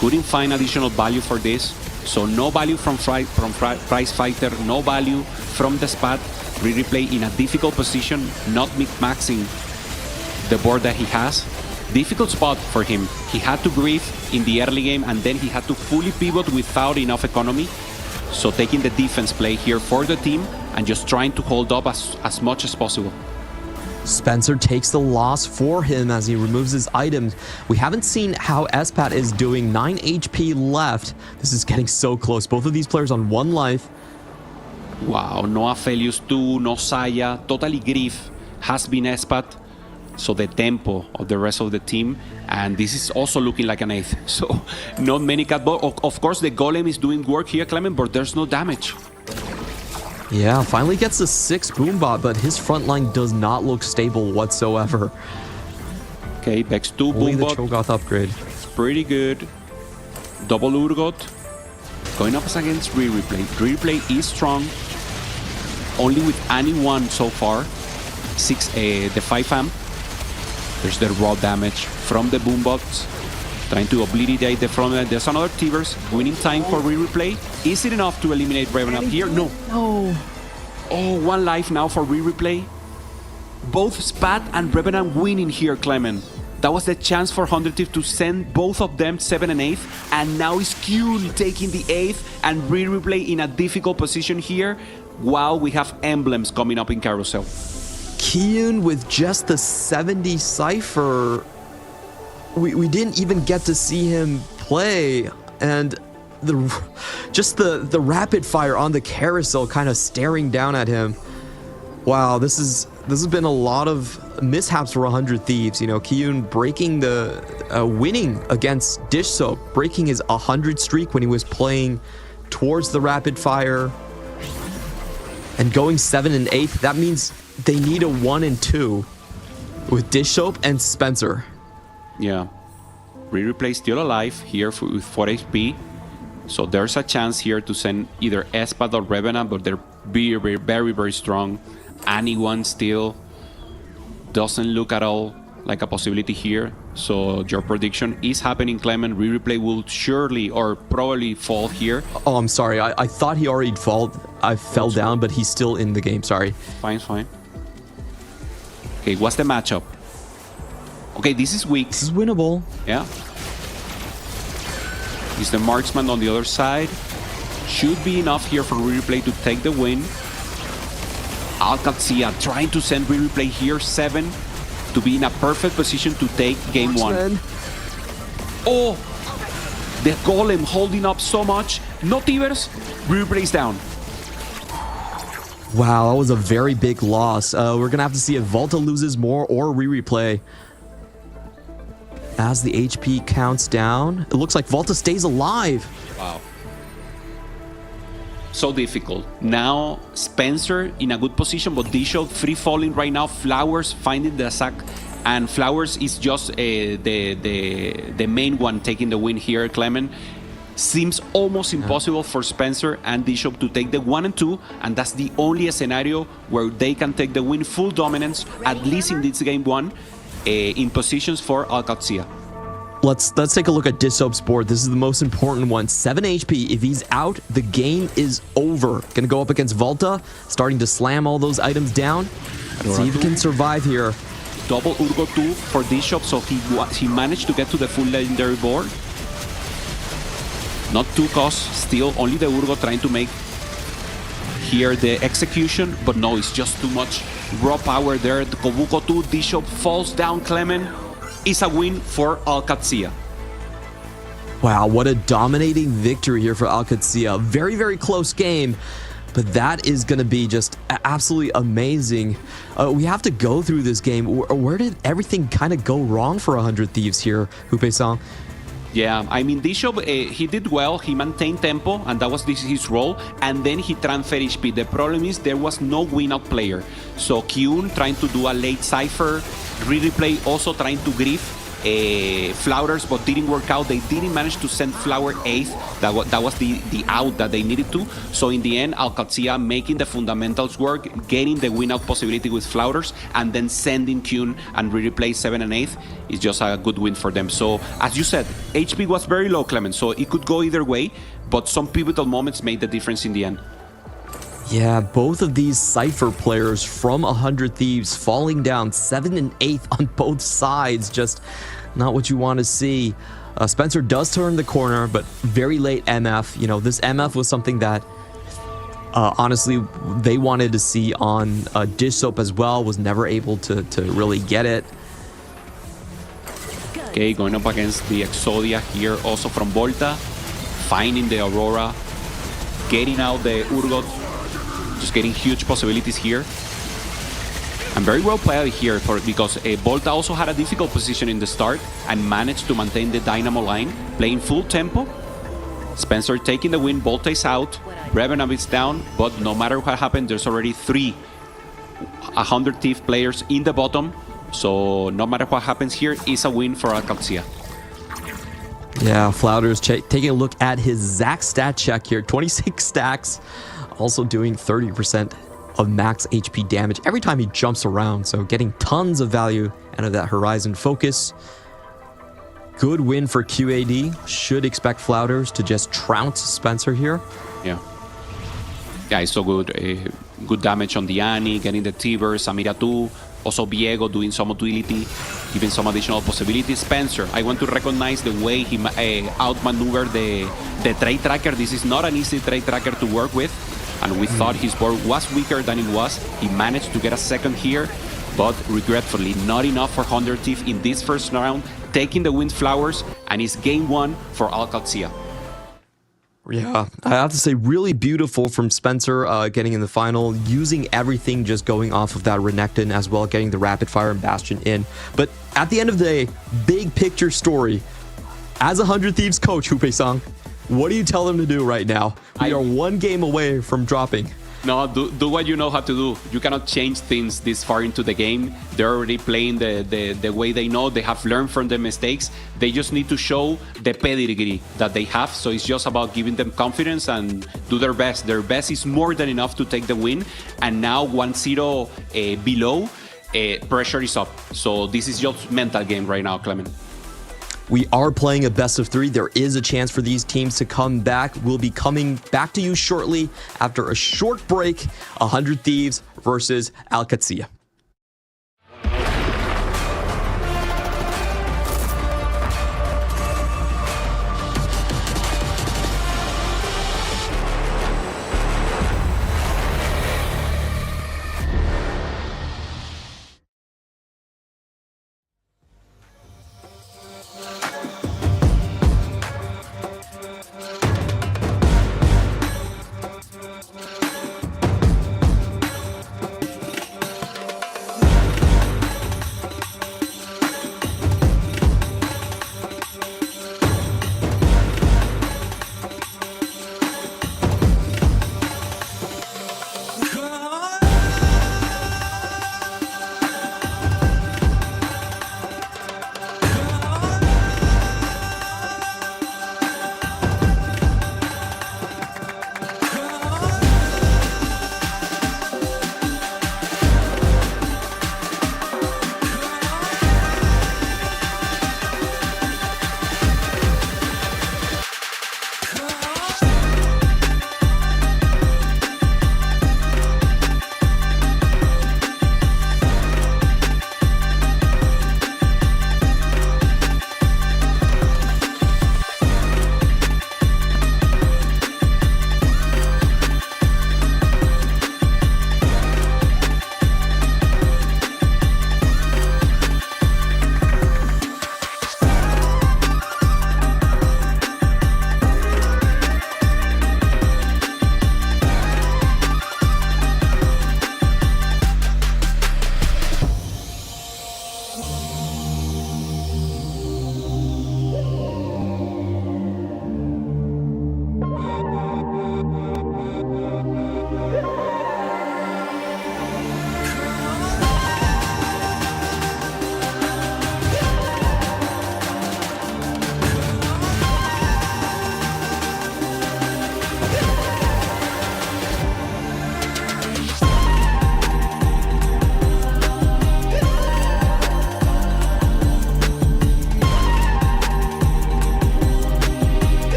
Couldn't find additional value for this. So no value from Prize Fighter, no value from the spat. Replay in a difficult position, not mix-maxing the board that he has. Difficult spot for him. He had to grief in the early game and then he had to fully pivot without enough economy. So taking the defense play here for the team and just trying to hold up as much as possible. Spencer takes the loss for him as he removes his items. We haven't seen how Espat is doing. 9 HP left. This is getting so close. Both of these players on 1 life. Wow, no Aphelios 2, no Saya. Totally grief has been Espat. So the tempo of the rest of the team, and this is also looking like an 8th. So not many catball. Of course, the golem is doing work here, Clement, but there's no damage. Yeah, finally gets a 6 boombot, but his front line does not look stable whatsoever. Okay, Vex 2 Only the boombot, Cho'Gath upgrade. pretty good. Double Urgot, going up against replay. Replay is strong, only with Annie 1 so far. The 5 amp. There's the raw damage from the boombots, trying to obliterate the front line. There's another Tivers, winning time for replay. Is it enough to eliminate Revenant here? No. No. Oh, 1 life now for replay. Both Spat and Revenant winning here, Clement. That was the chance for 100 Thief to send both of them 7 and 8th, and now is Kyun taking the 8th and replay in a difficult position here, while we have emblems coming up in Carousel. Kyun with just the 70 Cypher. We didn't even get to see him play, and the rapid fire on the carousel kind of staring down at him. Wow, this has been a lot of mishaps for 100 Thieves. You know, Kyun breaking the winning against Dish Soap, breaking his 100 streak when he was playing towards the rapid fire, and going 7 and 8. That means they need a 1 and 2 with Dish Soap and Spencer. Yeah. Replay still alive here with 4 HP. So there's a chance here to send either Espat or Revenant, but they're very, very, very strong. Anyone still doesn't look at all like a possibility here. So your prediction is happening, Clement. Replay will surely or probably fall here. Oh, I'm sorry. I thought he already fell down, but he's still in the game. Sorry. Fine, fine. Okay, what's the matchup? Okay, this is weak. This is winnable. Yeah. He's the marksman on the other side. Should be enough here for replay to take the win. Alcazia trying to send replay here 7 to be in a perfect position to take game 1. Oh, the golem holding up so much. No Tivers. Replay's down. Wow, that was a very big loss. We're gonna have to see if Volta loses more or replay. As the HP counts down, it looks like Volta stays alive. Wow. So difficult. Now Spencer in a good position, but Disho free falling right now. Flowers finding the sack, and Flowers is just the main one taking the win here, Clement. seems almost impossible for Spencer and Bishop to take the 1 and 2, and that's the only scenario where they can take the win full dominance, at least in this game 1, in positions for Alcazia. Let's take a look at Dissoap's board. This is the most important one. 7 HP. If he's out, the game is over. Gonna go up against Volta, starting to slam all those items down. See if he can survive here. Double Urgo 2 for Bishop, so he managed to get to the full legendary board. Not 2 costs, still only the Urgo trying to make here the execution, but no, it's just too much raw power there. The Kobuko 2, Bishop falls down, Clement. Is a win for Alcazia. Wow, what a dominating victory here for Alcazia. Very, very close game, but that is going to be just absolutely amazing. We have to go through this game. Where did everything kind of go wrong for 100 Thieves here, Hupe-san? Yeah, I mean, Bishop, he did well. He maintained tempo, and that was his role. And then he transferred HP. The problem is there was no win-out player. So Kyun trying to do a late Cypher. Replay also trying to grief Flouters, but didn't work out. They didn't manage to send Flower 8th. That was the out that they needed to. So in the end, Alcazia making the fundamentals work, getting the win-out possibility with Flouters, and then sending Kyun and replay 7 and 8th is just a good win for them. So as you said, HP was very low, Clement, so it could go either way, but some pivotal moments made the difference in the end. Yeah, both of these Cypher players from 100 Thieves falling down 7 and 8th on both sides. Just not what you want to see. Spencer does turn the corner, but very late MF. You know, this MF was something that honestly they wanted to see on Dissoap as well. Was never able to really get it. Okay, going up against the Exodia here, also from Volta. Finding the Aurora. Getting out the Urgot. Just getting huge possibilities here. And very well played here because Volta also had a difficult position in the start and managed to maintain the Dynamo line, playing full tempo. Spencer taking the win, Volta is out, Revenant is down, but no matter what happened, there's already 3 100 Thief players in the bottom. So no matter what happens here, is a win for Alcazia. Yeah, Flouters taking a look at his Zac stat check here. 26 stacks. Also doing 30% of max HP damage every time he jumps around. So getting tons of value out of that Horizon focus. Good win for QAD. Should expect Flouters to just trounce Spencer here. Yeah. Yeah, it's so good. Good damage on the Annie, getting the Tiber, Samira 2. Also Viego doing some utility, giving some additional possibilities. Spencer, I want to recognize the way he outmaneuvered the trade tracker. This is not an easy trade tracker to work with. And we thought his board was weaker than it was. He managed to get a second here, but regretfully not enough for 100 Thief in this first round, taking the Wind Flowers, and it's game 1 for Alcazia. Yeah, I have to say, really beautiful from Spencer getting in the final, using everything, just going off of that Renekton as well, getting the Rapid Fire and Bastion in. But at the end of the day, big picture story. As a 100 Thieves coach, Hupe-san, what do you tell them to do right now? We are 1 game away from dropping. No, do what you know how to do. You cannot change things this far into the game. They're already playing the way they know. They have learned from their mistakes. They just need to show the pedigree that they have. So it's just about giving them confidence and do their best. Their best is more than enough to take the win. And now 1-0 below, pressure is up. So this is just mental game right now, Clement. We are playing a best of 3. There is a chance for these teams to come back. We'll be coming back to you shortly after a short break. 100 Thieves versus Alcazia.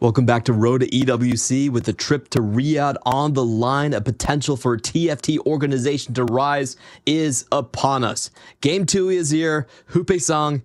Welcome back to Road to EWC with the trip to Riyadh on the line. A potential for TFT organization to rise is upon us. Game 2 is here. Hupe-sang,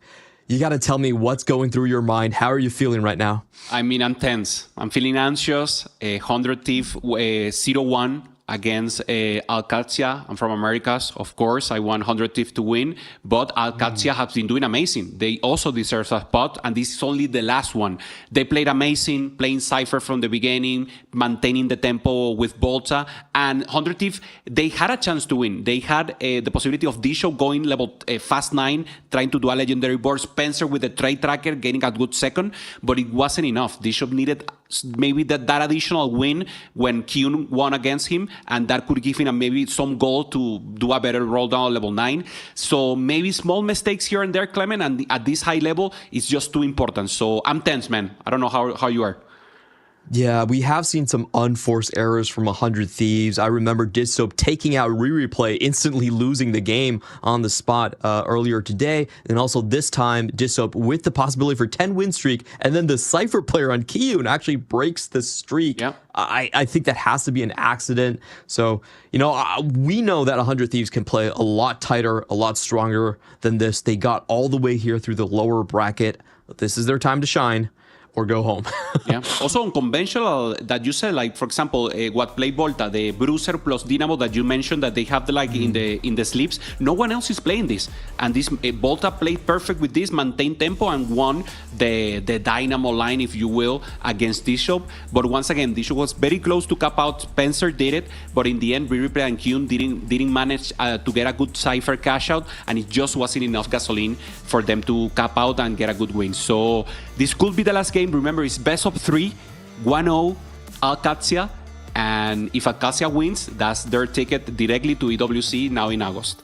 you got to tell me what's going through your mind. How are you feeling right now? I mean, I'm tense. I'm feeling anxious. 100 Thief 0-1 against Alcatia. I'm from Americas. Of course, I want 100 Thief to win, but Alcatia has been doing amazing. They also deserve a spot, and this is only the last one. They played amazing, playing Cypher from the beginning, maintaining the tempo with Volta, and 100 Thief, they had a chance to win. They had the possibility of Disho going level fast 9, trying to do a legendary board, Spencer with the trade tracker, getting a good second, but it wasn't enough. Disho needed maybe that additional win when Kyun won against him, and that could give him maybe some goal to do a better roll down level 9. So maybe small mistakes here and there, Clement, and at this high level, it's just too important. So I'm tense, man. I don't know how you are. Yeah, we have seen some unforced errors from 100 Thieves. I remember Dissoap taking out Replay, instantly losing the game on the spot earlier today. And also this time, Dissoap with the possibility for 10 win streak. And then the Cypher player on Kiyun actually breaks the streak. Yep. I think that has to be an accident. So, we know that 100 Thieves can play a lot tighter, a lot stronger than this. They got all the way here through the lower bracket. This is their time to shine. Or go home. Yeah. Also on conventional that you said, like for example, what play Volta, the Bruiser plus Dynamo that you mentioned that they have in the sleeps. No one else is playing this, and this Volta played perfect with this, maintained tempo and won the Dynamo line, if you will, against Dishope. But once again, Dishope was very close to cap out. Spencer did it, but in the end, Replay and Kyun didn't manage to get a good Cypher cash out, and it just wasn't enough gasoline for them to cap out and get a good win. So this could be the last game. Remember, it's best of 3, 1-0, Alcatia, and if Alcatia wins, that's their ticket directly to EWC now in August.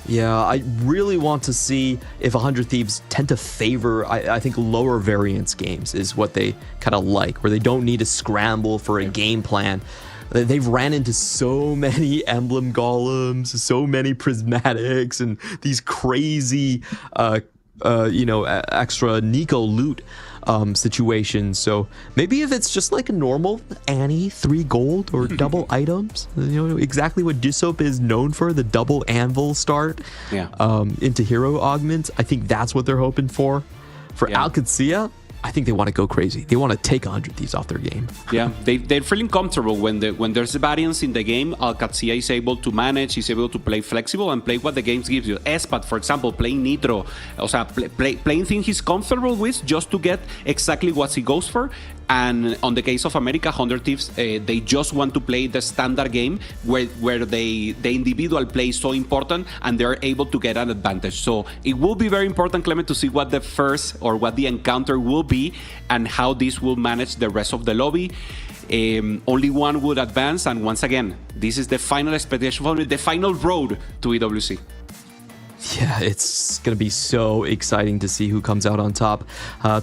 Yeah, I really want to see if 100 Thieves tend to favor, I think, lower variance games is what they kind of like, where they don't need to scramble for a game plan. They've ran into so many emblem golems, so many prismatics, and these crazy, extra Nico loot situations. So maybe if it's just like a normal Annie 3 gold or double items, exactly what Dissoap is known for, the double anvil start into hero augments. I think that's what they're hoping for. For Alcatia, I think they want to go crazy. They want to take 100 Thieves off their game. Yeah, they're feeling comfortable when there's variance in the game. Alcatia is able to manage, is able to play flexible and play what the game gives you. Espat, for example, playing Nitro, playing things he's comfortable with just to get exactly what he goes for. And on the case of America, 100 Thieves, they just want to play the standard game where the individual play is so important and they're able to get an advantage. So it will be very important, Clement, to see what the first or what the encounter will be and how this will manage the rest of the lobby. Only one would advance, and once again, this is the final expectation for the final road to EWC. Yeah, it's going to be so exciting to see who comes out on top.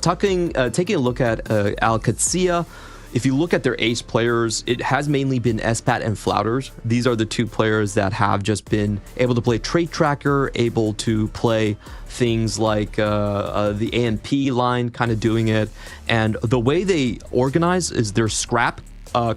Taking a look at Alcatia, if you look at their ace players, it has mainly been Espat and Flouters. These are the two players that have just been able to play Trait Tracker, able to play things like the AMP line, kind of doing it. And the way they organize is their scrap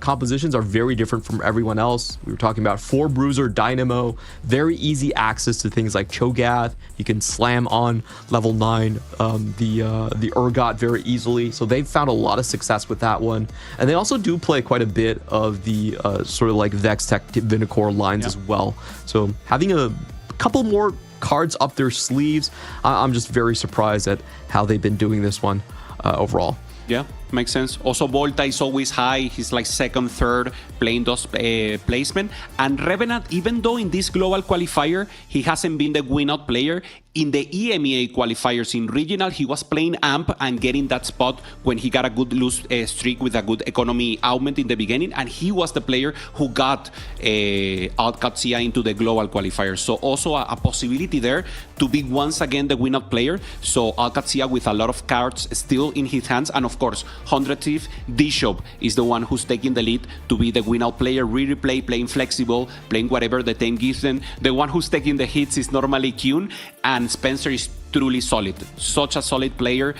compositions are very different from everyone else. We were talking about 4 Bruiser Dynamo, very easy access to things like Cho'Gath. You can slam on level 9 the Urgot very easily. So they've found a lot of success with that one. And they also do play quite a bit of the sort of like Vex Tech Vinicore lines as well. So having a couple more cards up their sleeves, I'm just very surprised at how they've been doing this one overall. Yeah, makes sense. Also, Volta is always high. He's like second, third, playing those placement. And Revenant, even though in this global qualifier, he hasn't been the win-out player, in the EMEA qualifiers in regional, he was playing AMP and getting that spot when he got a good loose streak with a good economy augment in the beginning. And he was the player who got Alcatia into the global qualifier. So also a possibility there to be once again the win-out player. So Alcatia with a lot of cards still in his hands. And of course, 100 Thief, D-Shop is the one who's taking the lead to be the win-out player, playing flexible, playing whatever the team gives them. The one who's taking the hits is normally Kyun, and Spencer is truly solid. Such a solid player,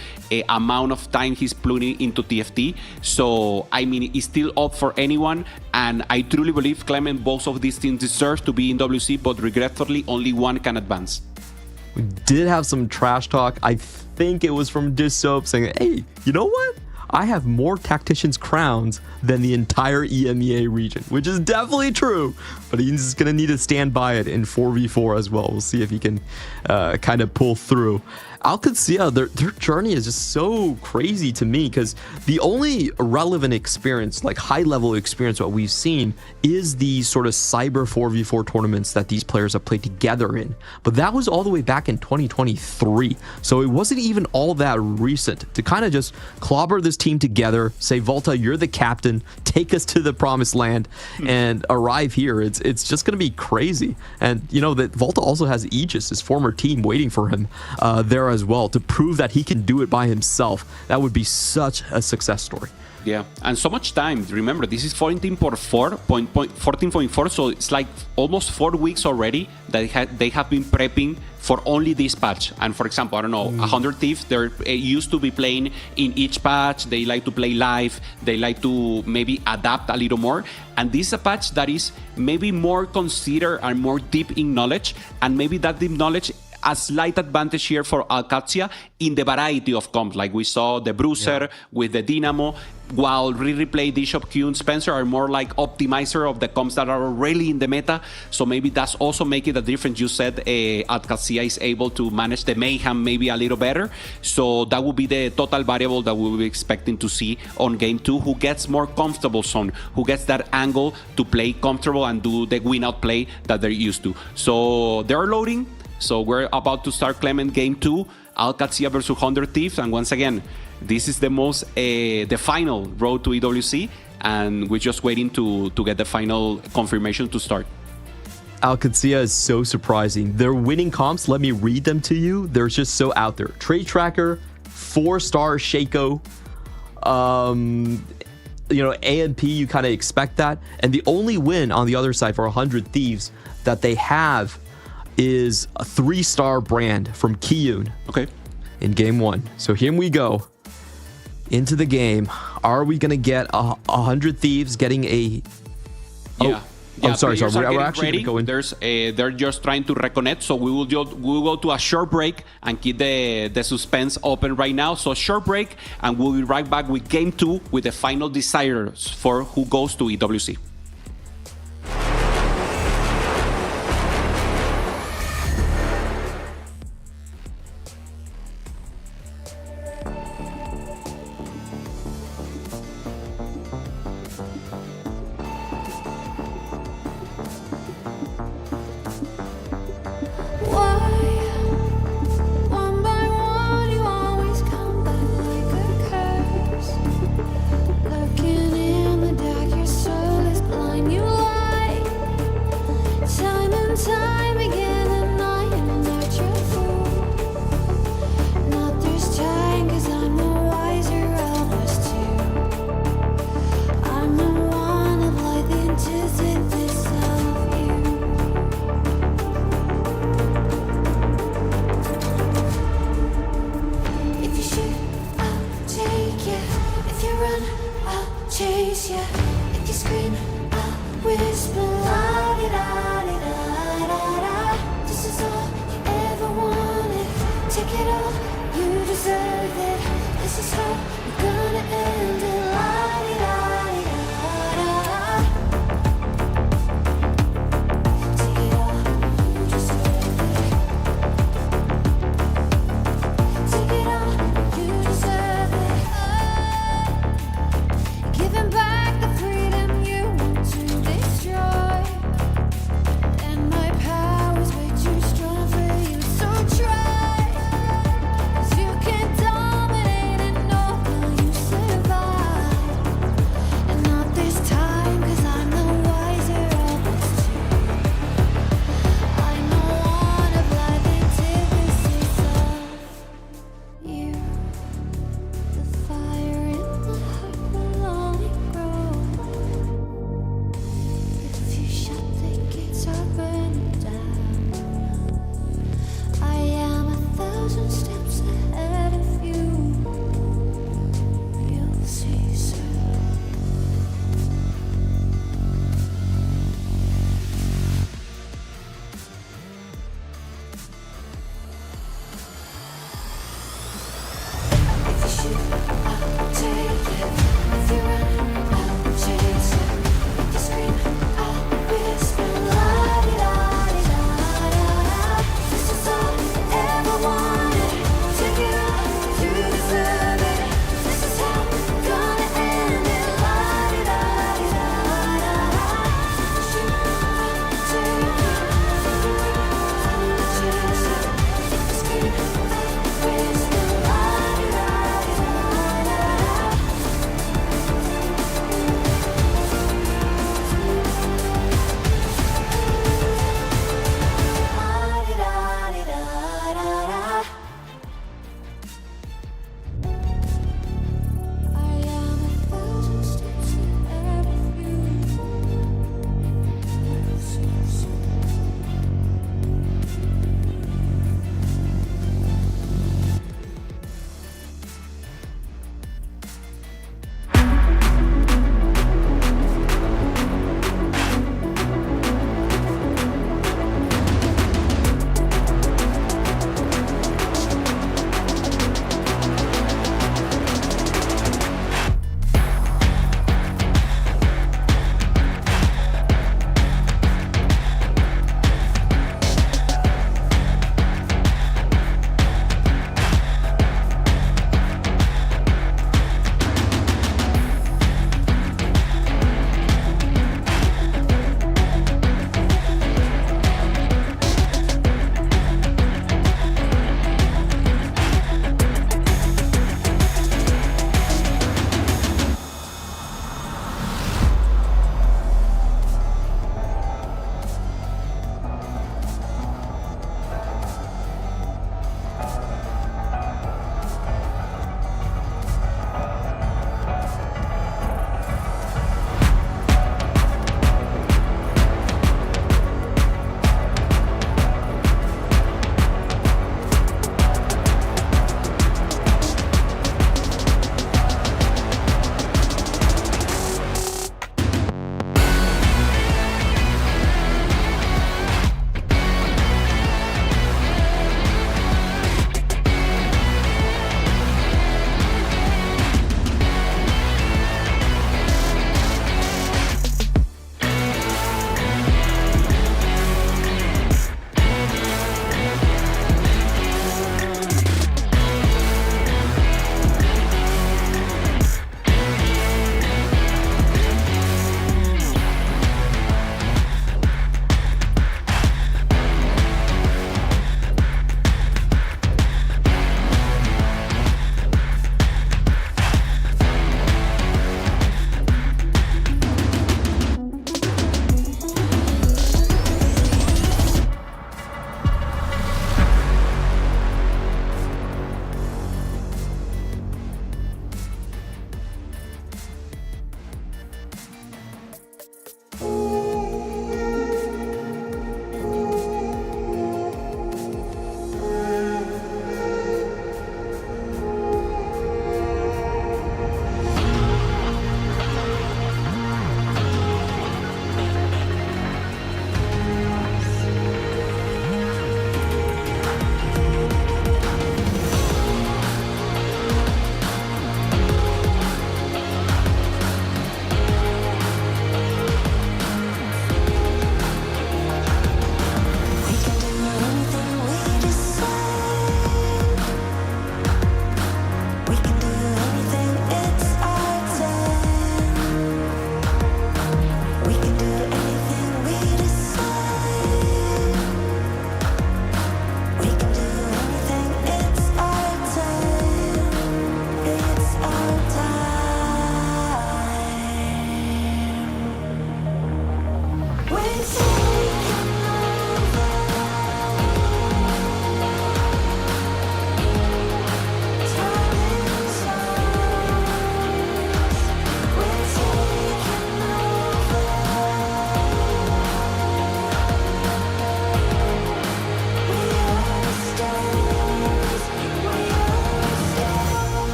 amount of time he's putting into TFT. So, I mean, it's still up for anyone, and I truly believe, Clement, both of these teams deserve to be in WC, but regretfully, only one can advance. We did have some trash talk. I think it was from Dissoap saying, hey, you know what? I have more Tacticians crowns than the entire EMEA region, which is definitely true, but he's going to need to stand by it in 4v4 as well. We'll see if he can kind of pull through. Alcatia, their journey is just so crazy to me because the only relevant experience, like high-level experience, what we've seen is the sort of cyber 4v4 tournaments that these players have played together in. But that was all the way back in 2023. So it wasn't even all that recent to kind of just clobber this team together, say, Volta, you're the captain, take us to the promised land, and arrive here. It's just going to be crazy. And, you know, that Volta also has Aegis, his former team, waiting for him there as well to prove that he can do it by himself. That would be such a success story. Yeah, and so much time. Remember, this is 14.4, so it's like almost 4 weeks already that they have been prepping for only this patch. And for example, I don't know, 100 Thieves, they're used to be playing in each patch. They like to play live. They like to maybe adapt a little more. And this is a patch that is maybe more considered and more deep in knowledge. And maybe that deep knowledge a slight advantage here for Alcatia in the variety of comps. Like we saw the Bruiser with the Dynamo, while Replay, Bishop, Q, and Spencer are more like optimizer of the comps that are really in the meta. So maybe that's also making a difference. You said Alcatia is able to manage the mayhem maybe a little better. So that would be the total variable that we will be expecting to see on game 2. Who gets more comfortable zone, who gets that angle to play comfortable and do the win-out play that they're used to. So they're loading. So we're about to start Clement game 2, Alcatia versus 100 Thieves. And once again, this is the final road to EWC. And we're just waiting to get the final confirmation to start. Alcatia is so surprising. Their winning comps, let me read them to you. They're just so out there. Trade Tracker, 4-star Shaco. AMP, you kind of expect that. And the only win on the other side for 100 Thieves that they have is a 3-star brand from Kiyun. Okay. In game 1. So here we go. Into the game. Are we going to get 100 Thieves getting a... Yeah. I'm sorry. We're actually going to go in. They're just trying to reconnect. So we will go to a short break and keep the suspense open right now. So short break, and we'll be right back with game 2 with the final deciders for who goes to EWC. One by one, you always come back like a curse. Looking in the dark, your soul is blind. You lie, time and time again, and I am not your fool. Not this time, 'cause I'm the wiser of us two. I'm the one of like the antithesis of you. If you shoot, I'll take you. If you run, I'll chase you. If you scream, I'll whisper. La-di-da-di-da-da-da. This is all you ever wanted. Take it all, you deserve it. This is how we're gonna end it. La-di-da-di-da-da. Take it all, you deserve it. Take it all, you deserve it. Giving back the freedom you want to destroy.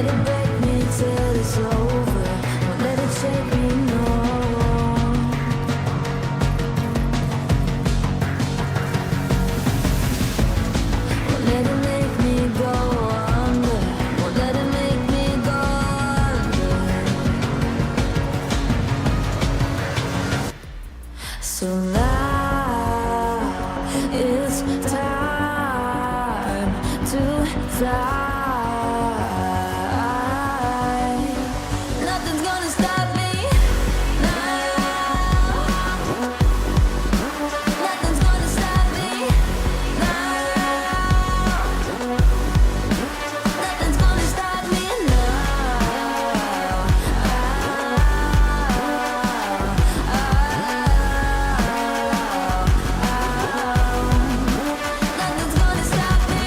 let it break me till it's over. Won't let it shake me, no. Won't let it make me go under. Won't let it make me go under. So now it's time to fly. Nothing's gonna stop me now. Nothing's gonna stop me now. Nothing's gonna stop me now. Nothing's gonna stop me.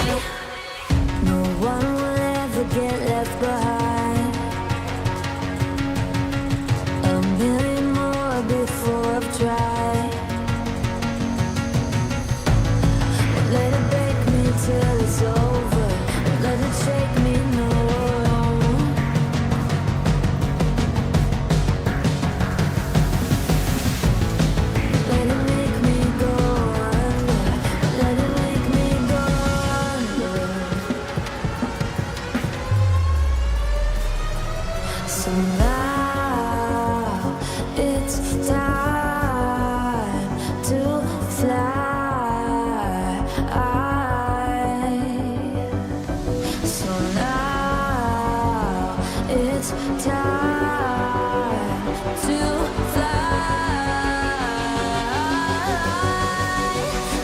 No one will ever get left behind. A million more before I've tried. Won't let it break me till it's over. Won't let it shake me, no. Let it make me go under. Let it make me go under. So now it's time to fly. So now it's time to fly.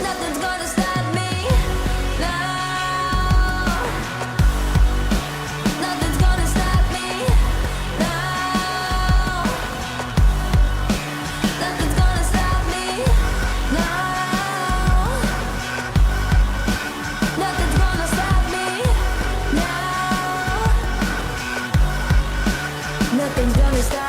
Nothing's gonna stop me now. Nothing's gonna stop me now. Nothing's gonna stop me now. Nothing's gonna stop me now. Nothing's gonna stop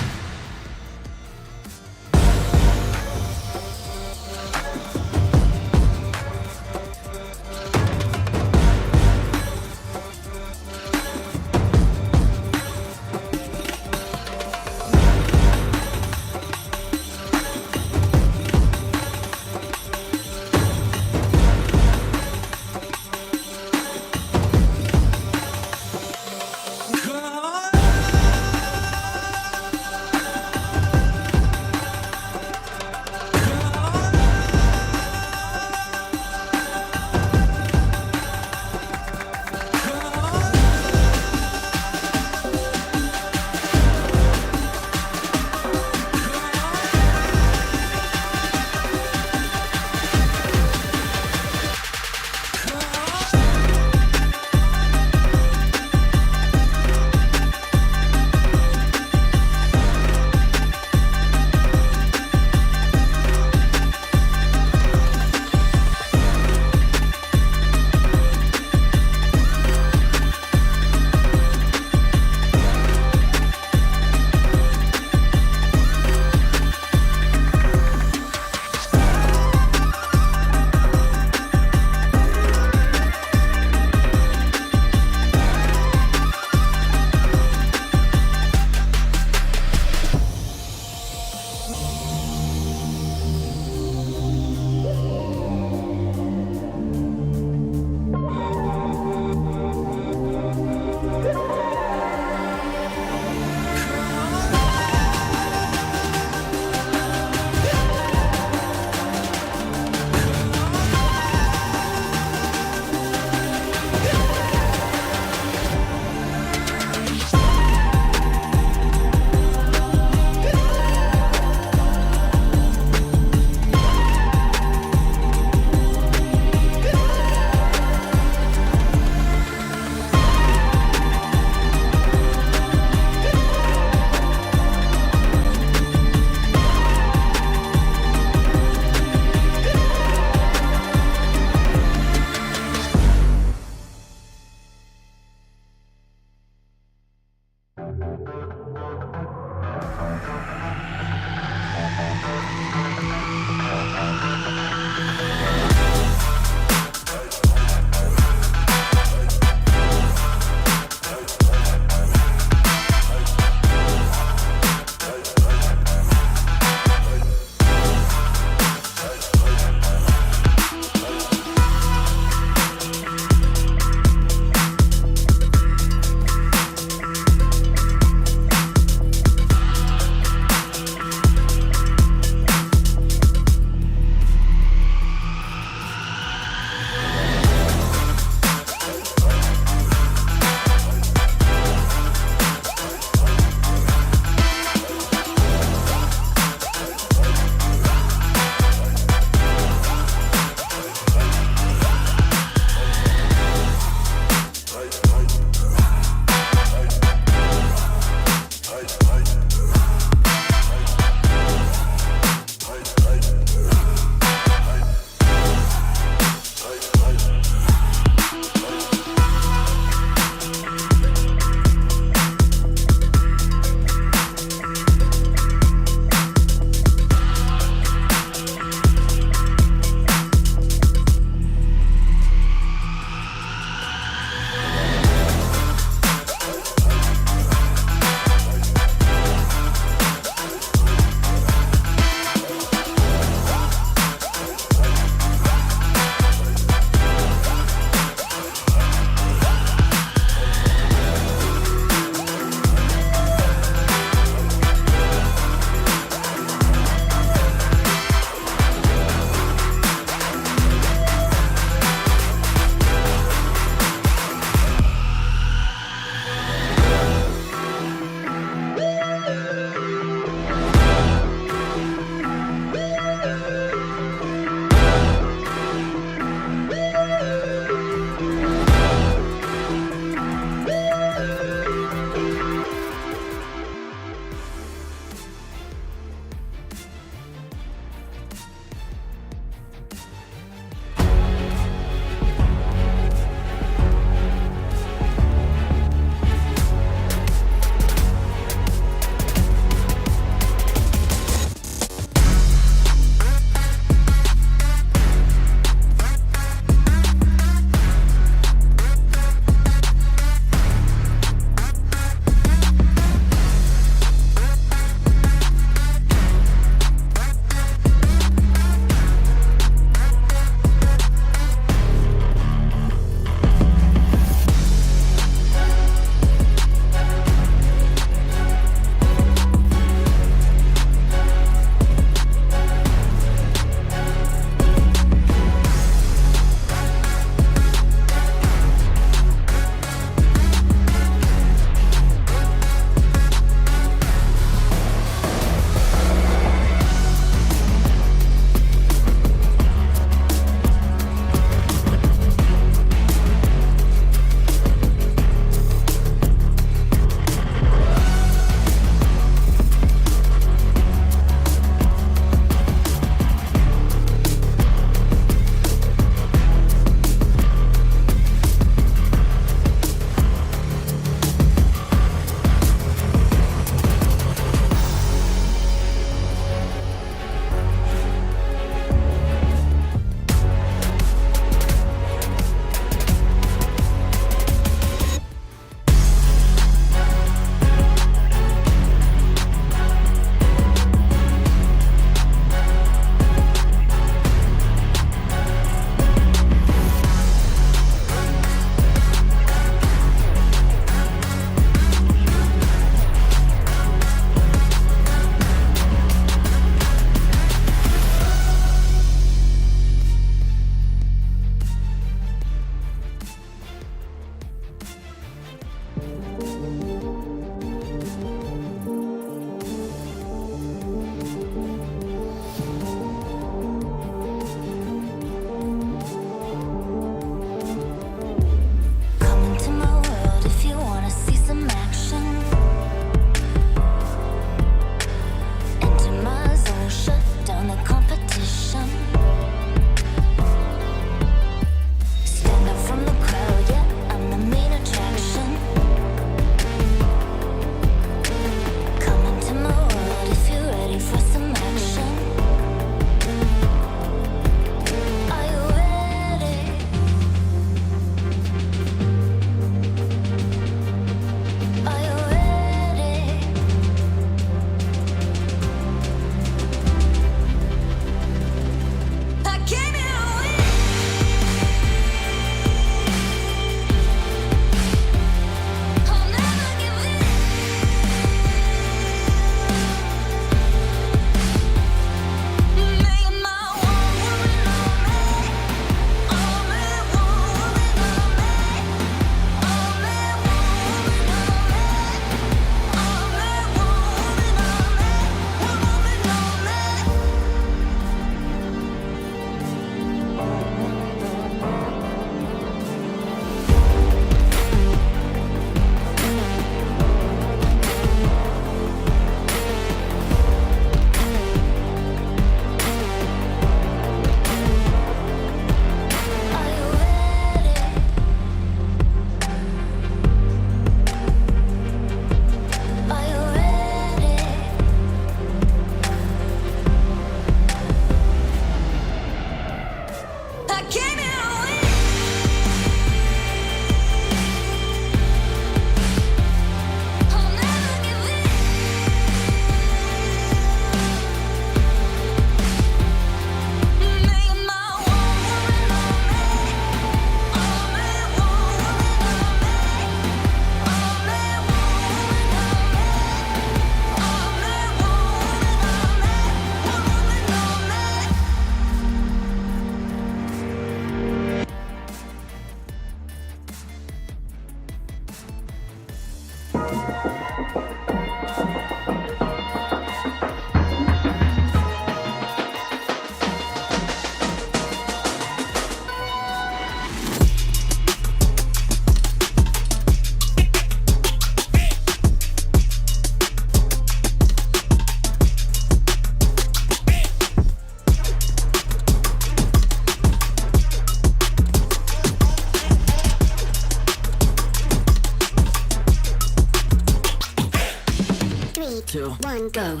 3, 2, 1, go.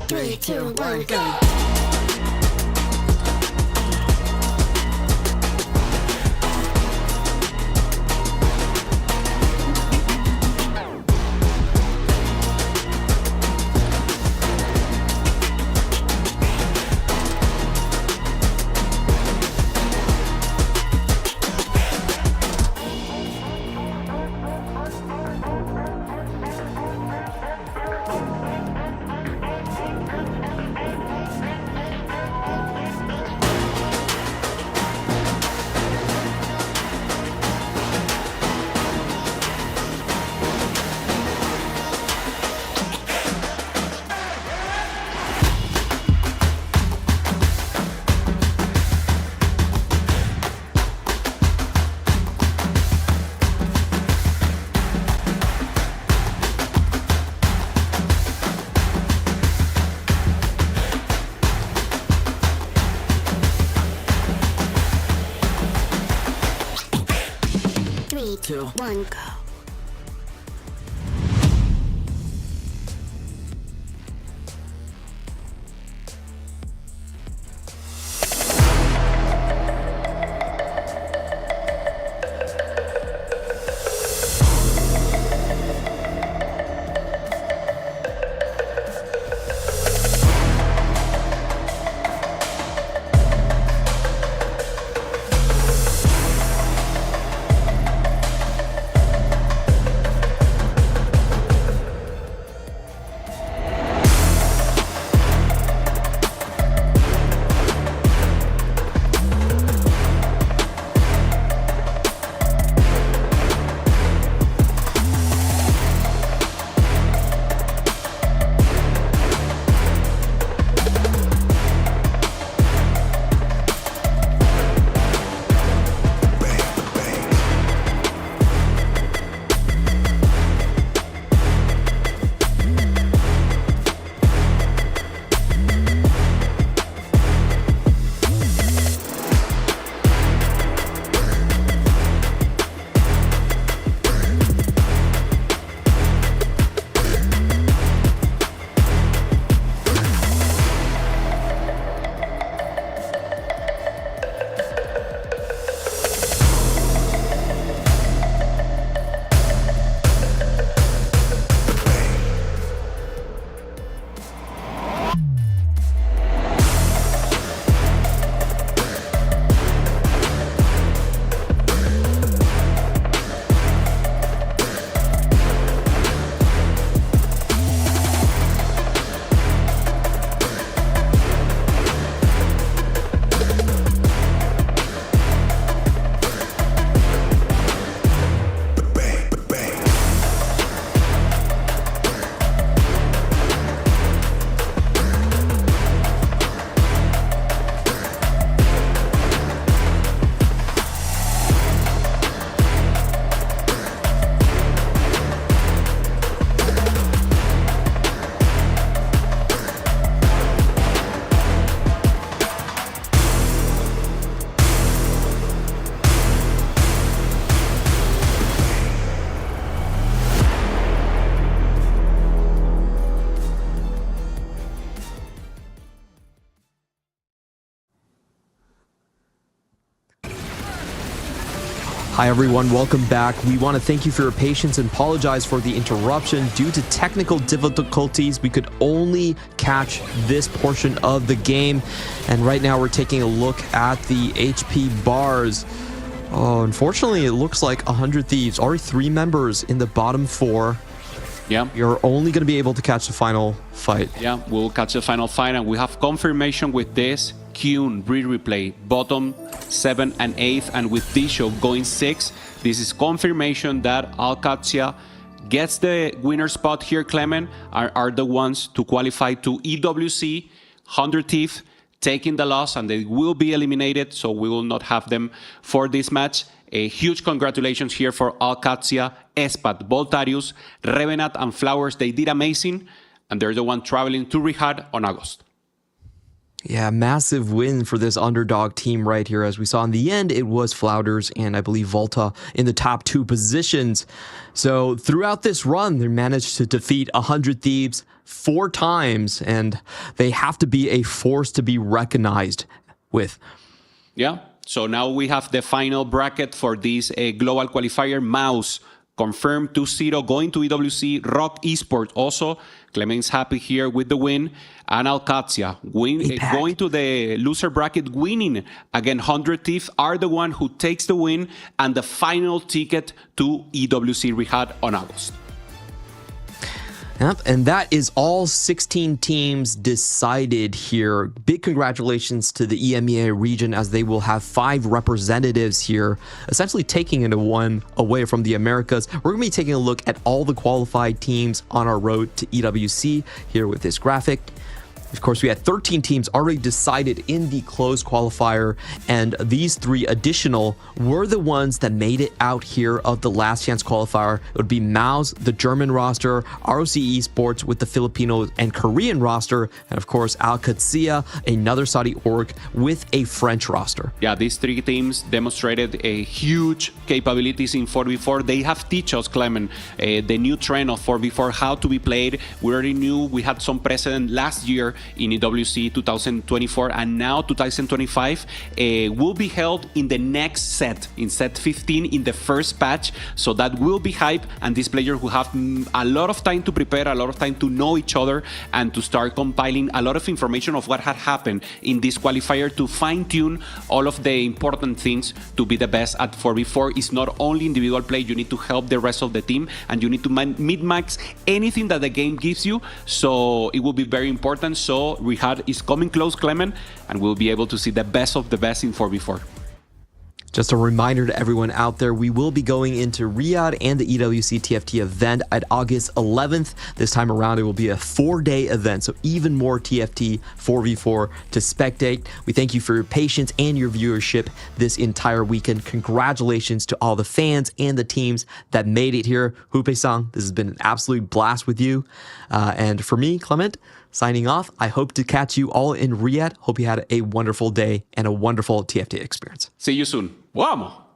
Three, two, one, go. Three, two, one, go. Hi everyone, welcome back. We want to thank you for your patience and apologize for the interruption. Due to technical difficulties, we could only catch this portion of the game. And right now we're taking a look at the HP bars. Oh, unfortunately, it looks like 100 Thieves, already 3 members in the bottom 4. Yeah. You're only going to be able to catch the final fight. Yeah, we'll catch the final fight, and we have confirmation with this. Kyun, replay, bottom 7 and 8, and with Disho going 6. This is confirmation that Alcatia gets the winner spot here, Clement, are the ones to qualify to EWC, 100 Thief, taking the loss, and they will be eliminated, so we will not have them for this match. A huge congratulations here for Alcatia, Espat, Voltarius, Revenant, and Flowers. They did amazing, and they're the one traveling to Riyadh on August. Yeah, massive win for this underdog team right here. As we saw in the end, it was Flouders and I believe Volta in the top 2 positions. So throughout this run, they managed to defeat 100 Thieves 4 times, and they have to be a force to be recognized with. Yeah, so now we have the final bracket for this global qualifier. Mouse confirmed 2-0 going to EWC. Rock Esports also. Clement's happy here with the win. And Alcatia going to the loser bracket, winning again. 100 Thief are the one who takes the win and the final ticket to EWC Riyadh on August. Yep, and that is all 16 teams decided here. Big congratulations to the EMEA region, as they will have 5 representatives here, essentially taking it one away from the Americas. We're going to be taking a look at all the qualified teams on our road to EWC here with this graphic. Of course, we had 13 teams already decided in the closed qualifier, and these 3 additional were the ones that made it out here of the last chance qualifier. It would be Maus, the German roster, ROC Esports with the Filipino and Korean roster, and of course, Alcatia, another Saudi org with a French roster. Yeah, these 3 teams demonstrated a huge capabilities in 4v4. They have teach us, Clement, the new trend of 4v4, how to be played. We already knew we had some precedent last year in EWC 2024, and now 2025 will be held in the next set, in set 15, in the first patch. So that will be hype, and these players will have a lot of time to prepare, a lot of time to know each other, and to start compiling a lot of information of what had happened in this qualifier to fine-tune all of the important things to be the best at 4v4. It's not only individual play, you need to help the rest of the team, and you need to mid-max anything that the game gives you. So it will be very important. So Riyadh is coming close, Clement, and we'll be able to see the best of the best in 4v4. Just a reminder to everyone out there, we will be going into Riyadh and the EWC TFT event at August 11th. This time around, it will be a 4-day event, so even more TFT 4v4 to spectate. We thank you for your patience and your viewership this entire weekend. Congratulations to all the fans and the teams that made it here. Hupe-san, this has been an absolute blast with you. And for me, Clement, signing off. I hope to catch you all in Riyadh. Hope you had a wonderful day and a wonderful TFT experience. See you soon. Vamos!